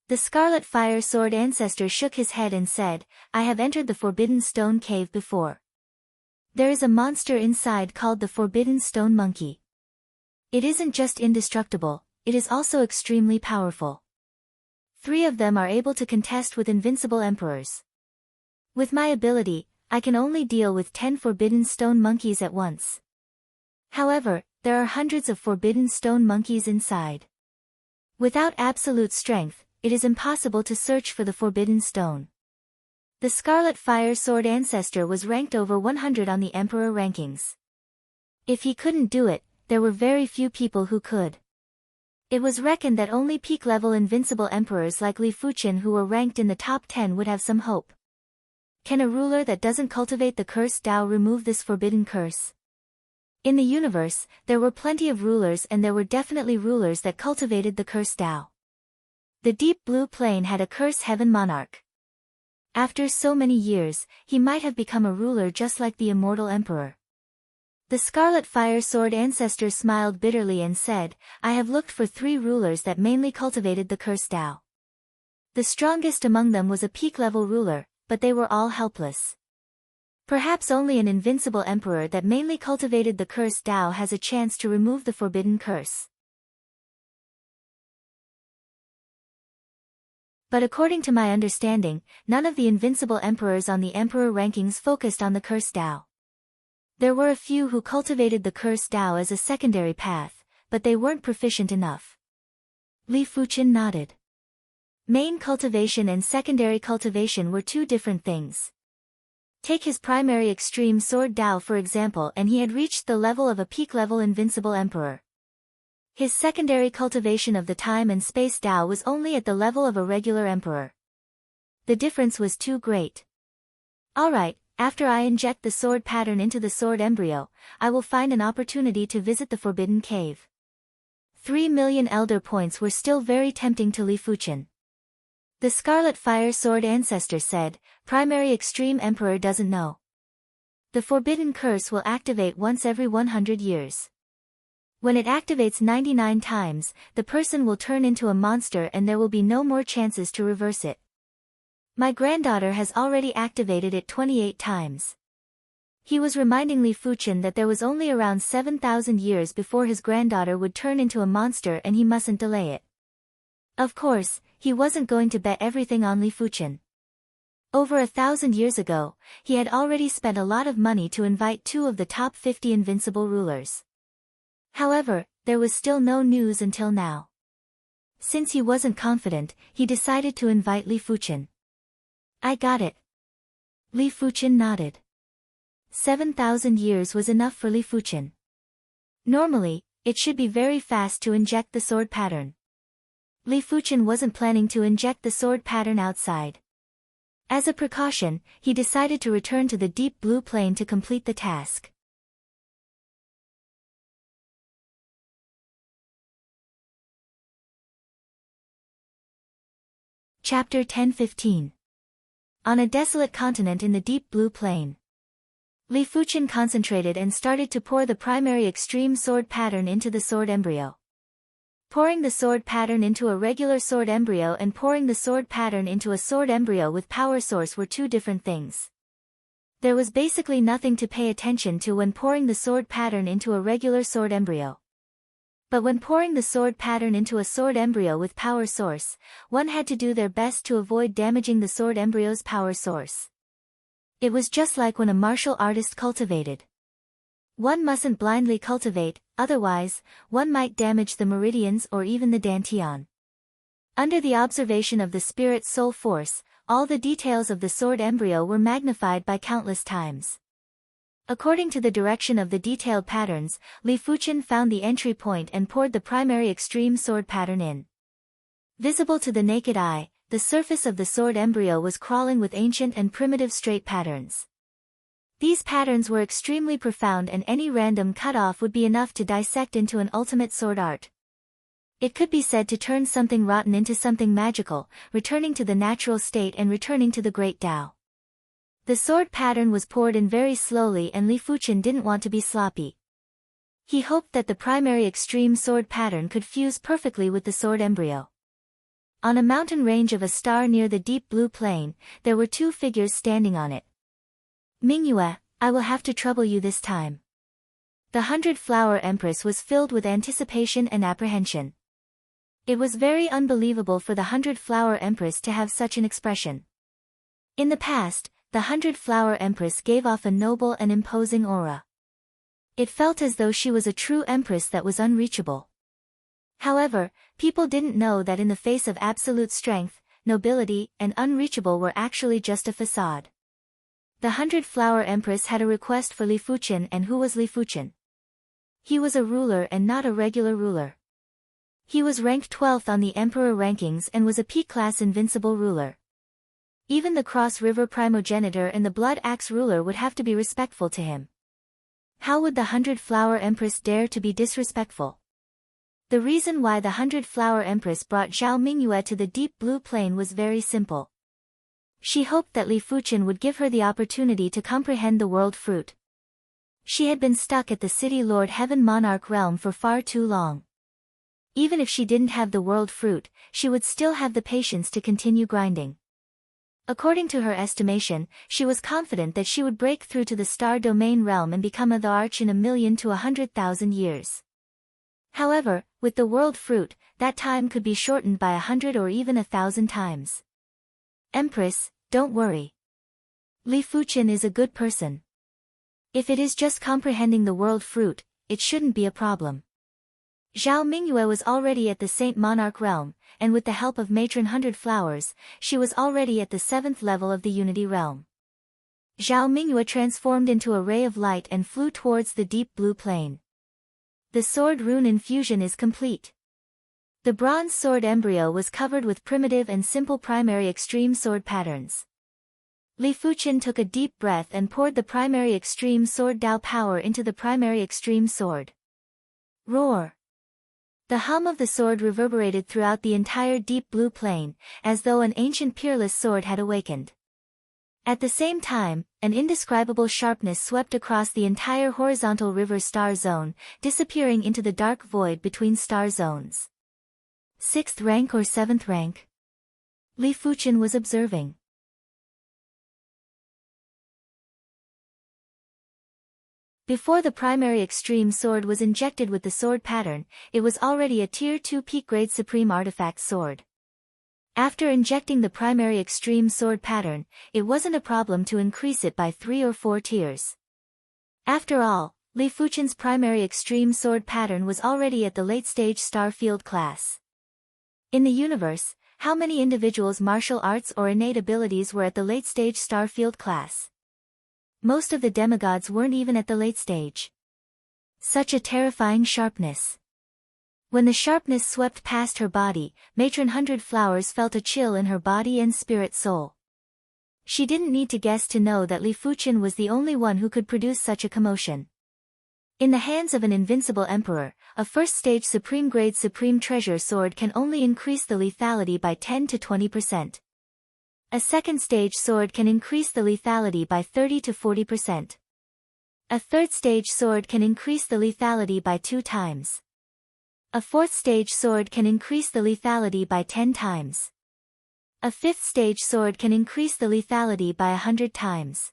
The Scarlet Fire Sword Ancestor shook his head and said, I have entered the Forbidden Stone Cave before. There is a monster inside called the Forbidden Stone Monkey. It isn't just indestructible, it is also extremely powerful. 3 of them are able to contest with invincible emperors. With my ability, I can only deal with 10 Forbidden Stone Monkeys at once. However, there are hundreds of Forbidden Stone Monkeys inside. Without absolute strength, it is impossible to search for the Forbidden Stone. The Scarlet Fire Sword Ancestor was ranked over 100 on the Emperor rankings. If he couldn't do it, there were very few people who could. It was reckoned that only peak-level invincible emperors like Li Fuchen who were ranked in the top 10 would have some hope. Can a ruler that doesn't cultivate the cursed Tao remove this forbidden curse? In the universe, there were plenty of rulers and there were definitely rulers that cultivated the cursed Tao. The deep blue plane had a curse heaven monarch. After so many years, he might have become a ruler just like the immortal emperor. The Scarlet Fire Sword Ancestor smiled bitterly and said, I have looked for 3 rulers that mainly cultivated the cursed Tao. The strongest among them was a peak-level ruler, but they were all helpless. Perhaps only an invincible emperor that mainly cultivated the cursed Tao has a chance to remove the forbidden curse. But according to my understanding, none of the invincible emperors on the emperor rankings focused on the cursed Tao. There were a few who cultivated the curse Tao as a secondary path, but they weren't proficient enough. Li Fuqian nodded. Main cultivation and secondary cultivation were two different things. Take his primary extreme sword Tao for example, and he had reached the level of a peak-level invincible emperor. His secondary cultivation of the time and space Tao was only at the level of a regular emperor. The difference was too great. Alright, after I inject the sword pattern into the sword embryo, I will find an opportunity to visit the Forbidden Cave. 3 million elder points were still very tempting to Li Fuqian. The Scarlet Fire Sword ancestor said, Primary Extreme Emperor doesn't know. The Forbidden Curse will activate once every 100 years. When it activates 99 times, the person will turn into a monster and there will be no more chances to reverse it. My granddaughter has already activated it 28 times. He was reminding Li Fuqian that there was only around 7,000 years before his granddaughter would turn into a monster and he mustn't delay it. Of course, he wasn't going to bet everything on Li Fuqian. Over 1,000 years ago, he had already spent a lot of money to invite 2 of the top 50 invincible rulers. However, there was still no news until now. Since he wasn't confident, he decided to invite Li Fuqian. I got it. Li Fuqian nodded. 7,000 years was enough for Li Fuqian. Normally, it should be very fast to inject the sword pattern. Li Fuqian wasn't planning to inject the sword pattern outside. As a precaution, he decided to return to the deep blue plane to complete the task. Chapter 10-15. On a desolate continent in the deep blue plane. Li Fuqian concentrated and started to pour the primary extreme sword pattern into the sword embryo. Pouring the sword pattern into a regular sword embryo and pouring the sword pattern into a sword embryo with power source were two different things. There was basically nothing to pay attention to when pouring the sword pattern into a regular sword embryo. But when pouring the sword pattern into a sword embryo with power source, one had to do their best to avoid damaging the sword embryo's power source. It was just like when a martial artist cultivated. One mustn't blindly cultivate, otherwise, one might damage the meridians or even the dantian. Under the observation of the spirit soul force, all the details of the sword embryo were magnified by countless times. According to the direction of the detailed patterns, Li Fuqian found the entry point and poured the primary extreme sword pattern in. Visible to the naked eye, the surface of the sword embryo was crawling with ancient and primitive straight patterns. These patterns were extremely profound and any random cut-off would be enough to dissect into an ultimate sword art. It could be said to turn something rotten into something magical, returning to the natural state and returning to the great Tao. The sword pattern was poured in very slowly and Li Fuqian didn't want to be sloppy. He hoped that the primary extreme sword pattern could fuse perfectly with the sword embryo. On a mountain range of a star near the deep blue plain, there were 2 figures standing on it. Mingyue, I will have to trouble you this time. The 100-Flower Empress was filled with anticipation and apprehension. It was very unbelievable for the 100-Flower Empress to have such an expression. In the past, the 100-Flower Empress gave off a noble and imposing aura. It felt as though she was a true empress that was unreachable. However, people didn't know that in the face of absolute strength, nobility, and unreachable were actually just a facade. The 100-Flower Empress had a request for Li Fuqian, and who was Li Fuqian? He was a ruler and not a regular ruler. He was ranked 12th on the emperor rankings and was a peak-class invincible ruler. Even the Cross River primogenitor and the Blood Axe ruler would have to be respectful to him. How would the 100-Flower Empress dare to be disrespectful? The reason why the 100-Flower Empress brought Zhao Mingyue to the deep blue plain was very simple. She hoped that Li Fuqian would give her the opportunity to comprehend the world fruit. She had been stuck at the City Lord Heaven Monarch realm for far too long. Even if she didn't have the world fruit, she would still have the patience to continue grinding. According to her estimation, she was confident that she would break through to the Star Domain realm and become the Arch in 1,000,000 to 100,000 years. However, with the world fruit, that time could be shortened by 100 or even 1,000 times. Empress, don't worry. Li Fuqian is a good person. If it is just comprehending the world fruit, it shouldn't be a problem. Zhao Mingyue was already at the Saint Monarch realm, and with the help of Matron 100 Flowers, she was already at the 7th level of the Unity realm. Zhao Mingyue transformed into a ray of light and flew towards the deep blue plain. The sword rune infusion is complete. The bronze sword embryo was covered with primitive and simple primary extreme sword patterns. Li Fuqian took a deep breath and poured the primary extreme sword Dao power into the primary extreme sword. Roar! The hum of the sword reverberated throughout the entire deep blue plain, as though an ancient peerless sword had awakened. At the same time, an indescribable sharpness swept across the entire horizontal river star zone, disappearing into the dark void between star zones. 6th rank or 7th rank? Li Fuqian was observing. Before the primary extreme sword was injected with the sword pattern, it was already a Tier 2 peak grade supreme artifact sword. After injecting the primary extreme sword pattern, it wasn't a problem to increase it by 3 or 4 tiers. After all, Li Fuqian's primary extreme sword pattern was already at the late-stage star field class. In the universe, how many individuals' martial arts or innate abilities were at the late-stage star field class? Most of the demigods weren't even at the late stage. Such a terrifying sharpness. When the sharpness swept past her body, Matron 100 Flowers felt a chill in her body and spirit soul. She didn't need to guess to know that Li Fuqian was the only one who could produce such a commotion. In the hands of an invincible emperor, a first-stage supreme-grade supreme treasure sword can only increase the lethality by 10 to 20%. A second-stage sword can increase the lethality by 30 to 40%. A third-stage sword can increase the lethality by 2 times. A fourth-stage sword can increase the lethality by 10 times. A fifth-stage sword can increase the lethality by 100 times.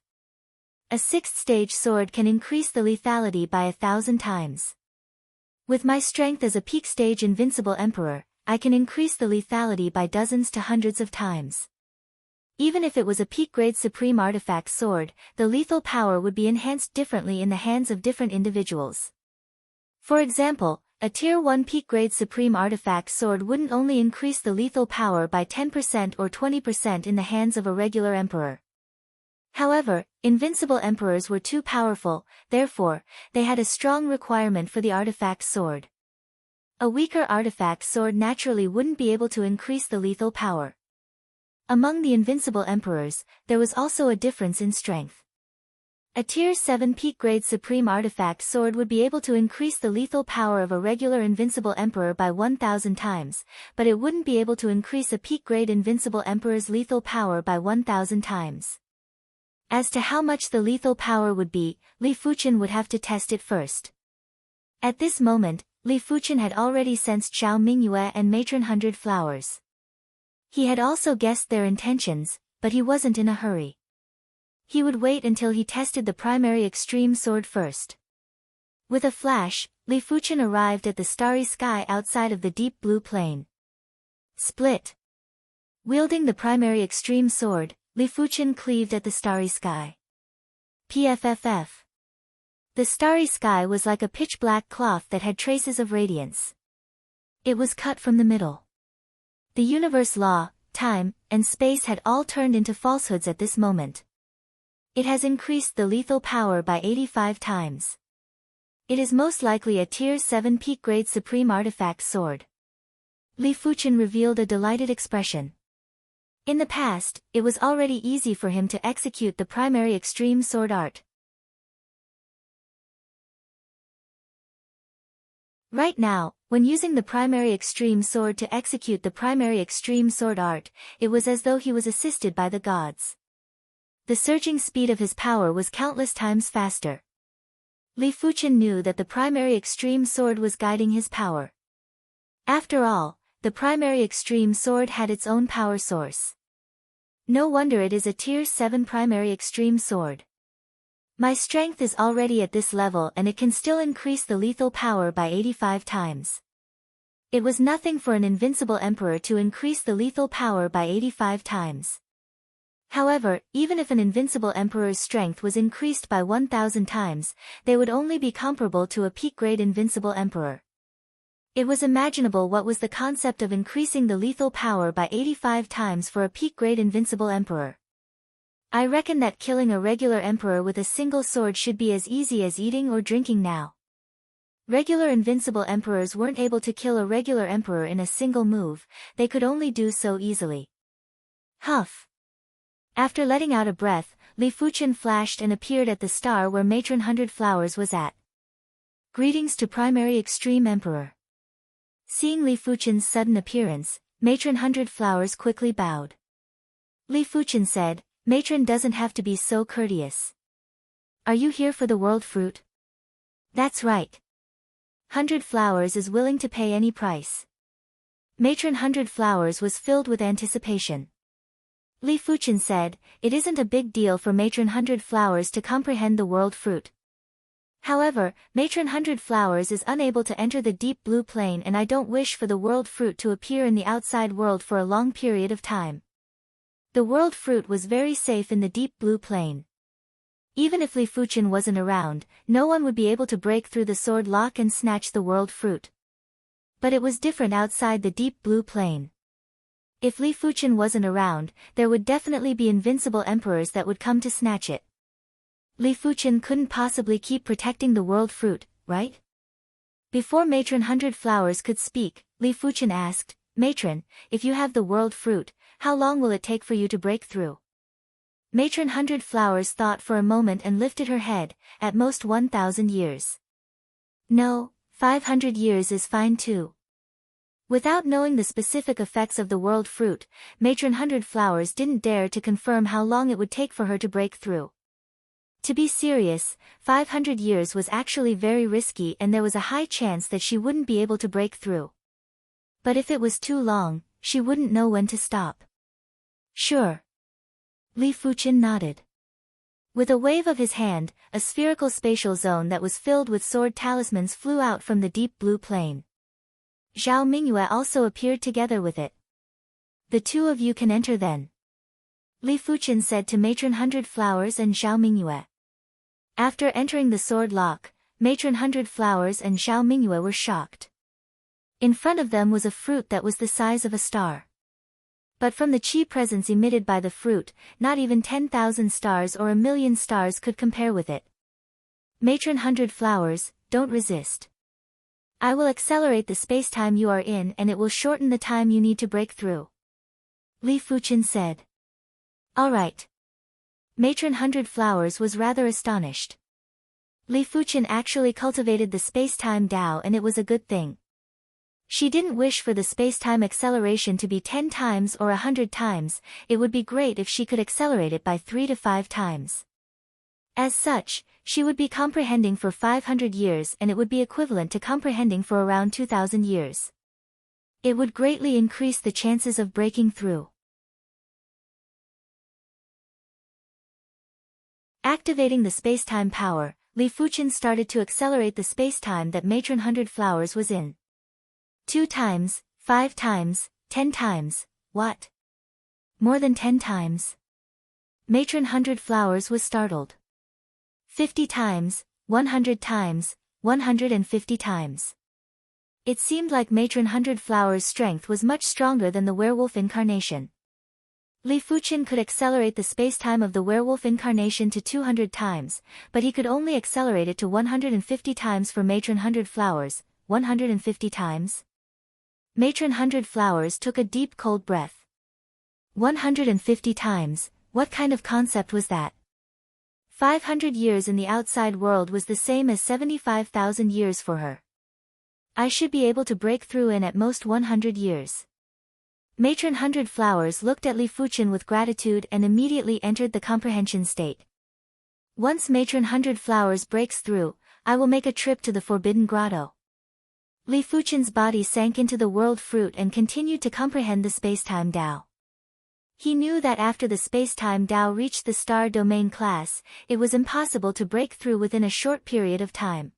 A sixth-stage sword can increase the lethality by 1,000 times. With my strength as a peak-stage invincible emperor, I can increase the lethality by dozens to hundreds of times. Even if it was a peak-grade supreme artifact sword, the lethal power would be enhanced differently in the hands of different individuals. For example, a Tier 1 peak-grade supreme artifact sword wouldn't only increase the lethal power by 10% or 20% in the hands of a regular emperor. However, invincible emperors were too powerful, therefore, they had a strong requirement for the artifact sword. A weaker artifact sword naturally wouldn't be able to increase the lethal power. Among the invincible emperors, there was also a difference in strength. A Tier 7 peak-grade supreme artifact sword would be able to increase the lethal power of a regular invincible emperor by 1,000 times, but it wouldn't be able to increase a peak-grade invincible emperor's lethal power by 1,000 times. As to how much the lethal power would be, Li Fuqian would have to test it first. At this moment, Li Fuqian had already sensed Zhao Mingyue and Matron 100 Flowers. He had also guessed their intentions, but he wasn't in a hurry. He would wait until he tested the primary extreme sword first. With a flash, Li Fuqian arrived at the starry sky outside of the deep blue plain. Split. Wielding the primary extreme sword, Li Fuqian cleaved at the starry sky. PFFF. The starry sky was like a pitch-black cloth that had traces of radiance. It was cut from the middle. The universe law, time, and space had all turned into falsehoods at this moment. It has increased the lethal power by 85 times. It is most likely a Tier 7 peak-grade supreme artifact sword. Li Fuqian revealed a delighted expression. In the past, it was already easy for him to execute the primary extreme sword art. Right now, when using the primary extreme sword to execute the primary extreme sword art, it was as though he was assisted by the gods. The surging speed of his power was countless times faster. Li Fuqian knew that the primary extreme sword was guiding his power. After all, the primary extreme sword had its own power source. No wonder it is a Tier 7 primary extreme sword. My strength is already at this level and it can still increase the lethal power by 85 times. It was nothing for an invincible emperor to increase the lethal power by 85 times. However, even if an invincible emperor's strength was increased by 1,000 times, they would only be comparable to a peak-grade invincible emperor. It was imaginable what was the concept of increasing the lethal power by 85 times for a peak-grade invincible emperor. I reckon that killing a regular emperor with a single sword should be as easy as eating or drinking now. Regular invincible emperors weren't able to kill a regular emperor in a single move, they could only do so easily. Huff. After letting out a breath, Li Fuqian flashed and appeared at the star where Matron 100 Flowers was at. Greetings to Primary Extreme Emperor. Seeing Li Fuqian's sudden appearance, Matron 100 Flowers quickly bowed. Li Fuqian said, Matron doesn't have to be so courteous. Are you here for the world fruit? That's right. 100 Flowers is willing to pay any price. Matron 100 Flowers was filled with anticipation. Li Fuqian said, it isn't a big deal for Matron 100 Flowers to comprehend the world fruit. However, Matron 100 Flowers is unable to enter the deep blue plane and I don't wish for the world fruit to appear in the outside world for a long period of time. The world fruit was very safe in the deep blue plane. Even if Li Fuqian wasn't around, no one would be able to break through the sword lock and snatch the world fruit. But it was different outside the deep blue plane. If Li Fuqian wasn't around, there would definitely be invincible emperors that would come to snatch it. Li Fuqian couldn't possibly keep protecting the world fruit, right? Before Matron 100 Flowers could speak, Li Fuqian asked, Matron, if you have the world fruit, how long will it take for you to break through? Matron 100 Flowers thought for a moment and lifted her head, at most 1,000 years. No, 500 years is fine too. Without knowing the specific effects of the world fruit, Matron 100 Flowers didn't dare to confirm how long it would take for her to break through. To be serious, 500 years was actually very risky and there was a high chance that she wouldn't be able to break through. But if it was too long, she wouldn't know when to stop. Sure. Li Fuqian nodded. With a wave of his hand, a spherical spatial zone that was filled with sword talismans flew out from the deep blue plane. Zhao Mingyue also appeared together with it. The two of you can enter then. Li Fuqian said to Matron 100 Flowers and Zhao Mingyue. After entering the sword lock, Matron 100 Flowers and Zhao Mingyue were shocked. In front of them was a fruit that was the size of a star. But from the chi presence emitted by the fruit, not even 10,000 stars or 1,000,000 stars could compare with it. Matron 100 Flowers, don't resist. I will accelerate the space-time you are in and it will shorten the time you need to break through. Li Fuqian said. Alright. Matron 100 Flowers was rather astonished. Li Fuqian actually cultivated the space-time Tao and it was a good thing. She didn't wish for the space-time acceleration to be 10 times or 100 times, it would be great if she could accelerate it by 3 to 5 times. As such, she would be comprehending for 500 years and it would be equivalent to comprehending for around 2,000 years. It would greatly increase the chances of breaking through. Activating the space-time power, Li Fuqian started to accelerate the space-time that Matron 100 Flowers was in. 2 times, 5 times, 10 times, what? More than 10 times? Matron 100 Flowers was startled. 50 times, 100 times, 150 times. It seemed like Matron 100 Flowers' strength was much stronger than the werewolf incarnation. Li Fuqian could accelerate the space-time of the werewolf incarnation to 200 times, but he could only accelerate it to 150 times for Matron 100 Flowers, 150 times. Matron 100 Flowers took a deep cold breath. 150 times, what kind of concept was that? 500 years in the outside world was the same as 75,000 years for her. I should be able to break through in at most 100 years. Matron 100 Flowers looked at Li Fuqian with gratitude and immediately entered the comprehension state. Once Matron 100 Flowers breaks through, I will make a trip to the Forbidden Grotto. Li Fuqian's body sank into the world fruit and continued to comprehend the space-time Tao. He knew that after the space-time Tao reached the star domain class, it was impossible to break through within a short period of time.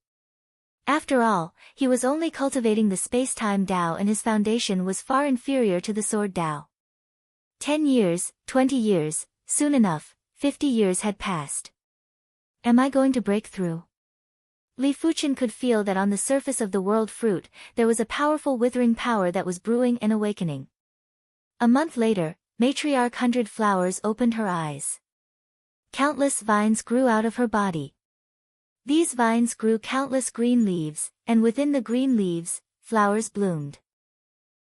After all, he was only cultivating the space-time Tao and his foundation was far inferior to the sword Tao. 10 years, 20 years, Soon enough, 50 years had passed. Am I going to break through? Li Fuqian could feel that on the surface of the world fruit, there was a powerful withering power that was brewing and awakening. A month later, Matriarch 100 Flowers opened her eyes. Countless vines grew out of her body. These vines grew countless green leaves, and within the green leaves, flowers bloomed.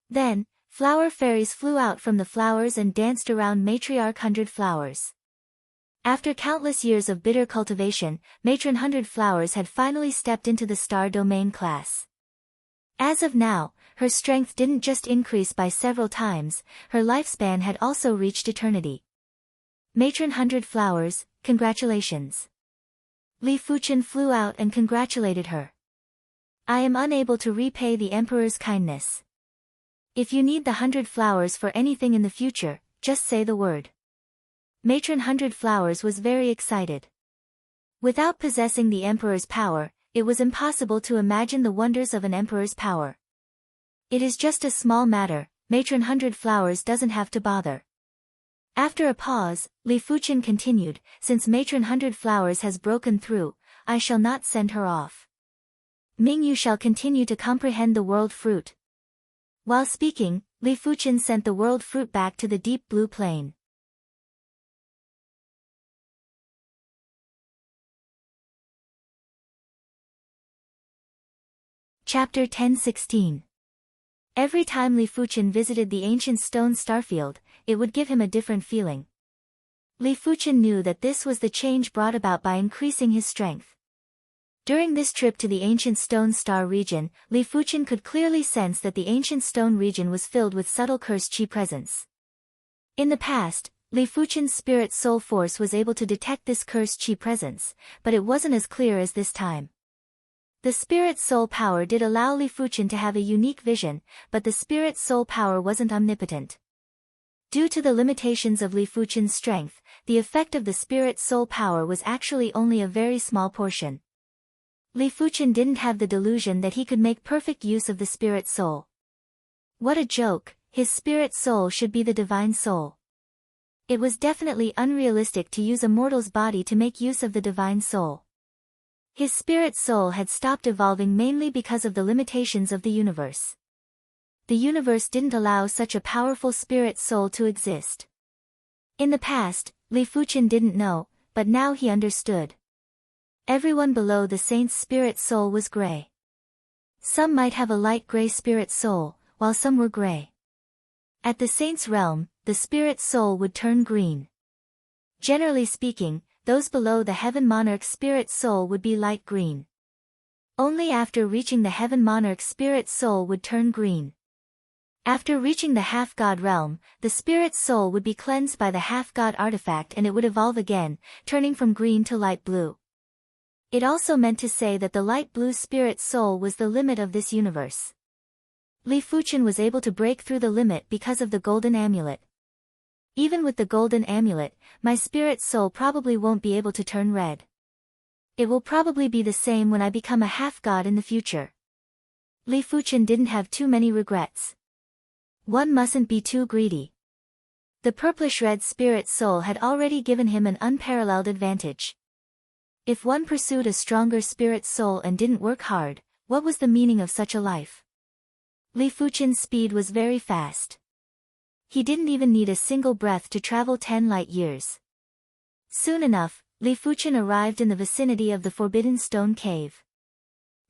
Then, flower fairies flew out from the flowers and danced around Matriarch 100 Flowers. After countless years of bitter cultivation, Matron 100 Flowers had finally stepped into the Star Domain class. As of now, her strength didn't just increase by several times, her lifespan had also reached eternity. Matron 100 Flowers, congratulations. Li Fuqian flew out and congratulated her. I am unable to repay the Emperor's kindness. If you need the 100 Flowers for anything in the future, just say the word. Matron 100 Flowers was very excited. Without possessing the Emperor's power, it was impossible to imagine the wonders of an Emperor's power. It is just a small matter, Matron 100 Flowers doesn't have to bother. After a pause, Li Fuqian continued, since Matron 100 Flowers has broken through, I shall not send her off. Ming Yu shall continue to comprehend the world fruit. While speaking, Li Fuqian sent the world fruit back to the deep blue plain. Chapter 10:16. Every time Li Fuqian visited the ancient stone starfield, it would give him a different feeling. Li Fuqian knew that this was the change brought about by increasing his strength. During this trip to the ancient stone star region, Li Fuqian could clearly sense that the ancient stone region was filled with subtle cursed chi presence. In the past, Li Fuqian's spirit soul force was able to detect this cursed chi presence, but it wasn't as clear as this time. The spirit soul power did allow Li Fuqian to have a unique vision, but the spirit soul power wasn't omnipotent. Due to the limitations of Li Fuqian's strength, the effect of the spirit soul power was actually only a very small portion. Li Fuqian didn't have the delusion that he could make perfect use of the spirit soul. What a joke, his spirit soul should be the divine soul. It was definitely unrealistic to use a mortal's body to make use of the divine soul. His spirit soul had stopped evolving mainly because of the limitations of the universe. The universe didn't allow such a powerful spirit soul to exist. In the past, Li Fuqian didn't know, but now he understood. Everyone below the saint's spirit soul was gray. Some might have a light gray spirit soul, while some were gray. At the saint's realm, the spirit soul would turn green. Generally speaking, those below the Heaven Monarch's spirit soul would be light green. Only after reaching the Heaven Monarch's spirit soul would turn green. After reaching the half-god realm, the spirit soul would be cleansed by the half-god artifact and it would evolve again, turning from green to light blue. It also meant to say that the light blue spirit soul was the limit of this universe. Li Fuqian was able to break through the limit because of the golden amulet. Even with the golden amulet, my spirit soul probably won't be able to turn red. It will probably be the same when I become a half-god in the future. Li Fuqian didn't have too many regrets. One mustn't be too greedy. The purplish-red spirit soul had already given him an unparalleled advantage. If one pursued a stronger spirit soul and didn't work hard, what was the meaning of such a life? Li Fuqian's speed was very fast. He didn't even need a single breath to travel 10 light years. Soon enough, Li Fuqian arrived in the vicinity of the Forbidden Stone Cave.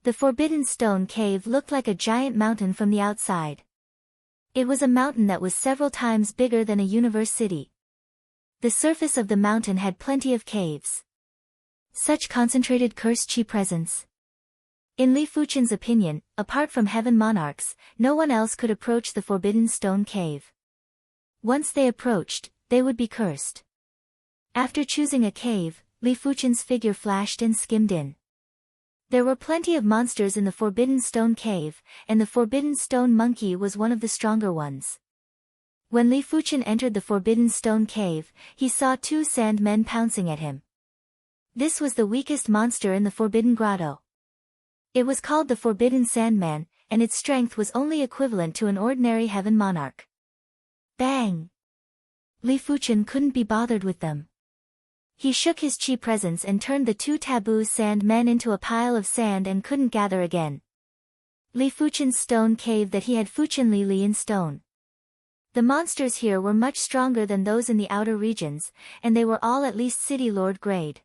The Forbidden Stone Cave looked like a giant mountain from the outside. It was a mountain that was several times bigger than a universe city. The surface of the mountain had plenty of caves. Such concentrated cursed chi presence. In Li Fuqian's opinion, apart from Heaven Monarchs, no one else could approach the Forbidden Stone Cave. Once they approached, they would be cursed. After choosing a cave, Li Fuqian's figure flashed and skimmed in. There were plenty of monsters in the Forbidden Stone Cave, and the Forbidden Stone Monkey was one of the stronger ones. When Li Fuqian entered the Forbidden Stone Cave, he saw 2 sandmen pouncing at him. This was the weakest monster in the Forbidden Grotto. It was called the Forbidden Sandman, and its strength was only equivalent to an ordinary Heaven Monarch. Bang! Li Fuchen couldn't be bothered with them. He shook his chi presence and turned the two taboo sand men into a pile of sand and couldn't gather again. Li Fuchen's stone cave that he had Fuchen Li in stone. The monsters here were much stronger than those in the outer regions, and they were all at least City Lord grade.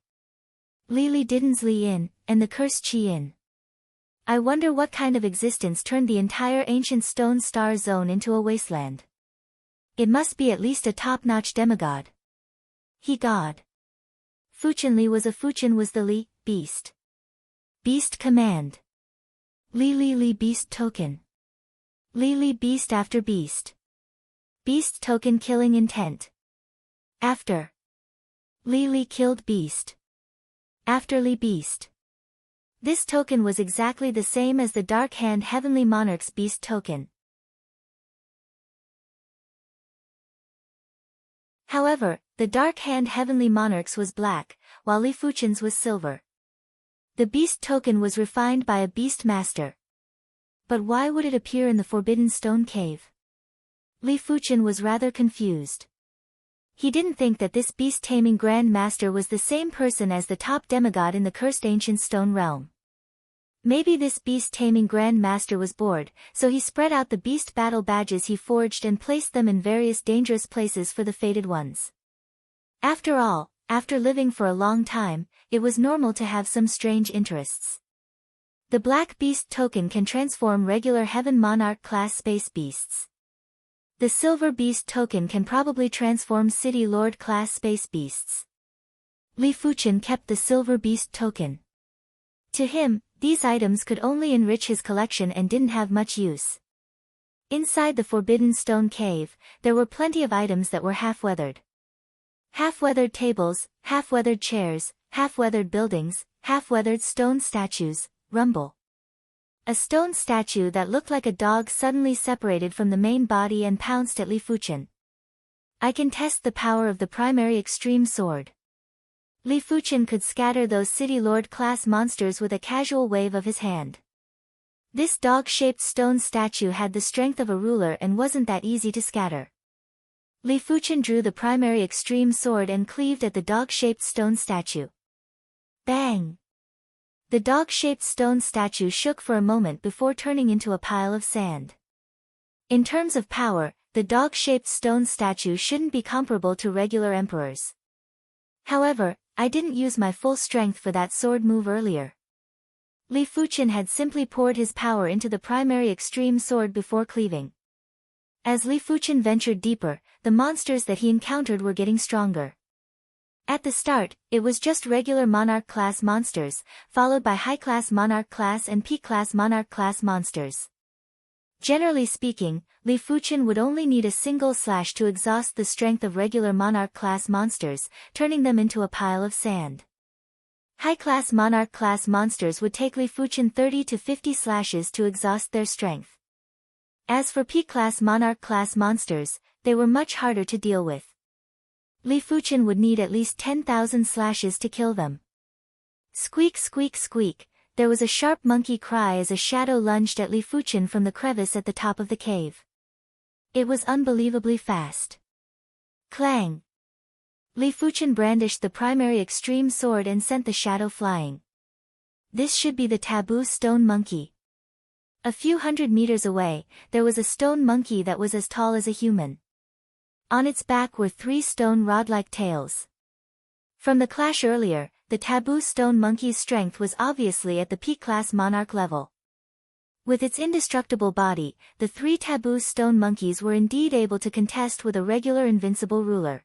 Li Didn's Li in, and the cursed Chi in. I wonder what kind of existence turned the entire ancient stone star zone into a wasteland. It must be at least a top-notch demigod. He god. Fuchen Li was the Li, beast. Beast command. Li beast token. Li beast after beast. Beast token killing intent. After. Li killed beast. After Li beast. This token was exactly the same as the Dark Hand Heavenly Monarch's beast token. However, the Dark Hand Heavenly Monarch's was black, while Li Fuchen's was silver. The beast token was refined by a beast master. But why would it appear in the Forbidden Stone Cave? Li Fuchen was rather confused. He didn't think that this beast-taming Grand Master was the same person as the top demigod in the cursed ancient stone realm. Maybe this beast-taming Grand Master was bored, so he spread out the beast battle badges he forged and placed them in various dangerous places for the fated ones. After all, after living for a long time, it was normal to have some strange interests. The Black Beast token can transform regular Heaven Monarch class space beasts. The Silver Beast token can probably transform City Lord class space beasts. Li Fuchen kept the Silver Beast token. To him, these items could only enrich his collection and didn't have much use. Inside the Forbidden Stone Cave, there were plenty of items that were half-weathered. Half-weathered tables, half-weathered chairs, half-weathered buildings, half-weathered stone statues, rumble. A stone statue that looked like a dog suddenly separated from the main body and pounced at Li Fuchen. I can test the power of the primary extreme sword. Li Fuchen could scatter those City Lord class monsters with a casual wave of his hand. This dog-shaped stone statue had the strength of a ruler and wasn't that easy to scatter. Li Fuchen drew the primary extreme sword and cleaved at the dog-shaped stone statue. Bang! The dog-shaped stone statue shook for a moment before turning into a pile of sand. In terms of power, the dog-shaped stone statue shouldn't be comparable to regular emperors. However, I didn't use my full strength for that sword move earlier. Li Fuchen had simply poured his power into the primary extreme sword before cleaving. As Li Fuchen ventured deeper, the monsters that he encountered were getting stronger. At the start, it was just regular Monarch class monsters, followed by high-class Monarch class and Peak-class Monarch class monsters. Generally speaking, Li Fuchen would only need a single slash to exhaust the strength of regular Monarch class monsters, turning them into a pile of sand. High-class Monarch class monsters would take Li Fuchen 30 to 50 slashes to exhaust their strength. As for Peak-class Monarch class monsters, they were much harder to deal with. Li Fuchen would need at least 10,000 slashes to kill them. Squeak squeak squeak, there was a sharp monkey cry as a shadow lunged at Li Fuchen from the crevice at the top of the cave. It was unbelievably fast. Clang! Li Fuchen brandished the primary extreme sword and sent the shadow flying. This should be the taboo stone monkey. A few hundred meters away, there was a stone monkey that was as tall as a human. On its back were 3 stone rod-like tails. From the clash earlier, the taboo stone monkey's strength was obviously at the Peak-class Monarch level. With its indestructible body, the 3 taboo stone monkeys were indeed able to contest with a regular invincible ruler.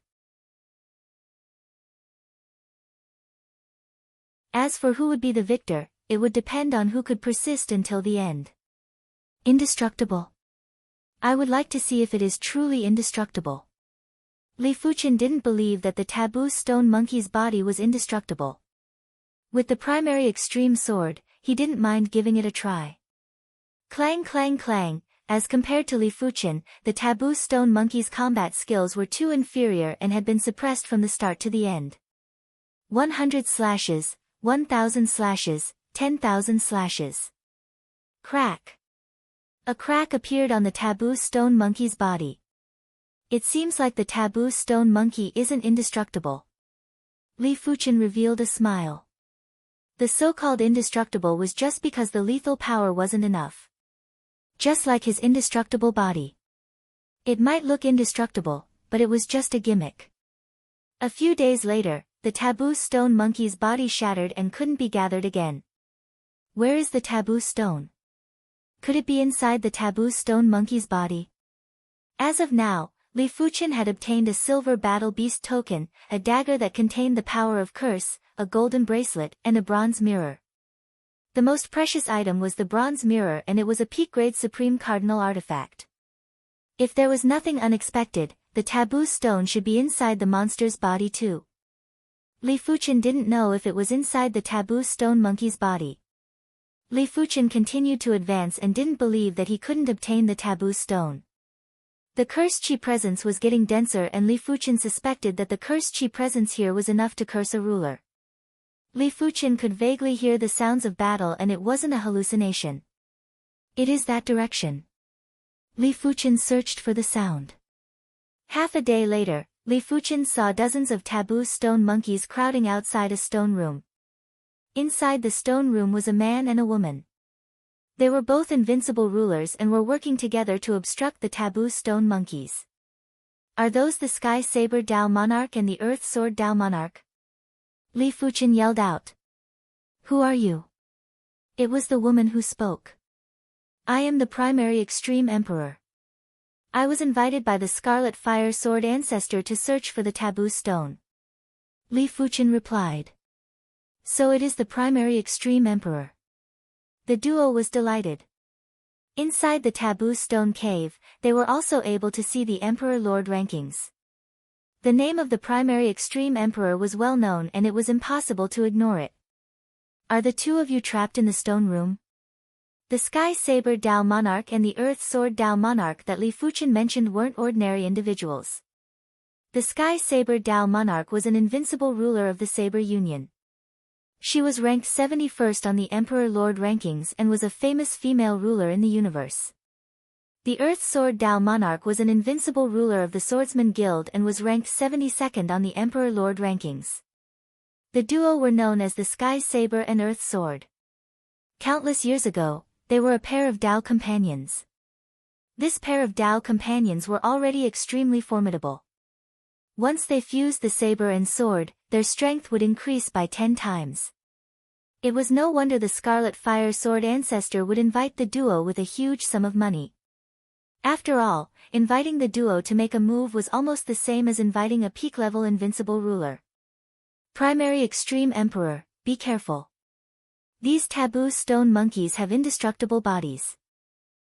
As for who would be the victor, it would depend on who could persist until the end. Indestructible. I would like to see if it is truly indestructible. Li Fuchen didn't believe that the taboo stone monkey's body was indestructible. With the primary extreme sword, he didn't mind giving it a try. Clang clang clang, as compared to Li Fuchen, the taboo stone monkey's combat skills were too inferior and had been suppressed from the start to the end. 100 slashes, 1,000 slashes, 10,000 slashes. Crack. A crack appeared on the taboo stone monkey's body. It seems like the taboo stone monkey isn't indestructible. Li Fuchen revealed a smile. The so-called indestructible was just because the lethal power wasn't enough. Just like his indestructible body. It might look indestructible, but it was just a gimmick. A few days later, the taboo stone monkey's body shattered and couldn't be gathered again. Where is the taboo stone? Could it be inside the taboo stone monkey's body? As of now, Li Fuchen had obtained a silver battle beast token, a dagger that contained the power of curse, a golden bracelet, and a bronze mirror. The most precious item was the bronze mirror, and it was a peak-grade supreme cardinal artifact. If there was nothing unexpected, the taboo stone should be inside the monster's body too. Li Fuchen didn't know if it was inside the taboo stone monkey's body. Li Fuchen continued to advance and didn't believe that he couldn't obtain the taboo stone. The cursed chi presence was getting denser, and Li Fuchen suspected that the cursed chi presence here was enough to curse a ruler. Li Fuchen could vaguely hear the sounds of battle, and it wasn't a hallucination. It is that direction. Li Fuchen searched for the sound. Half a day later, Li Fuchen saw dozens of taboo stone monkeys crowding outside a stone room. Inside the stone room was a man and a woman. They were both invincible rulers and were working together to obstruct the taboo stone monkeys. Are those the Sky Saber Dao Monarch and the Earth Sword Dao Monarch? Li Fuchen yelled out. Who are you? It was the woman who spoke. I am the primary extreme emperor. I was invited by the Scarlet Fire Sword ancestor to search for the taboo stone. Li Fuchen replied. So it is the primary extreme emperor. The duo was delighted. Inside the taboo stone cave, they were also able to see the Emperor Lord rankings. The name of the primary extreme emperor was well known, and it was impossible to ignore it. Are the two of you trapped in the stone room? The Sky Saber Dao Monarch and the Earth Sword Dao Monarch that Li Fuchen mentioned weren't ordinary individuals. The Sky Saber Dao Monarch was an invincible ruler of the Saber Union. She was ranked 71st on the Emperor Lord rankings and was a famous female ruler in the universe. The Earth Sword Dao Monarch was an invincible ruler of the Swordsman Guild and was ranked 72nd on the Emperor Lord rankings. The duo were known as the Sky Saber and Earth Sword. Countless years ago, they were a pair of Dao companions. This pair of Dao companions were already extremely formidable. Once they fused the saber and sword, their strength would increase by 10 times. It was no wonder the Scarlet Fire Sword ancestor would invite the duo with a huge sum of money. After all, inviting the duo to make a move was almost the same as inviting a peak-level invincible ruler. Primary Extreme Emperor, be careful. These taboo stone monkeys have indestructible bodies.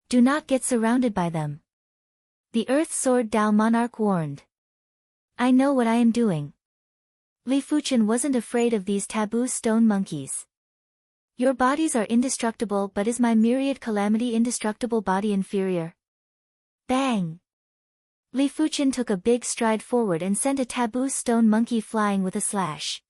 Do not get surrounded by them. The Earth Sword Dao Monarch warned. I know what I am doing. Li Fuchen wasn't afraid of these taboo stone monkeys. Your bodies are indestructible, but is my myriad calamity indestructible body inferior? Bang! Li Fuchen took a big stride forward and sent a taboo stone monkey flying with a slash.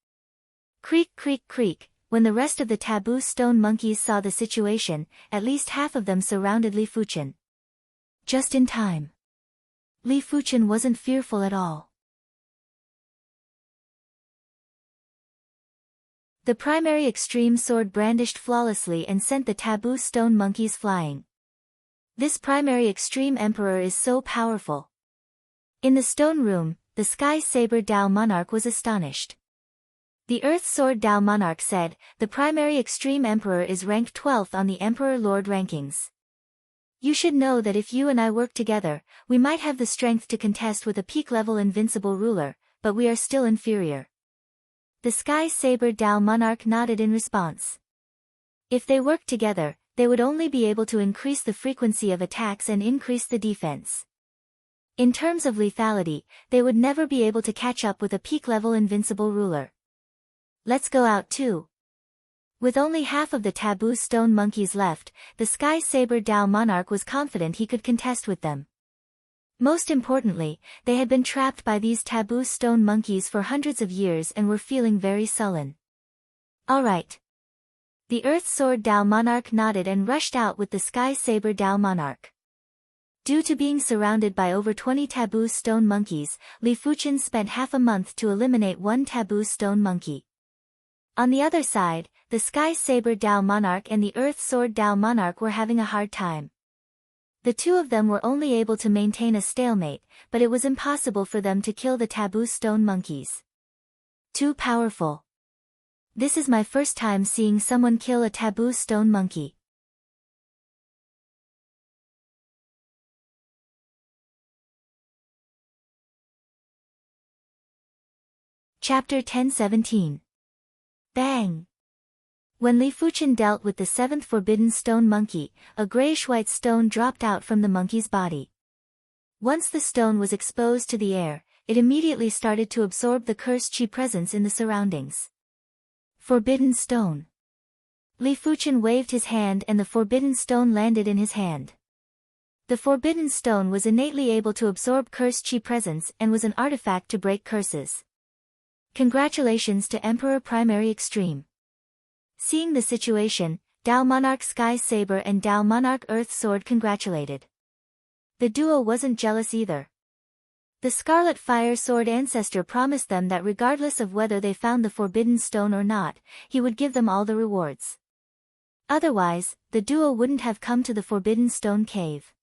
Creak creak creak. When the rest of the taboo stone monkeys saw the situation, at least half of them surrounded Li Fuchen. Just in time. Li Fuchen wasn't fearful at all. The primary extreme sword brandished flawlessly and sent the taboo stone monkeys flying. This primary extreme emperor is so powerful. In the stone room, the Sky Saber Dao Monarch was astonished. The Earth Sword Dao Monarch said, the primary extreme emperor is ranked 12th on the Emperor Lord rankings. You should know that if you and I work together, we might have the strength to contest with a peak-level invincible ruler, but we are still inferior. The Sky Saber Dao Monarch nodded in response. If they worked together, they would only be able to increase the frequency of attacks and increase the defense. In terms of lethality, they would never be able to catch up with a peak-level invincible ruler. Let's go out too. With only half of the taboo stone monkeys left, the Sky Saber Dao Monarch was confident he could contest with them. Most importantly, they had been trapped by these taboo stone monkeys for hundreds of years and were feeling very sullen. All right. The Earth Sword Dao Monarch nodded and rushed out with the Sky Saber Dao Monarch. Due to being surrounded by over 20 taboo stone monkeys, Li Fuqian spent half a month to eliminate one taboo stone monkey. On the other side, the Sky Saber Dao Monarch and the Earth Sword Dao Monarch were having a hard time. The two of them were only able to maintain a stalemate, but it was impossible for them to kill the taboo stone monkeys. Too powerful. This is my first time seeing someone kill a taboo stone monkey. Chapter 1017. Bang! When Li Fuqian dealt with the seventh forbidden stone monkey, a grayish-white stone dropped out from the monkey's body. Once the stone was exposed to the air, it immediately started to absorb the cursed chi presence in the surroundings. Forbidden stone. Li Fuqian waved his hand and the forbidden stone landed in his hand. The forbidden stone was innately able to absorb cursed chi presence and was an artifact to break curses. Congratulations to Emperor Primary Extreme. Seeing the situation, Dao Monarch Sky Saber and Dao Monarch Earth Sword congratulated. The duo wasn't jealous either. The Scarlet Fire Sword ancestor promised them that regardless of whether they found the forbidden stone or not, he would give them all the rewards. Otherwise, the duo wouldn't have come to the Forbidden Stone Cave.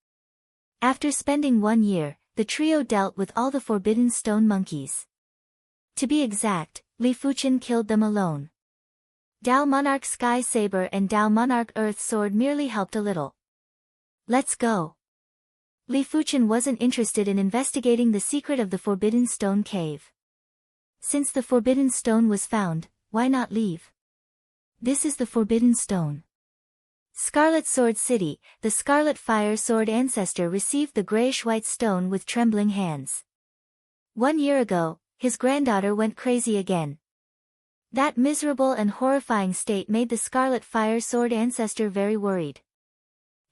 After spending 1 year, the trio dealt with all the Forbidden Stone monkeys. To be exact, Li Fuqian killed them alone. Dao Monarch Sky Saber and Dao Monarch Earth Sword merely helped a little. Let's go. Li Fuqian wasn't interested in investigating the secret of the Forbidden Stone Cave. Since the Forbidden Stone was found, why not leave? This is the Forbidden Stone. Scarlet Sword City, the Scarlet Fire Sword ancestor received the grayish-white stone with trembling hands. 1 year ago, his granddaughter went crazy again. That miserable and horrifying state made the Scarlet Fire Sword ancestor very worried.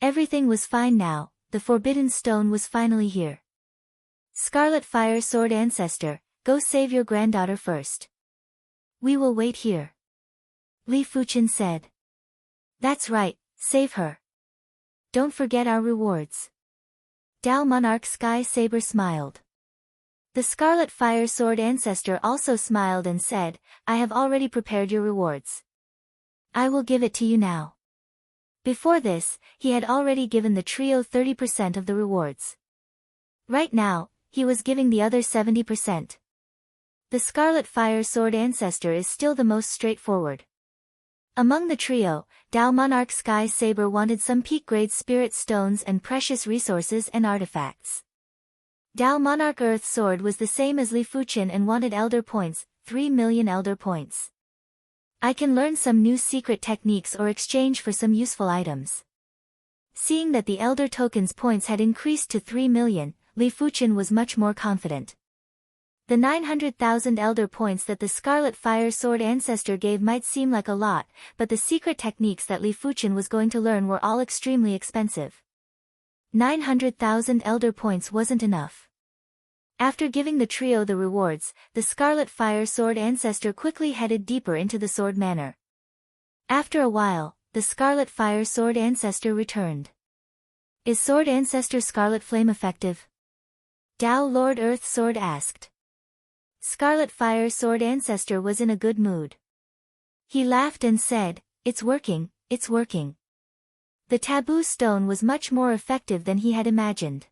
Everything was fine now, the Forbidden Stone was finally here. Scarlet Fire Sword ancestor, go save your granddaughter first. We will wait here. Li Fuqian said. That's right, save her. Don't forget our rewards. Dao Monarch Sky Saber smiled. The Scarlet Fire Sword ancestor also smiled and said, I have already prepared your rewards. I will give it to you now. Before this, he had already given the trio 30% of the rewards. Right now, he was giving the other 70%. The Scarlet Fire Sword ancestor is still the most straightforward. Among the trio, Dao Monarch Sky Saber wanted some peak-grade spirit stones and precious resources and artifacts. Dao Monarch Earth Sword was the same as Li Fuqian and wanted Elder Points, 3 million Elder Points. I can learn some new secret techniques or exchange for some useful items. Seeing that the Elder Tokens points had increased to 3 million, Li Fuqian was much more confident. The 900,000 Elder Points that the Scarlet Fire Sword ancestor gave might seem like a lot, but the secret techniques that Li Fuqian was going to learn were all extremely expensive. 900,000 Elder Points wasn't enough. After giving the trio the rewards, the Scarlet Fire Sword ancestor quickly headed deeper into the Sword Manor. After a while, the Scarlet Fire Sword ancestor returned. Is Sword Ancestor Scarlet Flame effective? Dao Lord Earth Sword asked. Scarlet Fire Sword ancestor was in a good mood. He laughed and said, it's working, it's working. The taboo stone was much more effective than he had imagined.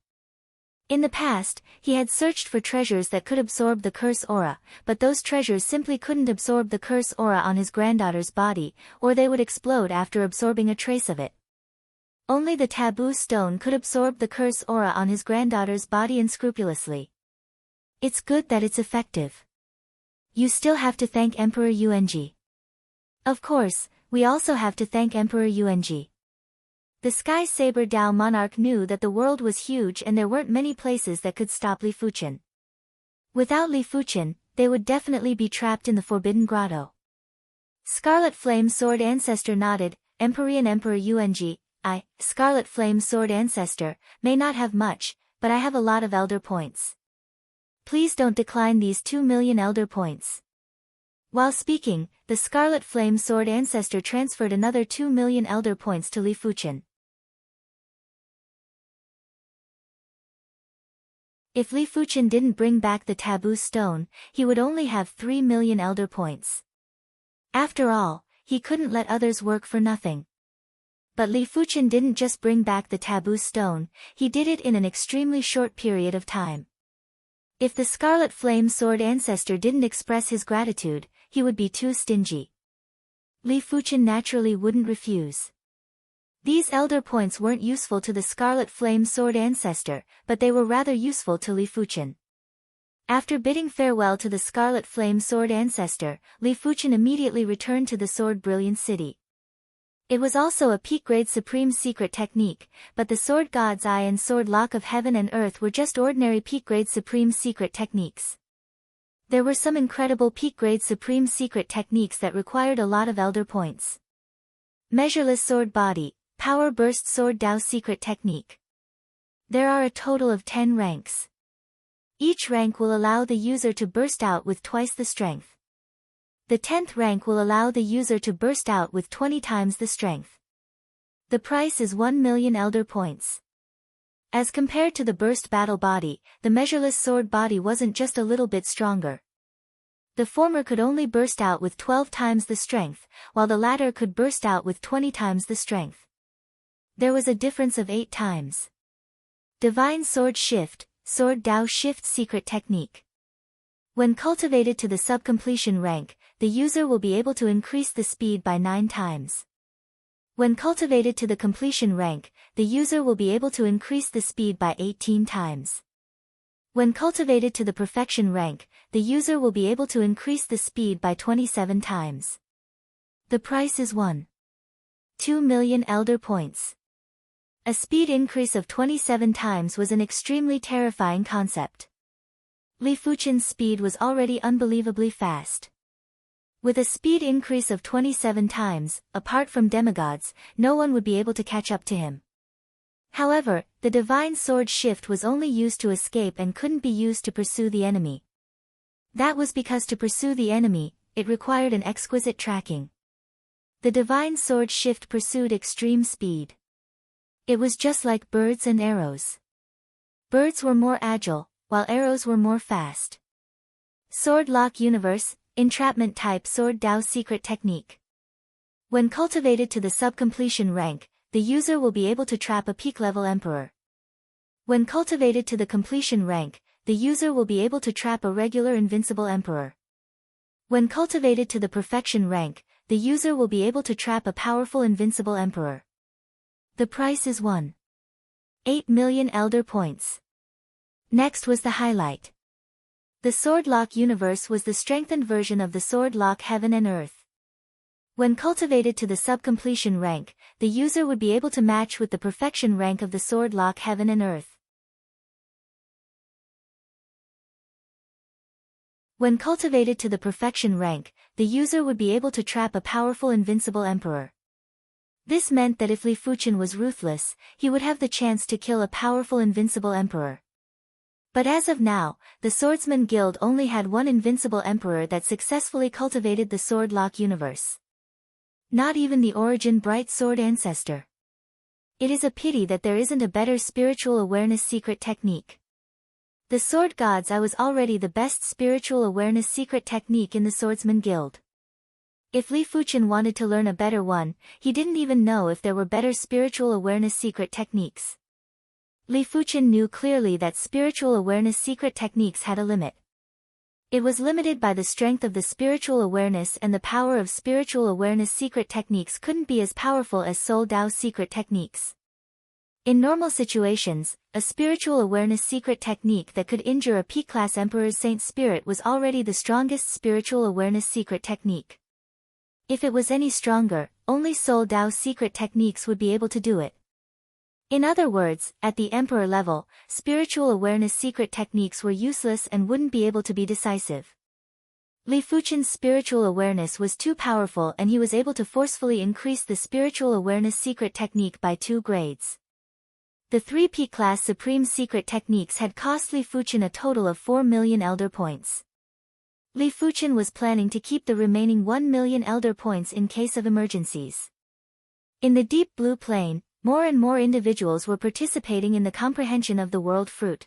In the past, he had searched for treasures that could absorb the curse aura, but those treasures simply couldn't absorb the curse aura on his granddaughter's body, or they would explode after absorbing a trace of it. Only the taboo stone could absorb the curse aura on his granddaughter's body unscrupulously. It's good that it's effective. You still have to thank Emperor Ung. Of course, we also have to thank Emperor Ung. The Sky Saber Dao Monarch knew that the world was huge and there weren't many places that could stop Li Fuqian. Without Li Fuqian, they would definitely be trapped in the Forbidden Grotto. Scarlet Flame Sword Ancestor nodded. Emperor Ung, Scarlet Flame Sword Ancestor, may not have much, but I have a lot of Elder Points. Please don't decline these 2 million Elder Points. While speaking, the Scarlet Flame Sword Ancestor transferred another 2 million Elder Points to Li Fuqian. If Li Fuchen didn't bring back the taboo stone, he would only have 3 million elder points. After all, he couldn't let others work for nothing. But Li Fuchen didn't just bring back the taboo stone, he did it in an extremely short period of time. If the Scarlet Flame Sword ancestor didn't express his gratitude, he would be too stingy. Li Fuchen naturally wouldn't refuse. These elder points weren't useful to the Scarlet Flame Sword ancestor, but they were rather useful to Li Fuchen. After bidding farewell to the Scarlet Flame Sword ancestor, Li Fuchen immediately returned to the Sword Brilliant City. It was also a peak-grade supreme secret technique, but the Sword God's Eye and Sword Lock of Heaven and Earth were just ordinary peak-grade supreme secret techniques. There were some incredible peak-grade supreme secret techniques that required a lot of elder points. Measureless Sword Body, Power Burst Sword Dao Secret Technique. There are a total of 10 ranks. Each rank will allow the user to burst out with twice the strength. The 10th rank will allow the user to burst out with 20 times the strength. The price is 1 million elder points. As compared to the burst battle body, the measureless sword body wasn't just a little bit stronger. The former could only burst out with 12 times the strength, while the latter could burst out with 20 times the strength. There was a difference of 8 times. Divine Sword Shift, Sword Dao Shift Secret Technique. When cultivated to the subcompletion rank, the user will be able to increase the speed by 9 times. When cultivated to the completion rank, the user will be able to increase the speed by 18 times. When cultivated to the perfection rank, the user will be able to increase the speed by 27 times. The price is 2 million elder points. A speed increase of 27 times was an extremely terrifying concept. Li Fuchen's speed was already unbelievably fast. With a speed increase of 27 times, apart from demigods, no one would be able to catch up to him. However, the Divine Sword Shift was only used to escape and couldn't be used to pursue the enemy. That was because to pursue the enemy, it required an exquisite tracking. The Divine Sword Shift pursued extreme speed. It was just like birds and arrows. Birds were more agile, while arrows were more fast. Sword Lock Universe, Entrapment Type Sword Dao Secret Technique. When cultivated to the subcompletion rank, the user will be able to trap a peak-level emperor. When cultivated to the completion rank, the user will be able to trap a regular invincible emperor. When cultivated to the perfection rank, the user will be able to trap a powerful invincible emperor. The price is 8 million elder points. Next was the highlight. The Sword Lock Universe was the strengthened version of the Sword Lock Heaven and Earth. When cultivated to the subcompletion rank, the user would be able to match with the perfection rank of the Sword Lock Heaven and Earth. When cultivated to the perfection rank, the user would be able to trap a powerful invincible emperor. This meant that if Li Fuchen was ruthless, he would have the chance to kill a powerful invincible emperor. But as of now, the Swordsman Guild only had one invincible emperor that successfully cultivated the Sword Lock Universe. Not even the Origin Bright Sword ancestor. It is a pity that there isn't a better spiritual awareness secret technique. The Sword God's Eye was already the best spiritual awareness secret technique in the Swordsman Guild. If Li Fuchen wanted to learn a better one, he didn't even know if there were better spiritual awareness secret techniques. Li Fuchen knew clearly that spiritual awareness secret techniques had a limit. It was limited by the strength of the spiritual awareness, and the power of spiritual awareness secret techniques couldn't be as powerful as Soul Dao secret techniques. In normal situations, a spiritual awareness secret technique that could injure a P-class Emperor's Saint Spirit was already the strongest spiritual awareness secret technique. If it was any stronger, only Soul Dao secret techniques would be able to do it. In other words, at the Emperor level, spiritual awareness secret techniques were useless and wouldn't be able to be decisive. Li Fuchen's spiritual awareness was too powerful, and he was able to forcefully increase the spiritual awareness secret technique by 2 grades. The 3 P-class supreme secret techniques had cost Li Fuchen a total of 4 million elder points. Li Fuchen was planning to keep the remaining 1 million elder points in case of emergencies. In the Deep Blue Plain, more and more individuals were participating in the comprehension of the World Fruit.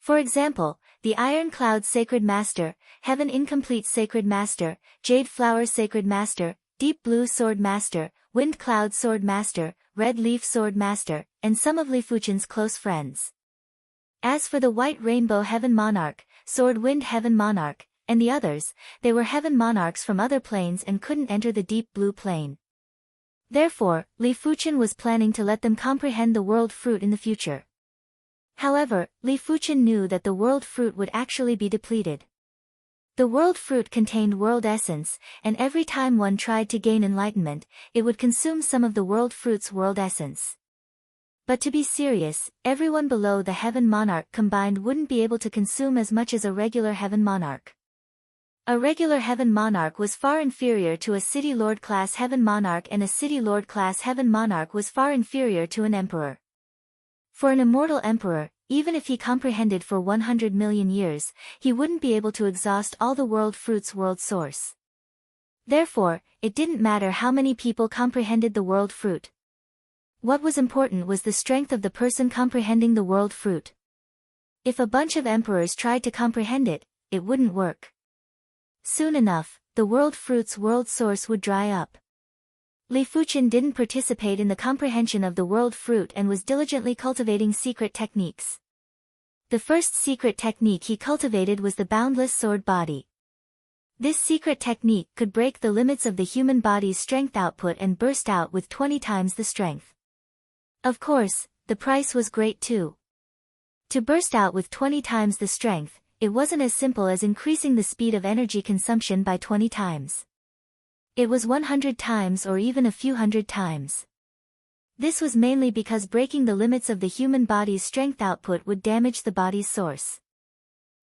For example, the Iron Cloud Sacred Master, Heaven Incomplete Sacred Master, Jade Flower Sacred Master, Deep Blue Sword Master, Wind Cloud Sword Master, Red Leaf Sword Master, and some of Li Fuchen's close friends. As for the White Rainbow Heaven Monarch, Sword Wind Heaven Monarch, and the others, they were heaven monarchs from other planes and couldn't enter the Deep Blue Plane. Therefore, Li Fuchen was planning to let them comprehend the World Fruit in the future. However, Li Fuchen knew that the World Fruit would actually be depleted. The World Fruit contained World Essence, and every time one tried to gain enlightenment, it would consume some of the World Fruit's World Essence. But to be serious, everyone below the Heaven Monarch combined wouldn't be able to consume as much as a regular Heaven Monarch. A regular Heaven Monarch was far inferior to a City Lord class Heaven Monarch, and a City Lord class Heaven Monarch was far inferior to an Emperor. For an immortal Emperor, even if he comprehended for 100 million years, he wouldn't be able to exhaust all the World Fruit's world source. Therefore, it didn't matter how many people comprehended the World Fruit. What was important was the strength of the person comprehending the World Fruit. If a bunch of emperors tried to comprehend it, it wouldn't work. Soon enough, the World Fruit's world source would dry up. Li Fuchen didn't participate in the comprehension of the World Fruit and was diligently cultivating secret techniques. The first secret technique he cultivated was the Boundless Sword Body. This secret technique could break the limits of the human body's strength output and burst out with 20 times the strength. Of course, the price was great too. To burst out with 20 times the strength, it wasn't as simple as increasing the speed of energy consumption by 20 times. It was 100 times or even a few hundred times. This was mainly because breaking the limits of the human body's strength output would damage the body's source.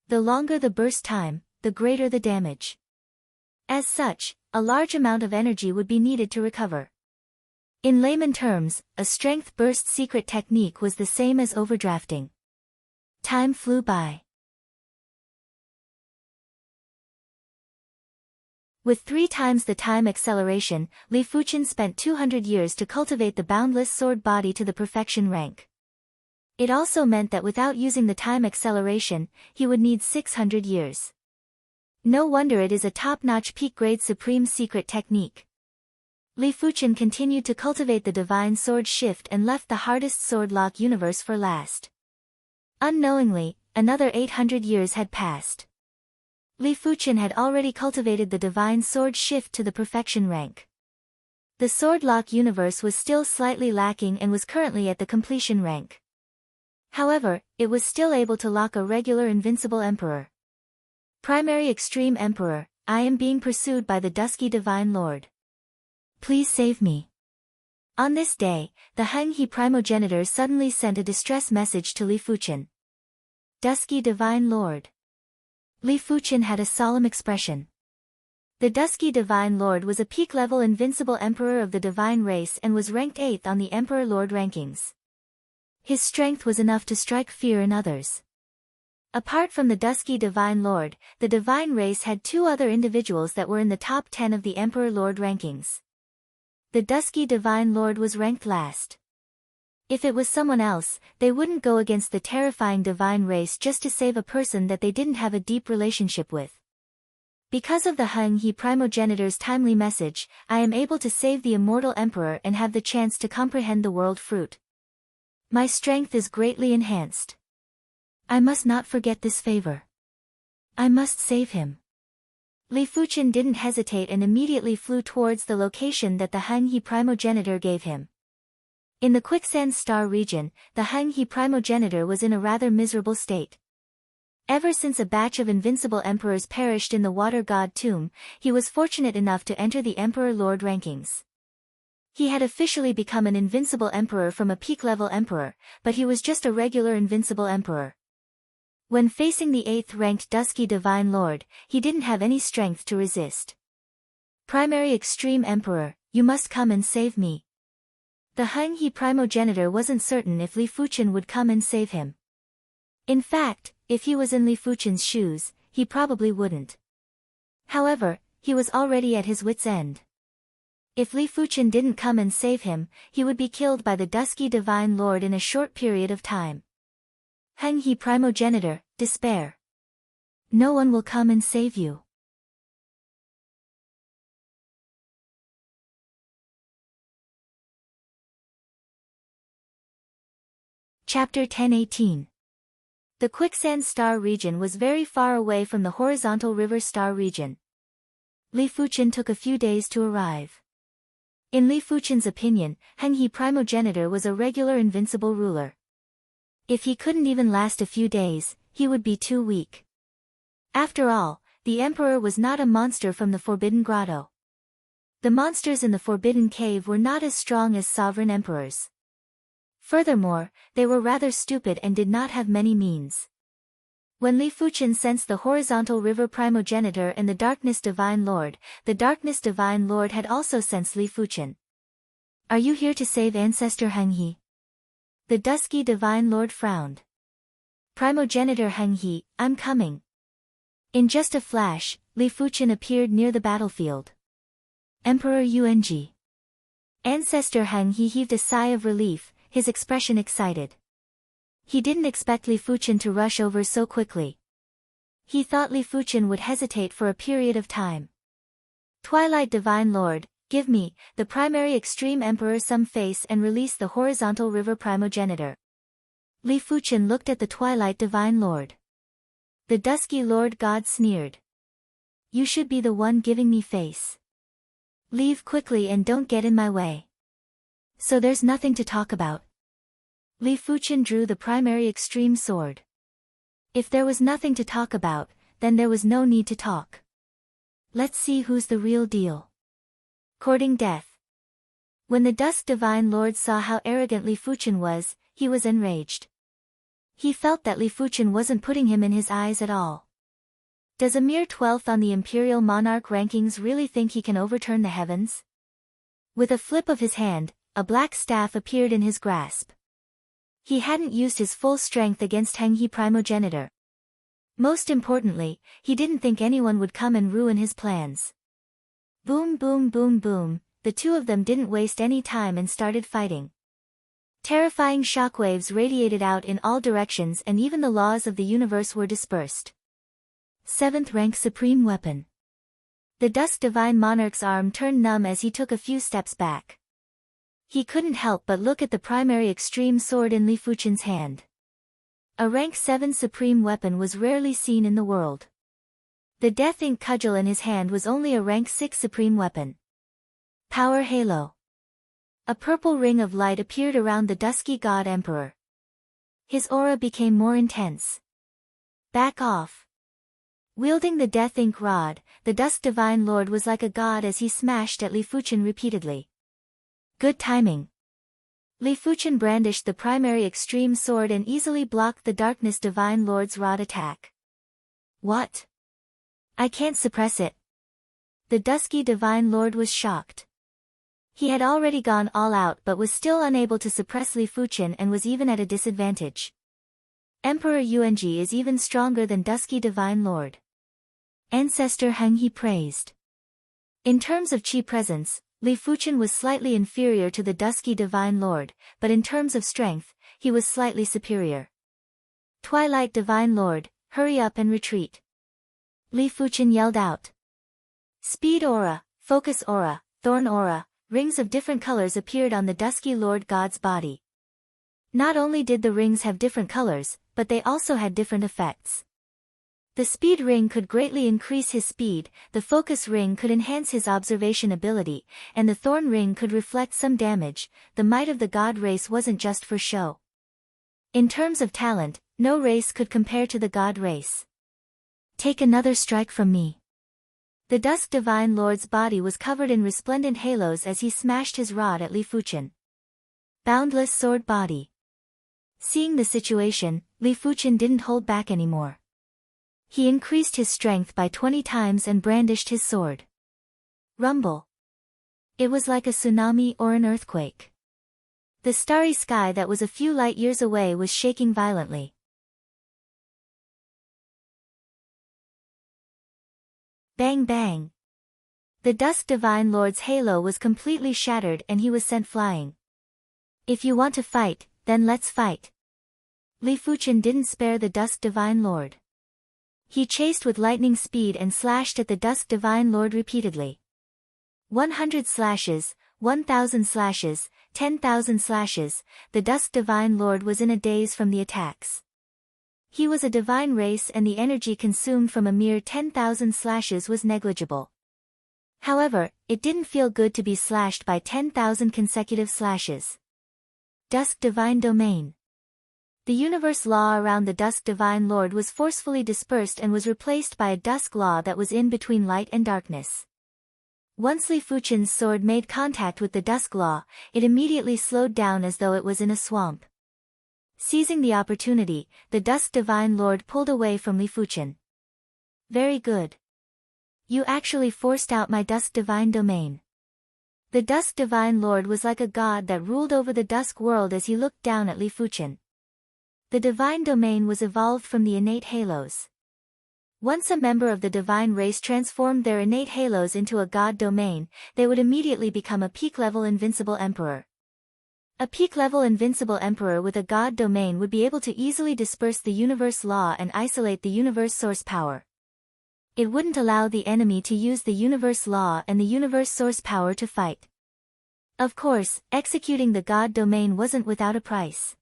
The longer the burst time, the greater the damage. As such, a large amount of energy would be needed to recover. In layman terms, a strength burst secret technique was the same as overdrafting. Time flew by. With 3 times the time acceleration, Li Fuchen spent 200 years to cultivate the Boundless Sword Body to the perfection rank. It also meant that without using the time acceleration, he would need 600 years. No wonder it is a top-notch peak-grade supreme secret technique. Li Fuchen continued to cultivate the Divine Sword Shift and left the hardest sword lock universe for last. Unknowingly, another 800 years had passed. Li Fuchen had already cultivated the Divine Sword Shift to the perfection rank. The sword lock universe was still slightly lacking and was currently at the completion rank. However, it was still able to lock a regular invincible emperor. Primary Extreme Emperor, I am being pursued by the Dusky Divine Lord. Please save me. On this day, the Heng He primogenitor suddenly sent a distress message to Li Fuchen. Dusky Divine Lord. Li Fuchen had a solemn expression. The Dusky Divine Lord was a peak-level invincible emperor of the divine race and was ranked 8th on the Emperor Lord rankings. His strength was enough to strike fear in others. Apart from the Dusky Divine Lord, the divine race had 2 other individuals that were in the top 10 of the Emperor Lord rankings. The Dusky Divine Lord was ranked last. If it was someone else, they wouldn't go against the terrifying divine race just to save a person that they didn't have a deep relationship with. Because of the Heng He primogenitor's timely message, I am able to save the immortal emperor and have the chance to comprehend the World Fruit. My strength is greatly enhanced. I must not forget this favor. I must save him. Li Fuchen didn't hesitate and immediately flew towards the location that the Heng He primogenitor gave him. In the Quicksand Star region, the Heng He primogenitor was in a rather miserable state. Ever since a batch of invincible emperors perished in the Water God tomb, he was fortunate enough to enter the Emperor Lord rankings. He had officially become an invincible emperor from a peak-level emperor, but he was just a regular invincible emperor. When facing the 8th-ranked Dusky Divine Lord, he didn't have any strength to resist. Primary Extreme Emperor, you must come and save me. The Heng He primogenitor wasn't certain if Li Fuchen would come and save him. In fact, if he was in Li Fuchen's shoes, he probably wouldn't. However, he was already at his wit's end. If Li Fuchen didn't come and save him, he would be killed by the Dusky Divine Lord in a short period of time. Heng He primogenitor, despair. No one will come and save you. Chapter 10:18. The quicksand star region was very far away from the horizontal river star region. Li Fuqian took a few days to arrive. In Li Fuqian's opinion, Henghe primogenitor was a regular invincible ruler. If he couldn't even last a few days, he would be too weak. After all, the emperor was not a monster from the Forbidden Grotto. The monsters in the Forbidden Cave were not as strong as sovereign emperors. Furthermore, they were rather stupid and did not have many means. When Li Fuqian sensed the horizontal river primogenitor and the Darkness Divine Lord, the Darkness Divine Lord had also sensed Li Fuqian. Are you here to save Ancestor Henghe? The dusky Divine Lord frowned. Primogenitor Henghe, I'm coming. In just a flash, Li Fuqian appeared near the battlefield. Emperor Ung. Ancestor Henghe heaved a sigh of relief, his expression excited. He didn't expect Li Fuqian to rush over so quickly. He thought Li Fuqian would hesitate for a period of time. Twilight Divine Lord, give me, the primary extreme emperor, some face and release the horizontal river primogenitor. Li Fuqian looked at the Twilight Divine Lord. The dusky Lord God sneered. You should be the one giving me face. Leave quickly and don't get in my way. So there's nothing to talk about. Li Fuqian drew the primary extreme sword. If there was nothing to talk about, then there was no need to talk. Let's see who's the real deal. Courting death. When the Dusk Divine Lord saw how arrogant Li Fuqian was, he was enraged. He felt that Li Fuqian wasn't putting him in his eyes at all. Does a mere 12th on the Imperial Monarch rankings really think he can overturn the heavens? With a flip of his hand, a black staff appeared in his grasp. He hadn't used his full strength against Henghe primogenitor. Most importantly, he didn't think anyone would come and ruin his plans. Boom boom boom boom, the two of them didn't waste any time and started fighting. Terrifying shockwaves radiated out in all directions and even the laws of the universe were dispersed. 7th rank supreme weapon. The Dusk Divine Monarch's arm turned numb as he took a few steps back. He couldn't help but look at the primary extreme sword in Li Fuqian's hand. A rank 7 supreme weapon was rarely seen in the world. The Death Ink cudgel in his hand was only a rank 6 supreme weapon. Power Halo. A purple ring of light appeared around the dusky god emperor. His aura became more intense. Back off. Wielding the Death Ink rod, the Dusk Divine Lord was like a god as he smashed at Li Fuqian repeatedly. Good timing. Li Fuqian brandished the primary extreme sword and easily blocked the Darkness Divine Lord's rod attack. What? I can't suppress it. The Dusky Divine Lord was shocked. He had already gone all out but was still unable to suppress Li Fuqian and was even at a disadvantage. Emperor Ung is even stronger than Dusky Divine Lord. Ancestor Henghe praised. In terms of chi presence, Li Fuqian was slightly inferior to the Dusky Divine Lord, but in terms of strength, he was slightly superior. Twilight Divine Lord, hurry up and retreat. Li Fuqian yelled out. Speed aura, focus aura, thorn aura, rings of different colors appeared on the Dusky Lord God's body. Not only did the rings have different colors, but they also had different effects. The speed ring could greatly increase his speed, the focus ring could enhance his observation ability, and the thorn ring could reflect some damage. The might of the god race wasn't just for show. In terms of talent, no race could compare to the god race. Take another strike from me. The Dusk Divine Lord's body was covered in resplendent halos as he smashed his rod at Li Fuqian. Boundless sword body. Seeing the situation, Li Fuqian didn't hold back anymore. He increased his strength by 20 times and brandished his sword. Rumble. It was like a tsunami or an earthquake. The starry sky that was a few light years away was shaking violently. Bang bang. The Dusk Divine Lord's halo was completely shattered and he was sent flying. If you want to fight, then let's fight. Li Fuchen didn't spare the Dusk Divine Lord. He chased with lightning speed and slashed at the Dusk Divine Lord repeatedly. 100 slashes, 1,000 slashes, 10,000 slashes, the Dusk Divine Lord was in a daze from the attacks. He was a divine race and the energy consumed from a mere 10,000 slashes was negligible. However, it didn't feel good to be slashed by 10,000 consecutive slashes. Dusk Divine Domain. The universe law around the Dusk Divine Lord was forcefully dispersed and was replaced by a dusk law that was in between light and darkness. Once Li Fuchen's sword made contact with the dusk law, it immediately slowed down as though it was in a swamp. Seizing the opportunity, the Dusk Divine Lord pulled away from Li Fuchen. Very good. You actually forced out my Dusk Divine Domain. The Dusk Divine Lord was like a god that ruled over the Dusk world as he looked down at Li Fuchen. The Divine Domain was evolved from the innate halos. Once a member of the divine race transformed their innate halos into a god domain, they would immediately become a peak-level invincible emperor. A peak-level invincible emperor with a god domain would be able to easily disperse the universe law and isolate the universe source power. It wouldn't allow the enemy to use the universe law and the universe source power to fight. Of course, executing the god domain wasn't without a price.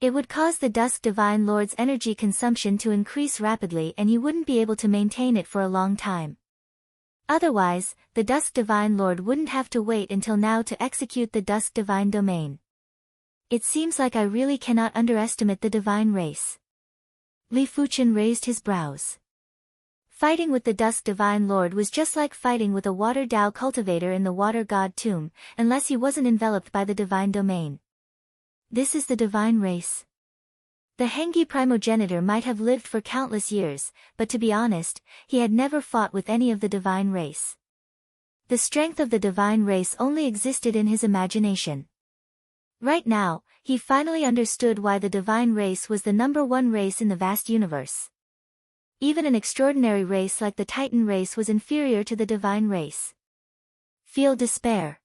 It would cause the Dusk Divine Lord's energy consumption to increase rapidly and he wouldn't be able to maintain it for a long time. Otherwise, the Dusk Divine Lord wouldn't have to wait until now to execute the Dusk Divine Domain. It seems like I really cannot underestimate the divine race. Li Fuchen raised his brows. Fighting with the Dusk Divine Lord was just like fighting with a water Dao cultivator in the water god tomb, unless he wasn't enveloped by the divine domain. This is the divine race. The Hengi primogenitor might have lived for countless years, but to be honest, he had never fought with any of the divine race. The strength of the divine race only existed in his imagination. Right now, he finally understood why the divine race was the #1 race in the vast universe. Even an extraordinary race like the Titan race was inferior to the divine race. Feel despair.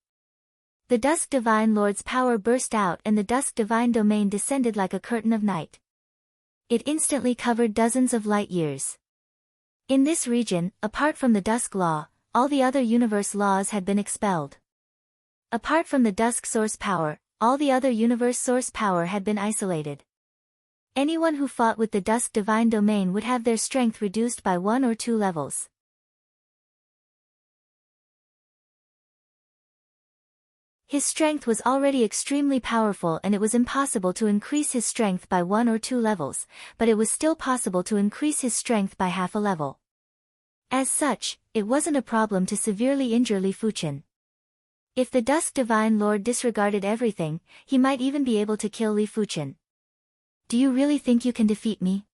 The Dusk Divine Lord's power burst out and the Dusk Divine Domain descended like a curtain of night. It instantly covered dozens of light years. In this region, apart from the Dusk Law, all the other universe laws had been expelled. Apart from the Dusk Source Power, all the other universe source power had been isolated. Anyone who fought with the Dusk Divine Domain would have their strength reduced by 1 or 2 levels. His strength was already extremely powerful and it was impossible to increase his strength by 1 or 2 levels, but it was still possible to increase his strength by half a level. As such, it wasn't a problem to severely injure Li Fuchen. If the Dusk Divine Lord disregarded everything, he might even be able to kill Li Fuchen. Do you really think you can defeat me?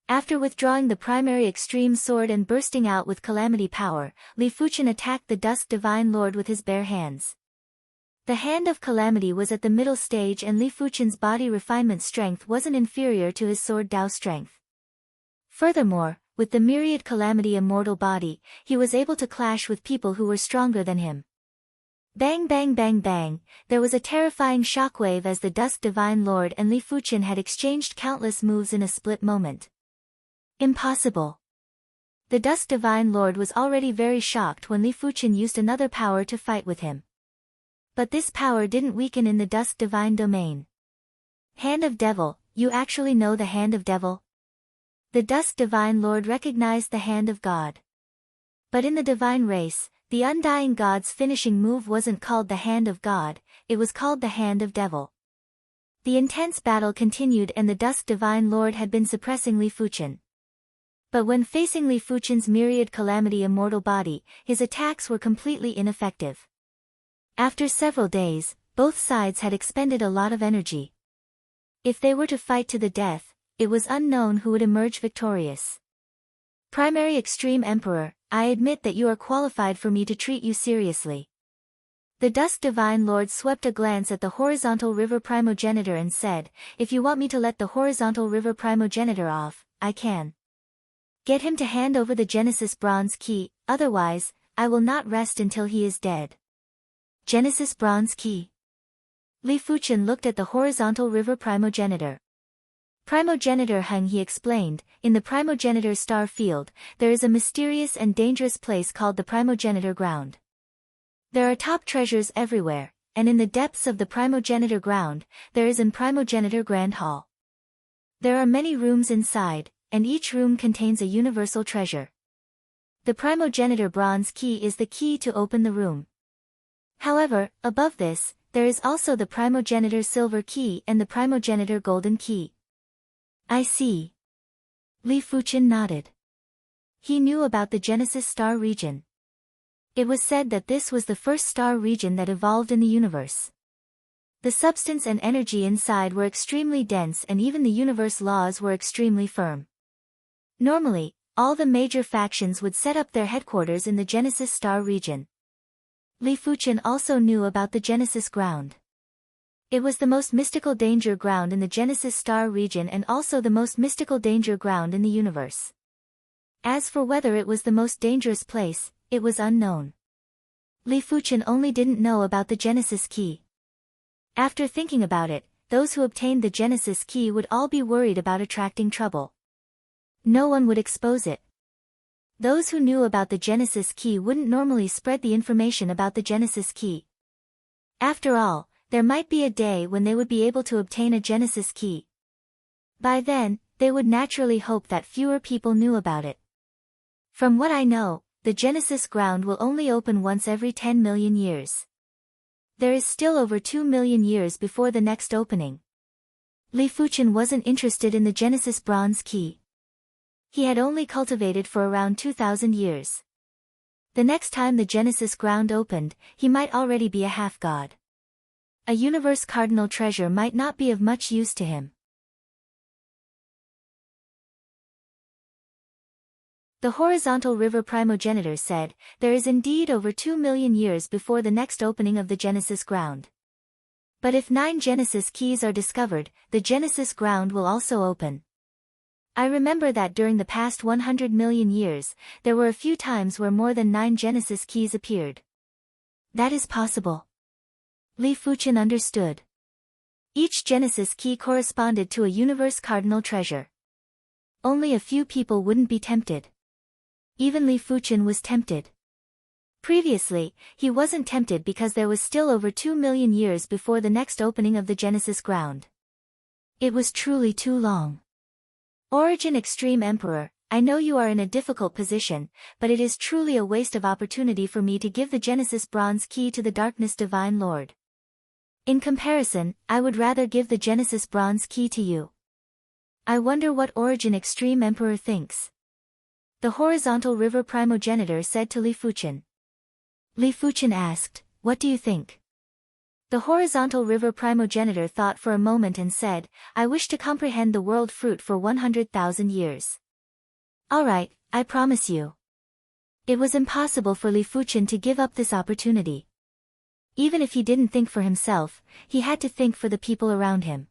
After withdrawing the primary extreme sword and bursting out with calamity power, Li Fuchen attacked the Dusk Divine Lord with his bare hands. The Hand of Calamity was at the middle stage and Li Fuchen's body refinement strength wasn't inferior to his sword Dao strength. Furthermore, with the myriad calamity immortal body, he was able to clash with people who were stronger than him. Bang bang bang bang, there was a terrifying shockwave as the Dusk Divine Lord and Li Fuchen had exchanged countless moves in a split moment. Impossible. The Dusk Divine Lord was already very shocked when Li Fuchen used another power to fight with him. But this power didn't weaken in the Dusk Divine Domain. Hand of Devil, you actually know the Hand of Devil? The Dusk Divine Lord recognized the Hand of God. But in the divine race, the Undying God's finishing move wasn't called the Hand of God, it was called the Hand of Devil. The intense battle continued and the Dusk Divine Lord had been suppressing Li Fuchen. But when facing Li Fuchen's myriad calamity immortal body, his attacks were completely ineffective. After several days, both sides had expended a lot of energy. If they were to fight to the death, it was unknown who would emerge victorious. Primary Extreme Emperor, I admit that you are qualified for me to treat you seriously. The Dusk Divine Lord swept a glance at the Horizontal River Primogenitor and said, if you want me to let the Horizontal River Primogenitor off, I can. Get him to hand over the Genesis Bronze Key, otherwise, I will not rest until he is dead. Genesis Bronze Key. Li Fuchen looked at the Horizontal River Primogenitor. Primogenitor Hung, he explained, in the primogenitor star field, there is a mysterious and dangerous place called the primogenitor ground. There are top treasures everywhere, and in the depths of the primogenitor ground, there is an primogenitor grand hall. There are many rooms inside, and each room contains a universal treasure. The primogenitor bronze key is the key to open the room. However, above this, there is also the primogenitor silver key and the primogenitor golden key. I see. Li Fuqian nodded. He knew about the Genesis star region. It was said that this was the first star region that evolved in the universe. The substance and energy inside were extremely dense, and even the universe laws were extremely firm. Normally, all the major factions would set up their headquarters in the Genesis star region. Li Fuqian also knew about the Genesis ground. It was the most mystical danger ground in the Genesis star region and also the most mystical danger ground in the universe. As for whether it was the most dangerous place, it was unknown. Li Fuqian only didn't know about the Genesis key. After thinking about it, those who obtained the Genesis key would all be worried about attracting trouble. No one would expose it. Those who knew about the Genesis key wouldn't normally spread the information about the Genesis key. After all, there might be a day when they would be able to obtain a Genesis key. By then, they would naturally hope that fewer people knew about it. From what I know, the Genesis ground will only open once every 10 million years. There is still over 2 million years before the next opening. Li Fuqian wasn't interested in the Genesis bronze key. He had only cultivated for around 2,000 years. The next time the Genesis ground opened, he might already be a half-god. A universe cardinal treasure might not be of much use to him. The horizontal river primogenitor said, there is indeed over 2 million years before the next opening of the Genesis ground. But if 9 Genesis keys are discovered, the Genesis ground will also open. I remember that during the past 100 million years, there were a few times where more than 9 Genesis keys appeared. That is possible. Li Fuqian understood. Each Genesis key corresponded to a universe cardinal treasure. Only a few people wouldn't be tempted. Even Li Fuqian was tempted. Previously, he wasn't tempted because there was still over 2 million years before the next opening of the Genesis ground. It was truly too long. Origin Extreme Emperor, I know you are in a difficult position, but it is truly a waste of opportunity for me to give the Genesis bronze key to the Darkness Divine Lord. In comparison, I would rather give the Genesis bronze key to you. I wonder what Origin Extreme Emperor thinks. The horizontal river primogenitor said to Li Fuqian. Li Fuqian asked, what do you think? The horizontal river primogenitor thought for a moment and said, I wish to comprehend the world fruit for 100,000 years. Alright, I promise you. It was impossible for Li Fuqian to give up this opportunity. Even if he didn't think for himself, he had to think for the people around him.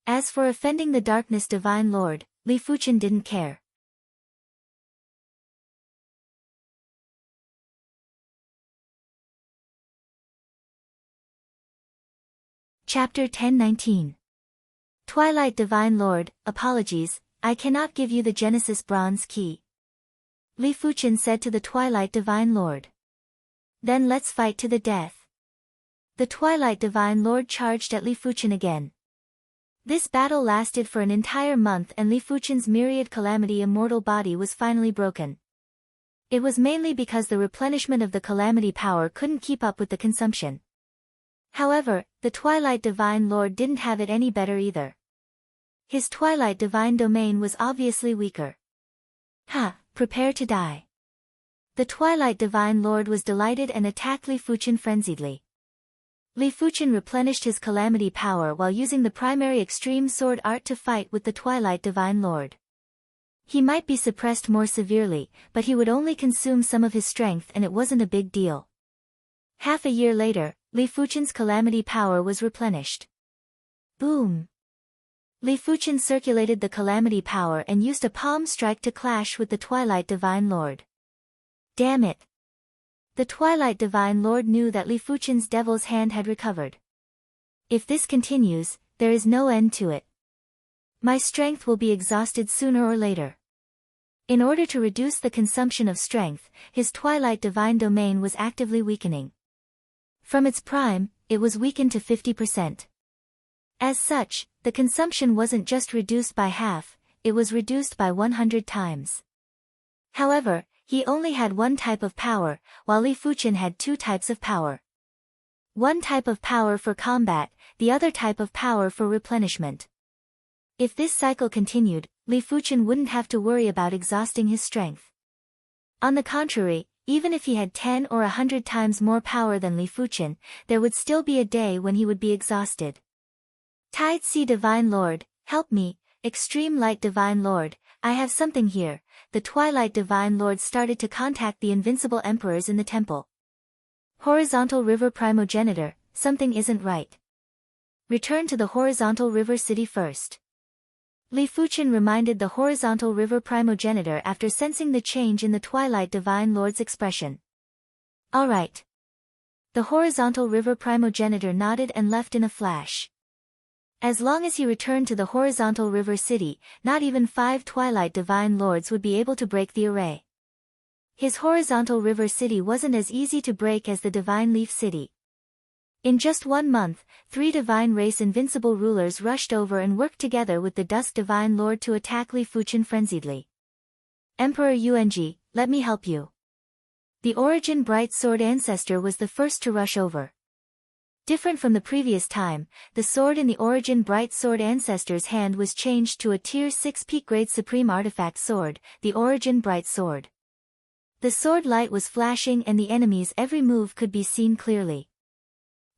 As for offending the Darkness Divine Lord, Li Fuqian didn't care. Chapter 1019. Twilight Divine Lord, apologies, I cannot give you the Genesis bronze key. Li Fuqian said to the Twilight Divine Lord. Then let's fight to the death. The Twilight Divine Lord charged at Li Fuqian again. This battle lasted for an entire month and Li Fuqian's myriad calamity immortal body was finally broken. It was mainly because the replenishment of the calamity power couldn't keep up with the consumption. However, the Twilight Divine Lord didn't have it any better either. His Twilight Divine domain was obviously weaker. Prepare to die. The Twilight Divine Lord was delighted and attacked Li Fuqian frenziedly. Li Fuqian replenished his calamity power while using the primary extreme sword art to fight with the Twilight Divine Lord. He might be suppressed more severely, but he would only consume some of his strength and it wasn't a big deal. Half a year later, Li Fuqian's calamity power was replenished. Boom! Li Fuqian circulated the calamity power and used a palm strike to clash with the Twilight Divine Lord. Damn it! The Twilight Divine Lord knew that Li Fuqian's devil's hand had recovered. If this continues, there is no end to it. My strength will be exhausted sooner or later. In order to reduce the consumption of strength, his twilight divine domain was actively weakening. From its prime, it was weakened to 50%. As such, the consumption wasn't just reduced by half, it was reduced by 100 times. However, he only had one type of power, while Li Fuqian had two types of power. One type of power for combat, the other type of power for replenishment. If this cycle continued, Li Fuqian wouldn't have to worry about exhausting his strength. On the contrary, even if he had 10 or 100 times more power than Li Fuqian, there would still be a day when he would be exhausted. Tide Sea Divine Lord, help me, Extreme Light Divine Lord, I have something here. The Twilight Divine Lord started to contact the invincible emperors in the temple. Horizontal River Primogenitor, something isn't right. Return to the Horizontal River City first. Li Fuqian reminded the Horizontal River Primogenitor after sensing the change in the Twilight Divine Lord's expression. All right. The Horizontal River Primogenitor nodded and left in a flash. As long as he returned to the Horizontal River City, not even 5 Twilight Divine Lords would be able to break the array. His Horizontal River City wasn't as easy to break as the Divine Leaf City. In just 1 month, 3 Divine Race Invincible Rulers rushed over and worked together with the Dusk Divine Lord to attack Li Fuqian frenziedly. Emperor Yuanji, let me help you. The Origin Bright Sword Ancestor was the first to rush over. Different from the previous time, the sword in the Origin Bright Sword Ancestor's hand was changed to a Tier 6 Peak Grade Supreme Artifact Sword, the Origin Bright Sword. The sword light was flashing and the enemy's every move could be seen clearly.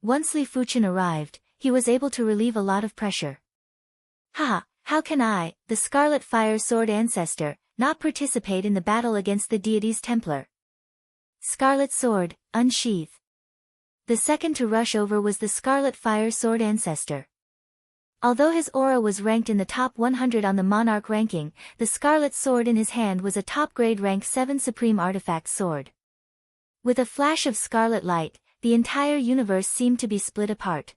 Once Li Fuqian arrived, he was able to relieve a lot of pressure. Haha, how can I, the Scarlet Fire Sword Ancestor, not participate in the battle against the deity's Templar? Scarlet Sword, unsheath. The second to rush over was the Scarlet Fire Sword Ancestor. Although his aura was ranked in the top 100 on the Monarch ranking, the Scarlet Sword in his hand was a top-grade rank 7 Supreme Artifact Sword. With a flash of scarlet light, the entire universe seemed to be split apart.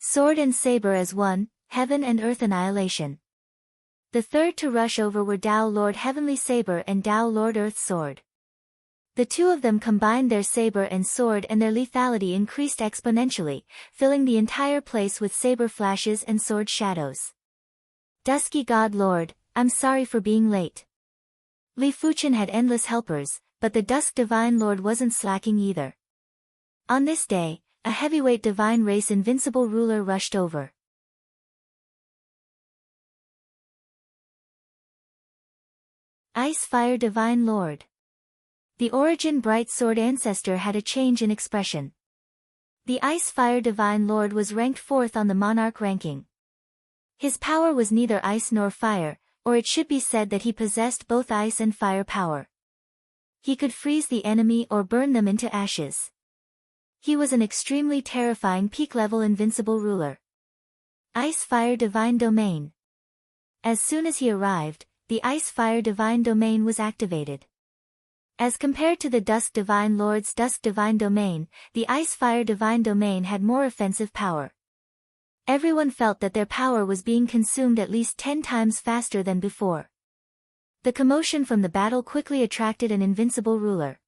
Sword and saber as one, heaven and earth annihilation. The third to rush over were Tao Lord Heavenly Saber and Tao Lord Earth Sword. The two of them combined their saber and sword and their lethality increased exponentially, filling the entire place with saber flashes and sword shadows. Dusky God Lord, I'm sorry for being late. Li Fuqian had endless helpers, but the Dusk Divine Lord wasn't slacking either. On this day, a heavyweight Divine Race Invincible Ruler rushed over. Ice Fire Divine Lord. The Origin Bright Sword Ancestor had a change in expression. The Ice Fire Divine Lord was ranked 4th on the Monarch ranking. His power was neither ice nor fire, or it should be said that he possessed both ice and fire power. He could freeze the enemy or burn them into ashes. He was an extremely terrifying peak-level invincible ruler. Ice Fire Divine Domain. As soon as he arrived, the Ice Fire Divine Domain was activated. As compared to the Dusk Divine Lord's Dusk Divine Domain, the Ice Fire Divine Domain had more offensive power. Everyone felt that their power was being consumed at least 10 times faster than before. The commotion from the battle quickly attracted an invincible ruler.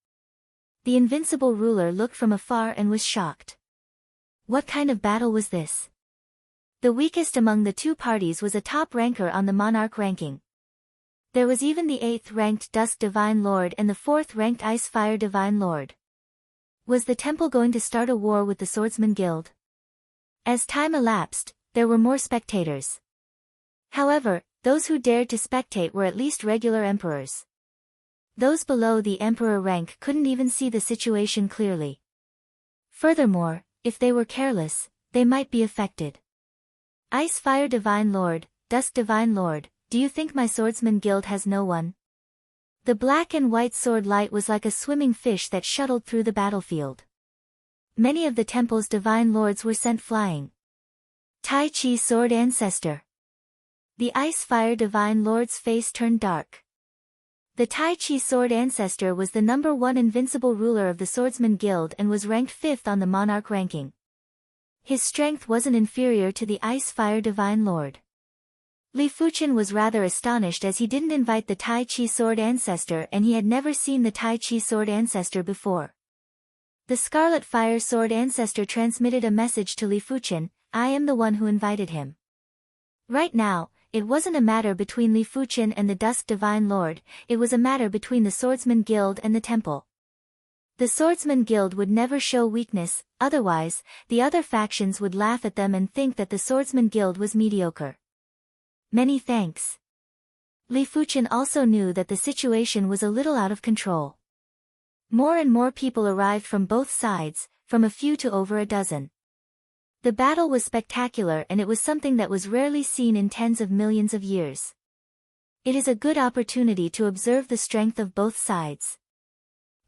The invincible ruler looked from afar and was shocked. What kind of battle was this? The weakest among the two parties was a top ranker on the Monarch ranking. There was even the 8th-ranked Dusk Divine Lord and the 4th-ranked Ice Fire Divine Lord. Was the temple going to start a war with the Swordsman Guild? As time elapsed, there were more spectators. However, those who dared to spectate were at least regular emperors. Those below the emperor rank couldn't even see the situation clearly. Furthermore, if they were careless, they might be affected. Ice Fire Divine Lord, Dusk Divine Lord, do you think my Swordsman Guild has no one? The black and white sword light was like a swimming fish that shuttled through the battlefield. Many of the temple's divine lords were sent flying. Tai Chi Sword Ancestor. The Ice Fire Divine Lord's face turned dark. The Tai Chi Sword Ancestor was the #1 invincible ruler of the Swordsman Guild and was ranked 5th on the Monarch ranking. His strength wasn't inferior to the Ice Fire Divine Lord. Li Fuchen was rather astonished as he didn't invite the Tai Chi sword ancestor and he had never seen the Tai Chi sword ancestor before. The Scarlet Fire sword ancestor transmitted a message to Li Fuchen, "I am the one who invited him." Right now, it wasn't a matter between Li Fuchen and the Dusk Divine Lord, it was a matter between the Swordsman Guild and the temple. The Swordsman Guild would never show weakness, otherwise, the other factions would laugh at them and think that the Swordsman Guild was mediocre. Many thanks. Li Fuchen also knew that the situation was a little out of control. More and more people arrived from both sides, from a few to over a dozen. The battle was spectacular and it was something that was rarely seen in tens of millions of years. It is a good opportunity to observe the strength of both sides.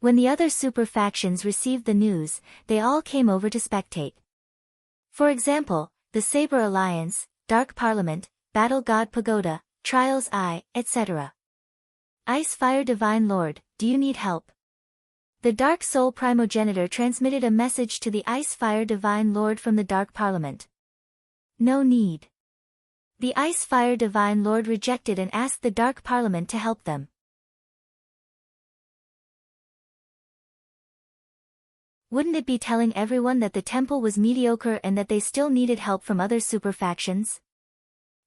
When the other super factions received the news, they all came over to spectate. For example, the Saber Alliance, Dark Parliament, Battle God Pagoda, Trials Eye, etc. Ice Fire Divine Lord, do you need help? The Dark Soul Primogenitor transmitted a message to the Ice Fire Divine Lord from the Dark Parliament. No need. The Ice Fire Divine Lord rejected and asked the Dark Parliament to help them. Wouldn't it be telling everyone that the temple was mediocre and that they still needed help from other super factions?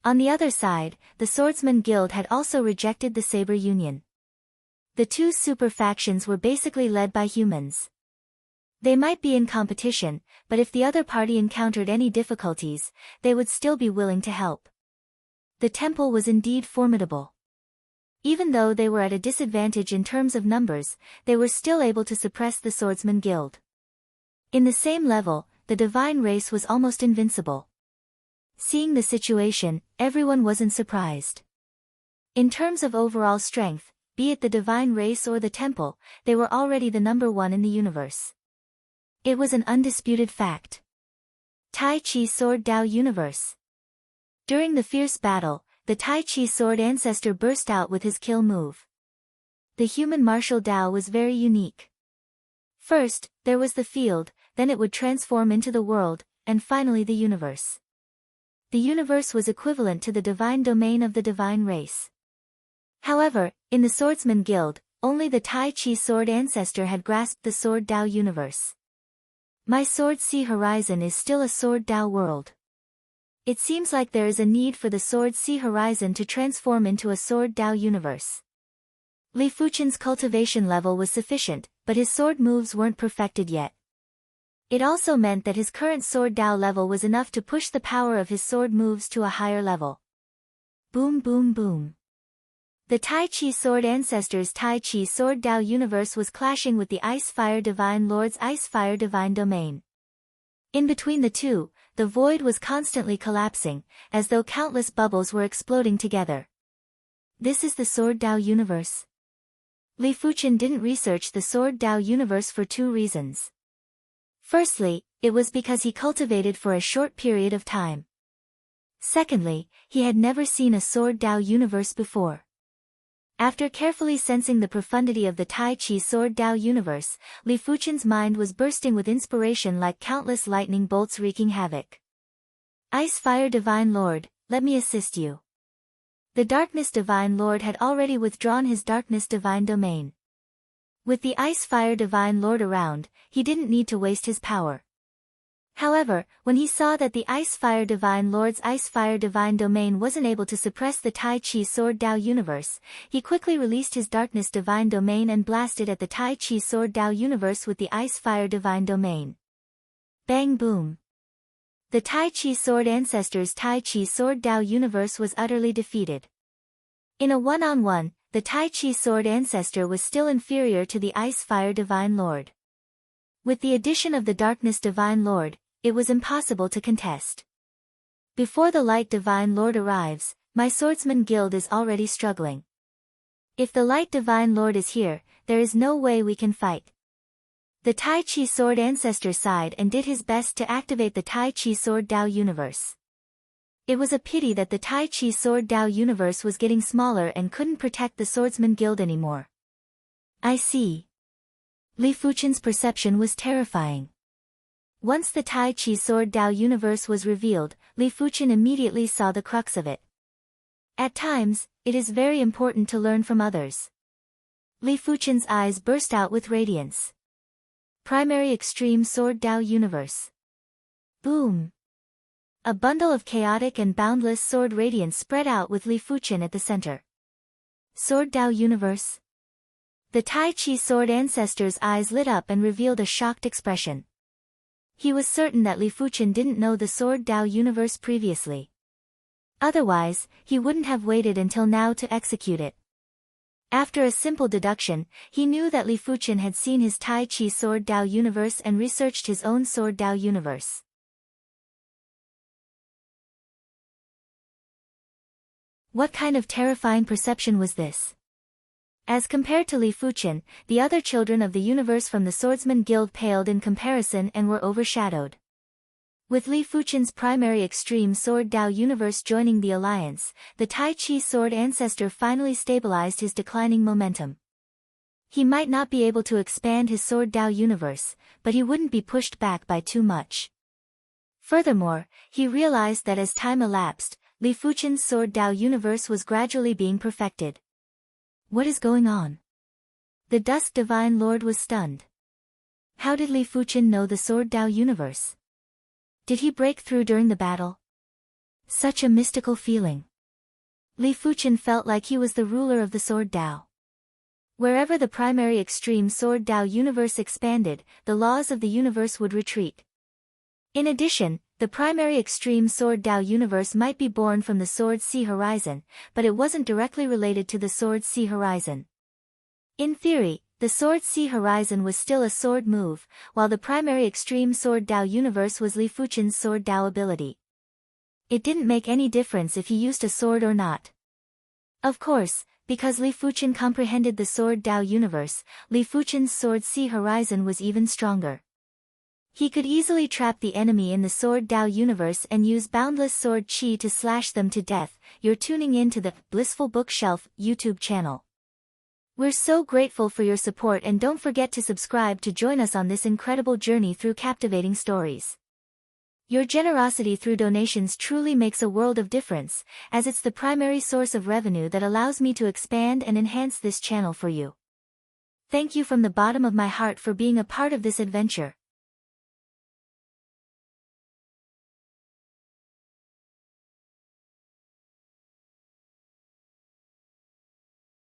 On the other side, the Swordsman Guild had also rejected the Saber Union. The two super factions were basically led by humans. They might be in competition, but if the other party encountered any difficulties, they would still be willing to help. The temple was indeed formidable. Even though they were at a disadvantage in terms of numbers, they were still able to suppress the Swordsman Guild. In the same level, the divine race was almost invincible. Seeing the situation, everyone wasn't surprised. In terms of overall strength, be it the divine race or the temple, they were already the number one in the universe. It was an undisputed fact. Tai Chi Sword Dao Universe. During the fierce battle, the Tai Chi sword ancestor burst out with his kill move. The human martial Dao was very unique. First, there was the field, then it would transform into the world, and finally the universe. The universe was equivalent to the divine domain of the divine race. However, in the Swordsman Guild, only the Tai Chi sword ancestor had grasped the Sword Dao universe. My Sword Sea Horizon is still a Sword Dao world. It seems like there is a need for the Sword Sea Horizon to transform into a Sword Dao universe. Li Fuchen's cultivation level was sufficient, but his sword moves weren't perfected yet. It also meant that his current Sword Dao level was enough to push the power of his sword moves to a higher level. Boom boom boom. The Tai Chi sword ancestor's Tai Chi sword Dao universe was clashing with the Ice Fire Divine Lord's Ice Fire Divine domain. In between the two, the void was constantly collapsing, as though countless bubbles were exploding together. This is the Sword Dao universe. Li Fuchen didn't research the Sword Dao universe for two reasons. Firstly, it was because he cultivated for a short period of time. Secondly, he had never seen a Sword Dao universe before. After carefully sensing the profundity of the Tai Chi Sword Dao universe, Li Fuchen's mind was bursting with inspiration like countless lightning bolts wreaking havoc. Ice Fire Divine Lord, let me assist you. The Darkness Divine Lord had already withdrawn his Darkness Divine domain. With the Ice Fire Divine Lord around, he didn't need to waste his power. However, when he saw that the Ice Fire Divine Lord's Ice Fire Divine domain wasn't able to suppress the Tai Chi Sword Dao universe, he quickly released his Darkness Divine domain and blasted at the Tai Chi Sword Dao universe with the Ice Fire Divine domain. Bang boom. The Tai Chi Sword ancestor's Tai Chi Sword Dao universe was utterly defeated. In a one-on-one, the Tai Chi Sword ancestor was still inferior to the Ice Fire Divine Lord. With the addition of the Darkness Divine Lord, it was impossible to contest. Before the Light Divine Lord arrives, my Swordsman Guild is already struggling. If the Light Divine Lord is here, there is no way we can fight. The Tai Chi Sword ancestor sighed and did his best to activate the Tai Chi Sword Dao universe. It was a pity that the Tai Chi Sword Dao universe was getting smaller and couldn't protect the Swordsman Guild anymore. I see. Li Fuchen's perception was terrifying. Once the Tai Chi Sword Dao universe was revealed, Li Fuchen immediately saw the crux of it. At times, it is very important to learn from others. Li Fuchen's eyes burst out with radiance. Primary Extreme Sword Dao Universe. Boom! A bundle of chaotic and boundless sword radiance spread out with Li Fuchen at the center. Sword Dao Universe. The Tai Chi sword ancestor's eyes lit up and revealed a shocked expression. He was certain that Li Fuchen didn't know the Sword Dao universe previously. Otherwise, he wouldn't have waited until now to execute it. After a simple deduction, he knew that Li Fuchen had seen his Tai Chi Sword Dao universe and researched his own Sword Dao universe. What kind of terrifying perception was this? As compared to Li Fuchen, the other children of the universe from the Swordsman Guild paled in comparison and were overshadowed. With Li Fuchen's primary extreme Sword Dao universe joining the alliance, the Tai Chi sword ancestor finally stabilized his declining momentum. He might not be able to expand his Sword Dao universe, but he wouldn't be pushed back by too much. Furthermore, he realized that as time elapsed, Li Fuchen's Sword Dao universe was gradually being perfected. What is going on? The Dusk Divine Lord was stunned. How did Li Fuchen know the Sword Dao universe? Did he break through during the battle? Such a mystical feeling. Li Fuchen felt like he was the ruler of the Sword Dao. Wherever the primary extreme Sword Dao universe expanded, the laws of the universe would retreat. In addition, the primary extreme Sword Dao universe might be born from the Sword Sea Horizon, but it wasn't directly related to the Sword Sea Horizon. In theory, the Sword Sea Horizon was still a sword move, while the primary extreme Sword Dao universe was Li Fuchen's Sword Dao ability. It didn't make any difference if he used a sword or not. Of course, because Li Fuchen comprehended the Sword Dao universe, Li Fuchen's Sword Sea Horizon was even stronger. He could easily trap the enemy in the Sword Dao universe and use Boundless Sword Chi to slash them to death. You're tuning in to the Blissful Bookshelf YouTube channel. We're so grateful for your support, and don't forget to subscribe to join us on this incredible journey through captivating stories. Your generosity through donations truly makes a world of difference, as it's the primary source of revenue that allows me to expand and enhance this channel for you. Thank you from the bottom of my heart for being a part of this adventure.